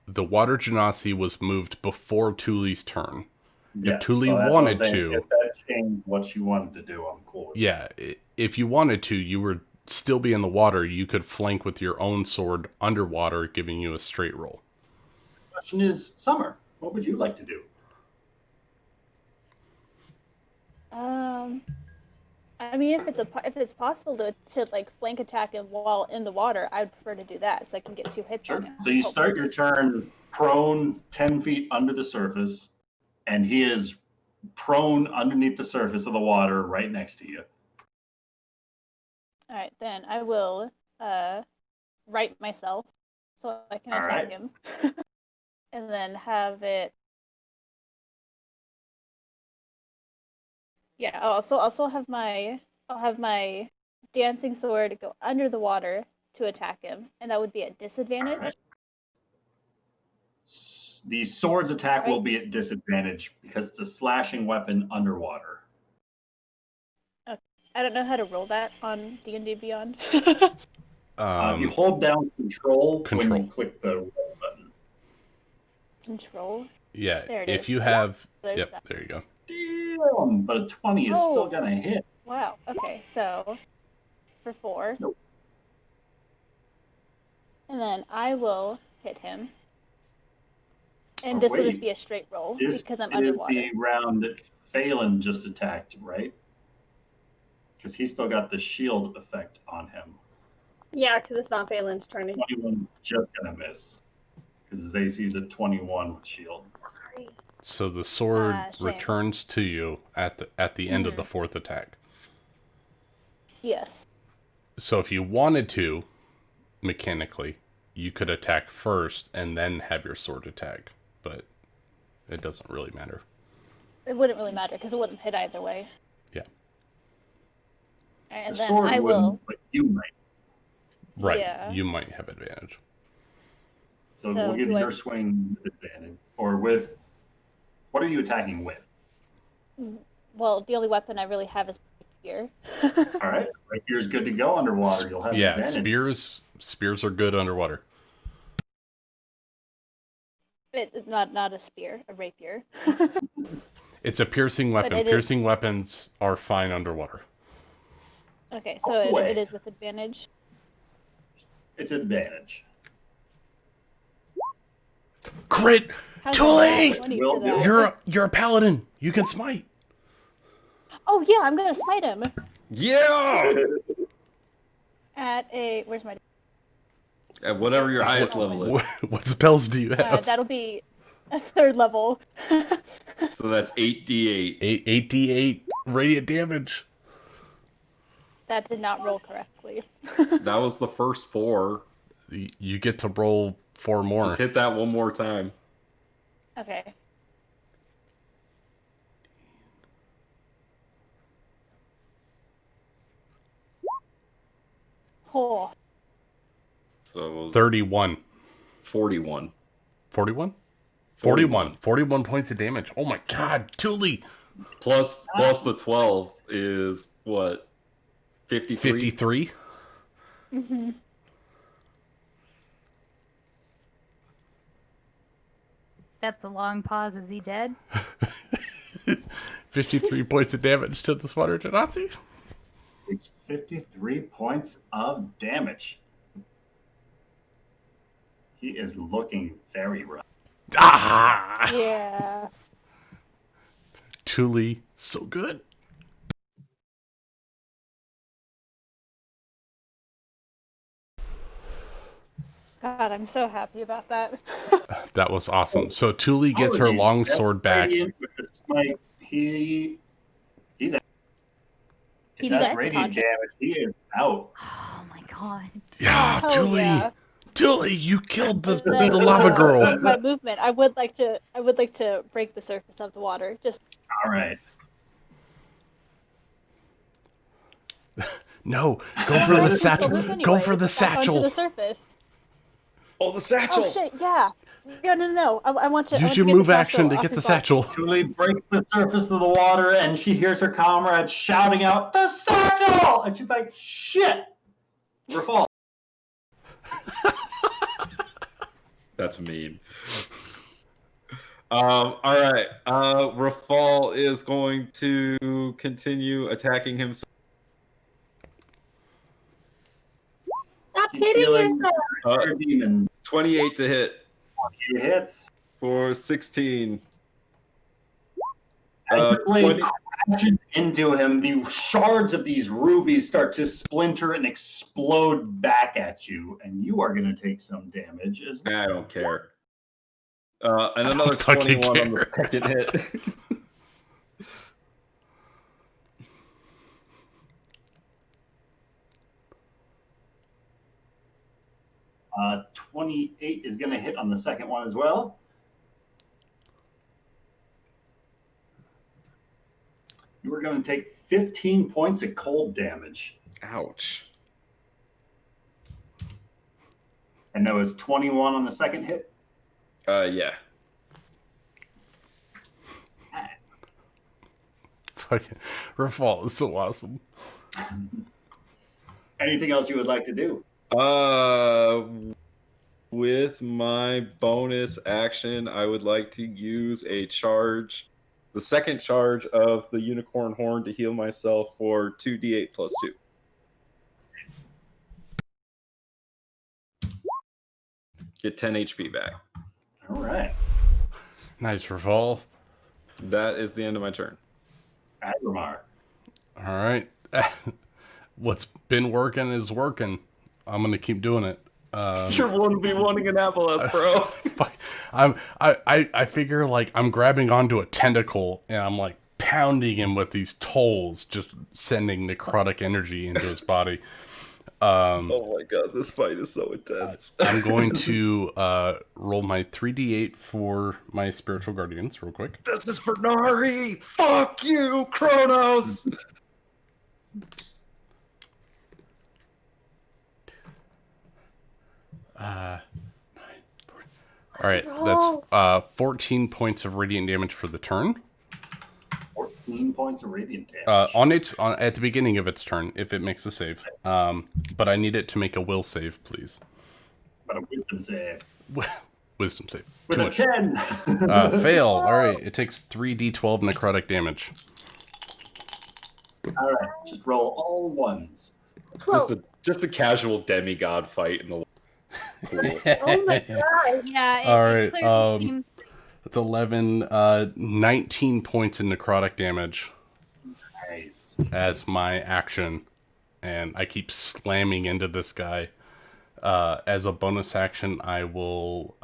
the water genasi was moved before Tule's turn. Yeah, If Thule so that's what I'm wanted saying. to, If that changed what you wanted to do, I'm cool with it. yeah, if you wanted to, you would still be in the water. You could flank with your own sword underwater, giving you a straight roll. The question is, Summer, what would you like to do? I mean, if it's possible to like flank attack him while in the water, I'd prefer to do that so I can get 2 hits on him. So you start your turn prone 10 feet under the surface, and he is prone underneath the surface of the water right next to you. All right, then I will right myself so I can All attack right. him, and then have it. Yeah, I'll also have my dancing sword go under the water to attack him, and that would be at disadvantage. All right. The sword's attack will Right. be at disadvantage because it's a slashing weapon underwater. I don't know how to roll that on D&D Beyond. You hold down control when Control. you click the roll button. Control. Yeah, There it if is. you have... There's Yep, that. there you go. Damn, but a 20 is still going to hit. Wow. Okay, so for 4. Nope. And then I will hit him. And Oh, this will wait. just be a straight roll This because I'm is underwater. the round that Phelan just attacked, right? Because he's still got the shield effect on him. Yeah, because it's not Phelan's turn. 21 just going to miss. Because his AC is at 21 with shield. So the sword Shame. returns to you at the end of the Mm-hmm. fourth attack. Yes. So if you wanted to, mechanically, you could attack first and then have your sword attack. But it doesn't really matter. It wouldn't really matter because it wouldn't hit either way. Yeah. And The then sword I wouldn't, will. but you might. Right. Yeah. You might have advantage. So So we'll give do I- your swing with advantage. Or with... What are you attacking with? Well, the only weapon I really have is here. All right. Rapier's good to go underwater. You'll have Yeah, advantage. spears are good underwater. It's not a spear, a rapier. It's a piercing weapon. it is- Piercing weapons are fine underwater. Okay, so Oh, it is with advantage. It's advantage. Crit! How's Tully! that? 20 Will for do. that? You're a paladin. You can smite. Oh yeah, I'm gonna smite him Yeah! at a. Where's my? At whatever your highest level is. What spells do you have? That'll be a 3rd level. So that's 8d8. 8d8 radiant damage. That did not roll correctly. That was the first 4. You get to roll 4 more. Just hit that one more time. Okay. Oh, So 31. 41. 41? 41. 41 points of damage. Oh my god, Tully! Plus the 12 is what? 53? 53? That's a long pause. Is he dead? 53 points of damage to this water genasi. It's 53 points of damage. He is looking very rough. Ah! yeah. Tully, so good. God, I'm so happy about that. That was awesome. So Tully gets her Apologies, long that's sword back. Radiant with the smite. He's He's that's dead? radiant Conscious? damage. He is out. Oh my god. Yeah, Oh, Tully! yeah. Tully, you killed the And then, lava girl. with my movement, I would like to break the surface of the water. Just All right. No, go for the satchel. Move Go anyway, for the back onto satchel. the surface. Oh, the satchel! Oh shit! Yeah. No. I want to. I Use want your to get move the action to off get the his body. satchel. Julie breaks the surface of the water and she hears her comrade shouting out, "The satchel!" And she's like, "Shit!" Rafal. That's mean. All right. Rafal is going to continue attacking himself. Stop He's hitting feeling yourself. your demon. 28 to hit It hits. for 16. As the blade 20 crashes into him, the shards of these rubies start to splinter and explode back at you, and you are going to take some damage as well. I don't care. And another fucking 21 on the care. second hit. 28 is going to hit on the second one as well. You are going to take 15 points of cold damage. Ouch. And that was 21 on the second hit? Yeah. Fucking Rafal is so awesome. Anything else you would like to do? With my bonus action, I would like to use a charge, the second charge of the unicorn horn to heal myself for 2d8 plus 2. Get 10 HP back. All right. Nice, Rafal. That is the end of my turn. Agramar. All right. What's been working is working. I'm gonna keep doing it. Sure won't be wanting an apple, bro. Fuck. I figure like I'm grabbing onto a tentacle and I'm like pounding him with these tolls, just sending necrotic energy into his body. Oh my god, this fight is so intense. I'm going to roll my 3d8 for my spiritual guardians real quick. This is for Nari! Fuck you, Kronos! All right, that's 14 points of radiant damage for the turn. 14 points of radiant damage. At the beginning of its turn, if it makes a save. But I need it to make a will save, please. But a wisdom save. Wisdom save. With Too a much. 10. Fail. All right, it takes 3d12 necrotic damage. All right, just roll all ones. Just a casual demigod fight in the pool. Oh my god. Yeah, All it right, clearly seems It's 11, 19 points in necrotic damage Nice. as my action. And I keep slamming into this guy. As a bonus action, I will...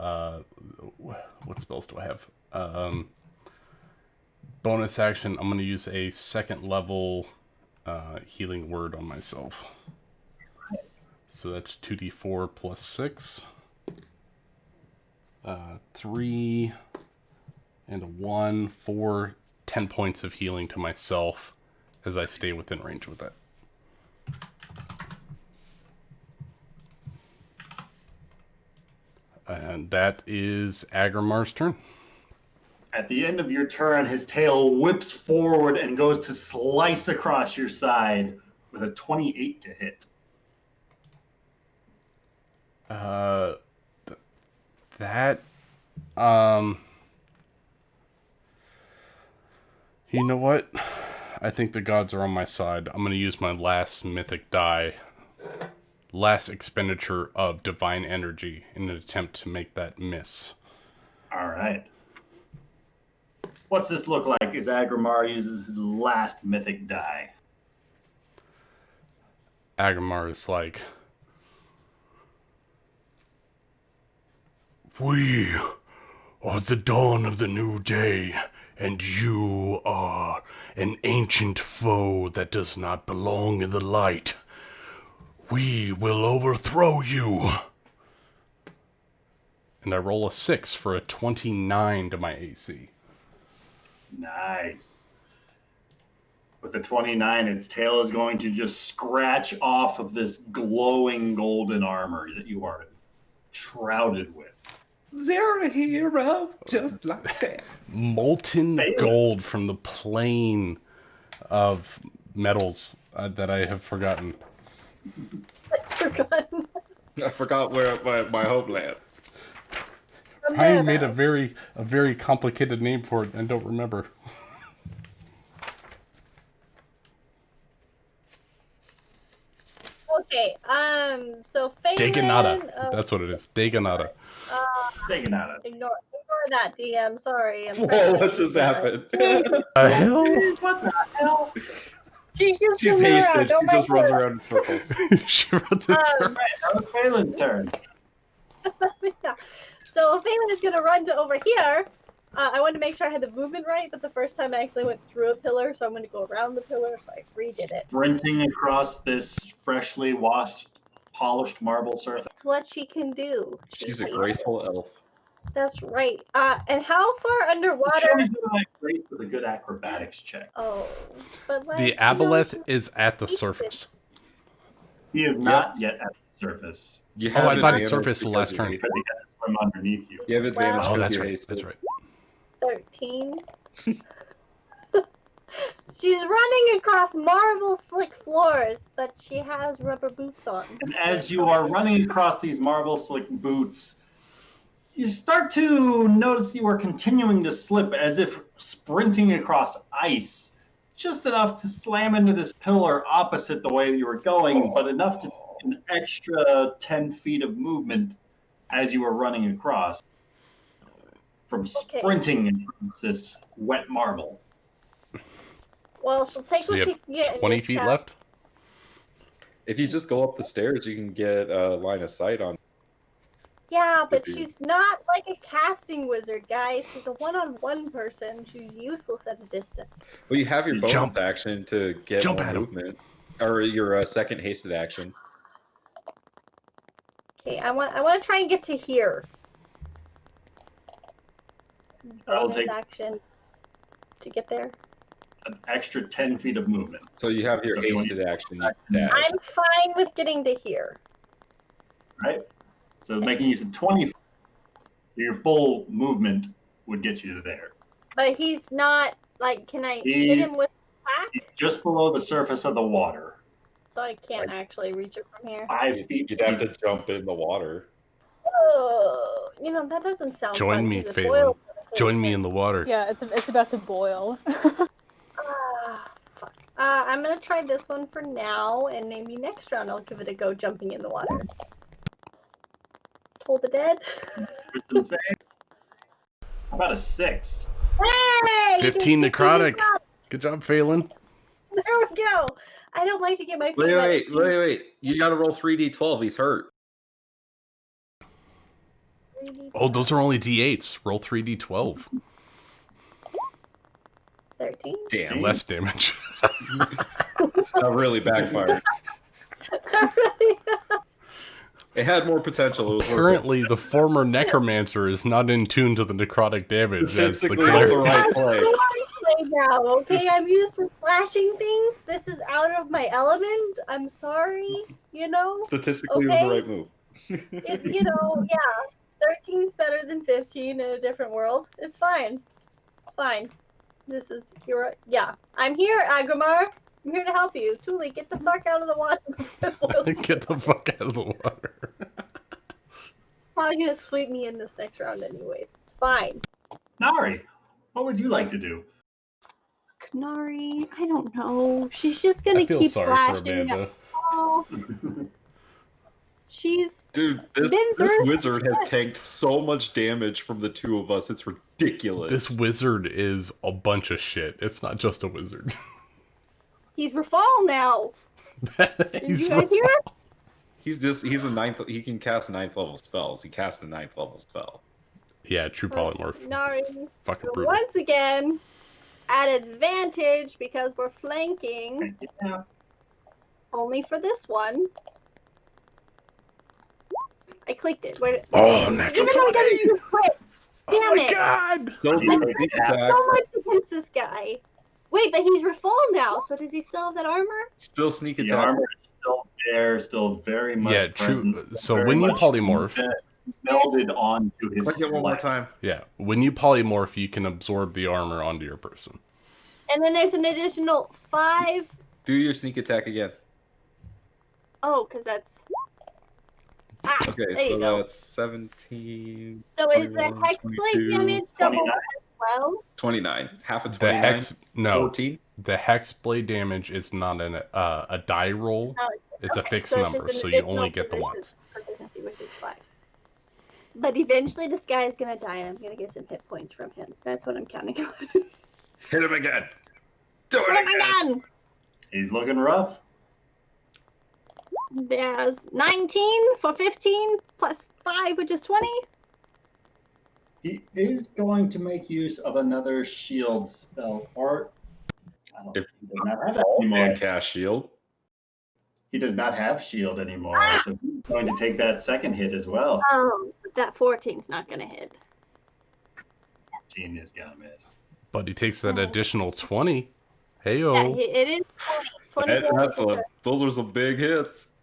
what spells do I have? Bonus action, I'm going to use a second level healing word on myself. So that's 2d4 plus 6. 3 and a 1, 4, 10 points of healing to myself as I stay within range with it. And that is Agramar's turn. At the end of your turn, his tail whips forward and goes to slice across your side with a 28 to hit. You know what? I think the gods are on my side. I'm going to use my last mythic die, last expenditure of divine energy in an attempt to make that miss. All right. What's this look like as Agramar uses his last mythic die? Agramar is like, "We are the dawn of the new day, and you are an ancient foe that does not belong in the light. We will overthrow you." And I roll a 6 for a 29 to my AC. Nice. With the 29, its tail is going to just scratch off of this glowing golden armor that you are shrouded with. They're a hero, just like that. Molten gold from the plane of metals that I have forgotten. Forgotten. I forgot where my homeland. I made a very complicated name for it and don't remember. Okay, so Phelan... Daganata. That's what it is. Daganata. Daganata. Ignore that, DM. Sorry. Whoa, what just happened? Hell? What the hell? She's She's hasted. She just runs around in circles. She runs in circles. Now it's Phelan's turn. Yeah. So Phelan is gonna run to over here. I wanted to make sure I had the movement right, but the first time I actually went through a pillar, so I'm gonna go around the pillar, so I redid it. Sprinting across this freshly washed, polished marble surface. That's what she can do. She's a graceful elf. That's right. And how far underwater? Sure, he's gonna like grace with a good acrobatics check. Oh, but like, The aboleth is at the surface. He is not yet at the surface. You Oh, I thought advantage surface the because last you're turn. Because hasted. he has to swim underneath you. You have advantage Well- Oh, because that's you're right. hasted. That's right. 13. She's running across marble slick floors, but she has rubber boots on. And as you are running across these marble slick boots, you start to notice you are continuing to slip as if sprinting across ice, just enough to slam into this pillar opposite the way you were going, but enough to take an extra 10 feet of movement as you were running across from sprinting across this wet marble. Well, she'll take So what you she have can get. in 20 this feet town. left? If you just go up the stairs, you can get a line of sight on. Yeah, but If you- she's not like a casting wizard, guys. She's a one-on-one person. She's useless at a distance. Well, you have your bonus Jump. action to get Jump more at him. movement, or your second hasted action. Okay, I want to try and get to here. That'll Bonus take action to get there. an extra 10 feet of movement. So you have your So if you want hasted to- action. You dash. I'm fine with getting to here. Right? So making use of 20, your full movement would get you to there. But he's not like. Can I He- hit him with He's whack? just below the surface of the water. So I can't actually reach it from here. 5 feet. You'd have to jump in the water. Oh, that doesn't sound Join fun me, 'cause it Phelan. boils. Join me in the water. Yeah, it's about to boil. Fuck. I'm gonna try this one for now, and maybe next round I'll give it a go jumping in the water. Toll the dead. Wisdom save. How about a 6? Hey! 15 necrotic. Good job, Phelan. There we go. I don't like to get my feet Wait. wet. You got to roll 3d12. He's hurt. Oh, those are only D8s. Roll 3d12. 13. Damn, Less damage. that really backfired. It had more potential. It was worth it. Apparently, the former necromancer is not in tune to the necrotic damage as the Statistically, it's the cleric. right play. Play now, okay? I'm used to slashing things. This is out of my element. I'm sorry. Statistically, it was the Okay. right move. Yeah. 13 is better than 15 in a different world. It's fine. It's fine. Yeah. I'm here, Agrimar. I'm here to help you. Tuli, get the fuck out of the water. Get the fuck out of the water. Probably gonna sweep me in this next round anyways. It's fine. Nari, what would you like to do? Nari, I don't know. She's just gonna I feel keep sorry for flashing. Amanda. Oh, she's Dude, this Been through wizard some has tanked so much damage from the two of us. It's ridiculous. This wizard is a bunch of shit. It's not just a wizard. he's Rafal now. Did He's you guys hear it? He's a ninth. He can cast 9th level spells. He cast a 9th level spell. Yeah, true polymorph. Nari, Fucking brutal. once again, at advantage because we're flanking. Yeah. Only for this one. I clicked it. Wait, Oh, natural even though I 20! didn't use crit. Damn Oh my it! god! Don't do a sneak attack. So much against this guy. Wait, but he's Rafal now, so does he still have that armor? Still sneak The attack. armor is still there, still very much Yeah, true. present. So very when you much polymorph, melded onto his Click it one more flesh. time. yeah, when you polymorph, you can absorb the armor onto your person. And then there's an additional 5. Do your sneak attack again. Oh, because that's. Ah, Okay, there so you go. that's 17, So is the 21, hex 22, blade damage double 29. as well? 29. Half of The 29. hex, no, 14. the hex blade damage is not a die roll. Oh, It's a okay, fixed so it's just number, an so you only additional get the proficiency- once. proficiency, which is 5. But eventually this guy is gonna die and I'm gonna get some hit points from him. That's what I'm counting on. Hit him again. Do Oh it my again. god! He's looking rough. There's 19 for 15 plus 5, which is 20. He is going to make use of another shield spell. Or I don't If he does not have it Fall anymore. and cast shield. He does not have shield anymore, so he's going to take that second hit as well. Oh, but that 14's not gonna hit. 14 is gonna miss. But he takes that additional 20. Hey-o. Yeah, it is 20. 20 damage. Those are some big hits.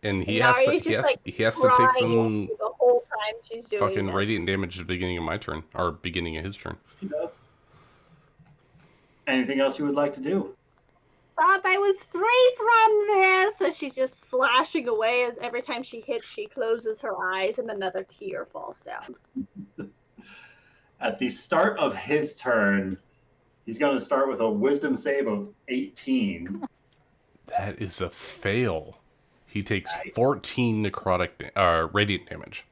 And he And has to, Nari's he just, has to take some the whole time she's doing fucking this. radiant damage at the beginning of my turn. Or beginning of his turn. He does. Anything else you would like to do? Thought I was free from this! So she's just slashing away as every time she hits, she closes her eyes and another tear falls down. At the start of his turn, he's going to start with a wisdom save of 18. That is a fail. He takes Nice. 14 necrotic radiant damage.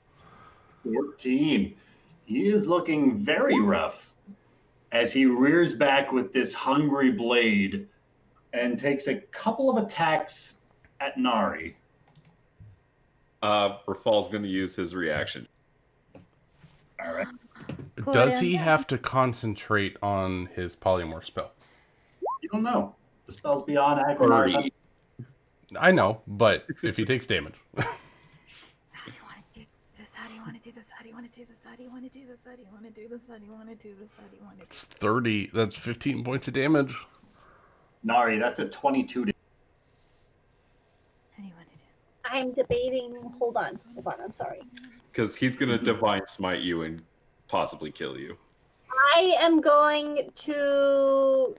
14. He is looking very rough as he rears back with this hungry blade and takes a couple of attacks at Nari. Rafal's going to use his reaction. All right. Does he have to concentrate on his polymorph spell? You don't know. The spell's beyond Agrimar's. I know, but if he takes damage. How do you want to do this? How do you want to do this? How do you want to do this? How do you want to do this? How do you want to do this? How do you want to do this? How do you want to do this? It's 30. That's 15 points of damage. Nari, that's a 22. How do you want to do? I'm debating. Hold on, I'm sorry. Because he's going to divine smite you and possibly kill you. I am going to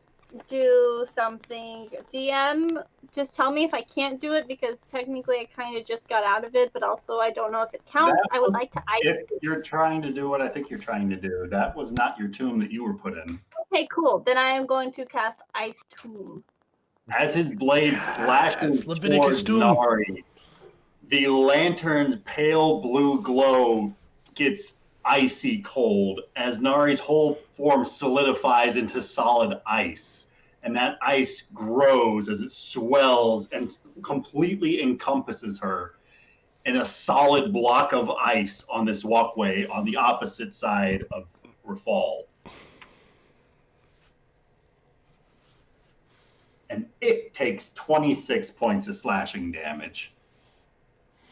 do something. DM, just tell me if I can't do it because technically I kind of just got out of it, but also I don't know if it counts. I would like to. If you're trying to do what I think you're trying to do, that was not your tomb that you were put in. Okay, cool. Then I am going to cast Ice Tomb. As his blade slashes Leviticus towards Doom. Nari, the lantern's pale blue glow gets icy cold as Nari's whole form solidifies into solid ice. And that ice grows as it swells and completely encompasses her in a solid block of ice on this walkway on the opposite side of Rafal. And it takes 26 points of slashing damage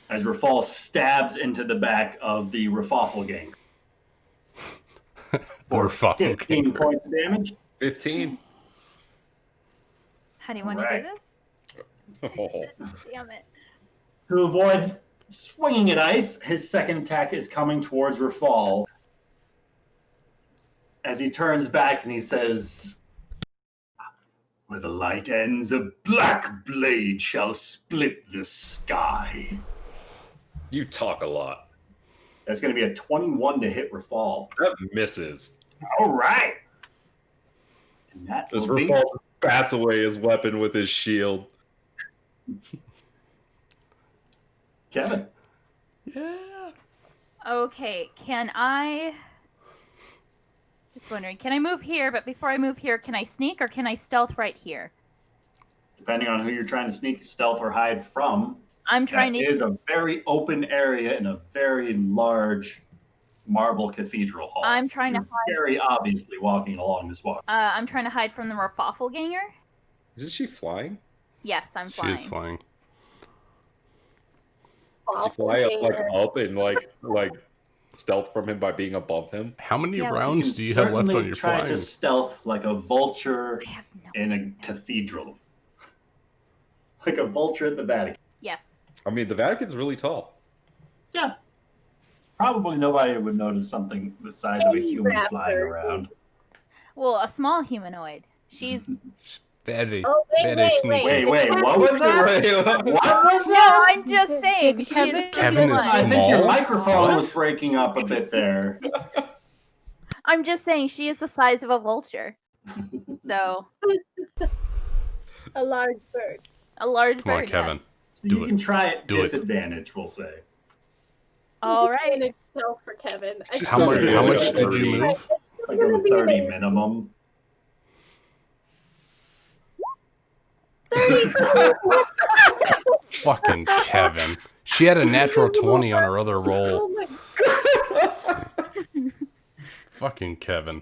as Rafal stabs into the back of the Rafaffle gang. Or 15 points of damage. 15. How do you want to Right. do this? Oh. Damn it. To avoid swinging at ice, his second attack is coming towards Rafal. As he turns back and he says, "Where the light ends, a black blade shall split the sky." You talk a lot. That's going to be a 21 to hit Rafal. That misses. All right. And that As will be... Rafal bats away his weapon with his shield. Kevin. Yeah. Okay, can I... Just wondering, can I move here, but before I move here, can I sneak or can I stealth right here? Depending on who you're trying to sneak, stealth, or hide from, I'm trying that to... is a very open area in a very large marble cathedral hall. I'm trying to You're hide... very obviously walking along this walk. I'm trying to hide from the Rafaffle ganger. Isn't she flying? Yes, I'm She flying. is flying. Did she fly up and like stealth from him by being above him? How many Yeah, rounds do you have left on your try flying? to stealth like a vulture I have no... in a cathedral. Like a vulture at the Vatican. Yes. I mean, the Vatican's really tall. Yeah. Probably nobody would notice something the size of a human flying around. Well, a small humanoid. She's... Very, Oh, wait, very sneaky. Wait, what was that? What was No, that? I'm just saying. She's Kevin is I think your small? microphone What? was breaking up a bit there. I'm just saying she is the size of a vulture. So, A large bird. a large Come on, bird. yeah. Kevin. So Do you it. can try at Do it. disadvantage, we'll say. All right. An stealth for Kevin. She's How still much, gonna be how like much a did you 30. move? Like a 30 minimum. 32. Fucking Kevin. She had a natural 20 on her other roll. Oh my Fucking Kevin.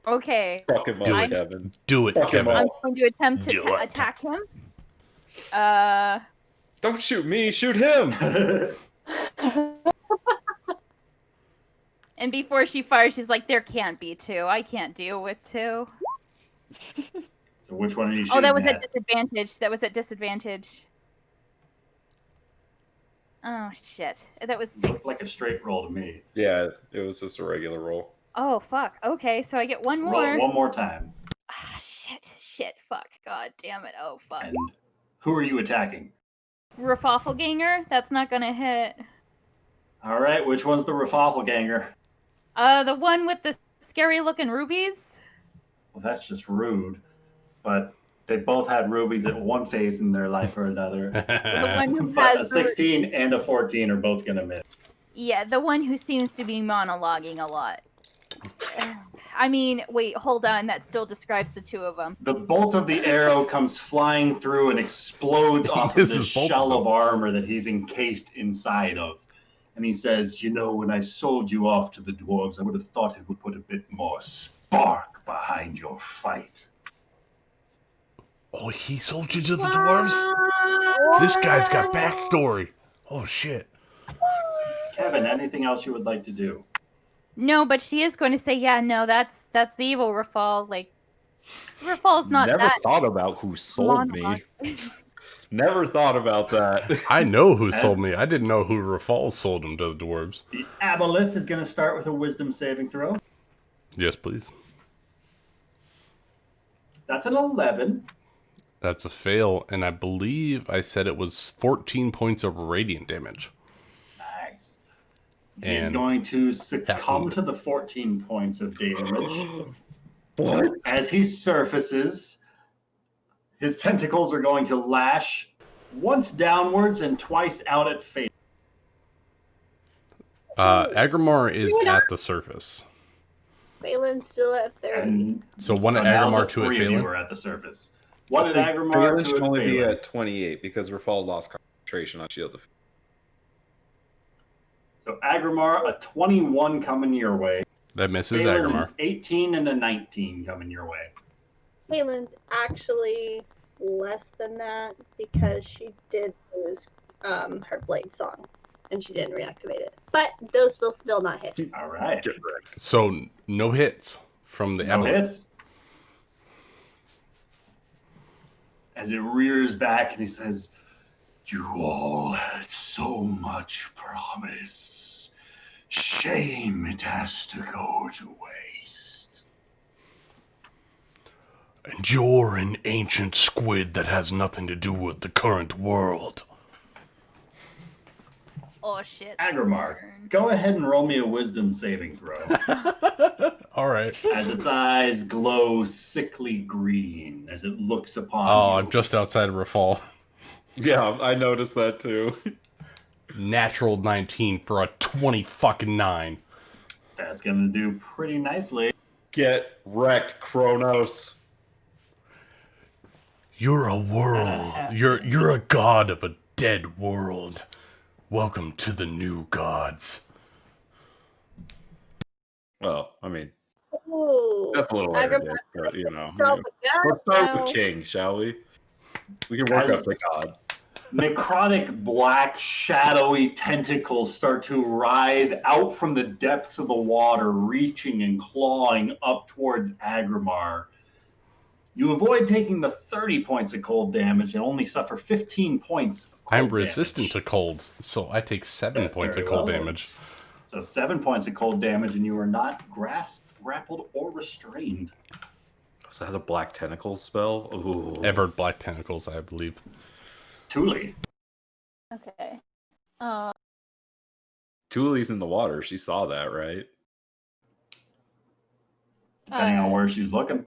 Okay. Fuck him Do up, it. Kevin. Do it, Fuck him Kevin. I'm going to attempt to Do it. attack him. Don't shoot me, shoot him! And before she fires, she's like, there can't be two. I can't deal with two. So which one are you shooting Oh, that was at? at disadvantage. That was at disadvantage. Oh, shit. That was 6. Looked like a straight roll to me. Yeah, it was just a regular roll. Oh, fuck. Okay, so I get one more. Roll one more time. Ah, shit, fuck. God damn it. Oh, fuck. And who are you attacking? Raffaffelganger? That's not gonna hit. All right, which one's the Raffaffelganger? The one with the scary-looking rubies? Well, that's just rude. But they both had rubies at one phase in their life or another. The one who But a has 16 and a 14 are both going to miss. Yeah, the one who seems to be monologuing a lot. I mean, wait, hold on. That still describes the two of them. The bolt of the arrow comes flying through and explodes off of This the is both shell of of armor that he's encased inside of. And he says, you know, when I sold you off to the dwarves, I would have thought it would put a bit more spark behind your fight. Oh, he sold you to the dwarves? This guy's got backstory. Oh, shit. Kevin, anything else you would like to do? No, but she is going to say, yeah, no, that's the evil Rafal. Like, Rafal's not Never that thought about who sold me. Never thought about that. I know who sold me. I didn't know who Rafal sold him to the dwarves. The aboleth is going to start with a wisdom saving throw. Yes, please. That's an 11. That's a fail, and I believe I said it was 14 points of radiant damage. Nice. He's And going to succumb wounded. to the 14 points of damage. What? As he surfaces, his tentacles are going to lash once downwards and twice out at face. Agrimar is at the surface. Phelan's still at 30. And So one at now Agrimar, the two at three of you Phelan? are at the surface. One at Phelan Agrimar, should two only at be Phelan. at 28 because Rafal lost concentration on Shield of. So Agrimar, a 21 coming your way. That misses Phelan, Agrimar. an 18 and a 19 coming your way. Phelan's actually less than that because she did lose her blade song and she didn't reactivate it. But those will still not hit. All right. So no hits from the No aboleth. hits. As it rears back and he says, you all had so much promise. Shame it has to go to waste. And you're an ancient squid that has nothing to do with the current world. Oh, shit. Agrimar, go ahead and roll me a wisdom saving throw. All right. As its eyes glow sickly green as it looks upon Oh, you. I'm just outside of Rafal. Yeah, I noticed that too. Natural 19 for a 20 fucking 9. That's gonna do pretty nicely. Get wrecked, Kronos. You're a world. You're a god of a dead world. Welcome to the new gods. Well, I mean, Ooh. that's a little Agrimar arrogant, but you know. So, Let's start with King, shall we? We can work up to God. Necrotic black shadowy tentacles start to writhe out from the depths of the water, reaching and clawing up towards Agrimar. You avoid taking the 30 points of cold damage and only suffer 15 points of cold I'm damage. resistant to cold, so I take 7 That's points of very cold well. damage. So 7 points of cold damage, and you are not grappled or restrained. Was that a black tentacle spell? Ooh. Everett Black Tentacles, I believe. Thule. Okay. Thule's in the water. She saw that, right? Depending on where she's looking.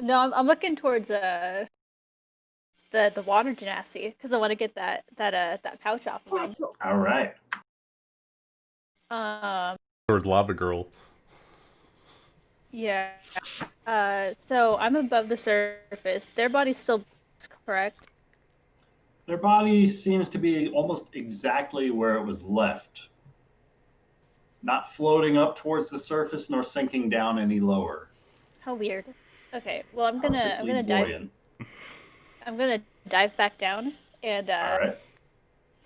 No, I'm looking towards the water genasi because I want to get that pouch off of him. All right. Toward Lava Girl. Yeah. So I'm above the surface. Their body's still correct. Their body seems to be almost exactly where it was left. Not floating up towards the surface nor sinking down any lower. How weird. Okay. Well, I'm gonna Perfectly dive. buoyant. I'm gonna dive back down and All right.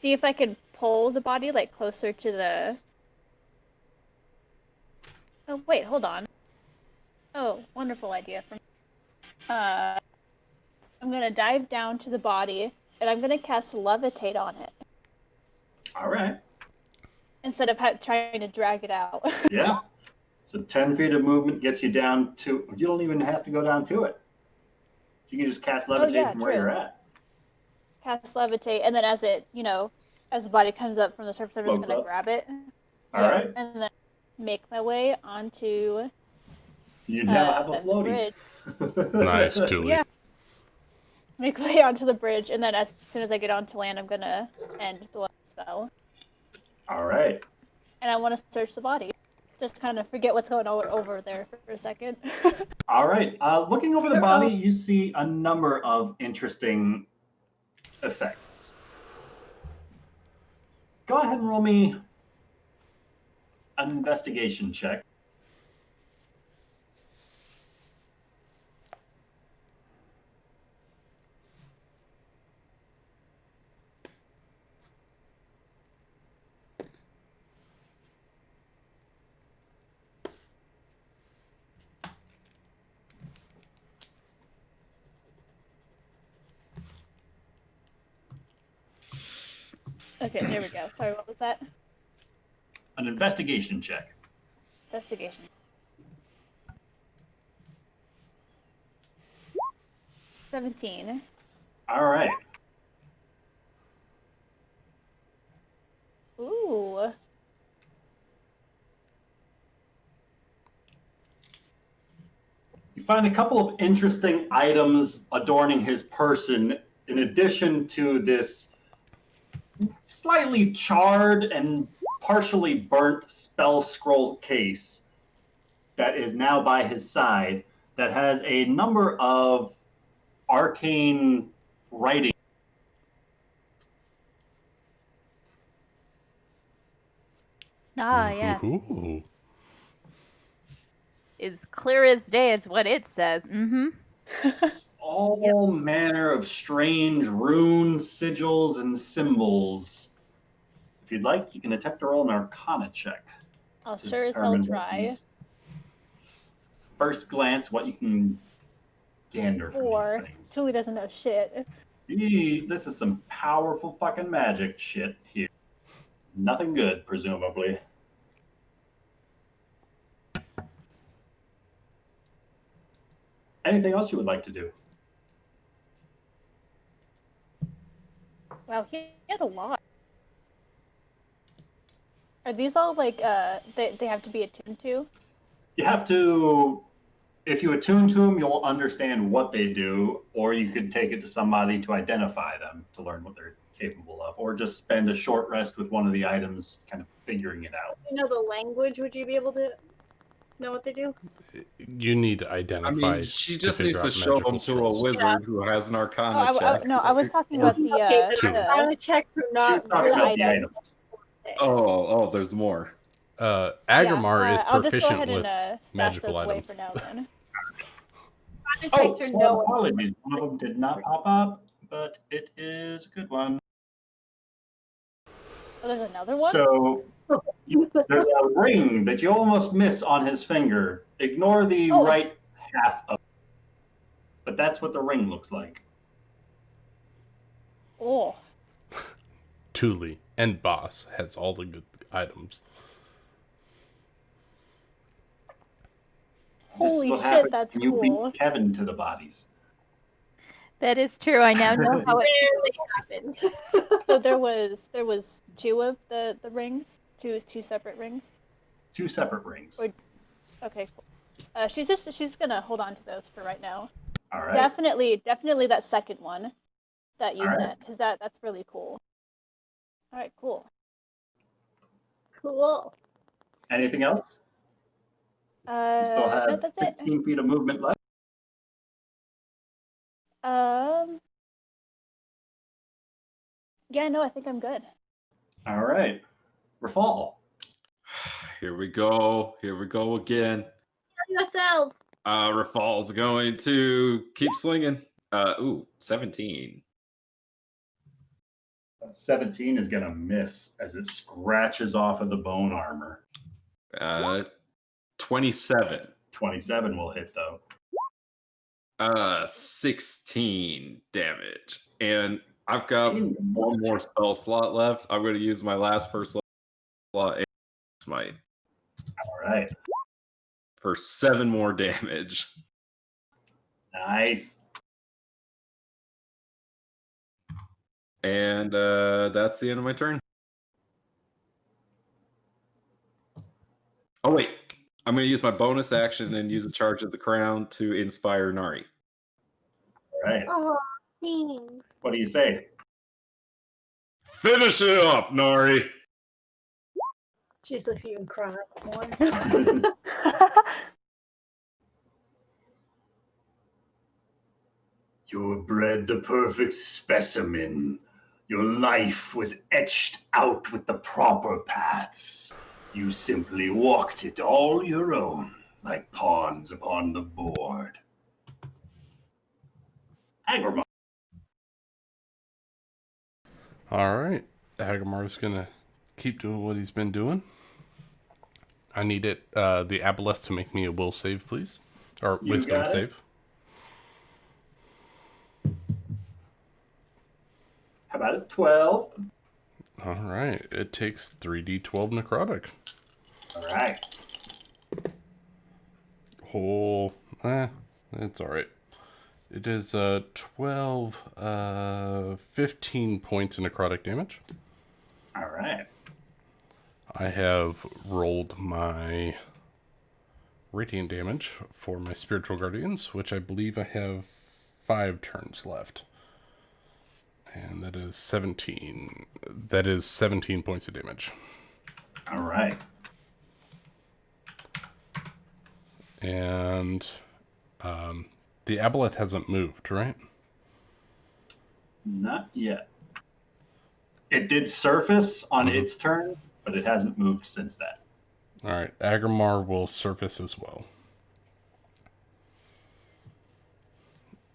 see if I can pull the body like closer to Oh, wait, hold on. Oh, wonderful idea from. I'm gonna dive down to the body, and I'm gonna cast Levitate on it All right. instead of trying to drag it out. Yeah. So 10 feet of movement gets you down to. You don't even have to go down to it. You can just cast levitate yeah, from where true. you're at. Cast Levitate, and then as it, as the body comes up from the surface, I'm just Floats gonna up. grab it. All right. And then make my way onto You now have a the floaty. bridge. Nice, Julie. Yeah. Make my way onto the bridge, and then as soon as I get onto land, I'm gonna end the spell. All right. And I want to search the body. Just kind of forget what's going on over there for a second. All right. Looking over the body, you see a number of interesting effects. Go ahead and roll me an investigation check. Okay, there we go. Sorry, what was that? An investigation check. Investigation. $17. All right. Ooh. You find a couple of interesting items adorning his person, in addition to this slightly charred and partially burnt spell scroll case that is now by his side that has a number of arcane writing. Ah, yes. Ooh. It's clear as day. It's what it says. Mm-hmm. All manner of strange runes, sigils, and symbols. If you'd like, you can attempt to roll an Arcana check. I'll to sure as hell determine what try. these- First glance, what you can gander from Or these things. Tuli doesn't know shit. This is some powerful fucking magic shit here. Nothing good, presumably. Anything else you would like to do? Wow, he had a lot. Are these all like they have to be attuned to? You have to, if you attune to them, you'll understand what they do, or you could take it to somebody to identify them, to learn what they're capable of, or just spend a short rest with one of the items, kind of figuring it out. You know the language, would you be able to know what they do? You need to I identify. mean, she just figure needs to out show magical them to a scrolls. wizard who has an Arcana check. No, I was talking Or- about the Okay, then Tuli. I'm gonna check for She was not talking real about the items. items. Oh, there's more. Agamar is I'll just go proficient ahead with and stash magical those away items. for now then. I'm Oh, gonna check for no one. apologies. One of them did not pop up, but it is a good one. Oh, there's another one? So there's a ring that you almost miss on his finger. Ignore the Oh. right half of it. But that's what the ring looks like. Oh. Tuli and Boss has all the good items. Holy this is what shit, happens that's when you cool. beat Kevin to the bodies. That is true. I now know how it. Rarely happens. So there was two of the rings? Two separate rings? Two separate rings. Or- Okay, cool. She's gonna hold on to those for right now. All right. Definitely that second one that you All right. said, because that's really cool. All right, cool. Cool. Anything else? You still No, have that's it. 15 feet of movement left. Yeah, no, I think I'm good. All right. Rafal. Here we go. Here we go again. Kill yourself. Rafal's going to keep swinging. 17. 17 is going to miss as it scratches off of the bone armor. 27. 27 will hit, though. 16 damage. And I've got one more spell slot left. I'm going to use my last first slot, Smite, All right. for 7 more damage. Nice. And that's the end of my turn. Oh, wait. I'm going to use my bonus action and use a charge of the crown to inspire Nari. All right. Oh, thanks. What do you say? Finish it off, Nari. She just looks at you and cries more. You were bred the perfect specimen. Your life was etched out with the proper paths. You simply walked it all your own, like pawns upon the board. Agramar. All right. Agamar's going to keep doing what he's been doing. I need the Aboleth to make me a will save, please. Or You wisdom got it. save. How about a 12? All right. It takes 3d12 necrotic. All right. That's all right. It is 15 points of necrotic damage. All right. I have rolled my radiant damage for my spiritual guardians, which I believe I have 5 turns left. And that is 17. That is 17 points of damage. All right. And the Aboleth hasn't moved, right? Not yet. It did surface on its turn, but it hasn't moved since that. All right. Agramar will surface as well.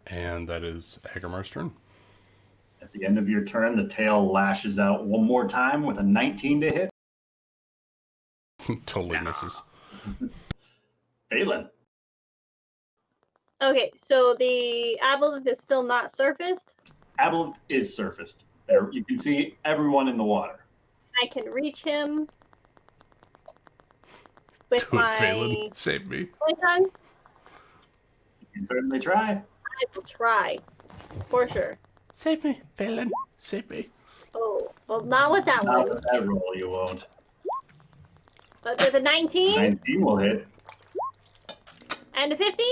And that is Agramar's turn. At the end of your turn, the tail lashes out one more time with a 19 to hit. Totally misses. Phelan. Okay, so the Aboleth is still not surfaced. Aboleth is surfaced. There, you can see everyone in the water. I can reach him with Do it, my Phelan. Save me. tongue. You can certainly try. I will try, for sure. Save me, Phelan. Save me. Oh, well, not with that Not one. with that roll, you won't. But with a 19 19 will hit. and a 15?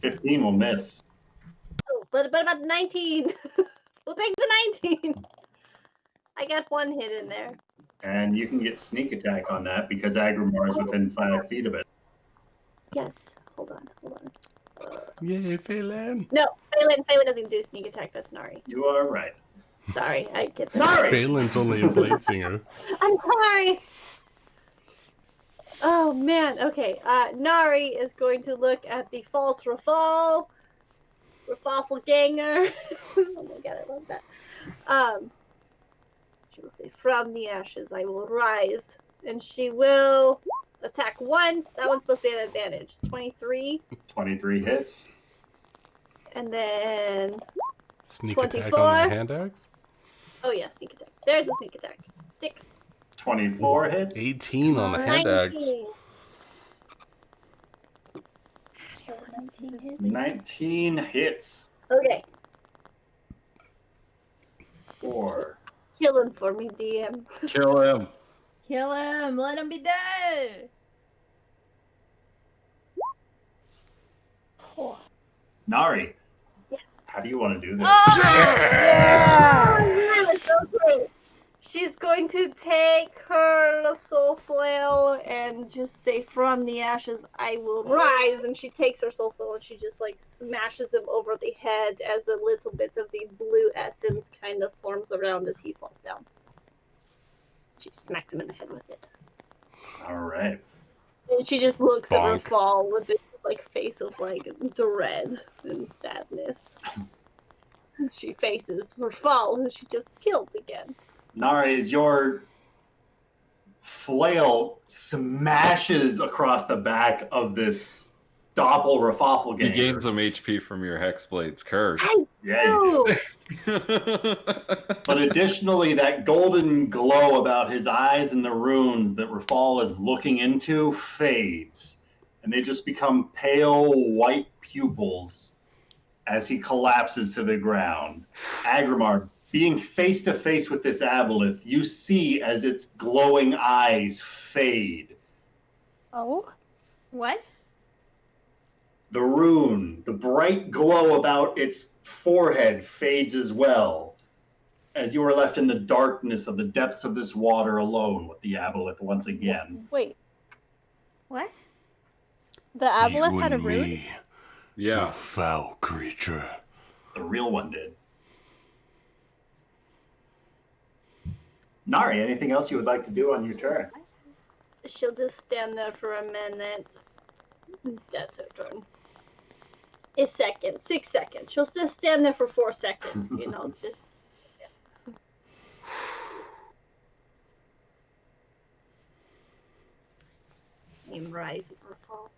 15 will miss. Oh, but about the 19. We'll take the 19. I got one hit in there. And you can get sneak attack on that because Agramar is within 5 feet of it. Yes. Hold on. Yay, Phelan. No, Phelan doesn't do sneak attack. That's Nari. You are right. Sorry, I get that. Nari! Phelan's only a blade singer. I'm sorry. Oh man. Okay. Nari is going to look at the false Rafal. Rafalful ganger. Oh my god, I love that. She will say, "From the ashes I will rise," and she will attack once. That one's supposed to be an advantage. 23, 23 hits. and then Sneak 24. attack on the hand axe. oh yeah, sneak attack. There's a sneak attack. 6. 24 hits. 18 on the hand axe. 19 hits. Okay. Just 4. kill him for me, DM. Kill him. Kill him. Let him be dead. Nari. Yeah. How do you want to do this? Yes, okay. She's going to take her soul flail and just say, "From the ashes I will rise," and she takes her soul flail and she just like smashes him over the head as a little bit of the blue essence kind of forms around as he falls down. She smacks him in the head with it. All right. And she just looks at her Bonk. fall with this like face of like dread and sadness. She faces her fall, who she just killed again. Nari, as your flail smashes across the back of this doppelganger. You gain some HP from your Hexblade's curse. Yeah, you do. But additionally, that golden glow about his eyes and the runes that Rafal is looking into fades. And they just become pale white pupils as he collapses to the ground. Agrimar, being face to face with this aboleth, you see as its glowing eyes fade. Oh? What? The rune, the bright glow about its forehead fades as well, as you are left in the darkness of the depths of this water alone with the aboleth once again. Wait, What? the aboleth had a rune? You Yeah. foul creature. The real one did. Nari, anything else you would like to do on your turn? She'll just stand there for a minute. That's her turn. A second, 6 seconds. She'll just stand there for 4 seconds, you know, just. Yeah. I'm rising or fall.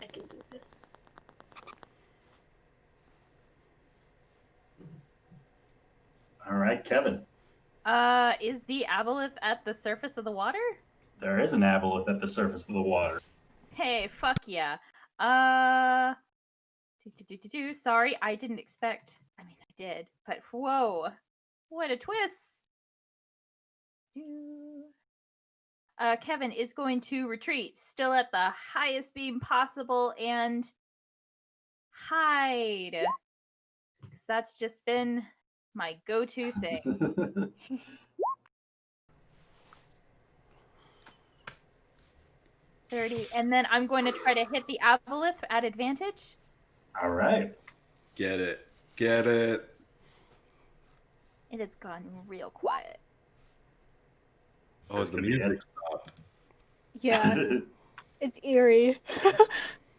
I can do this. All right, Kevin. Is the aboleth at the surface of the water? There is an aboleth at the surface of the water. Hey, fuck yeah. Sorry, I didn't expect. I mean, I did, but whoa, what a twist! Kevin is going to retreat, still at the highest beam possible, and hide. 'Cause that's just been my go-to thing. 30, and then I'm going to try to hit the aboleth at advantage. All right. Get it. Get it. It has gone real quiet. Oh, the music stopped. Yeah, it's eerie.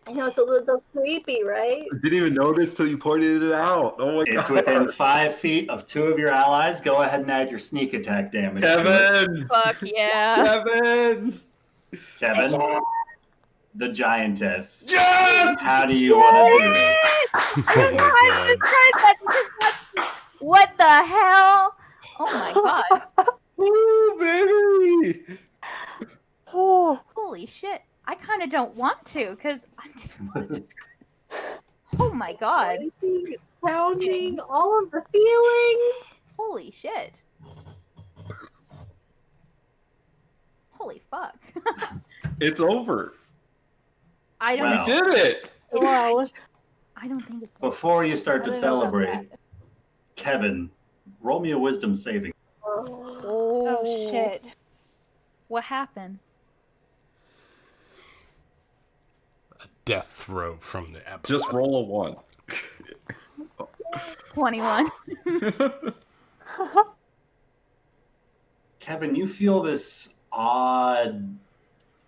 I know it's a little creepy, right? I didn't even notice till you pointed it out. Oh my god. It's within 5 feet of 2 of your allies. Go ahead and add your sneak attack damage. to it. Kevin! Fuck yeah. Kevin! Kevin, the giantess. Yes! How do you want to do it? Oh my god. What the hell? Oh my god. Ooh, baby! Oh, Holy shit. I kind of don't want to, because I'm Oh my god. Rising, pounding, all of the feelings. Holy shit. Holy fuck. It's over. I don't Wow. We did it! wow. I don't think it's Before you start to I don't know about celebrate, Kevin, roll me a wisdom saving. Oh, shit. What happened? Death throw from the aboleth. Just roll a 1. 21. Kevin, you feel this odd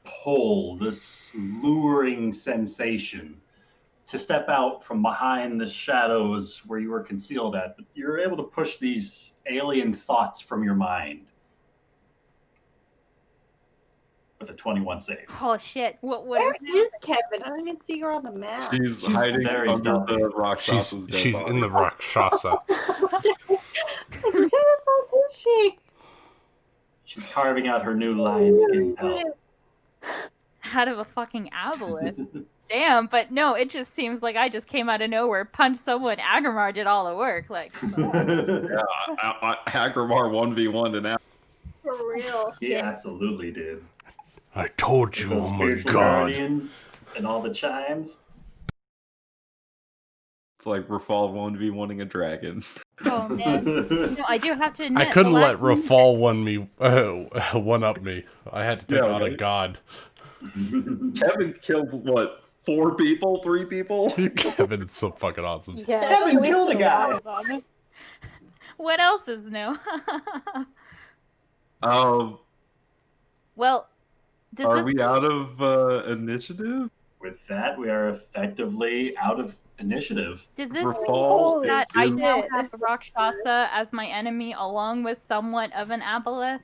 pull, this luring sensation to step out from behind the shadows where you were concealed at. You're able to push these alien thoughts from your mind with a 21 save. Oh shit. What Where is Kevin? I don't even see her on the map. She's hiding very under stealthy. the Rakshasa's dead She's body. in the Rakshasa. Where the fuck is she? She's carving out her new lion skin pelt. out of a fucking aboleth? Damn, but no, it just seems like I just came out of nowhere, punched someone, Agrimar did all the work. Like, Yeah, Agrimar 1v1 to now. For real. He absolutely did. I told you, Those oh my spiritual god. guardians and all the chimes. It's like Rafal 1v1ing a dragon. oh man. No, I do have to admit, I couldn't the let last- Rafal one up me. I had to take Yeah, out a right? god. Kevin killed, what, 4 people? 3 people? Kevin is so fucking awesome. Yeah, Kevin she killed a wasted guy. lot of them. What else is new? Well, does Are this we out of initiative? With that, we are effectively out of initiative. does this Rafal mean that I is- now have Rakshasa as my enemy along with somewhat of an aboleth?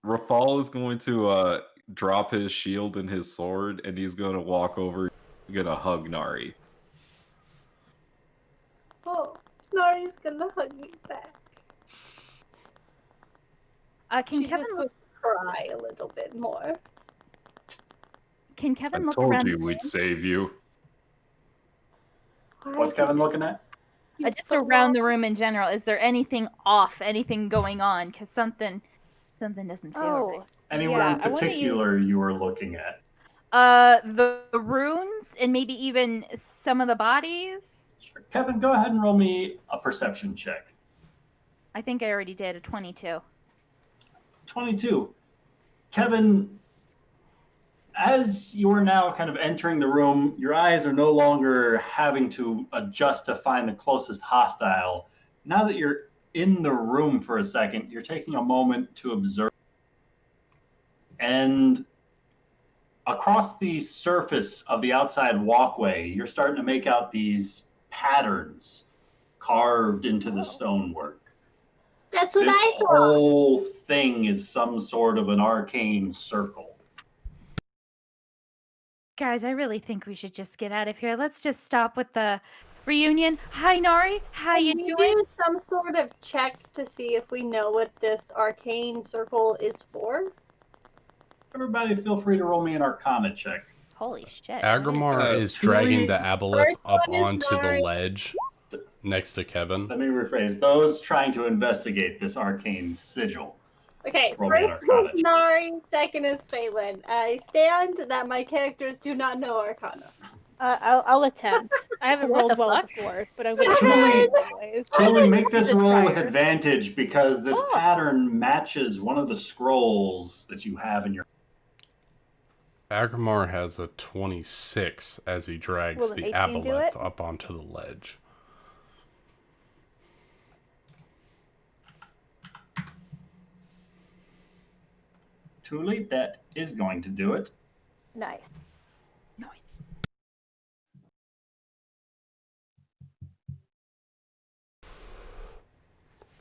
Rafal is going to drop his shield and his sword, and he's going to walk over, gonna hug Nari. Oh, Nari's gonna hug me back. Can She's Kevin just look? gonna cry a little bit more. Can I Kevin look told around? you the we'd room? save you. What's Kevin looking at? Just around the room in general. Is there anything off? Anything going on? Because something doesn't feel right. Anywhere yeah, in I wanna particular use- you were looking at? The runes and maybe even some of the bodies. Sure. Kevin, go ahead and roll me a perception check. I think I already did a 22. 22. Kevin, as you are now kind of entering the room, your eyes are no longer having to adjust to find the closest hostile. Now that you're in the room for a second, you're taking a moment to observe. And across the surface of the outside walkway, you're starting to make out these patterns carved into the stonework. That's what This I thought. whole thing is some sort of an arcane circle. Guys, I really think we should just get out of here. Let's just stop with the reunion. Hi, Nari. How you Can we doing? do some sort of check to see if we know what this arcane circle is for? Everybody feel free to roll me an Arcana check. Holy shit. Agrimar is truly, dragging the aboleth first up one is onto the Nari. ledge next to Kevin. Let me rephrase. Those trying to investigate this arcane sigil. Okay, Roll me an first Arcana is check. Nari, second is Phelan. I stand that my characters do not know Arcana. I'll attempt. I haven't What rolled the well fuck? before, but I'm gonna Truly- try anyways. Truly make this She's a roll with trier. advantage because this Oh. pattern matches one of the scrolls that you have in your. Agrimar has a 26 as he drags Will an the 18 do aboleth it? up onto the ledge. Truly, that is going to do it. Nice. Noise.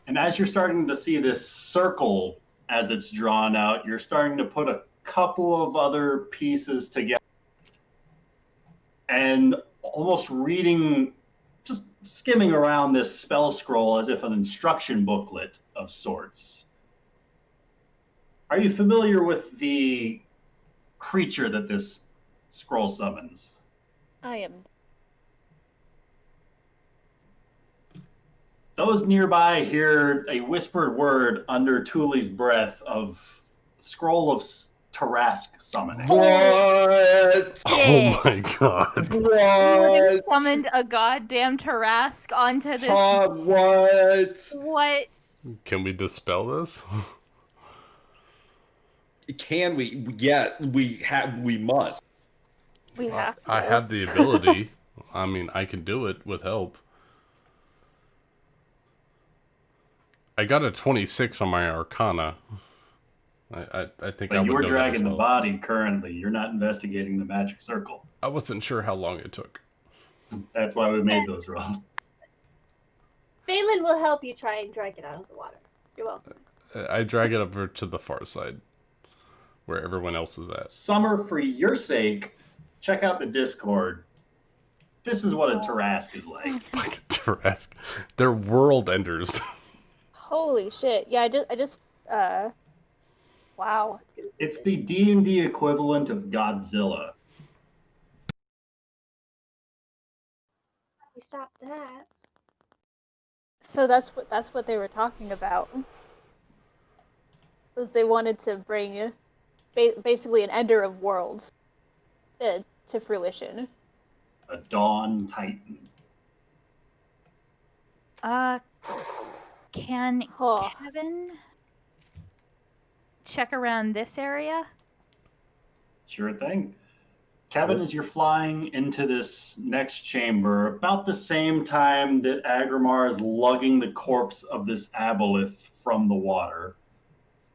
And as you're starting to see this circle as it's drawn out, you're starting to put a couple of other pieces together and almost reading, just skimming around this spell scroll as if an instruction booklet of sorts. Are you familiar with the creature that this scroll summons? I am. Those nearby hear a whispered word under Thule's breath of Scroll of Tarask summoning. What? Oh my god. What? Summoned a goddamn Tarask onto this. What? What? Can we dispel this? Can we? Yeah, we must. We have to. I have the ability. I mean, I can do it with help. I got a 26 on my Arcana. I think I But would you're know that dragging as the well. body currently. You're not investigating the magic circle. I wasn't sure how long it took. That's why we made those rolls. Phelan will help you try and drag it out of the water. You're welcome. I drag it over to the far side, where everyone else is at. Summer, for your sake, check out the Discord. This is what a Tarask is like. Fucking Tarask. They're world enders. Holy shit! Yeah, I just. Wow. It's the D&D equivalent of Godzilla. We stopped that. So that's what they were talking about. Was they wanted to bring basically an ender of worlds to fruition. A Dawn Titan. Can Oh. Kevin check around this area? Sure thing. Kevin, as you're flying into this next chamber, about the same time that Agrimar is lugging the corpse of this aboleth from the water,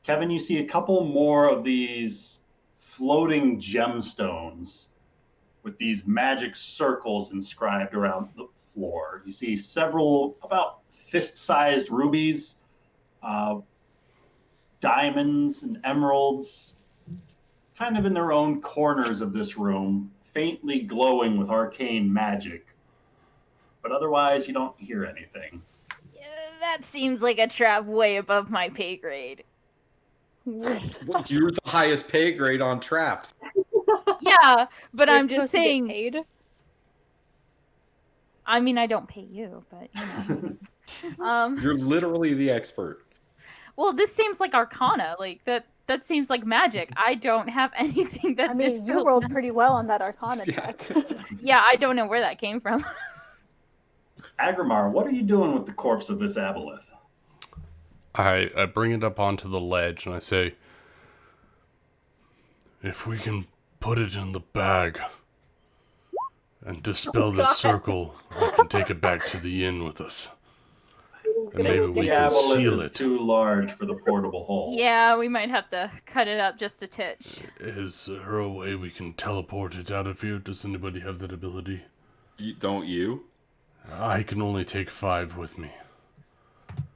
Kevin, you see a couple more of these floating gemstones with these magic circles inscribed around the floor. You see several about fist-sized rubies. diamonds and emeralds, kind of in their own corners of this room, faintly glowing with arcane magic. But otherwise, you don't hear anything. That seems like a trap way above my pay grade. Wait. Well, you're the highest pay grade on traps. Yeah, but You're I'm just supposed to get saying. paid. I mean, I don't pay you, but you know. You're literally the expert. Well, this seems like Arcana. Like that seems like magic. I don't have anything that. I mean, you dispels rolled magic. pretty well on that Arcana Yeah. check. Yeah, I don't know where that came from. Agrimar, what are you doing with the corpse of this aboleth? I bring it up onto the ledge and I say, if we can put it in the bag and dispel this circle, we can take it back to the inn with us. And maybe we The can seal aboleth is it. too large for the portable hole. Yeah, we might have to cut it up just a titch. Is there a way we can teleport it out of here? Does anybody have that ability? Don't you? I can only take 5 with me.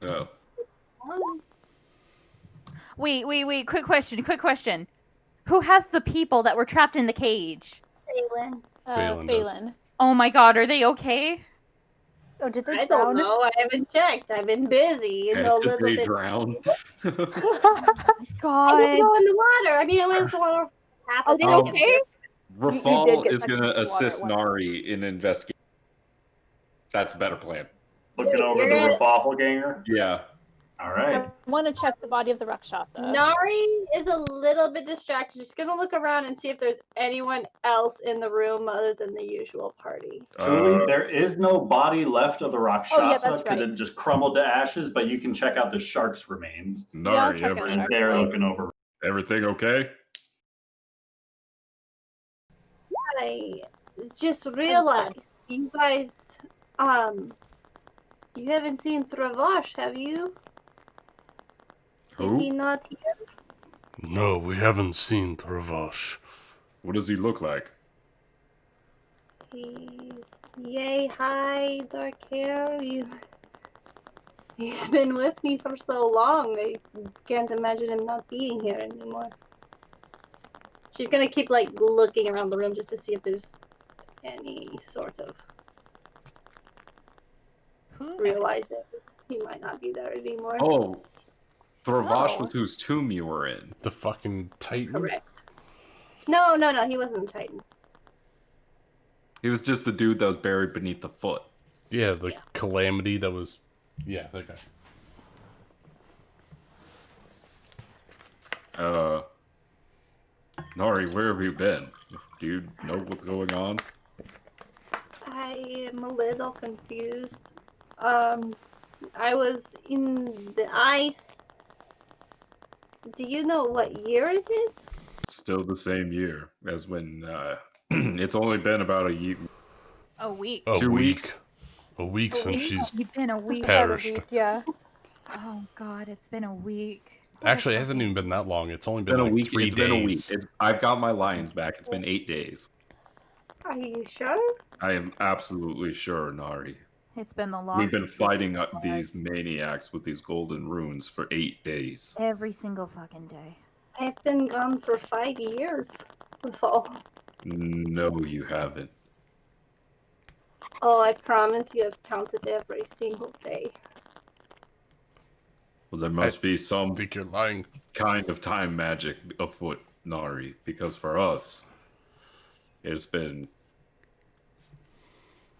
Oh. Wait. Quick question. Who has the people that were trapped in the cage? Phelan. Phelan does. Phelan. Oh my god, are they okay? Oh, did they I don't drown? know. I haven't checked. I've been busy. And A did little they bit. drown? I God. didn't go in the water. I mean, I went in the water half a Are they second. okay? Rafal did get is sucked going into to the water assist at one Nari in investigating. That's a better plan. Looking over You're the gonna- Raffalganger? Yeah. All right. I want to check the body of the Rakshasa. Nari is a little bit distracted. She's gonna look around and see if there's anyone else in the room other than the usual party. Truly, there is no body left of the Rakshasa that's because right. it just crumbled to ashes, but you can check out the shark's remains. Yeah, I'll Nari, check out And Shark. they're looking over. everything okay? I just realized you guys, you haven't seen Travash, have you? Is he Who? not here? No, we haven't seen Travash. What does he look like? He's yay high, dark hair. He's been with me for so long. I can't imagine him not being here anymore. She's gonna keep like looking around the room just to see if there's any sort of realizing he might not be there anymore. Oh, Thravash Oh. was whose tomb you were in. The fucking Titan? Correct. No, he wasn't a Titan. He was just the dude that was buried beneath the foot. Yeah, the Yeah. calamity that was... Yeah, that guy. Nari, where have you been? Do you know what's going on? I am a little confused. I was in the ice. Do you know what year it is? Still the same year as when, it's only been about a year. A week. A 2 week. weeks. A week since she's It's been a week. perished. Yeah. Oh god, it's been a week. Actually, it hasn't even been that long. It's only It's been, been a like week. 3 It's days. been a week. I've got my lions back. It's been 8 days. Are you sure? I am absolutely sure, Nari. It's been the We've longest. been fighting these maniacs with these golden runes for 8 days. Every single fucking day. I've been gone for 5 years. Fall. No, you haven't. Oh, I promise you have counted every single day. Well, there must be I some think you're lying. kind of time magic afoot, Nari, because for us, it's been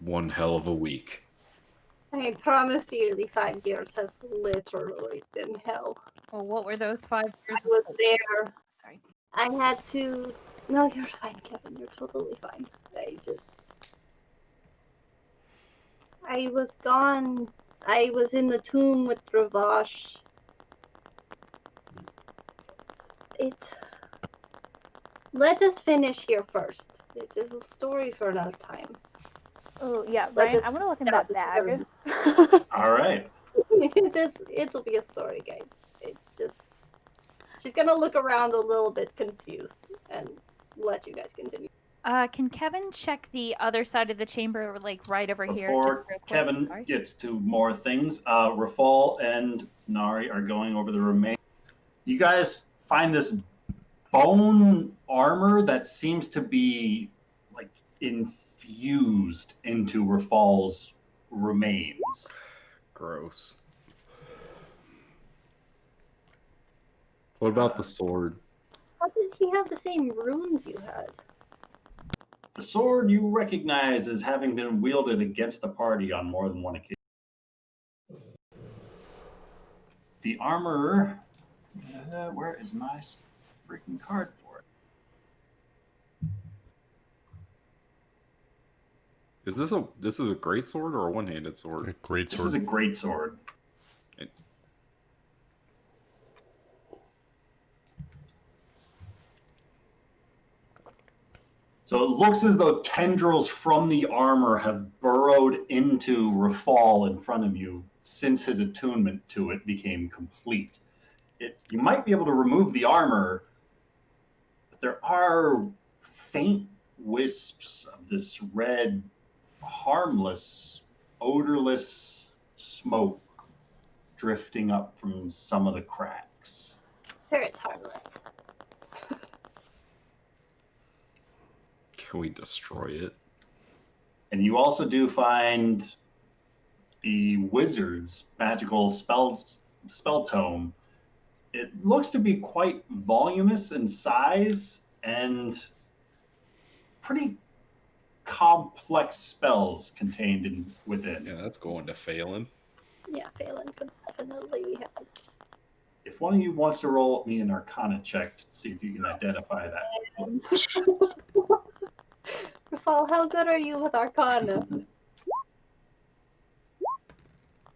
one hell of a week. I promise you the 5 years have literally been hell. Well, what were those 5 years? I was there. Sorry. I had to... No, you're fine, Kevin. You're totally fine. I was gone. I was in the tomb with Ravash. Let us finish here first. It is a story for another time. Oh, yeah, Let Ryan, us I want to look in stop that this bag. All right. It'll be a story, guys. It's just... She's gonna look around a little bit confused and let you guys continue. Can Kevin check the other side of the chamber, like right over here? Before just real quick? Kevin Sorry. gets to more things, Rafal and Nari are going over the remains. You guys find this bone armor that seems to be like infused into Rafal's remains. Gross. What about the sword? How did he have the same runes you had? The sword you recognize as having been wielded against the party on more than one occasion. The armor, where is my freaking card for it? Is this a great sword or a one-handed sword? A great This sword. is a great sword. So it looks as though tendrils from the armor have burrowed into Rafal in front of you since his attunement to it became complete. You might be able to remove the armor, but there are faint wisps of this red, harmless, odorless smoke drifting up from some of the cracks. Sure, it's harmless. Can we destroy it? And you also do find the wizard's magical spell tome. It looks to be quite voluminous in size and pretty complex spells contained within. Yeah, that's going to Phelan. Yeah, Phelan could definitely have. If one of you wants to roll me an Arcana check to see if you can identify that. Rafal, how good are you with Arcana?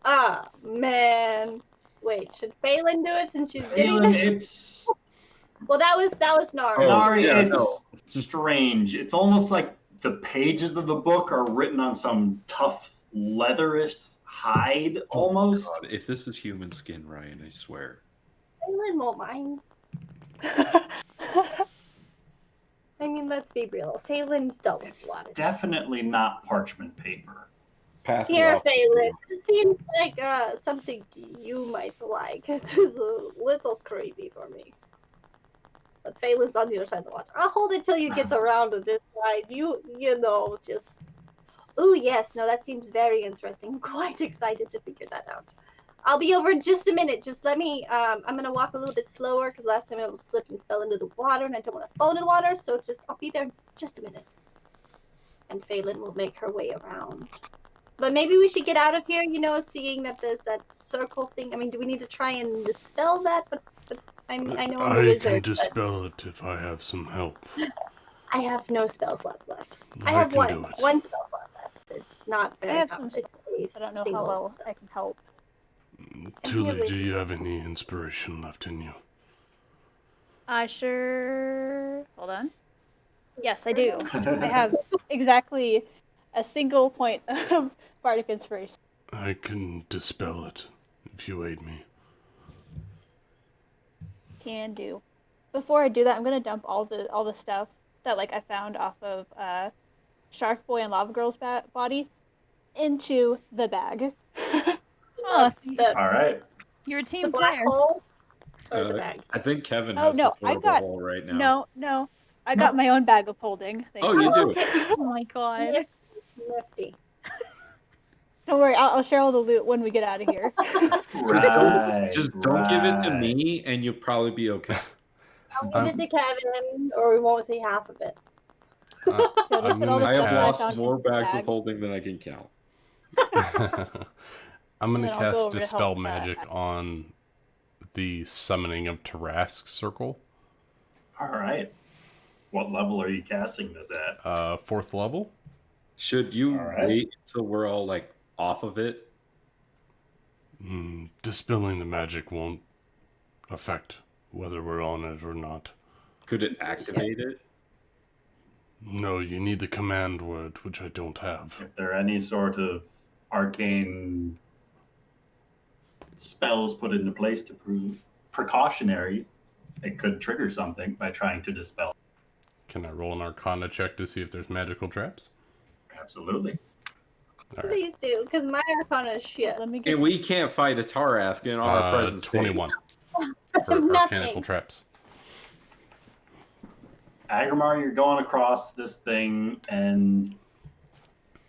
Ah, man. Wait, should Phelan do it since she's getting Phelan, this? it's Well, that was Nari. Nari, yeah, it's strange. It's almost like the pages of the book are written on some tough leatherish hide almost. God, if this is human skin, Ryan, I swear. Phelan won't mind. I mean, let's be real. Phelan's dealt with It's a lot of definitely not parchment paper. Pass it Here, off. Phelan. It seems like something you might like. It is a little creepy for me. But Phelan's on the other side of the water. I'll hold it till you get around to this side. You know, just... Ooh, yes. No, that seems very interesting. I'm quite excited to figure that out. I'll be over in just a minute. Just let me... I'm going to walk a little bit slower because last time I almost slipped and fell into the water and I don't want to fall into the water. So I'll be there in just a minute. And Phelan will make her way around. But maybe we should get out of here, you know, seeing that there's that circle thing. I mean, do we need to try and dispel that? But I know I'm a I wizard. can dispel it if I have some help. I have no spell slots left. I I have can one do it. spell slot left. It's not very have common. some It's I don't know singles. how well I can help. Tuli, do you have any inspiration left in you? I sure. Hold on. Yes, I do. I have exactly a single point of bardic inspiration. I can dispel it if you aid me. Can do. Before I do that, I'm gonna dump all the stuff that I found off of Shark Boy and Lava Girl's body into the bag. Oh, All right. you're a The team black player. hole or the bag? I think Kevin Oh, has no, the I portable got- hole right now. No, I got my own bag of holding. Thank Oh, you. you do? Okay. Oh my god. Nifty. Don't worry, I'll share all the loot when we get out of here. Right. Just don't give it to right. me, and you'll probably be okay. I'll give it to Kevin, or we won't see half of it. So just I'm put all gonna the I have stuff that I lost found more into the bags of bag. holding than I can count. I'm And gonna then I'll go cast over to Dispel help, Magic on the summoning of Tarask circle. All right. What level are you casting this at? 4th level. Should you All right. wait until we're all off of it? Dispelling the magic won't affect whether we're on it or not. Could it activate it? No, you need the command word, which I don't have. If there are any sort of arcane spells put into place to prove precautionary, it could trigger something by trying to dispel. Can I roll an Arcana check to see if there's magical traps? Absolutely. All right. Please do, because my Arcana is shit. Let me get. And we can't fight a Tarask in our present state. 21. for Nothing. mechanical traps. Agrimar, you're going across this thing, and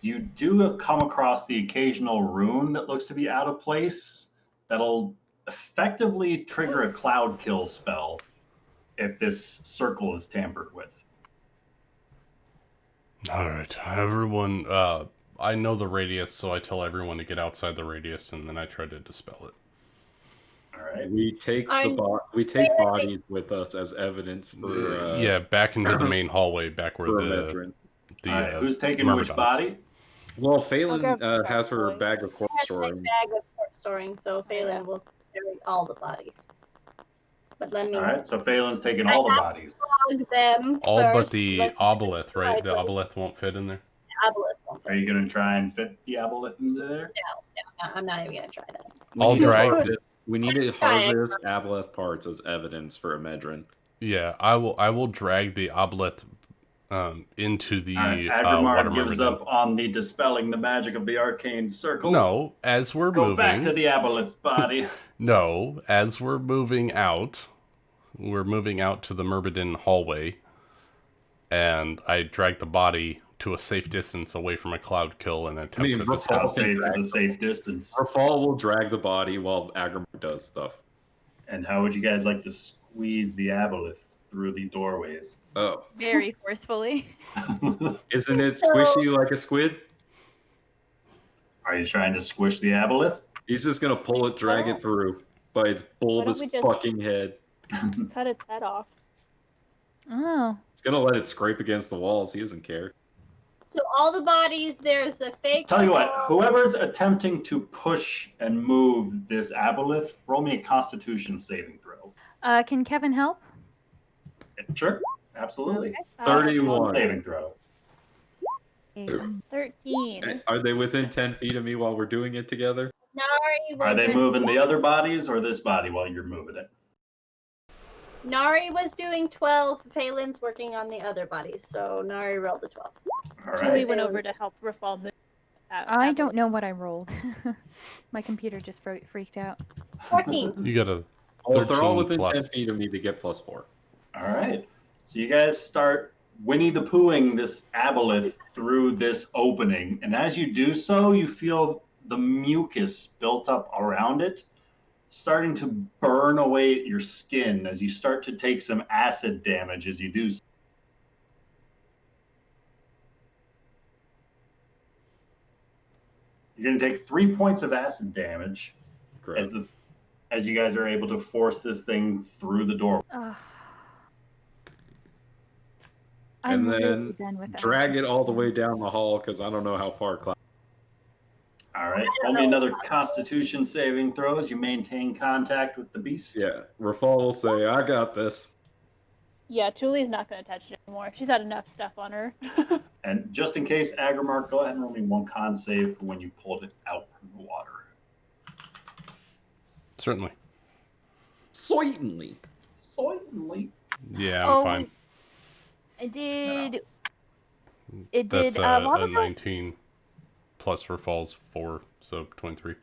you do come across the occasional rune that looks to be out of place. That'll effectively trigger a cloud kill spell if this circle is tampered with. All right, everyone. I know the radius, so I tell everyone to get outside the radius, and then I try to dispel it. All right. We take bodies with us as evidence for Yeah, back into the main hallway, back where for the Medrin. All right. Who's taking myrmidons. which body? Well, I'll Phelan grab the has her boy. bag of corpse Bag storing. of corpse storing, so Phelan Yeah. will carry all the bodies. But let me All right. So Phelan's taking all the bodies. log them All first. but the Let's obelith, right? right, The obelith won't fit in there. obelisk. Are you going to try and fit the aboleth into there? No, I'm not even gonna try that. I'll drag We need to Try it. harvest aboleth parts as evidence for a Medrin. Yeah, I will drag the obelith into the All right. water Agrimar gives myrmidon. up on the dispelling the magic of the arcane circle. No, as we're Go moving. back to the aboleth's body. No, as we're moving out to the myrmidon hallway, and I drag the body to a safe distance away from a cloud kill and attempt to How dispel. safe is a safe distance? Rafal will drag the body while Agrimar does stuff. And how would you guys like to squeeze the aboleth through the doorways? Oh, Very forcefully. isn't it squishy like a squid? Are you trying to squish the aboleth? He's just gonna pull it, drag it through by its bulbous we just- fucking head. Cut its head off. Oh. He's gonna let it scrape against the walls. He doesn't care. So all the bodies, there's the fake. Tell you what, whoever's attempting to push and move this aboleth, roll me a Constitution saving throw. Can Kevin help? Sure, absolutely. 31. Saving throw. 13. Are they within 10 feet of me while we're doing it together? Nari was Are they at moving the other bodies or this body while you're moving it? Nari was doing 12. Phelan's working on the other bodies, so Nari rolled a 12. All Julie right. went over to help Rafal move. I don't know what I rolled. My computer just freaked out. 14. You got a Well, if they're all 13 within plus. 10 feet of me, they get +4. All right. So you guys start Winnie the Poohing this aboleth through this opening. And as you do so, you feel the mucus built up around it starting to burn away at your skin as you start to take some acid damage as you do so. You're going to take 3 points of acid damage Great. as you guys are able to force this thing through the door. Ugh. And I'm really then done with drag acid. it all the way down the hall because I don't know how far. All right. Roll me another Constitution saving throw as you maintain contact with the beast. Yeah, Rafal will say, I got this. Yeah, Julie's not going to touch it anymore. She's had enough stuff on her. And just in case, Agrimar, go ahead and roll me one con save for when you pulled it out from the water. Certainly. Certainly. Certainly. Yeah, I'm Oh, fine. It did. It That's did. a Lava Girl? 19 plus for falls 4, so 23.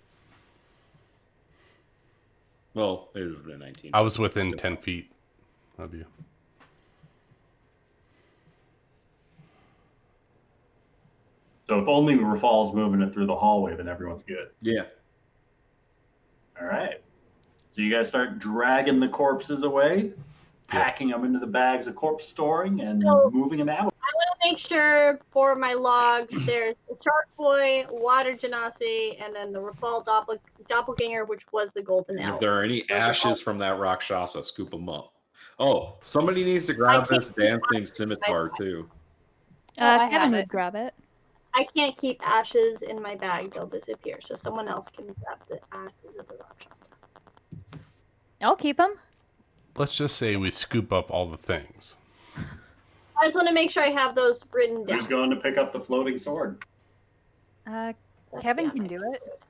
Well, it would have been 19. I was within Still. 10 feet of you. So if only Rafal's moving it through the hallway, then everyone's good. Yeah. All right. So you guys start dragging the corpses away, packing them into the bags of corpse storing, and So- moving them out. I want to make sure for my log there's the Shark Boy, Water Genasi, and then the Rafal Doppelganger, which was the Golden And Owl. if there are any Those are ashes from that Rakshasa, scoop them up. Oh, somebody needs to grab can't this dancing scimitar too. I Kevin have would it. grab it. I can't keep ashes in my bag; they'll disappear. So someone else can grab the ashes of the Rakshasa. I'll keep him. Let's just say we scoop up all the things. I just want to make sure I have those written down. Who's going to pick up the floating sword? Kevin can do it.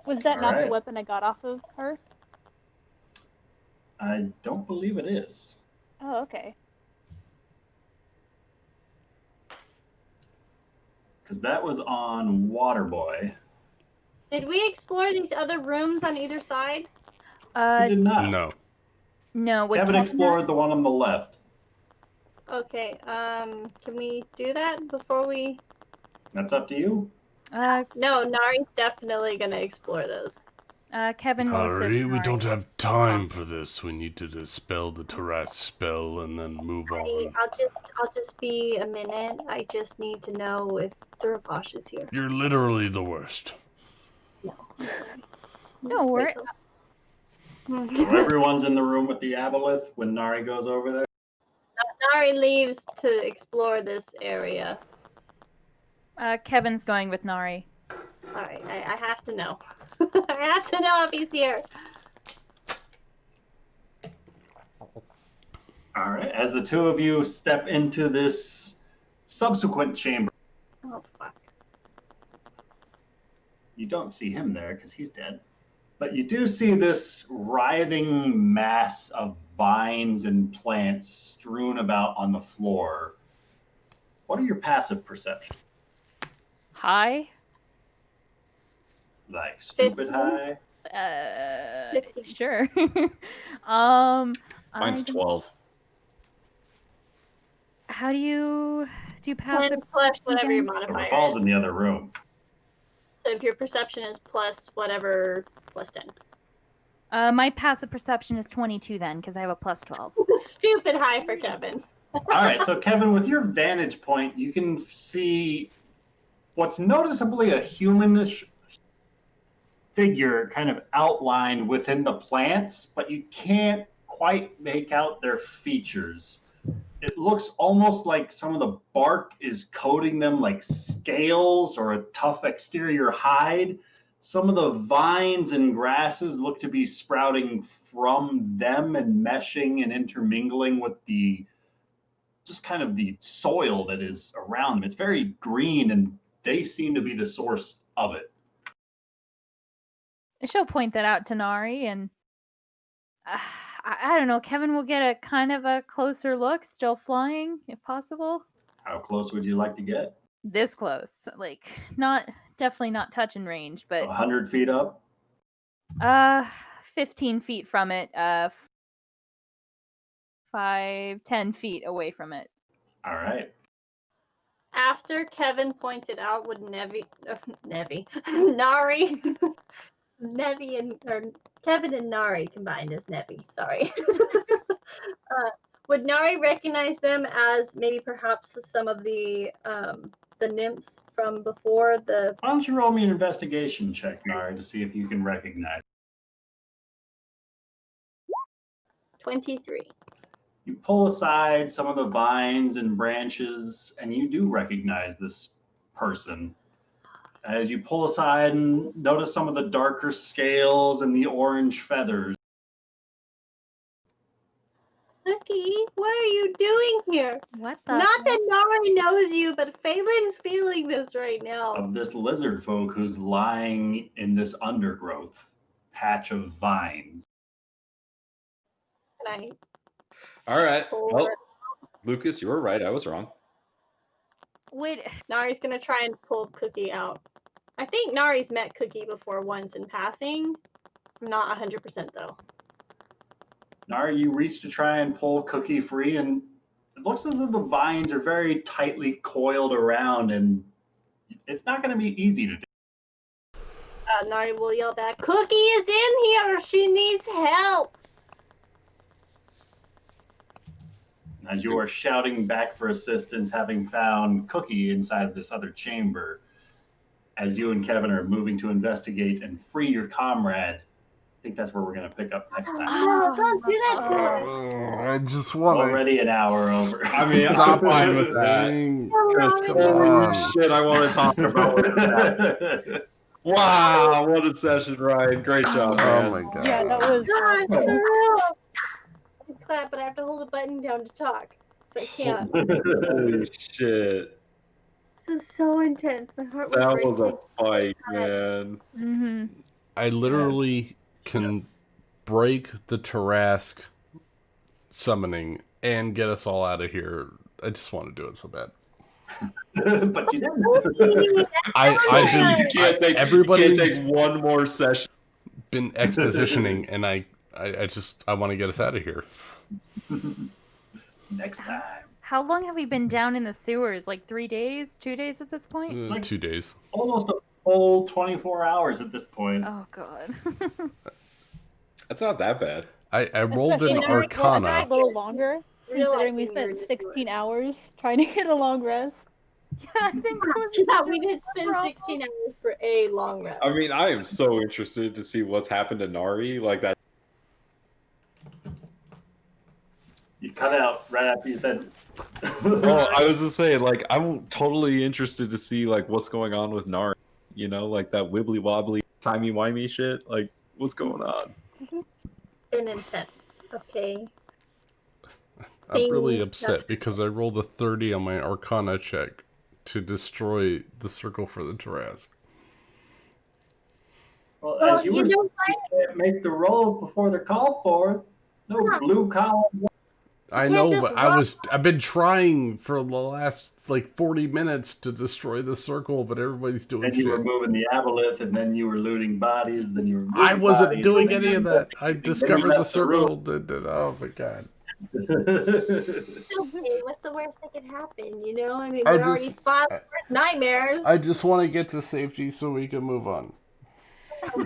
Was that not the Alright. weapon I got off of her? I don't believe it is. Oh, okay. Because that was on Waterboy. Did we explore these other rooms on either side? We did not. No. No, would Kevin explored the one on the left. Okay, can we do that before we... That's up to you. No, Nari's definitely gonna explore those. Kevin will assist Nari, we Nari. don't have time for this. We need to dispel the Taras spell and then move on. I'll just be a minute. I just need to know if Thurvosh is here. You're literally the worst. Don't worry. So everyone's in the room with the aboleth when Nari goes over there. Nari leaves to explore this area. Kevin's going with Nari. Alright, I have to know. I have to know if he's here. All right, as the two of you step into this subsequent chamber, Oh, fuck. you don't see him there because he's dead. But you do see this writhing mass of vines and plants strewn about on the floor. What are your passive perceptions? Hi. Like stupid 15? high? 15. Sure. Mine's 12. How do you do 10 passive plus whatever your again? Or modifier falls is. in the other room. So if your perception is plus whatever, plus 10. My passive perception is 22 then, because I have a plus 12. Stupid high for Kevin. All right, so Kevin, with your vantage point, you can see what's noticeably a humanish figure kind of outlined within the plants, but you can't quite make out their features. It looks almost like some of the bark is coating them like scales or a tough exterior hide. Some of the vines and grasses look to be sprouting from them and meshing and intermingling with the just kind of the soil that is around them. It's very green and they seem to be the source of it. She'll point that out to Nari, and I don't know. Kevin will get a kind of a closer look, still flying, if possible. How close would you like to get? This close, like definitely not touching range, So but 100 feet up? 15 feet from it, 10 feet away from it. All right. After Kevin pointed out, would Nari, Nevi or Kevin and Nari combined as Nevi, sorry. Would Nari recognize them as maybe perhaps some of the nymphs from before the... Why don't you roll me an investigation check, Nari, to see if you can recognize? 23. You pull aside some of the vines and branches, and you do recognize this person. As you pull aside and notice some of the darker scales and the orange feathers. Cookie, what are you doing here? What the? Not that Nari knows you, but Phelan's feeling this right now. Of this lizard folk who's lying in this undergrowth patch of vines. Can I All right. pull Well, her? Lucas, you were right. I was wrong. Would Nari's gonna try and pull Cookie out. I think Nari's met Cookie before once in passing. I'm not 100% though. Nari, you reach to try and pull Cookie free, and it looks as though the vines are very tightly coiled around, and it's not going to be easy to do. Nari will yell back, Cookie is in here! She needs help! As you are shouting back for assistance, having found Cookie inside of this other chamber, as you and Kevin are moving to investigate and free your comrade, I think that's where we're going to pick up next time. No, don't do that to her! I just want Already an hour over. I mean, I'm Stop fine with that. Come Holy on. shit, I want to talk about it. Wow, what a session, Ryan. Great job, man. Oh my god. Yeah, that was. God, for real! I can clap, but I have to hold the button down to talk. So I can't. Holy shit. This was so intense. My heart was That breaking. was a fight, man. mm-hmm. I literally can break the Tarask summoning and get us all out of here. I just want to do it so bad. But you didn't. I've been You can't take everybody's one more session. been expositioning, and I want to get us out of here. Next time. How long have we been down in the sewers? Like 3 days? 2 days at this point? Like- 2 days. Almost a full 24 hours at this point. Oh god. That's not that bad. I rolled an Especially Arcana. a little longer, considering we spent 16 hours trying to get a long rest. Yeah, I think it was Yeah, we did spend 16 hours for a long rest. I mean, I am so interested to see what's happened to Nari. Like that. You cut out right after you said. Well, I was just saying, like, I'm totally interested to see like what's going on with Nari. You know, like that wibbly wobbly, timey wimey shit. Like, what's going on? Been intense. Okay. I'm really Things upset because I rolled a 30 on my Arcana check to destroy the circle for the Tarrasque. Well, Well, as you you were know saying, you can't make the rolls before they're called for. No blue collar. I can't know, just but I've been trying for the last like 40 minutes to destroy the circle, but everybody's doing And you were shit. moving the aboleth, and then you were looting bodies, then you were moving I wasn't bodies, doing and any then of that. I then you discovered left the circle. room. Oh my god. Okay, what's the worst that could happen? You know, I mean, we I already just- fought the worst nightmares. I just want to get to safety so we can move on.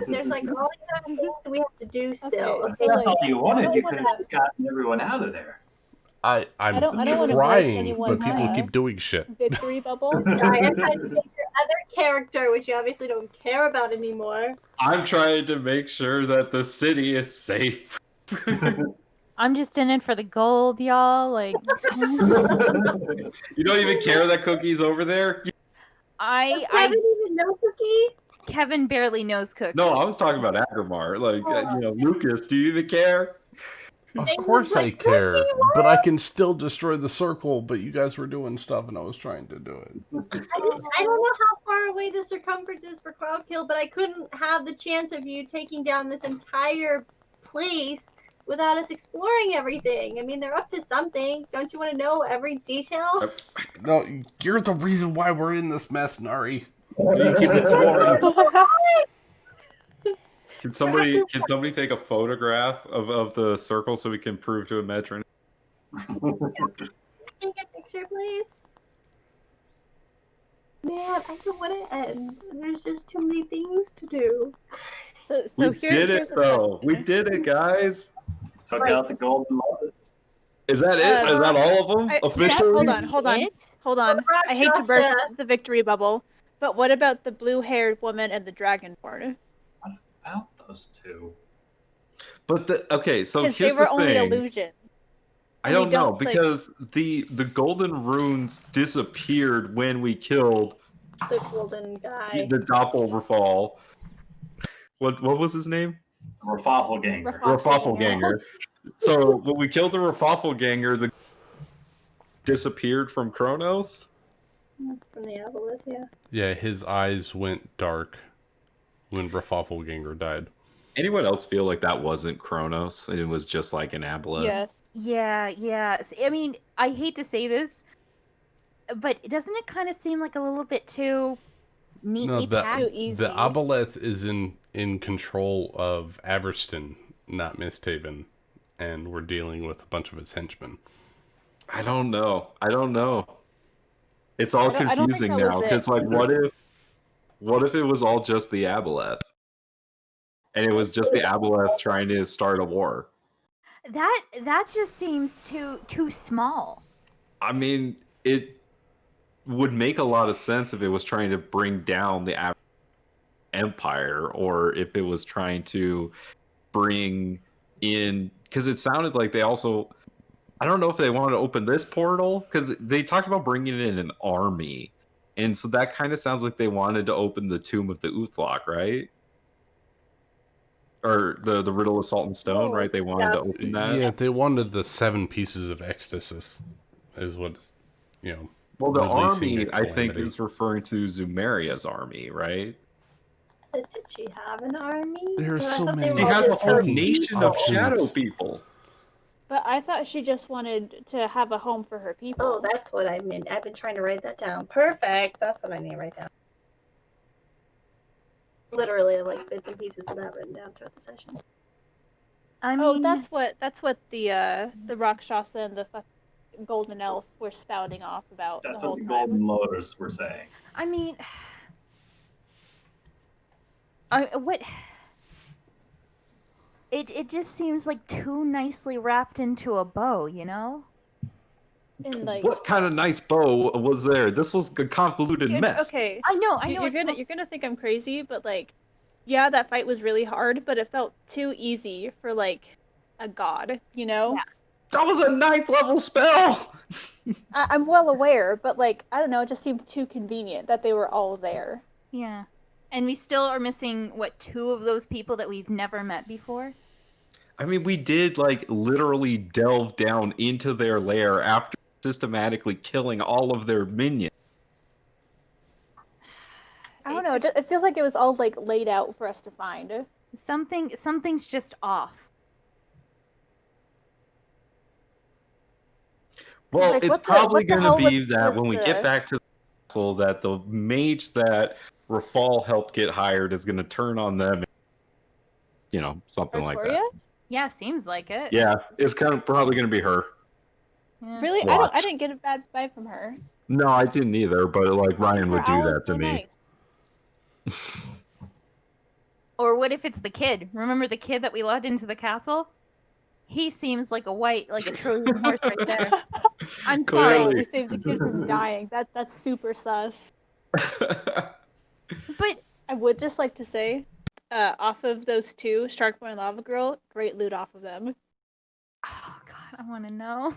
There's like all these other things we have to do still. Okay. Okay, That's all you wanted. You I could don't have just gotten everyone out of there. I'm I don't wanna vote trying, anyone but people to- keep doing shit. Victory bubble. I am trying to make your other character, which you obviously don't care about anymore. I'm trying to make sure that the city is safe. I'm just in it for the gold, y'all. Like You don't even care that Cookie's over there? I I haven't even know Cookie. Kevin barely knows Cookie. No, I was talking about Agrimar. Like, Lucas, do you even care? Of They course were I like, care, "Cookie, but I can still destroy the circle, but you guys were doing stuff and I was trying to do it. I don't know how far away the circumference is for crowd kill, but I couldn't have the chance of you taking down this entire place without us exploring everything. I mean, they're up to something. Don't you want to know every detail? No, you're the reason why we're in this mess, Nari. You keep exploring. Can somebody take a photograph of the circle so we can prove to a Metron? Can you get a picture, please? Man, I don't want to end. There's just too many things to do. So We here's did here's it the though. thing. We did it, guys. Took out the golden lotus. Is that it? Is that all of them? Officially? Hold on. I hate to burst the victory bubble, but what about the blue-haired woman and the dragonborn? About those two. But okay, so Because here's they were the only thing. illusions. I we don't know don't, like- because the golden runes disappeared when we killed The golden guy. the Doppelverfall. What was his name? Raffalganger. Raffalganger. So when we killed the Raffalganger, the disappeared from Kronos. From the Aboleth, yeah. Yeah, his eyes went dark when Raffalganger died. Anyone else feel like that wasn't Kronos? It was just like an aboleth. Yes. Yeah. I mean, I hate to say this, but doesn't it kind of seem like a little bit too neatly packed? Too easy. The Aboleth is in control of Averston, not MistHaven, and we're dealing with a bunch of its henchmen. I don't know. It's all I don't think confusing that was now it. because like what if it was all just the aboleth? And it was just the aboleth trying to start a war. That just seems too small. I mean, it would make a lot of sense if it was trying to bring down the empire, or if it was trying to bring in, because it sounded like they also, I don't know if they wanted to open this portal, because they talked about bringing in an army, and so that kind of sounds like they wanted to open the Tomb of the Uthlok, right? Or the Riddle of Salt and Stone, right? They wanted to open that. Yeah, they wanted the 7 pieces of ecstasis, is what, Well, the releasing army, a I think, calamity. is referring to Zumeria's army, right? Did she have an army? There are But I so thought they many- were She all has a just whole her nation people. of shadow Options. people. But I thought she just wanted to have a home for her people. Oh, that's what I meant. I've been trying to write that down. Perfect. That's what I need to write down. Literally, like bits and pieces of that written down throughout the session. I mean, Oh, that's what the Rakshasa and the fucking golden elf were spouting off about That's the whole what the time. Golden Lotus were saying. I mean, what? It just seems like too nicely wrapped into a bow, you know? And like, What kind of nice bow was there? This was a convoluted dude, mess. okay, I know. you're gonna think I'm crazy, but like, yeah, that fight was really hard, but it felt too easy for like a god, you know? Yeah. That was a 9th level spell. I'm well aware, but like, I don't know, it just seemed too convenient that they were all there. Yeah. And we still are missing, what, 2 of those people that we've never met before? I mean, we did like literally delve down into their lair after systematically killing all of their minions. I don't know, it feels like it was all like laid out for us to find. Something's just off. Well, Like, it's what the probably going to hell be was that when we this? get back to the castle, that the mage that Rafal helped get hired is going to turn on them. And, you know, something like Artoria? that. Yeah, seems like it. Yeah, it's kind of probably going to be her. Yeah. Really? Watch. I didn't get a bad vibe from her. No, I didn't either, but like Ryan would do Her owl that is to so me. nice. Or what if it's the kid? Remember the kid that we let into the castle? He seems like a Trojan horse right there. I'm sorry. Oh, Clearly. we saved the kid from dying. That's super sus. But I would just like to say, off of those 2, Shark Boy and Lava Girl, great loot off of them. oh god, I want to know.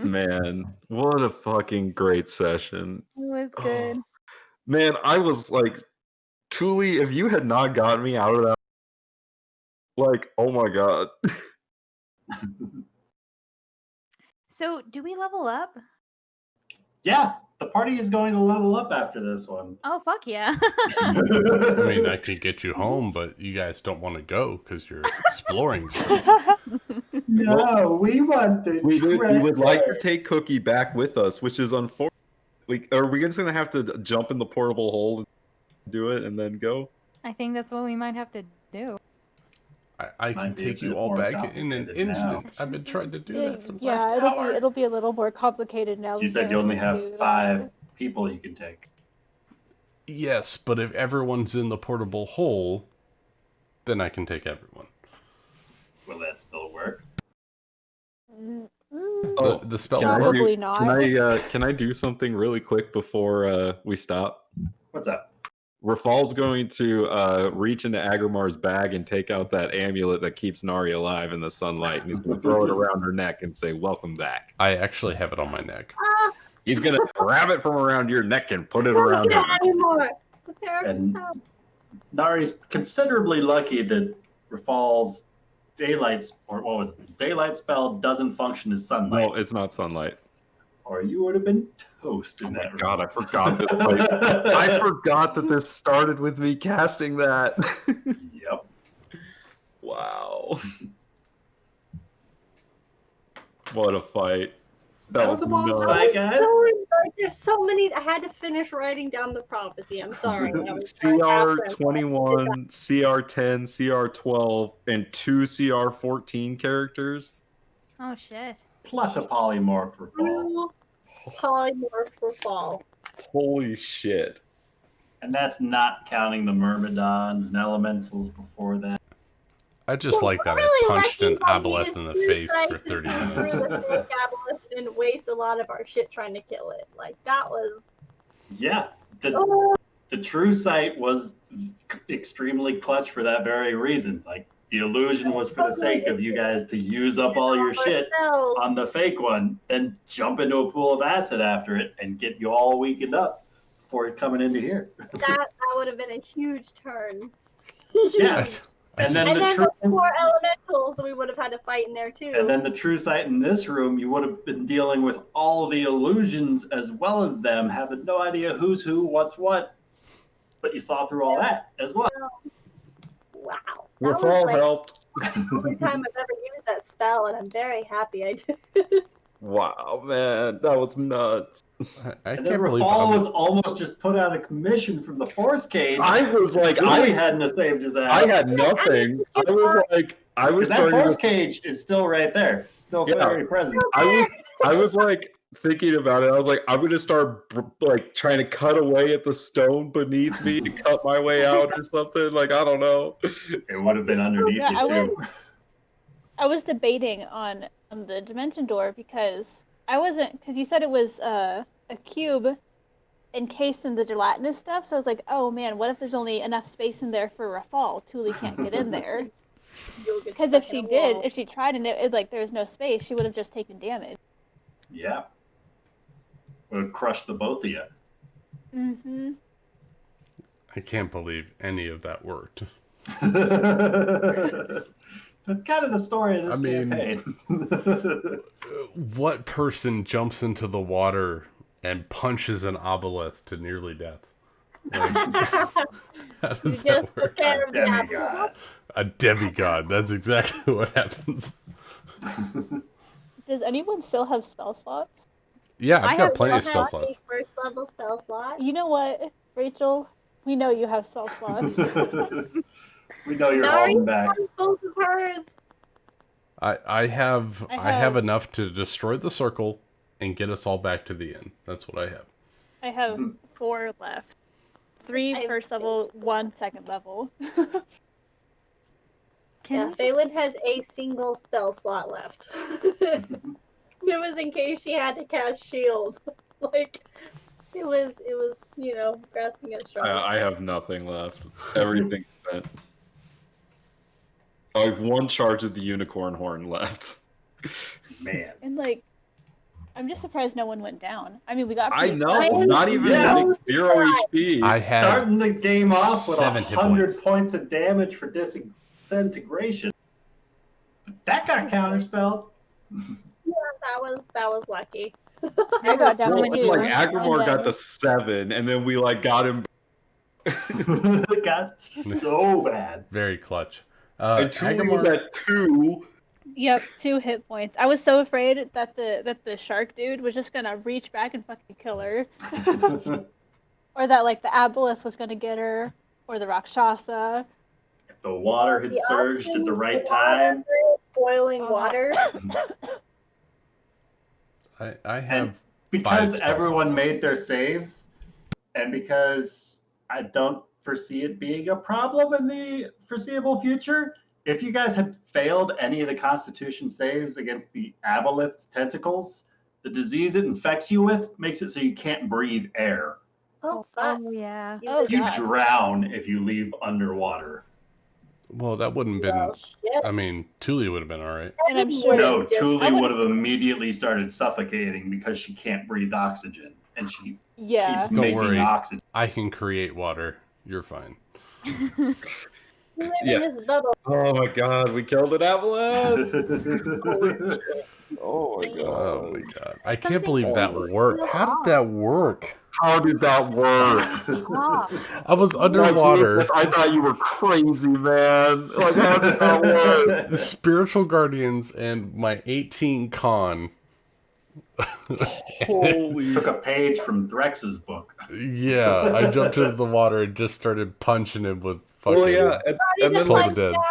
Man, what a fucking great session. It was good. Oh, man, I was like, Thule, if you had not gotten me out of that, like, oh my god. So, do we level up? Yeah, the party is going to level up after this one. Oh, fuck yeah. I mean, I could get you home, but you guys don't want to go because you're exploring stuff. No, we want the We would like to treasure. take Cookie back with us, which is unfortunate. Are we just going to have to jump in the portable hole and do it and then go? I think that's what we might have to do. I can Might be a take you bit all more back in an complicated now. instant. I've been trying to do that for the last Yeah, hour. it'll be a little more complicated now. You said you only have 5 people you can take. Yes, but if everyone's in the portable hole, then I can take everyone. Will that still work? Oh, The spell Can I will work. Probably do- not. Can I do something really quick before we stop? What's up? Rafal's going to reach into Agrimar's bag and take out that amulet that keeps Nari alive in the sunlight, and he's going to throw it around her neck and say, "Welcome back." I actually have it on my neck. He's going to grab it from around your neck and put it around Don't her. get anymore. Prepare And for Nari's considerably lucky that Rafal's daylight spell doesn't function as sunlight, No, it's not sunlight. or you would have been toast in Oh my that room. god, I forgot that. I forgot that this started with me casting that. Yep. Wow. What a fight. That was was a boss nuts. fight, guys. There's so many. I had to finish writing down the prophecy. I'm sorry. I was so half-read. CR21, CR10, CR12, and 2 CR14 characters. Oh shit. Plus a polymorph for fall. Blue polymorph for fall. Holy shit. And that's not counting the Myrmidons and elementals before that. I just like that I Really punched an lucky that aboleth we in the used face suicide for 30 to minutes. really think Aboleth didn't waste a lot of our shit trying to kill it. Like that was. Yeah. Oh, The true sight was extremely clutch for that very reason. Like, the illusion was for the sake of you guys to use up all your shit spells. on the fake one, then jump into a pool of acid after it and get you all weakened up before coming into here. That would have been a huge turn. Yeah. And then And the then true the 4 elementals, we would have had to fight in there too. and then the true sight in this room, you would have been dealing with all the illusions as well as them, having no idea who's who, what's what. But you saw through all that as well. Wow. That was Rafal like helped. the only time I've ever used that spell, and I'm very happy I did. Wow, man. That was nuts. I And then can't believe Rafal I'm, was almost just put out of commission from the force cage. I was like, Really hadn't have saved his ass. I had nothing. I was like, I was That starting force to, cage is still right there, still Yeah. very present. I was like thinking about it. I was like, I'm gonna start like trying to cut away at the stone beneath me to cut my way out or something. Like, I don't know. It would have been underneath Yeah, you too. I was debating on the dimension door because you said it was a cube encased in the gelatinous stuff. So I was like, oh man, what if there's only enough space in there for Rafal? Thule can't get in there. You'll get Because stuck if in she a did, wall. if she tried and it was like there was no space, she would have just taken damage. Yeah. Would have crushed the both of you. Mm-hmm. I can't believe any of that worked. That's kind of the story of this I mean- campaign. What person jumps into the water and punches an obelisk to nearly death? Like, how does that Just work? took care of the apple. Demigod. A demigod. That's exactly what happens. Does anyone still have spell slots? Yeah, I I've got have plenty You'll of spell have slots. a first level spell slot. You know what, Rachel? We know you have spell slots. We know you're Nari holding back. has both of hers. I have I have- enough to destroy the circle and get us all back to the inn. That's what I have. I have 4 left. 3 I have first level, 1 second level. Yeah, Phelan has a single spell slot left. It was in case she had to cast shield. Like it was, grasping at straws. I have nothing left. Everything's spent. I have 1 charge of the unicorn horn left. Man. And like, I'm just surprised no one went down. I mean, we got. I pretty know, far. not even Yeah. getting 0 HP. I had Starting the game off with 7 hit 100 points. points of damage for disintegration. That got counterspelled. That was lucky. I got down Well, to 2. like Agrimar and got then- the 7, and then we like got him. It got so bad. very clutch. And Thule was Agrimar- at 2. Yep, 2 hit points. I was so afraid that the shark dude was just gonna reach back and fucking kill her, or that like the obelisk was gonna get her, or the Rakshasa. If the water had The surged at the options, right the water, time. Boiling Uh-huh. water. I have Because 5 spell everyone slots. made their saves, and because I don't foresee it being a problem in the foreseeable future, if you guys had failed any of the Constitution saves against the aboleth's tentacles, the disease it infects you with makes it so you can't breathe air. Oh fuck. Oh yeah. Oh, You God. drown if you leave underwater. Well, that wouldn't have been. Well, shit. I mean, Thule would have been all right. And I'm sure. No, Just- Thule I would would've- have immediately started suffocating because she can't breathe oxygen, and she Yeah. keeps Don't making worry. oxygen. I can create water. You're fine. You live Yeah. in this bubble. Oh my god, we killed an avalanche! Oh my Oh god. my god! I can't Something believe that feels worked. How did that work? How did that work? Ah, I was underwater. I thought you were crazy, man. Like, how did that work? The spiritual guardians and my 18 con. Holy. Took a page from Threx's book. Yeah, I jumped into the water and just started punching him with fucking. Well, yeah, and then Toll like the Deads.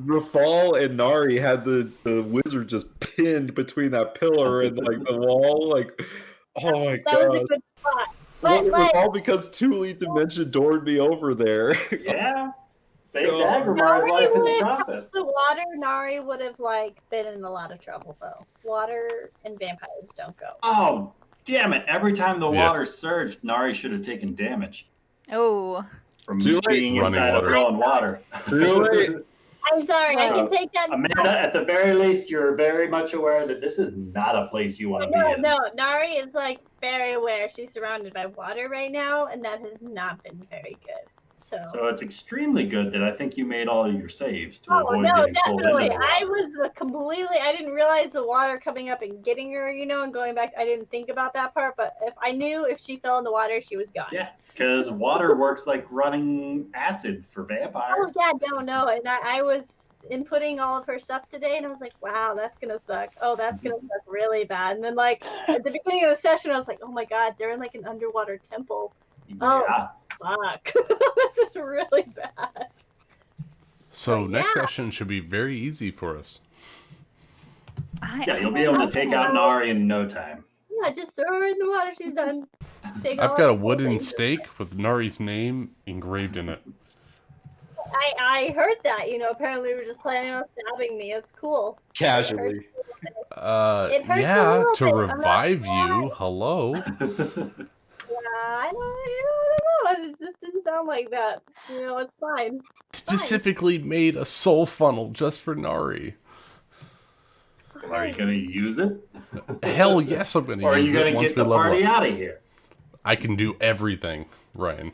Rafal and Nari had the wizard just pinned between that pillar and like the wall. Like, oh my That was a god. good spot. Well, But it was like, all because Thule Dimension doored me over there. Yeah. Saved God. Agrimar's Nari life in the would have process. touched the water. Nari would have been in a lot of trouble though. Water and vampires don't go. Oh, damn it. Every time the Yeah. water surged, Nari should have taken damage Oh. from Too late. being Running inside of water. flowing water. Too late. I'm sorry, I can take that. Amanda, at the very least, you're very much aware that this is not a place you want to be in. No, Nari is very aware she's surrounded by water right now, and that has not been very good. So it's extremely good that I think you made all of your saves to Oh avoid no, getting pulled into definitely. the water. I was completely. I didn't realize the water coming up and getting her, and going back. I didn't think about that part. But if I knew if she fell in the water, she was gone. Yeah, because water works like running acid for Oh vampires. yeah, don't know. And I was inputting all of her stuff today, and I was like, wow, that's gonna suck. Oh, that's gonna suck really bad. And then at the beginning of the session, I was like, oh my god, they're in an underwater temple. Oh. Yeah. Fuck, this is really bad. So next yeah. session should be very easy for us. Yeah, you'll be able to take out Nari in no time. Yeah, just throw her in the water. She's done. Take I've all got our a wooden things. stake with Nari's name engraved in it. I heard that. Apparently we're just planning on stabbing me. It's cool. Casually. It hurts a Yeah, little to bit, I'm not revive gonna lie. you. Hello. I don't know. It just didn't sound like that. It's fine. Specifically made a soul funnel just for Nari. Well, are you going to use it? Hell yes, I'm going Or are to use you it going to once get we the level party up. out of here? I can do everything, Ryan.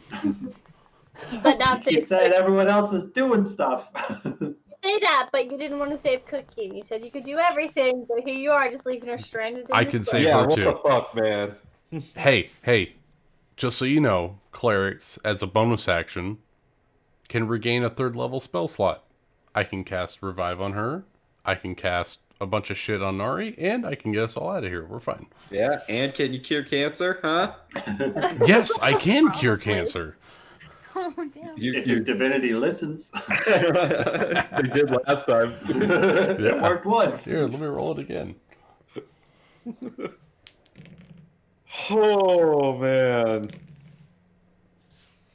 But not You keep save saying cooking. everyone else is doing stuff. You say that, but you didn't want to save cooking. You said you could do everything, but here you are, just leaving her stranded in I this can place. save Yeah, her what too. the fuck, man? Hey, just so you know, clerics, as a bonus action, can regain a 3rd level spell slot. I can cast Revive on her, I can cast a bunch of shit on Nari, and I can get us all out of here. We're fine. Yeah, and can you cure cancer, huh? Yes, I can cure Probably. cancer. Oh, damn. If his divinity listens. They did last time. It worked once. Here, let me roll it again. Oh, man.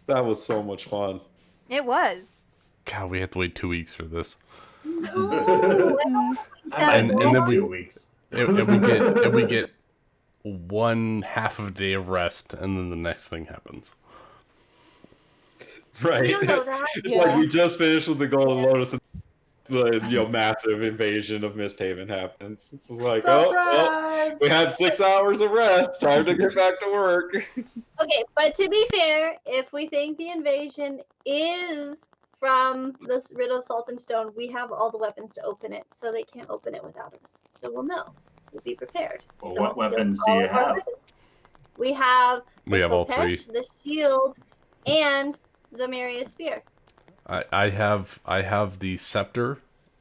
That was so much fun. It was. God, we have to wait 2 weeks for this. No, I might And wait then we- 2 weeks. And we get 1/2 of a day of rest, and then the next thing happens. Right. You don't know that. Like, we just finished with the Golden Lotus, and the massive invasion of MistHaven happens. It's like, oh, well, Surprise! we had 6 hours of rest. Time to get back to work. Okay, but to be fair, if we think the invasion is from this Writ of Salt and Stone, we have all the weapons to open it, so they can't open it without us. So we'll know. We'll be prepared. Well, So what it's just weapons do all you of our have? weapons. We have We have all 3. the shield, and Zomaria's spear. I have the scepter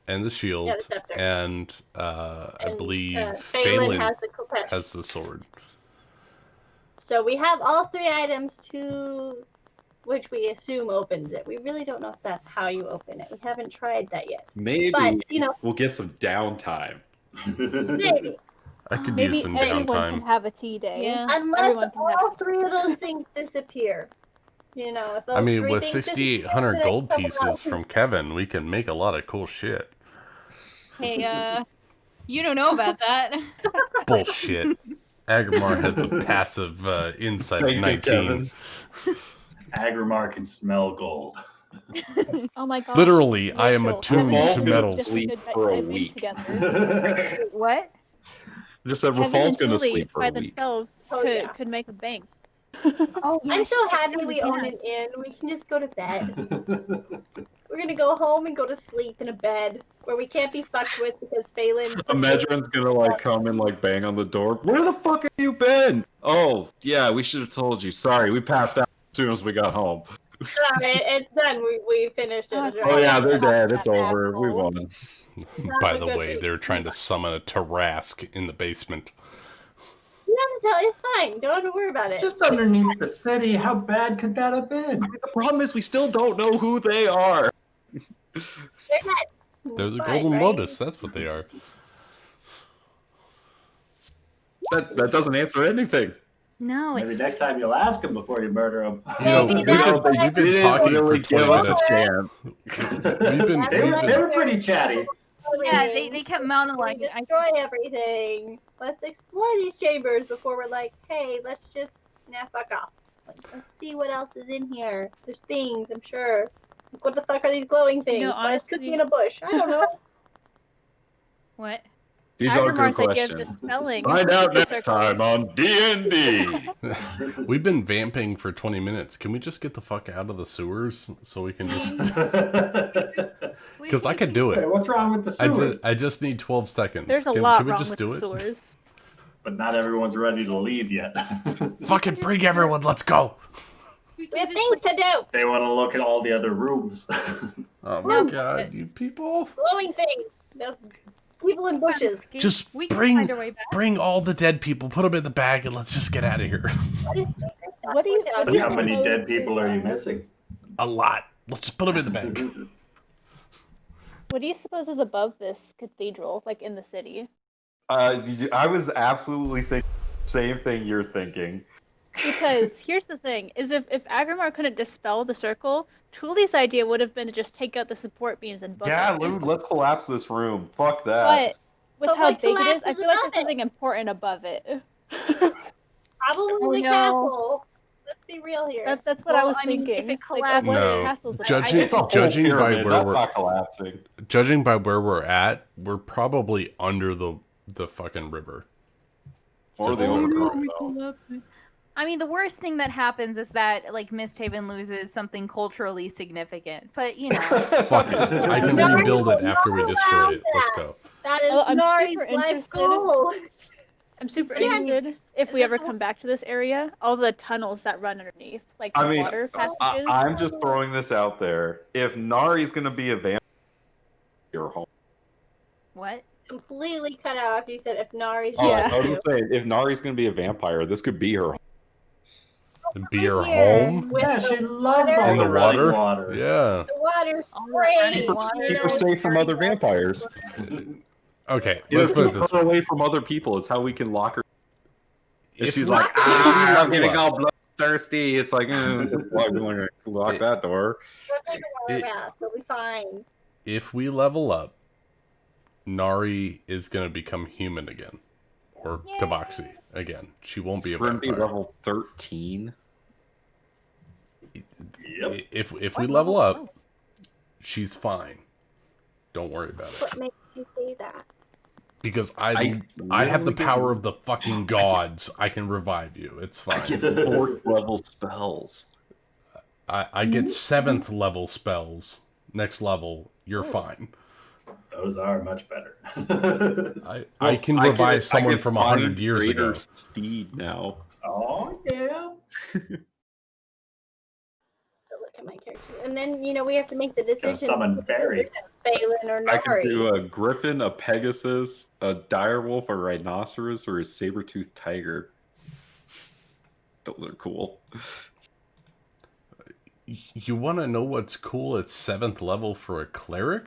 and the shield, Yeah, the scepter. and I believe Phelan Phelan has the Kopesh. has the sword. So we have all 3 items to which we assume opens it. We really don't know if that's how you open it. We haven't tried that yet. Maybe But, we'll get some downtime. maybe. I could Maybe use some anyone can downtime. have a tea day. Yeah. Unless Everyone can have all 3 of those things disappear. If those I mean, 3 with things 6,800 disappear, gold then someone pieces else- from Kevin, we can make a lot of cool shit. Hey, you don't know about that. Bullshit. Agrimar has a passive insight of Thank you, 19. Kevin. Agrimar can smell gold. Oh my gosh. Literally, I am Rachel, attuned Kevin to and metals. Julie Sleep could for a dive in week. together. What? Just that Kevin Rafal's and gonna Julie sleep for by a week. themselves Oh, could, yeah. could make a bank. Oh, yeah, I'm so shit, happy yeah, we own an inn. We can just go to bed. We're gonna go home and go to sleep in a bed where we can't be fucked with because Phelan. Imagine gonna come and bang on the door. Where the fuck have you been? Oh, yeah, we should have told you. Sorry, we passed out as soon as we got home. It's done. We finished it. Oh, It's Oh yeah, they're right. dead. It's over. We won. By the way, they're trying to summon a Tarask in the basement. You don't have to tell. It's fine. Don't have to worry about it. Just underneath the city, how bad could that have been? The problem is we still don't know who they are. They're dead. They're the It's fine, Golden right? Lotus, that's what they are. That doesn't answer anything. No, Maybe next time you'll ask him before you murder him. You know, Maybe we've that's been, what I we've been did. talking for Really 20 give us a minutes. chance. We've been, They were pretty chatty. yeah, they kept monologuing. I destroy everything. Let's explore these chambers before we're like, hey, let's just fuck off. Let's see what else is in here. There's things, I'm sure. Like, what the fuck are these glowing things? Why is honestly- cooking in a bush? I don't know. What? These are good Agrimar's idea of questions. dispelling Find out the next circle. time on D&D. we've been vamping for 20 minutes. Can we just get the fuck out of the sewers so we can just... Because I could do Wait, it. what's wrong with the sewers? I just need 12 seconds. There's a can, lot can we wrong just with do the it? sewers. But not everyone's ready to leave yet. Fucking bring everyone, let's go! We have things to do. They want to look at all the other rooms. Oh my No. god, you people. Glowing things. There's people in bushes. Just we can bring- find our way back. Bring all the dead people, put them in the bag, and let's just get out of here. What do you- But how many dead people are you missing? A lot. Let's just put them in the bag. What do you suppose is above this cathedral, like in the city? I was absolutely thinking the same thing you're thinking. Because here's the thing: is if Agrimar couldn't dispel the circle, Tuli's idea would have been to just take out the support beams and book Yeah, it. Lude, let's collapse this room. Fuck that. But with But how what big it is, I collapses feel like above there's it? something important above it. Probably Oh, the no. castle. Let's be real here. That's what I Well, was I mean, thinking. if it Like, collapses- what No. castles look Judging- like? It's a whole Judging by pyramid. where That's we're- not collapsing. Judging by where we're at, we're probably under the fucking river. Or the Oh, overgrown. I mean, the worst thing that happens is that like MistHaven loses something culturally significant. But you know, Fuck it. I can No, rebuild it after we not destroy allowed it. Let's that. go. That is Well, I'm Nari's super life interested. goal. I'm super Yeah. interested if we ever come back to this area, all the tunnels that run underneath, like the I mean, water passages. I'm just throwing this out there. If Nari's gonna be a vampire, your home. what? Completely cut out after you said if Nari's Oh, Yeah. I was gonna say, if Nari's gonna be a vampire, this could be her home. Be her Here. home With Yeah, the she loves water. all in the running water. Yeah. The water All the spray. running Keep her, water. keep her safe from other vampires. Okay, You know, let's put it keep this her way. away from other people. It's how we can lock her. If If she's we- like, if we I'm level getting up- all bloodthirsty, it's like, we're going to lock that door. We'll take a water It- bath. We'll be fine. If we level up, Nari is gonna become human again, or Yay. Tabaxi again. She won't be a We're gonna be vampire. level 13. Yep. If we level up, she's fine. Don't worry about it. What makes you say that? Because I have the literally power get- of the fucking gods. I can revive you. It's I fine. get 4th level spells. I get 7th level spells. Next level, you're fine. Those are much better. I can revive I someone get from find 100 years ago. Greater Steed now. Oh, yeah. Look at my character. And then, we have to make the Gotta decision. summon Barry. Phelan or I can Nari. do a griffin, a pegasus, a direwolf, a rhinoceros, or a saber-toothed tiger. Those are cool. You want to know what's cool at 7th level for a cleric?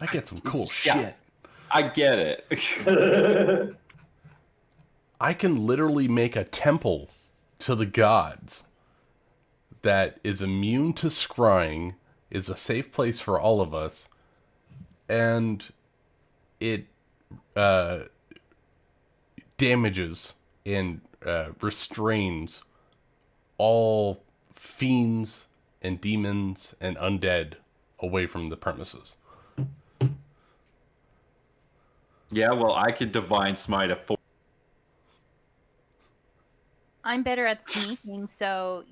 I get some cool Yeah. shit. I get it. I can literally make a temple to the gods that is immune to scrying, is a safe place for all of us, and it damages and restrains all fiends and demons and undead away from the premises. Yeah, well, I could divine smite a 4. I'm better at sneaking, so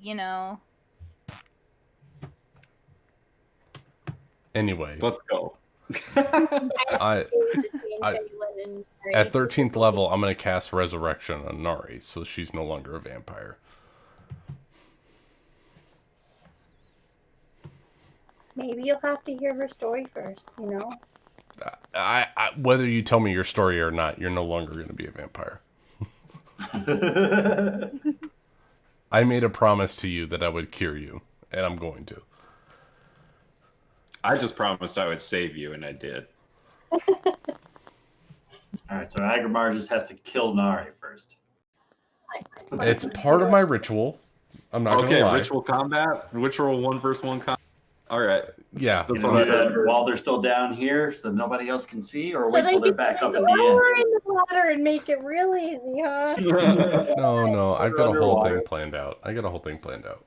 Anyway, Let's go. I At at 13th level, I'm going to cast Resurrection on Nari, so she's no longer a vampire. Maybe you'll have to hear her story first, I whether you tell me your story or not, you're no longer going to be a vampire. I made a promise to you that I would cure you, and I'm going to. I just promised I would save you, and I did. Alright, so Agrimar just has to kill Nari first. It's part of my ritual. I'm not going Okay, to lie. ritual combat? Ritual 1v1 combat? Alright. Yeah. That's You what I do that while they're still down here so nobody else can see, or So wait they till they're can back up go at the lower in the water and make it real easy, huh? No, I've got a whole Underwater. thing planned out.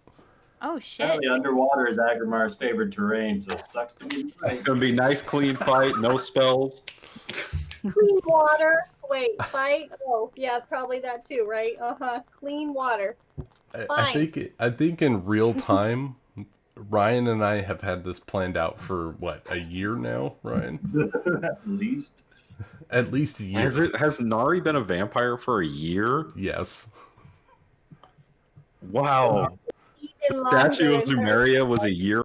Oh shit. Apparently underwater is Agrimar's favorite terrain, so it sucks to be It's right. gonna be nice, clean fight, no spells. Clean water. Wait, fight? Oh, yeah, probably that too, right? Clean water. I Fine. think in real time, Ryan and I have had this planned out for what, a year now, Ryan? At least. At least a year. Has Nari been a vampire for a year? Yes. Wow. Even The Statue longer of than her. Zumeria was a year.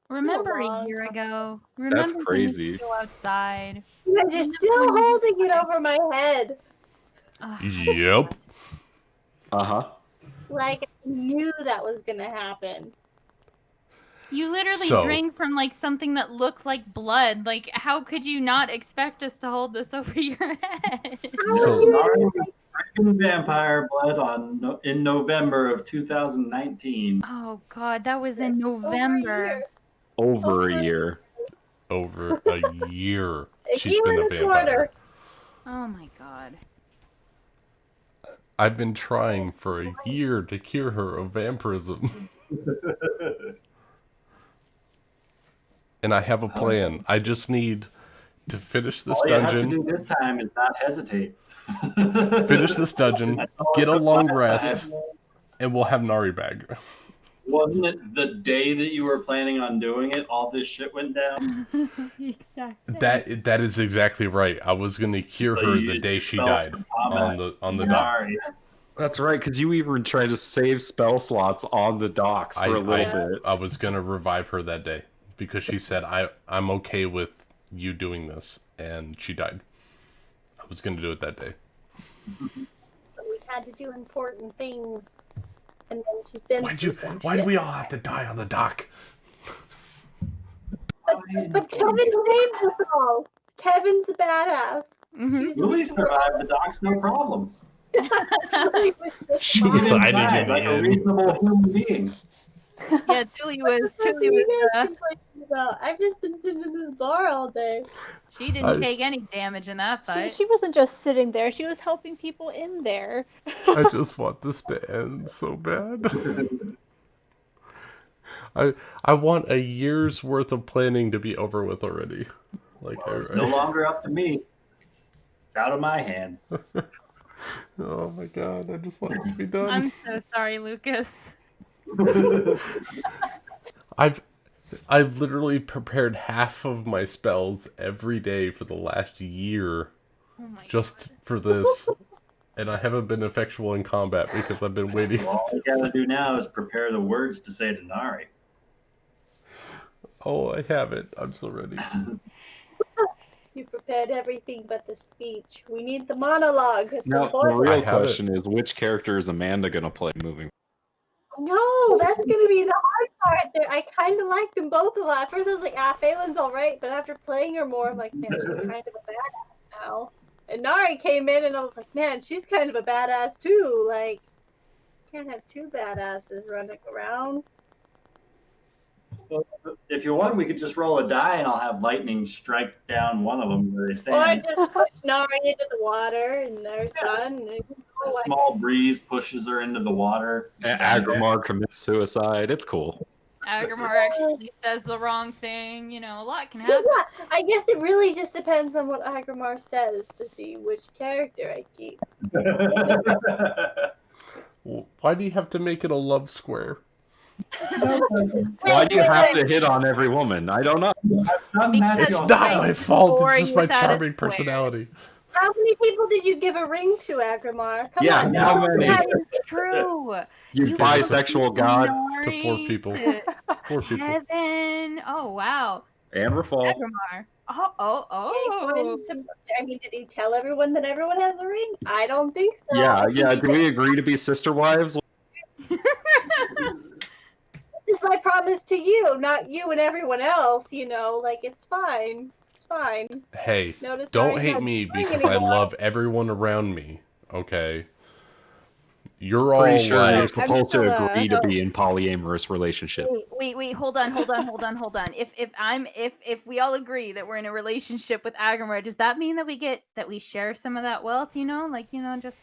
Remember long a year time. ago? Remember when we crazy. used to go outside? You guys are still holding it over my head. Ugh. Yep. Uh-huh. Like I knew that was gonna happen. You literally So- drank from like something that looked like blood. Like, how could you not expect us to hold this over your head? So- Nari was drinking vampire blood in November of 2019. Oh God, that was in November. Over a year. Over a year, A she's year been a and a vampire. quarter. Oh my God. I've been trying for a year to cure her of vampirism. And I have a plan. I just need to finish this All you have to dungeon, do this time is not hesitate. finish this dungeon, That's all get it a took long last rest, time. and we'll have Nari back. Wasn't it the day that you were planning on doing it, all this shit went down? Exactly. That is exactly right. I was gonna cure So her you the used day your she spells died to combat on the dock. Nari. That's right, because you even tried to save spell slots on the docks for a little bit. I was gonna revive her that day because she said I'm okay with you doing this, and she died. I was gonna do it that day. But we had to do important things. And then she's been through some Why do shit. we all have to die on the dock? But Kevin saved us all. Kevin's a badass. Mhm. Lily survived the docks, no problem. She She was didn't hiding die in the like a inn. reasonable human being. Yeah, Tilly was. I've just been sitting in this bar all day. She didn't take any damage in that She, fight. she wasn't just sitting there, she was helping people in there. I just want this to end so bad. I want a year's worth of planning to be over with already. Like Well, it's no longer up to me. It's out of my hands. oh my god, I just want it to be done. I'm so sorry, Lucas. I've literally prepared half of my spells every day for the last year Oh my just for this. And I haven't been effectual in combat because I've been waiting. Well, all you gotta do now is prepare the words to say to Nari. Oh, I have it. I'm so ready. You prepared everything but the speech. We need the monologue. It's Now, the important. real I have question is, which character is Amanda going to play moving? No, that's gonna be the hard part. There, I kind of like them both a lot. At first, I was like, Phelan's all right, but after playing her more, I'm like, man, she's kind of a badass now. And Nari came in, and I was like, man, she's kind of a badass too. Like, can't have two badasses running around. If you want, we could just roll a die and I'll have lightning strike down one of them where they Or I stand. just push Nari into the water, and there's done. And A small breeze pushes her into the water. Agrimar commits suicide. It's cool. Agrimar actually says the wrong thing. You know, a lot can Yeah, happen. I guess it really just depends on what Agrimar says to see which character I keep. Why do you have to make it a love square? Why do you have to hit on every woman? I don't know. It's Because not I my fault. boring It's just my without a charming square. personality. How many people did you give a ring to, Agrimar? Come Yeah, on. how now. many? That is true. You bisexual god. Nari, To 4 people. to 4 people. Kevin. Oh wow. And Rafal. Agrimar. Did he tell everyone that everyone has a ring? I don't think so. Yeah, I think yeah. he Do said, we agree to be sister wives? This is my promise to you, not you and everyone else. You know, like it's fine. It's fine. Hey, Notice don't Nari's hate not me doing because I anymore. love everyone around me. Okay? You're all Pretty sure you're like... supposed still, to agree to no. be in polyamorous relationship. Wait, hold on. If we all agree that we're in a relationship with Agrimar, does that mean that we share some of that wealth, you know? Like, you know, just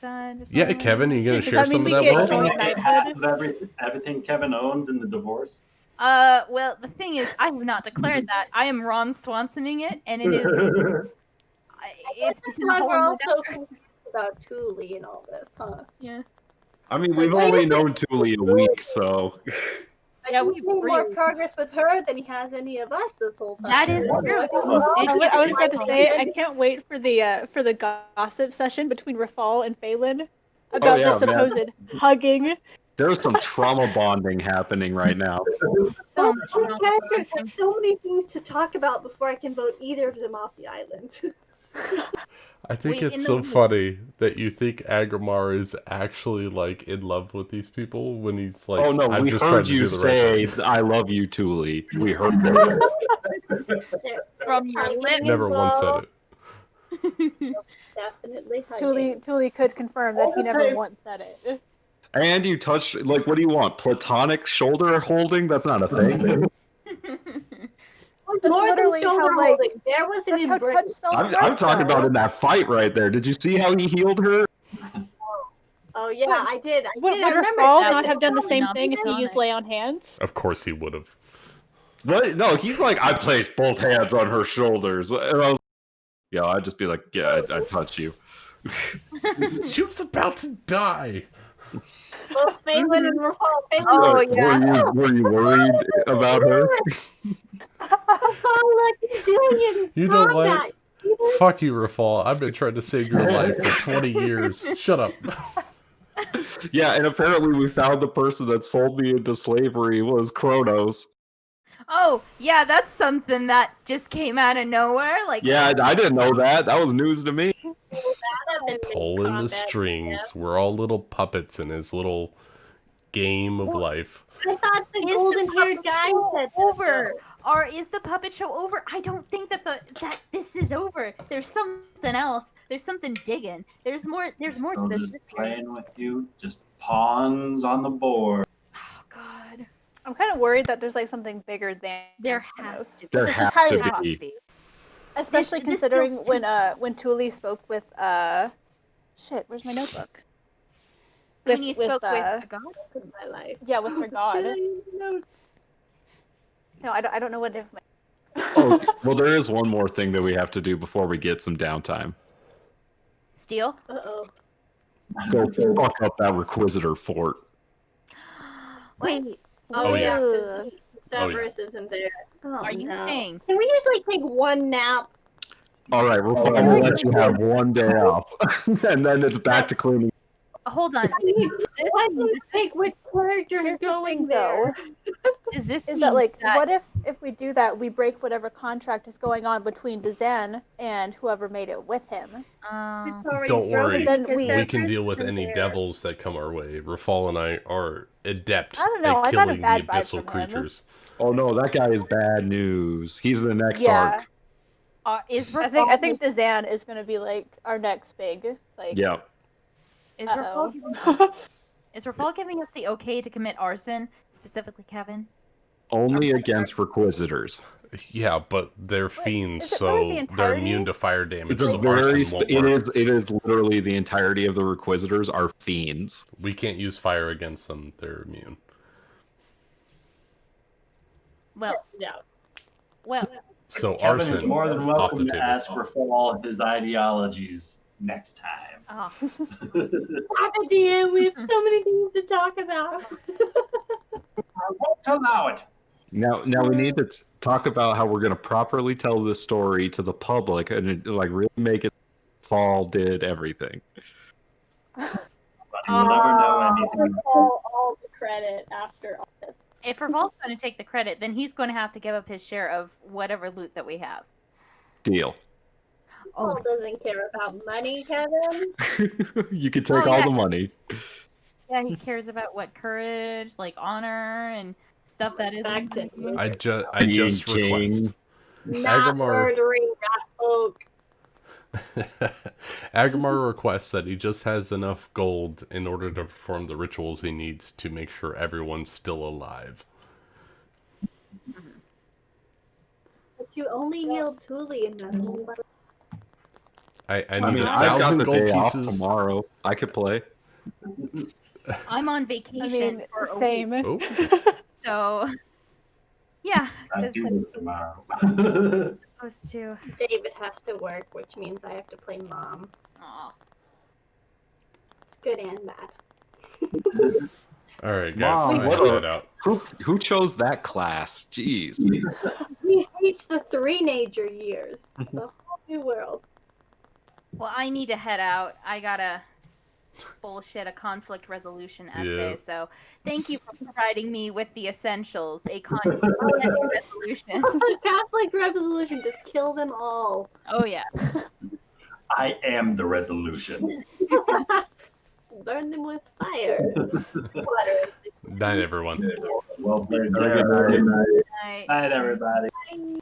Yeah, Kevin, are you going to Does share that some mean of we that get wealth? joint Can I get knighthood? half of everything Kevin owns in the divorce? Well, the thing is, I have not declared that. I am Ron Swansoning it, and it is it's in That's a why we're whole also confused about Thule and all this, huh? yeah. I mean, Like, we've wait a only second. known Thule a week, so Yeah, He's we've made more agreed. progress with her than he has any of us this whole time. That is So true. I think we're all Did I get was about to like- say, I can't wait for the gossip session between Rafal and Phelan about yeah, the man. supposed hugging. there's some trauma bonding happening right now. So much many wrong characters with have so many things to talk about before I can vote either of them off the island. I think Wait, it's in so the- funny that you think Agrimar is actually like in love with these people when he's like, Oh no, I'm we just trying heard to you do the right say, thing. "I love you, Thule." We heard that. From your lips. Never once said it. Definitely hugging. Thule could confirm that he never once said it. And you touched, like, what do you want? Platonic shoulder holding? That's not a thing. That's More than literally shoulder how, like, holding. There was an That's how embrace. touch spells I'm work, talking though. about in that fight right there. Did you see how he healed her? Oh yeah, What- I did. I Would remember Rafal that. not have done the same Not thing if he platonic. used lay on hands? Of course he would have. What? No, he's like, I placed both hands on her shoulders. And I was, yeah, I'd just be like, yeah, I touched you. She was about to die. Well, Phelan and Rafal. Oh, Like, yeah. Were you worried about her? Rafal, what are you doing in You know combat? what? Fuck you, Rafal. I've been trying to save your life for 20 years. Shut up. Yeah, and apparently we found the person that sold me into slavery was Kronos. Oh, yeah, that's something that just came out of nowhere. Like, Yeah, I didn't know that. That was news to me. Pulling the strings. We're all little puppets in his little game of life. I thought the is the golden-haired puppet guy show said over? Or is the puppet show over? I don't think that that this is over. There's something else. There's something digging. There's more to Still this. just playing with you, just pawns on the board. Oh God, I'm kind of worried that there's like something bigger than there Kronos. has to. There It's has entirely to possible. be. Especially This considering feels when Thule spoke with shit, where's my notebook? When you spoke with uh, a god. in my life. yeah, with her god. Should I use notes? No, I don't know what if my Oh, well, there is one more thing that we have to do before we get some downtime. Steel. Uh-oh. Go fuck up that Requisitor fort. Wait, Oh, yeah. 'Cause Oh, yeah. Severus isn't there. Oh, are you no. saying? Can we just like take one nap? All right, we'll finally let you have one day off, and then it's back to cleaning. Hold on. I don't think which character is going there. Is this is that like that what if we do that we break whatever contract is going on between Dazan and whoever made it with him? It's already Don't worry. broken Then because We can Severus deal with isn't any there. devils that come our way. Rafal and I are adept I don't know, at I got a killing the bad vibe abyssal from him. creatures. Oh no, that guy is bad news. He's the next Yeah. arc. is I think Dazan is gonna be like our next big like Yeah. Is Uh-oh. Rafal giving us the okay to commit arson, specifically Kevin? Only against Requisitors. Yeah, but they're fiends, is it so really the they're entirety? immune to fire damage. It's a So very. arson won't work. It is literally the entirety of the Requisitors are fiends. We can't use fire against them. They're immune. Well, No. well, So Kevin arson is more than off welcome the to table. ask Rafal his ideologies next time. oh, Stop it, DM. We have so many things to talk about. I won't allow it. Now we need to talk about how we're going to properly tell this story to the public and like really make it. Fall did everything. Nobody will ever know anything. all the credit after all this. if Rafal's going to take the credit, then he's going to have to give up his share of whatever loot that we have. Deal. Paul doesn't care about money, Kevin. You can take Oh, all yeah. the money. Yeah, he cares about what courage, like honor, and stuff that is. Respect and I just Being request. not Agrimar- murdering rat folk. Agrimar requests that he just has enough gold in order to perform the rituals he needs to make sure everyone's still alive. But you only healed Thule in that. I I need mean, I've got 1,000 the gold day off pieces. tomorrow. I could play. I'm on I vacation mean for a same. week, Oh, so yeah, I because do I'm it tomorrow. supposed to. David has to work, which means I have to play mom. Aw. It's good and bad. all right, guys. Mom, I'm what gonna a- head out. Who chose that class? Jeez. We reached the three-nager years. It's a whole new world. Well, I need to head out. I gotta bullshit a conflict resolution essay. Yeah. So thank you for providing me with the essentials. A conflict resolution. Catholic Revolution, just kill them all. Oh yeah. I am the resolution. Burn them with fire. Water. Night, everyone. Well played, Have a good Jared. night. Night. Night, everybody. Bye.